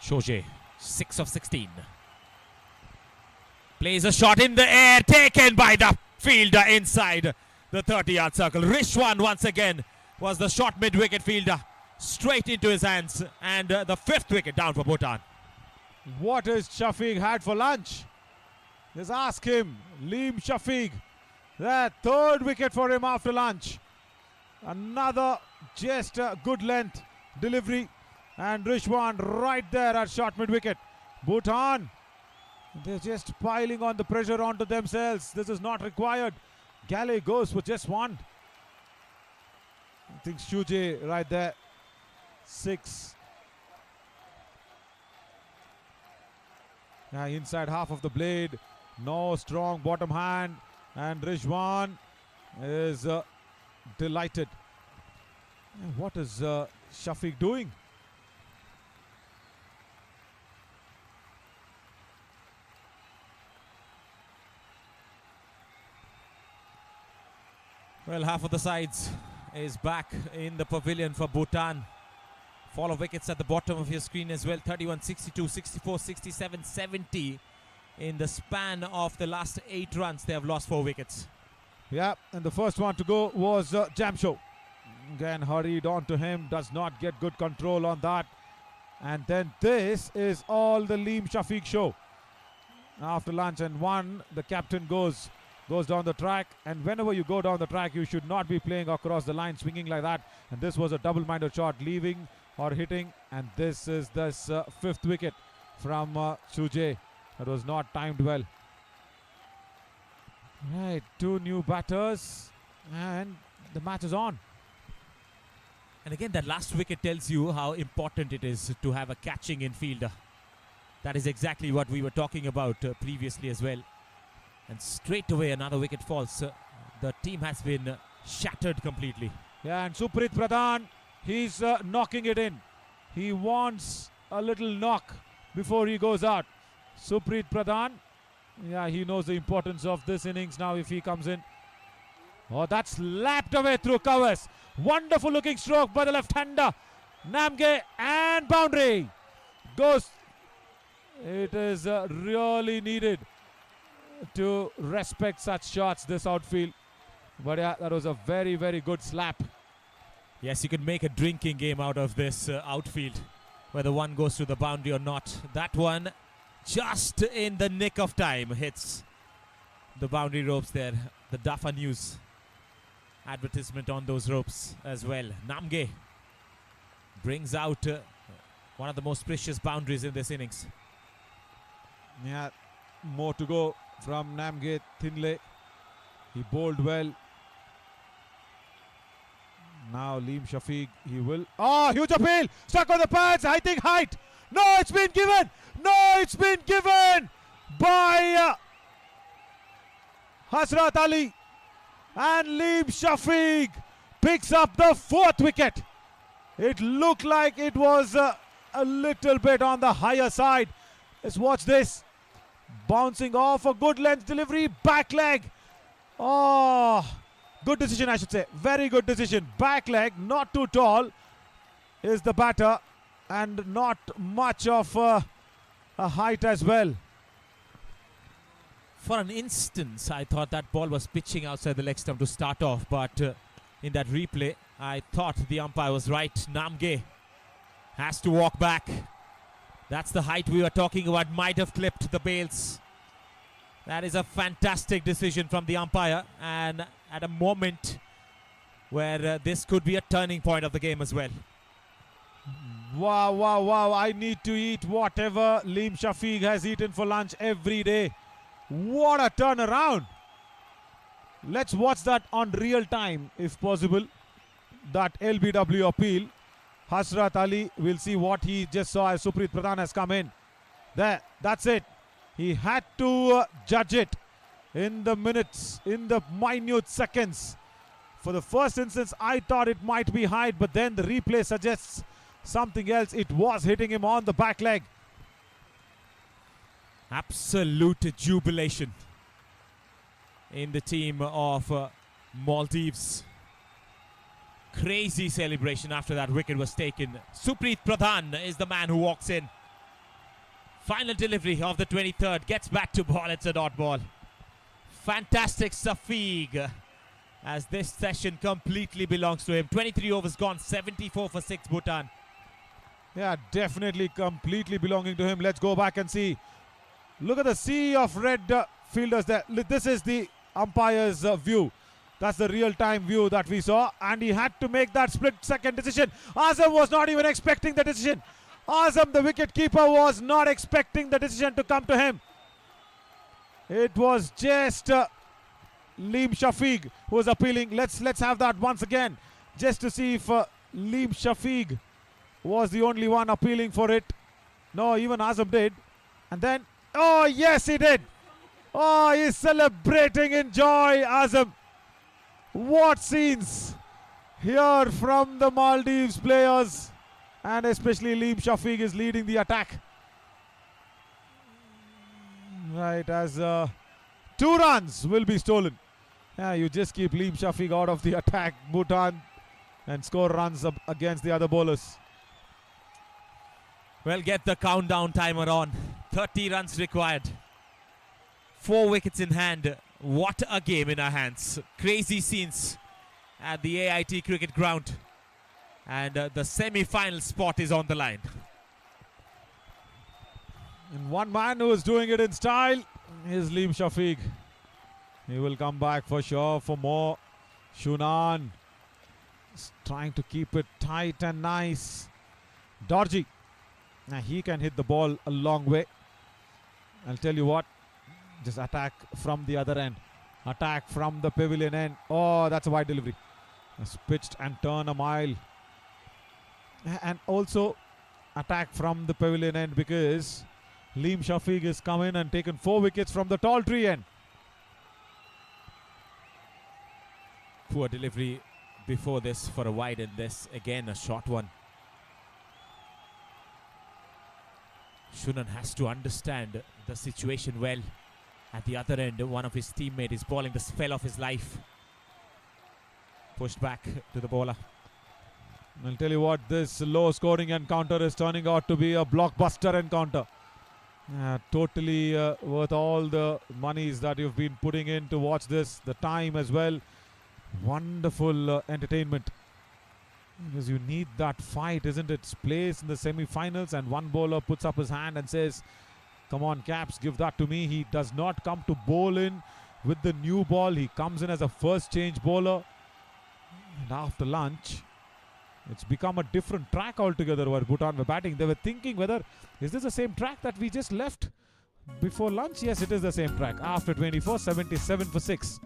Shoje, 6 of 16. Plays a shot in the air, taken by the fielder inside the 30-yard circle. Rishwan once again was the shot mid-wicket fielder, straight into his hands, and the 5th wicket down for Bhutan. What has Shafiq had for lunch? Just ask him. Leem Shafiq. That 3rd wicket for him after lunch. Another just good length delivery. And Rishwan right there at short mid-wicket. Bhutan, they're just piling on the pressure onto themselves. This is not required. Gale goes for just one. I think Shuje right there. 6. Now inside half of the blade. No strong bottom hand. And Rishwan is delighted. What is Shafiq doing? Well, half of the sides is back in the pavilion for Bhutan. Fall of wickets at the bottom of your screen as well. 31, 62, 64, 67, 70. In the span of the last 8 runs, they have lost 4 wickets. Yeah, and the first one to go was Jamsho. Again, hurried on to him, does not get good control on that. And then this is all the Liam Shafiq show. After lunch and one, the captain goes down the track, and whenever you go down the track, you should not be playing across the line, swinging like that. And this was a double-minded shot, leaving or hitting, and this is this 5th wicket from Sujay. That was not timed well. Right, 2 new batters, and the match is on. And again, that last wicket tells you how important it is to have a catching infielder. That is exactly what we were talking about previously as well. And straight away another wicket falls. The team has been shattered completely. Yeah, and Suprit Pradhan, he's knocking it in. He wants a little knock before he goes out. Suprit Pradhan, yeah, he knows the importance of this innings now if he comes in. Oh, that's lapped away through covers. Wonderful looking stroke by the left-hander. Namge, and boundary. Goes. It is really needed to respect such shots, this outfield. But yeah, that was a very, very good slap. Yes, you can make a drinking game out of this outfield, whether one goes to the boundary or not. That one, just in the nick of time, hits the boundary ropes there. The Dafa News advertisement on those ropes as well. Namge brings out one of the most precious boundaries in this innings. Yeah, more to go from Namge Thinley. He bowled well. Now Liam Shafiq, he will. Oh, huge appeal! Stuck on the pads, I think height. No, it's been given! No, it's been given by Hasrat Ali. And Liam Shafiq picks up the 4th wicket. It looked like it was a little bit on the higher side. Let's watch this. Bouncing off a good length delivery, back leg. Oh, good decision, I should say. Very good decision. Back leg, not too tall, is the batter, and not much of a height as well. For an instant, I thought that ball was pitching outside the leg stump to start off, but in that replay, I thought the umpire was right. Namge has to walk back. That's the height we were talking about, might have clipped the bails. That is a fantastic decision from the umpire, and at a moment where this could be a turning point of the game as well. Wow, wow, wow. I need to eat whatever Liam Shafiq has eaten for lunch every day. What a turnaround. Let's watch that on real time if possible. That LBW appeal. Hasrat Ali will see what he just saw as Suprit Pradhan has come in. There, that's it. He had to judge it in the minutes, in the minute seconds. For the first instance, I thought it might be height, but then the replay suggests something else. It was hitting him on the back leg. Absolute jubilation in the team of Maldives. Crazy celebration after that wicket was taken. Suprit Pradhan is the man who walks in. Final delivery of the 23rd. Gets back to ball. It's a dot ball. Fantastic Safiq, as this session completely belongs to him. 23 overs gone. 74 for 6 Bhutan. Yeah, definitely completely belonging to him. Let's go back and see. Look at the sea of red fielders there. This is the umpire's view. That's the real-time view that we saw. And he had to make that split-second decision. Azam was not even expecting the decision. Azam, the wicket-keeper, was not expecting the decision to come to him. It was just Liam Shafiq who was appealing. Let's have that once again, just to see if Liam Shafiq was the only one appealing for it. No, even Azam did. And then, oh yes, he did. Oh, he's celebrating in joy, Azam. What scenes here from the Maldives players, and especially Liam Shafiq is leading the attack. Right, as 2 runs will be stolen. Yeah, you just keep Liam Shafiq out of the attack, Bhutan, and score runs up against the other bowlers. Well, get the countdown timer on. 30 runs required. 4 wickets in hand. What a game in our hands. Crazy scenes at the AIT cricket ground. And the semi-final spot is on the line. And one man who is doing it in style is Liam Shafiq. He will come back for sure for more. Shunan is trying to keep it tight and nice. Dorji. Now he can hit the ball a long way. I'll tell you what. Just attack from the other end. Attack from the pavilion end. Oh, that's a wide delivery. It's pitched and turn a mile. And also attack from the pavilion end because Liam Shafiq has come in and taken 4 wickets from the tall tree end. Poor delivery before this for a wide, and this again a short one. Shunan has to understand the situation well. At the other end, one of his teammates is bowling the spell of his life. Pushed back to the bowler. I'll tell you what, this low scoring encounter is turning out to be a blockbuster encounter. Totally worth all the monies that you've been putting in to watch this, the time as well. Wonderful entertainment. Because you need that fight, isn't it? It's placed in the semi-finals and one bowler puts up his hand and says, come on Caps, give that to me. He does not come to bowl in with the new ball. He comes in as a first change bowler. And after lunch, it's become a different track altogether where Bhutan were batting. They were thinking whether, is this the same track that we just left before lunch? Yes, it is the same track. After 24, 77 for 6.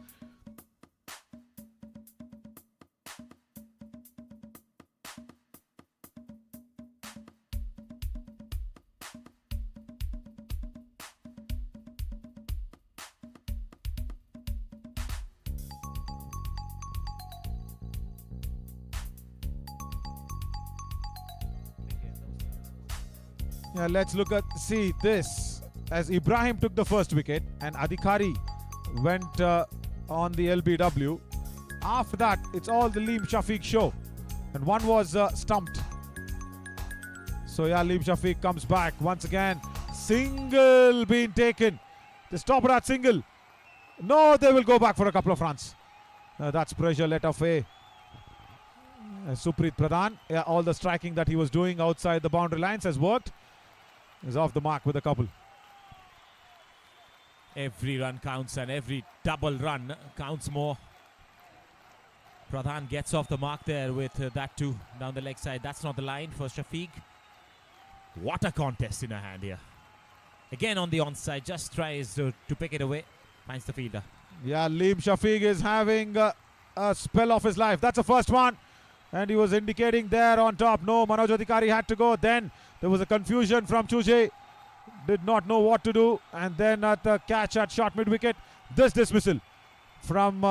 Yeah, let's see this. As Ibrahim took the first wicket and Adhikari went on the LBW. After that, it's all the Liam Shafiq show. And one was stumped. So yeah, Liam Shafiq comes back once again. Single being taken. They stop it at single. No, they will go back for a couple of runs. That's pressure let off a Suprit Pradhan. Yeah, all the striking that he was doing outside the boundary lines has worked. Is off the mark with a couple. Every run counts and every double run counts more. Pradhan gets off the mark there with that too down the leg side. That's not the line for Shafiq. What a contest in her hand here. Again on the onside, just tries to pick it away. Finds the fielder. Yeah, Liam Shafiq is having a spell of his life. That's the first one. And he was indicating there on top. No, Manoj Adhikari had to go. Then there was a confusion from Chuje. Did not know what to do. And then at the catch at short mid-wicket. This dismissal from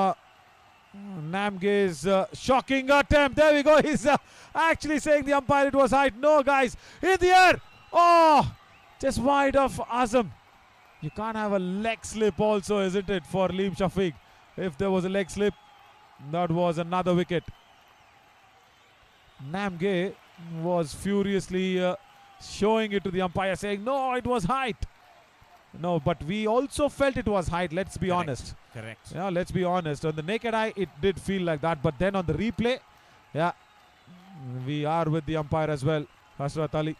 Namge's shocking attempt. There we go. He's actually saying the umpire it was height. No, guys. In the air. Oh, just wide of Azam. You can't have a leg slip also, isn't it, for Liam Shafiq? If there was a leg slip, that was another wicket. Namge was furiously showing it to the umpire, saying, no, it was height. No, but we also felt it was height, let's be honest. Correct. Yeah, let's be honest. On the naked eye, it did feel like that. But then on the replay, yeah, we are with the umpire as well, Hasrat Ali.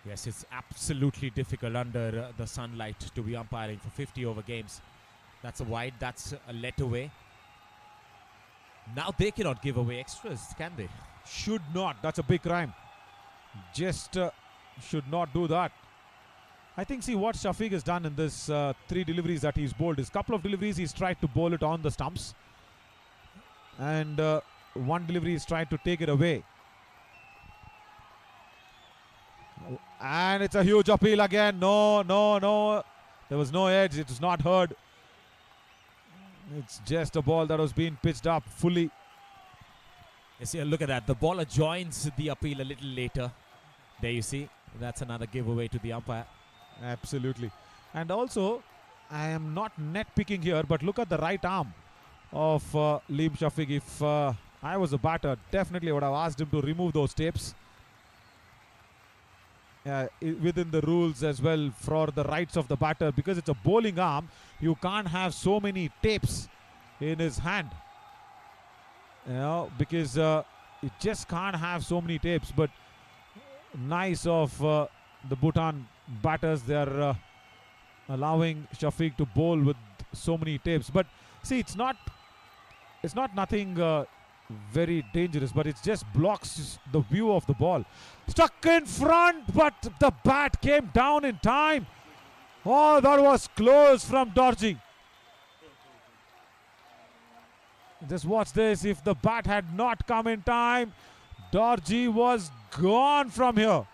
Yes, it's absolutely difficult under the sunlight to be umpiring for 50 over games. That's a wide, that's a let away. Now they cannot give away extras, can they? Should not. That's a big crime. Just should not do that. I think, see, what Shafiq has done in this 3 deliveries that he's bowled is couple of deliveries he's tried to bowl it on the stumps. And one delivery he's tried to take it away. And it's a huge appeal again. No, no, no. There was no edge. It was not heard. It's just a ball that was being pitched up fully. Yes, yeah, look at that. The bowler joins the appeal a little later. There you see. That's another giveaway to the umpire. Absolutely. And also, I am not net picking here, but look at the right arm of Liam Shafiq. If I was a batter, definitely would have asked him to remove those tapes. Within the rules as well for the rights of the batter, because it's a bowling arm, you can't have so many tapes in his hand. You know, because you just can't have so many tapes. But nice of the Bhutan batters, they are allowing Shafiq to bowl with so many tapes. But see, it's not nothing very dangerous, but it just blocks the view of the ball. Stuck in front, but the bat came down in time. Oh, that was close from Dorji. Just watch this. If the bat had not come in time, Dorji was gone from here.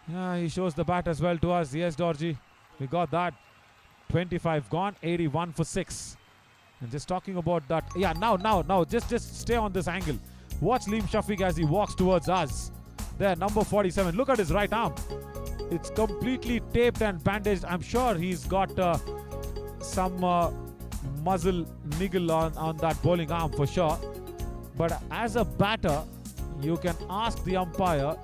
Yeah, he shows the bat as well to us. Yes, Dorji, we got that. 25 gone, 81 for 6. And just talking about that. Yeah, now, just stay on this angle. Watch Liam Shafiq as he walks towards us. There, number 47. Look at his right arm. It's completely taped and bandaged. I'm sure he's got some muzzle niggle on that bowling arm for sure. But as a batter, you can ask the umpire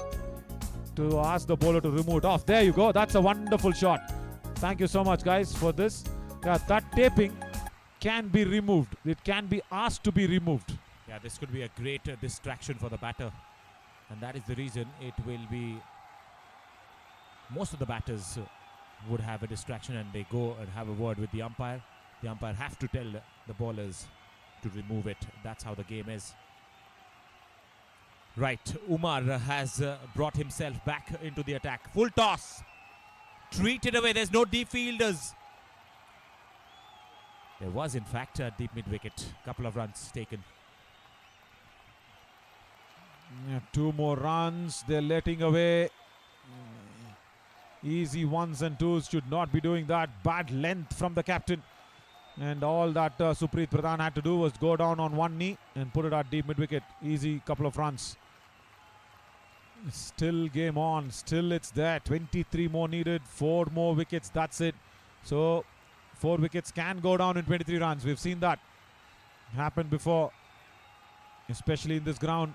to ask the bowler to remove it off. There you go. That's a wonderful shot. Thank you so much, guys, for this. Yeah, that taping can be removed. It can be asked to be removed. Yeah, this could be a great distraction for the batter. And that is the reason it will be... Most of the batters would have a distraction and they go and have a word with the umpire. The umpire have to tell the bowlers to remove it. That's how the game is. Right, Umar has brought himself back into the attack. Full toss. Treated away. There's no deep fielders. There was, in fact, a deep mid-wicket. Couple of runs taken. Yeah, 2 more runs. They're letting away. Easy 1s and 2s. Should not be doing that. Bad length from the captain. And all that Suprit Pradhan had to do was go down on one knee and put it at deep mid-wicket. Easy couple of runs. Still game on. Still it's there. 23 more needed. 4 more wickets. That's it. So 4 wickets can go down in 23 runs. We've seen that happen before, especially in this ground.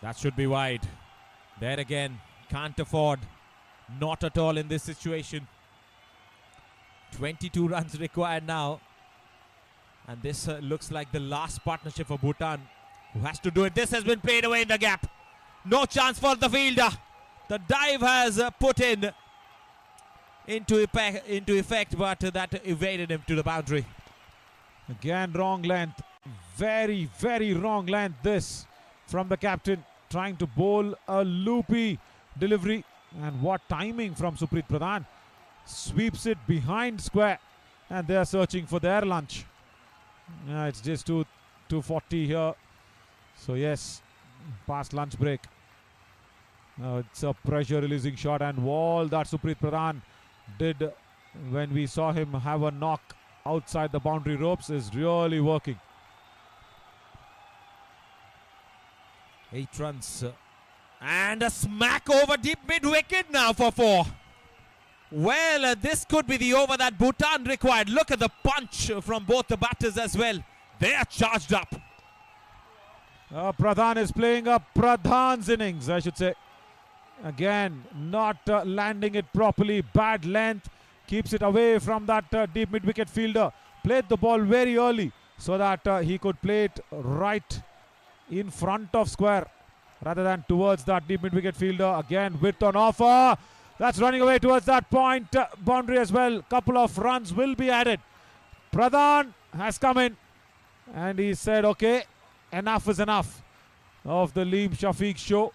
That should be wide. There again. Can't afford. Not at all in this situation. 22 runs required now. And this looks like the last partnership for Bhutan, who has to do it. This has been played away in the gap. No chance for the fielder. The dive has put into effect, but that evaded him to the boundary. Again, wrong length. Very, very wrong length this from the captain. Trying to bowl a loopy delivery. And what timing from Suprit Pradhan. Sweeps it behind square. And they are searching for their lunch. It's just 240 here. So yes, past lunch break. It's a pressure releasing shot, and all that Suprit Pradhan did when we saw him have a knock outside the boundary ropes is really working. 8 runs. And a smack over deep mid-wicket now for 4. Well, this could be the over that Bhutan required. Look at the punch from both the batters as well. They are charged up. Pradhan is playing up Pradhan's innings, I should say. Again, not landing it properly. Bad length. Keeps it away from that deep mid-wicket fielder. Played the ball very early so that he could play it right in front of square rather than towards that deep mid-wicket fielder. Again, width on offer. That's running away towards that point boundary as well. Couple of runs will be added. Pradhan has come in and he said, okay, enough is enough of the Liam Shafiq show.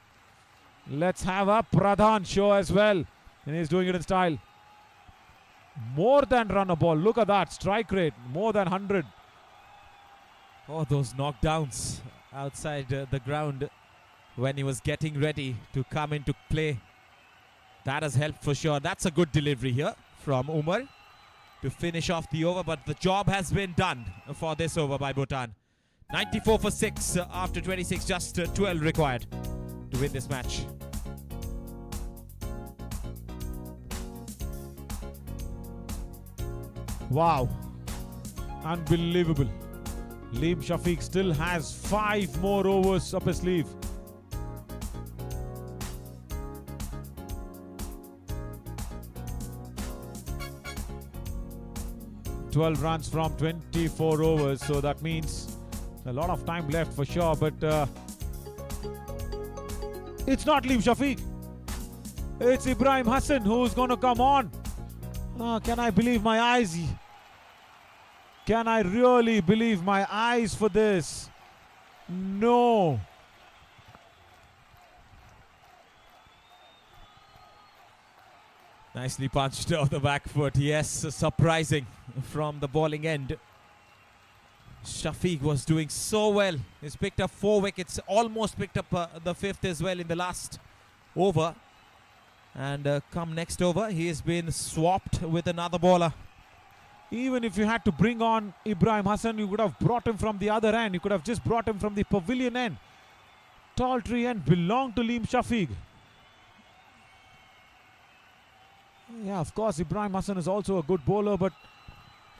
Let's have a Pradhan show as well. And he's doing it in style. More than run a ball. Look at that strike rate. More than 100. Oh, those knockdowns outside the ground when he was getting ready to come into play. That has helped for sure. That's a good delivery here from Umar to finish off the over. But the job has been done for this over by Bhutan. 94 for 6 after 26. Just 12 required to win this match. Wow. Unbelievable. Liam Shafiq still has 5 more overs up his sleeve. "12 runs from 24 overs, so that means a lot of time left for sure, but it's not Liam Shafiq. It's Ibrahim Hassan who's going to come on. Can I believe my eyes? Can I really believe my eyes for this? No. Nicely punched off the back foot. Yes, surprising from the bowling end. Shafiq was doing so well. He's picked up 4 wickets, almost picked up the 5th as well in the last over. And come next over, he has been swapped with another bowler. Even if you had to bring on Ibrahim Hassan, you could have brought him from the other end. You could have just brought him from the pavilion end. Tall tree end belonged to Liam Shafiq. Yeah, of course, Ibrahim Hassan is also a good bowler, but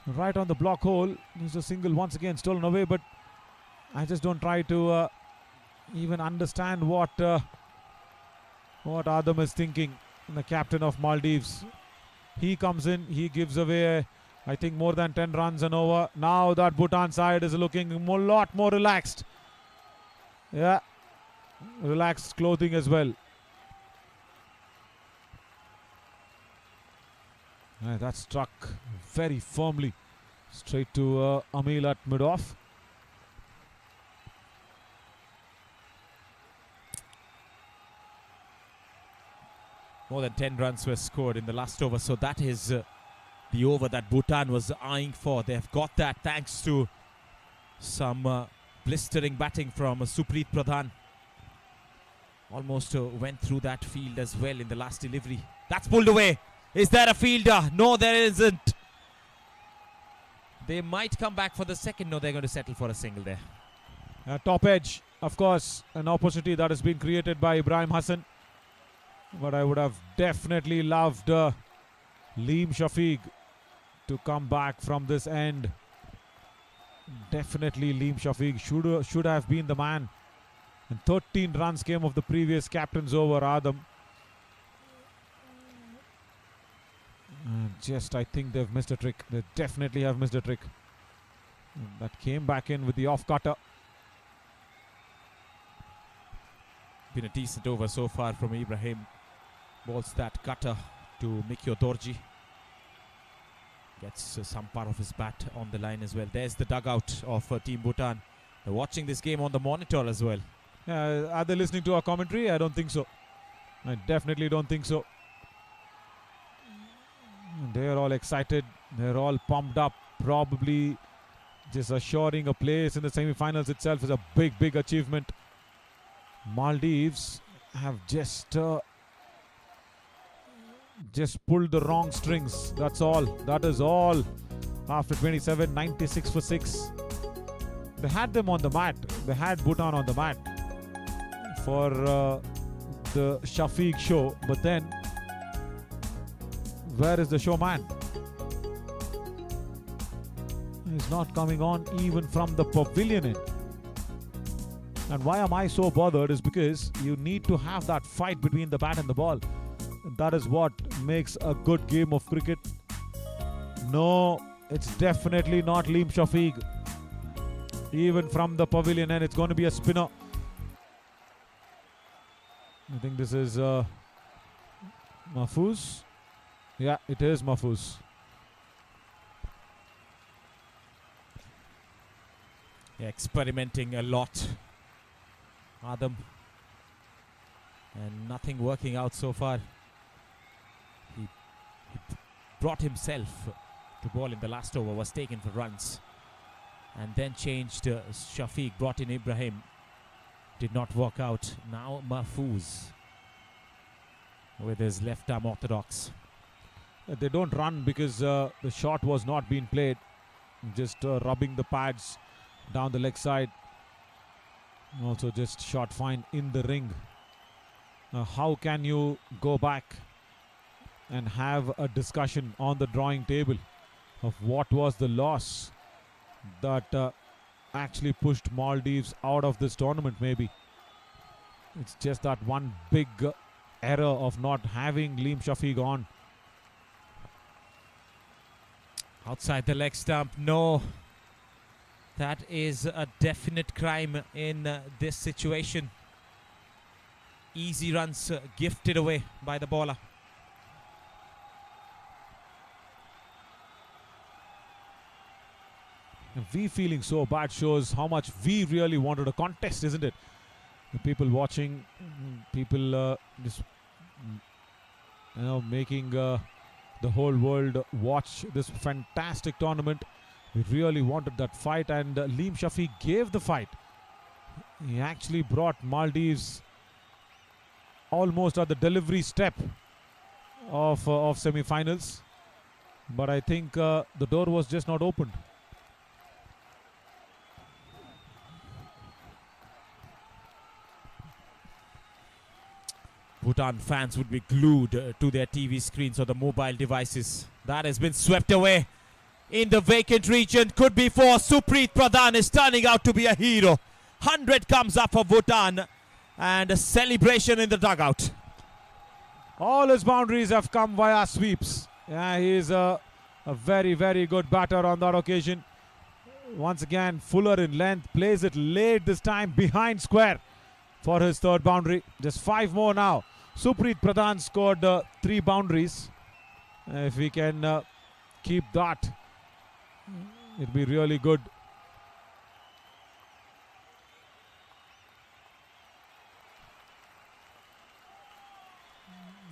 right on the block hole. He's a single once again stolen away, but I just don't try to even understand what Adam is thinking, the captain of Maldives. He comes in, he gives away, I think, more than 10 runs and over. Now that Bhutan side is looking a lot more relaxed. Yeah, relaxed clothing as well. That struck very firmly straight to Amil at mid-off. More than 10 runs were scored in the last over, so that is the over that Bhutan was eyeing for. They have got that thanks to some blistering batting from Supreet Pradhan. Almost went through that field as well in the last delivery. That's pulled away. Is there a fielder? No, there isn't. They might come back for the second. No, they're going to settle for a single there. Top edge, of course, an opportunity that has been created by Ibrahim Hassan. But I would have definitely loved Liam Shafiq to come back from this end. Definitely Liam Shafiq should have been the man. And 13 runs came of the previous captain's over, Adam. I think they've missed a trick. They definitely have missed a trick. That came back in with the off cutter. Been a decent over so far from Ibrahim. Balls that cutter to Mikio Dorji. Gets some part of his bat on the line as well. There's the dugout of Team Bhutan. They're watching this game on the monitor as well. Are they listening to our commentary? I don't think so. I definitely don't think so. They're all excited. They're all pumped up. Probably just assuring a place in the semi-finals itself is a big, big achievement. Maldives have just pulled the wrong strings. That's all. That is all. After 27, 96 for 6. They had them on the mat. They had Bhutan on the mat for the Shafiq show. But then, where is the showman? He's not coming on even from the pavilion end. And why am I so bothered is because you need to have that fight between the bat and the ball. That is what makes a good game of cricket. No, it's definitely not Liam Shafiq. Even from the pavilion end, it's going to be a spinner. I think this is Mahfouz. Yeah, it is Mahfouz. Yeah, experimenting a lot, Adam. And nothing working out so far. He brought himself to ball in the last over, was taken for runs. And then changed Shafiq, brought in Ibrahim. Did not work out. Now Mahfouz with his left arm orthodox. They don't run because the shot was not being played. Just rubbing the pads down the leg side. Also just shot fine in the ring. How can you go back and have a discussion on the drawing table of what was the loss that actually pushed Maldives out of this tournament. Maybe it's just that one big error of not having Liam Shafiq on. Outside the leg stump, no. That is a definite crime in this situation. Easy runs gifted away by the bowler. And we feeling so bad shows how much we really wanted a contest, isn't it? The people watching, people just making the whole world watch this fantastic tournament. We really wanted that fight, and Liam Shafiq gave the fight. He actually brought Maldives almost at the delivery step of semi-finals, but I think the door was just not opened. Bhutan fans would be glued to their TV screens or the mobile devices. That has been swept away in the vacant region. Could be for Supreet Pradhan is turning out to be a hero. 100 comes up for Bhutan and a celebration in the dugout. All his boundaries have come via sweeps. Yeah, he is a very, very good batter on that occasion. Once again, fuller in length, plays it late this time behind square for his third boundary. Just 5 more now. Supreet Pradhan scored 3 boundaries. If we can keep that, it'd be really good.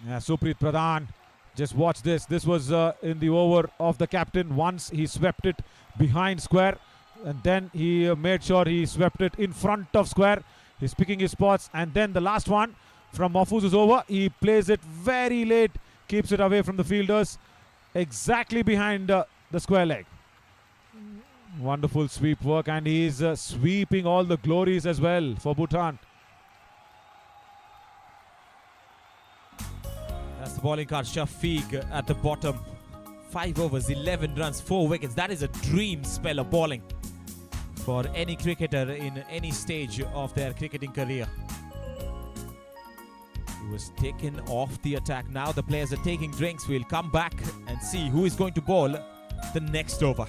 Yeah, Supreet Pradhan, just watch this. This was in the over of the captain. Once he swept it behind square, and then he made sure he swept it in front of square. He's picking his spots, and then the last one from Mahfouz's over. He plays it very late, keeps it away from the fielders, exactly behind the square leg. Wonderful sweep work, and he's sweeping all the glories as well for Bhutan. That's the bowling card. Shafiq at the bottom. 5 overs, 11 runs, 4 wickets. That is a dream spell of bowling for any cricketer in any stage of their cricketing career. He was taken off the attack. Now the players are taking drinks. We'll come back and see who is going to bowl the next over.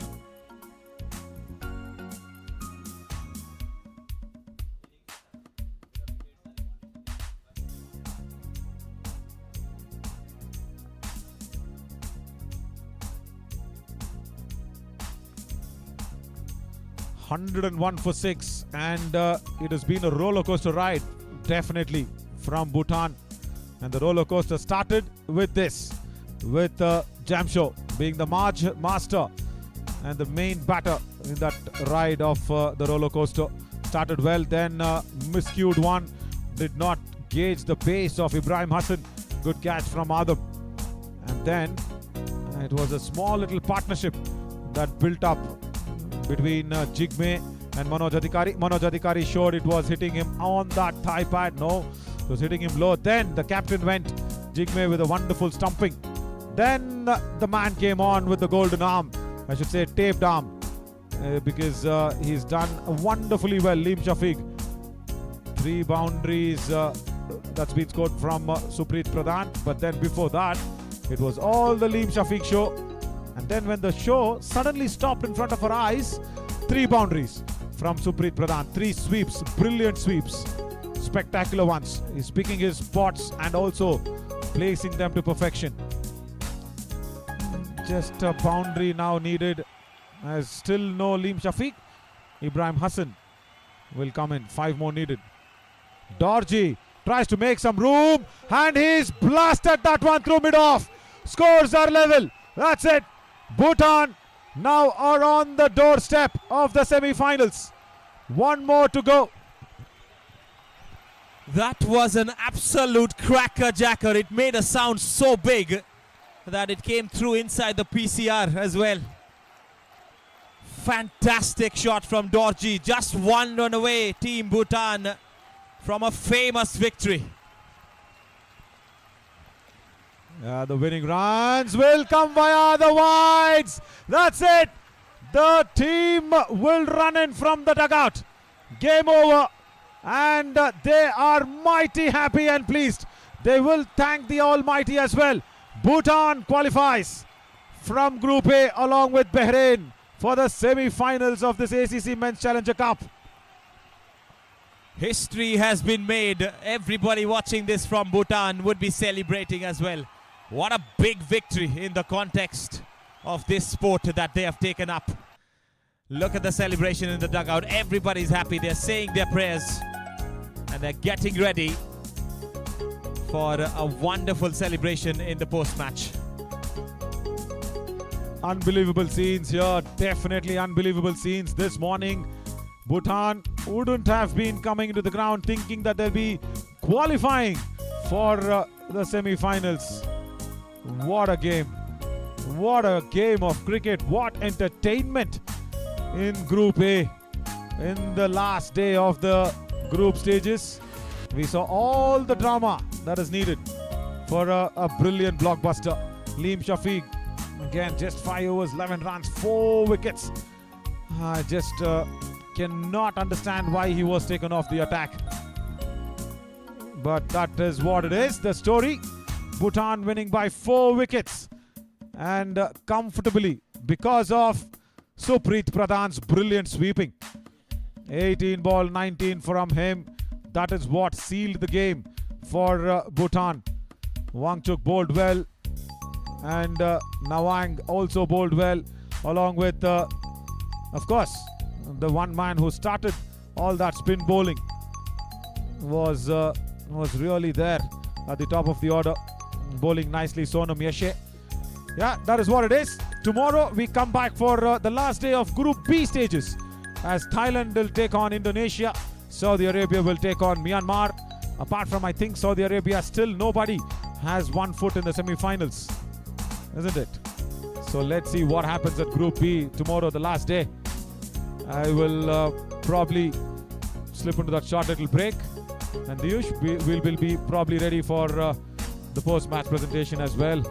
$101 for 6, and it has been a roller coaster ride, definitely, from Bhutan. And the roller coaster started with this, with Jamsho being the master and the main batter in that ride of the roller coaster. Started well, then miscued one, did not gauge the pace of Ibrahim Hassan. Good catch from Adam. And then it was a small little partnership that built up between Jigme and Manoj Adhikari. Manoj Adhikari showed it was hitting him on that thigh pad. No, it was hitting him low. Then the captain went, Jigme, with a wonderful stumping. Then the man came on with the golden arm, I should say taped arm, because he's done wonderfully well. Liam Shafiq, 3 boundaries that's been scored from Supreet Pradhan. But then before that, it was all the Liam Shafiq show. And then when the show suddenly stopped in front of our eyes, 3 boundaries from Supreet Pradhan. 3 sweeps, brilliant sweeps, spectacular ones. He's picking his spots and also placing them to perfection. Just a boundary now needed. As still no Liam Shafiq. Ibrahim Hassan will come in. 5 more needed. Dorji tries to make some room, and he's blasted that one through mid-off. Scores are level. That's it. Bhutan now are on the doorstep of the semi-finals. 1 more to go. That was an absolute cracker-jacker. It made a sound so big that it came through inside the PCR as well. Fantastic shot from Dorji. Just 1 run away, Team Bhutan, from a famous victory. The winning runs will come via the wides. That's it. The team will run in from the dugout. Game over. And they are mighty happy and pleased. They will thank the Almighty as well. Bhutan qualifies from Group A along with Bahrain for the semi-finals of this ACC Men's Challenger Cup. History has been made. Everybody watching this from Bhutan would be celebrating as well. What a big victory in the context of this sport that they have taken up. Look at the celebration in the dugout. Everybody's happy. They're saying their prayers and they're getting ready for a wonderful celebration in the post-match. Unbelievable scenes here. Definitely unbelievable scenes this morning. Bhutan wouldn't have been coming into the ground thinking that they'll be qualifying for the semi-finals. What a game. What a game of cricket. What entertainment in Group A. In the last day of the group stages, we saw all the drama that is needed for a brilliant blockbuster. Liam Shafiq, again, just 5 overs, 11 runs, 4 wickets. I just cannot understand why he was taken off the attack. But that is what it is, the story. Bhutan winning by 4 wickets and comfortably because of Supreet Pradhan's brilliant sweeping. 18 ball 19 from him. That is what sealed the game for Bhutan. Wangchuk bowled well and Nawang also bowled well, along with of course the one man who started all that spin bowling was really there at the top of the order, bowling nicely, Sonam Yashe. Yeah, that is what it is. Tomorrow we come back for the last day of Group B stages, as Thailand will take on Indonesia, Saudi Arabia will take on Myanmar. Apart from, I think, Saudi Arabia, still nobody has 1 foot in the semi-finals, isn't it? So let's see what happens at Group B tomorrow, the last day. I will probably slip into that short little break, and Diyush, we will be probably ready for the post-match presentation as well.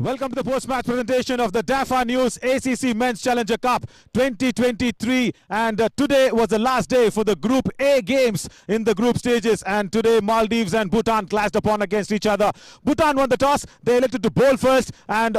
Welcome to the post-match presentation of the DAFA News ACC Men's Challenger Cup 2023, and today was the last day for the Group A games in the group stages, and today Maldives and Bhutan clashed upon against each other. Bhutan won the toss. They elected to bowl first, and